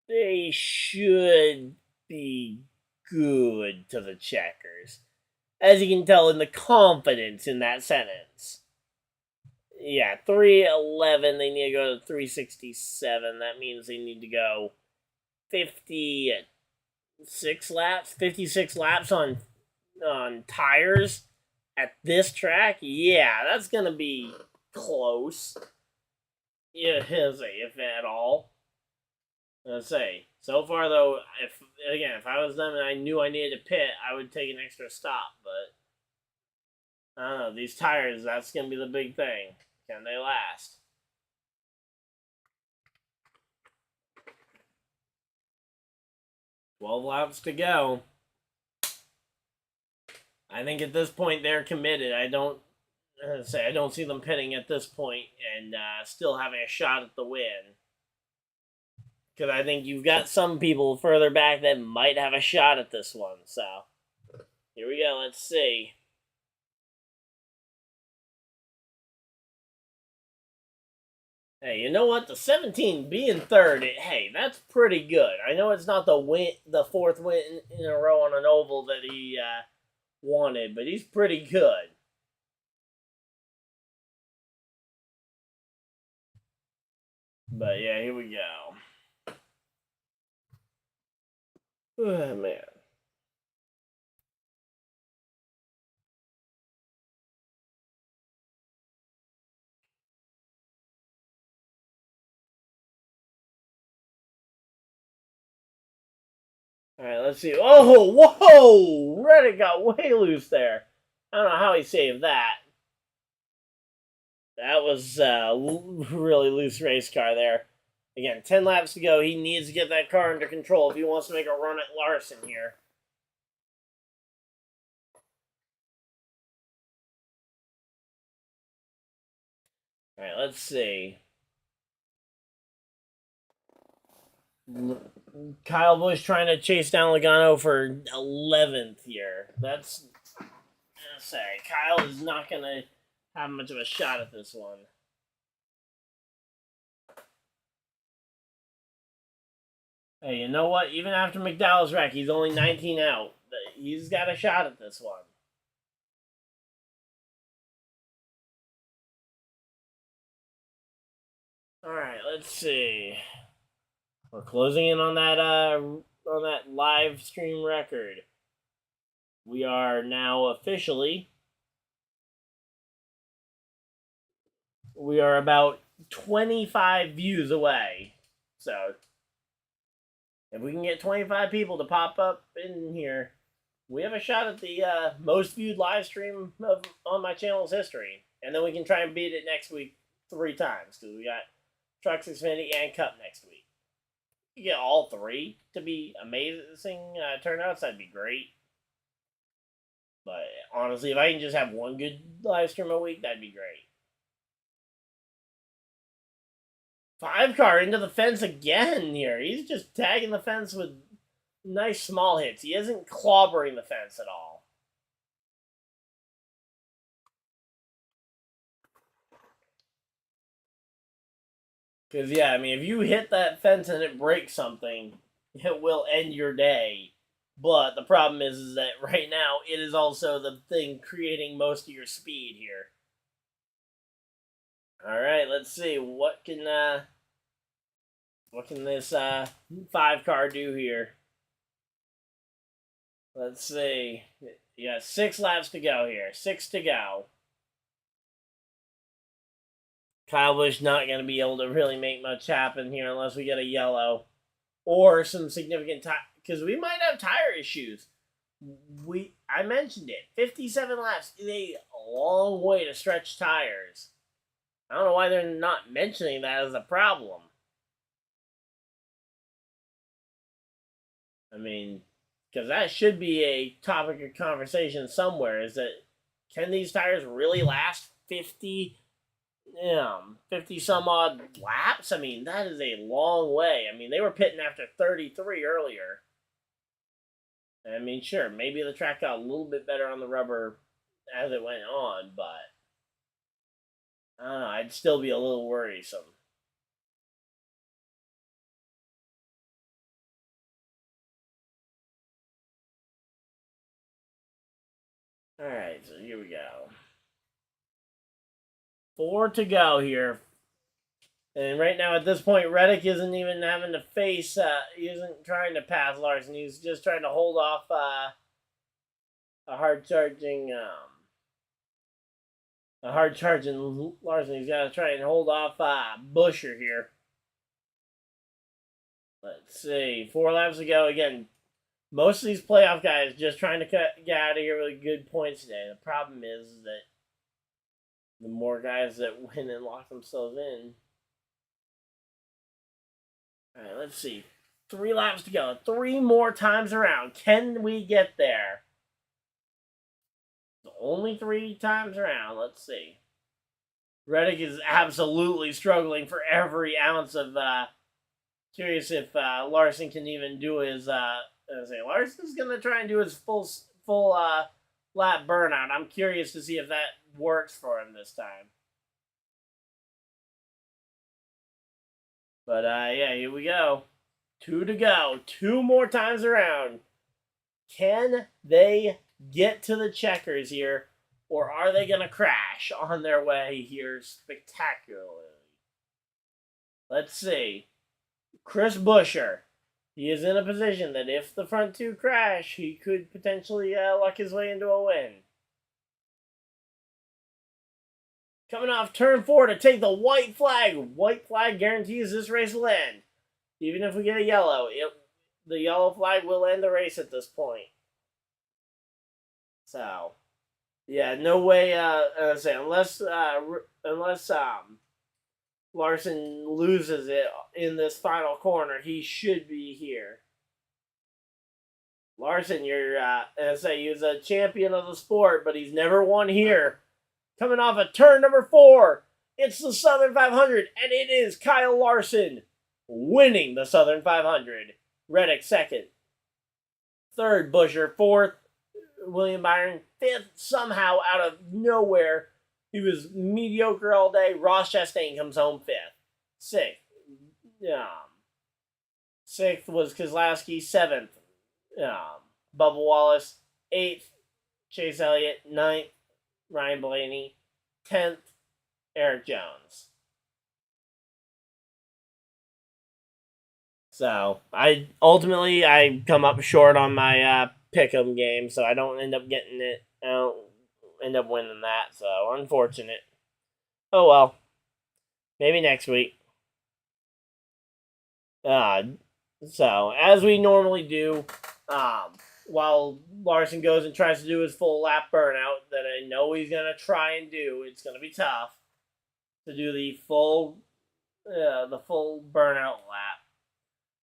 They should be good to the checkers. As you can tell in the confidence in that sentence. Yeah, 311, they need to go to 367. That means they need to go 56 laps on tires at this track. Yeah, that's going to be close. Yeah, if at all. Let's say. So far, though, if I was them and I knew I needed to pit, I would take an extra stop. But, I don't know. These tires, that's going to be the big thing. Can they last? $12 laps to go. I think at this point they're committed. I don't see them pitting at this point and still having a shot at the win. Because I think you've got some people further back that might have a shot at this one. So, here we go. Let's see. Hey, you know what? The 17 being third, hey, that's pretty good. I know it's not the fourth win in a row on an oval that he wanted, but he's pretty good. But yeah, here we go. Oh, man. Alright, let's see. Oh, whoa! Reddick got way loose there. I don't know how he saved that. That was a really loose race car there. Again, 10 laps to go. He needs to get that car under control if he wants to make a run at Larson here. Alright, let's see. Kyle Busch trying to chase down Logano for 11th here. That's... Kyle is not going to have much of a shot at this one. Hey, you know what? Even after McDowell's wreck, he's only 19 out. He's got a shot at this one. Alright, let's see. We're closing in on that live stream record. We are now officially... We are about 25 views away. So, if we can get 25 people to pop up in here, we have a shot at the most viewed live stream on my channel's history. And then we can try and beat it next week 3 times. Because we got Trucks, Xfinity, and Cup next week. you get all three to be amazing turnouts, that'd be great. But honestly, if I can just have one good live stream a week, that'd be great. 5-car into the fence again here. He's just tagging the fence with nice small hits. He isn't clobbering the fence at all. Because, yeah, I mean, if you hit that fence and it breaks something, it will end your day. But the problem is that right now, it is also the thing creating most of your speed here. Alright, let's see. What can this 5-car do here? Let's see. You got 6 laps to go here. 6 to go. Kyle Busch not going to be able to really make much happen here unless we get a yellow. Or some significant time. Because we might have tire issues. I mentioned it. 57 laps is a long way to stretch tires. I don't know why they're not mentioning that as a problem. I mean, because that should be a topic of conversation somewhere, is that can these tires really last 50 some odd laps? I mean, that is a long way. I mean, they were pitting after 33 earlier. I mean, sure, maybe the track got a little bit better on the rubber as it went on, but I don't know, I'd still be a little worrisome. Alright, so here we go. 4 to go here. And right now, at this point, Reddick isn't even having to face, he isn't trying to pass Larson. He's just trying to hold off a hard-charging Larson. He's got to try and hold off Busher here. Let's see. 4 laps to go. Again, most of these playoff guys just trying to get out of here with good points today. The problem is that the more guys that win and lock themselves in. All right, let's see. 3 laps to go. 3 more times around. Can we get there? Only 3 times around. Let's see. Reddick is absolutely struggling for every ounce of. Curious if Larson can even do his. Larson's gonna try and do his full lap burnout. I'm curious to see if that works for him this time. But yeah, here we go. 2 to go. 2 more times around. Can they get to the checkers here, or are they gonna crash on their way here spectacularly? Let's see. Chris Buescher. He is in a position that if the front 2 crash, he could potentially luck his way into a win. Coming off turn 4 to take the white flag. White flag guarantees this race will end. Even if we get a yellow, the yellow flag will end the race at this point. So, yeah, no way. Unless Larson loses it in this final corner, he should be here. Larson, he was a champion of the sport, but he's never won here. Coming off of turn number 4, it's the Southern 500, and it is Kyle Larson winning the Southern 500. Reddick second. Third, Buescher. Fourth, William Byron. Fifth, somehow out of nowhere, he was mediocre all day. Ross Chastain comes home 5th. 6th was Keselowski. 7th, Bubba Wallace. 8th, Chase Elliott. 9th, Ryan Blaney. 10th, Eric Jones. So, I come up short on my pick'em game, so I don't end up getting it. I don't end up winning that, so unfortunate. Oh well. Maybe next week. So, as we normally do, while Larson goes and tries to do his full lap burnout, that I know he's going to try and do, it's going to be tough to do the full burnout lap.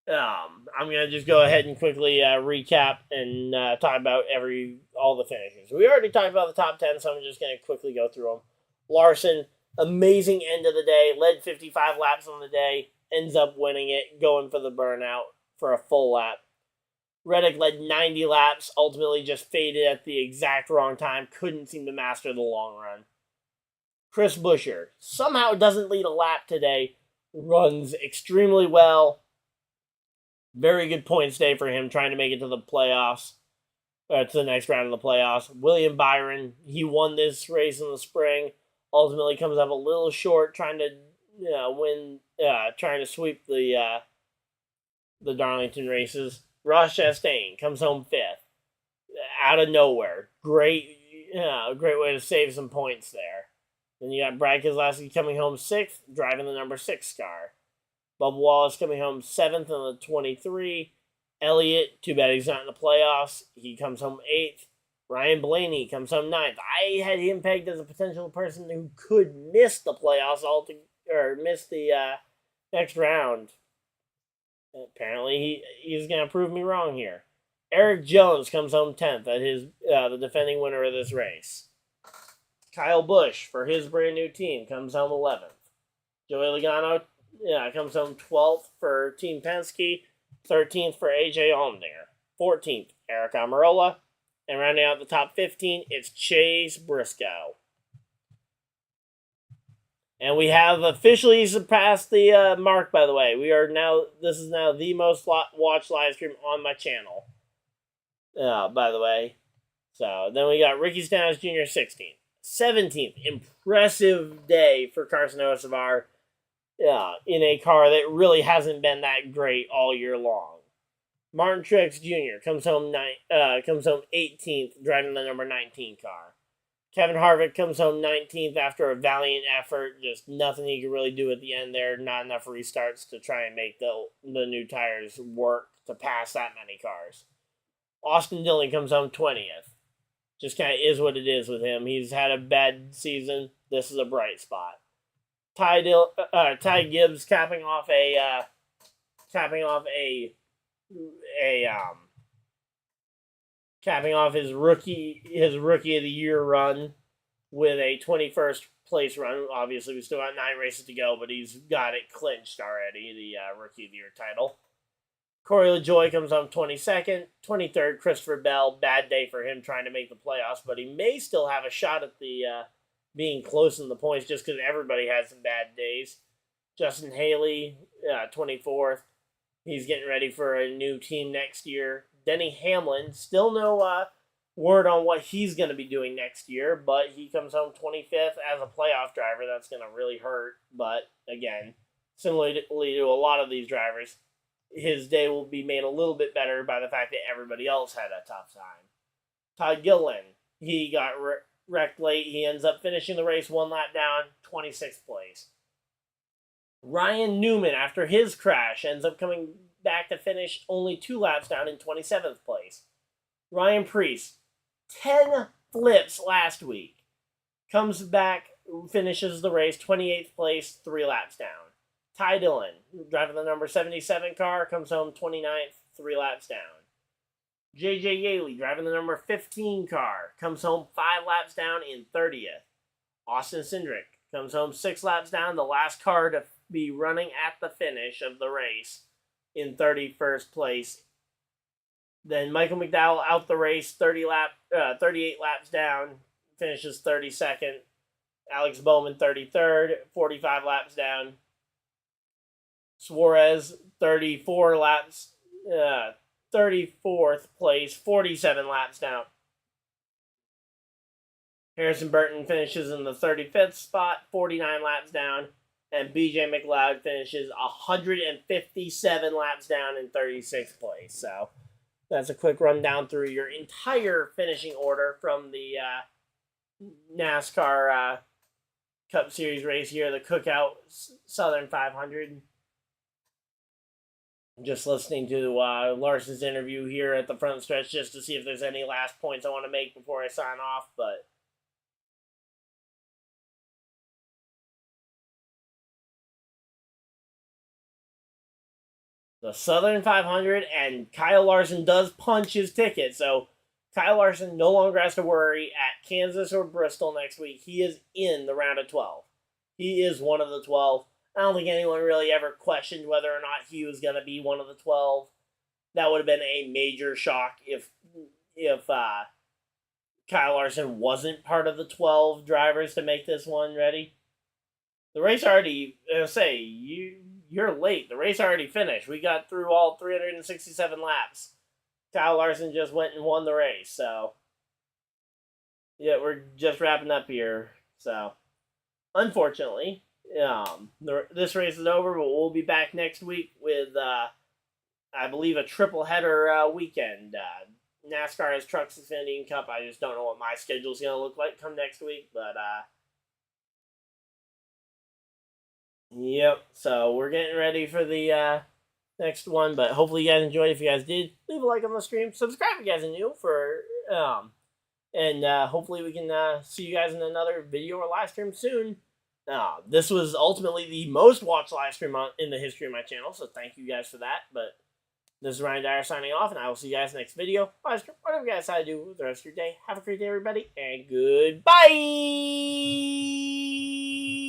I'm going to just go ahead and quickly recap and talk about all the finishes. We already talked about the top 10, so I'm just going to quickly go through them. Larson, amazing end of the day, led 55 laps on the day, ends up winning it, going for the burnout for a full lap. Reddick led 90 laps, ultimately just faded at the exact wrong time, couldn't seem to master the long run. Chris Buescher somehow doesn't lead a lap today, runs extremely well. Very good points day for him, trying to make it to the playoffs, to the next round of the playoffs. William Byron, he won this race in the spring, ultimately comes up a little short, trying to sweep the Darlington races. Ross Chastain comes home 5th, out of nowhere. Great way to save some points there. Then you got Brad Keselowski coming home 6th, driving the number 6 car. Bubba Wallace coming home 7th in the 23. Elliott, too bad he's not in the playoffs. He comes home 8th. Ryan Blaney comes home 9th. I had him pegged as a potential person who could miss the playoffs or miss the next round. Apparently, he's going to prove me wrong here. Eric Jones comes home 10th at the defending winner of this race. Kyle Busch, for his brand new team, comes home 11th. Joey Logano comes home 12th for Team Penske, 13th for AJ Allmendinger, 14th, Eric Almirola, and rounding out the top 15, it's Chase Briscoe. And we have officially surpassed the mark, by the way. This is now the most watched live stream on my channel, by the way. So, then we got Ricky Stenhouse Jr. 16th. 17th, impressive day for Carson Hocevar in a car that really hasn't been that great all year long. Martin Truex Jr. comes home 18th, driving the number 19 car. Kevin Harvick comes home 19th after a valiant effort. Just nothing he could really do at the end there. Not enough restarts to try and make the new tires work to pass that many cars. Austin Dillon comes home 20th. Just kind of is what it is with him. He's had a bad season. This is a bright spot. Ty Gibbs capping off his rookie of the year run with a 21st place run. Obviously, we still got 9 races to go, but he's got it clinched already, the rookie of the year title. Corey LaJoie comes home 22nd. 23rd, Christopher Bell. Bad day for him trying to make the playoffs, but he may still have a shot at the being close in the points just because everybody has some bad days. Justin Haley, 24th. He's getting ready for a new team next year. Denny Hamlin, still no word on what he's going to be doing next year, but he comes home 25th as a playoff driver. That's going to really hurt, but again, similarly to a lot of these drivers, his day will be made a little bit better by the fact that everybody else had a tough time. Todd Gilliland, he got wrecked late. He ends up finishing the race 1 lap down, 26th place. Ryan Newman, after his crash, ends up coming back to finish only 2 laps down in 27th place. Ryan Preece, 10 flips last week, comes back, finishes the race 28th place, 3 laps down. Ty Dillon, driving the number 77 car, comes home 29th, 3 laps down. J.J. Yaley, driving the number 15 car, comes home 5 laps down in 30th. Austin Cindric comes home 6 laps down, the last car to be running at the finish of the race in 31st place. Then Michael McDowell out the race, 38 laps down, finishes 32nd. Alex Bowman 33rd, 45 laps down. Suarez 34th place, 47 laps down. Harrison Burton finishes in the 35th spot, 49 laps down. And BJ McLeod finishes 157 laps down in 36th place. So that's a quick rundown through your entire finishing order from the NASCAR Cup Series race here, the CookOut Southern 500. Just listening to Larson's interview here at the front stretch just to see if there's any last points I want to make before I sign off, but the Southern 500, and Kyle Larson does punch his ticket. So Kyle Larson no longer has to worry at Kansas or Bristol next week. He is in the round of 12. He is one of the 12. I don't think anyone really ever questioned whether or not he was going to be one of the 12. That would have been a major shock if Kyle Larson wasn't part of the 12 drivers to make this one ready. The race already, you're late. The race already finished. We got through all 367 laps. Kyle Larson just went and won the race. So, yeah, we're just wrapping up here. So, unfortunately, this race is over, but we'll be back next week with, I believe, a triple header weekend. NASCAR has Trucks, Xfinity, and Cup. I just don't know what my schedule is going to look like come next week, but yep. So we're getting ready for the next one, but hopefully you guys enjoyed. If you guys did, leave a like on the stream. Subscribe if you guys are new and hopefully we can see you guys in another video or live stream soon. This was ultimately the most watched live stream in the history of my channel, so thank you guys for that. But this is Ryan Dyer signing off, and I will see you guys next video, live stream, whatever you guys decide to do with the rest of your day. Have a great day, everybody, and goodbye!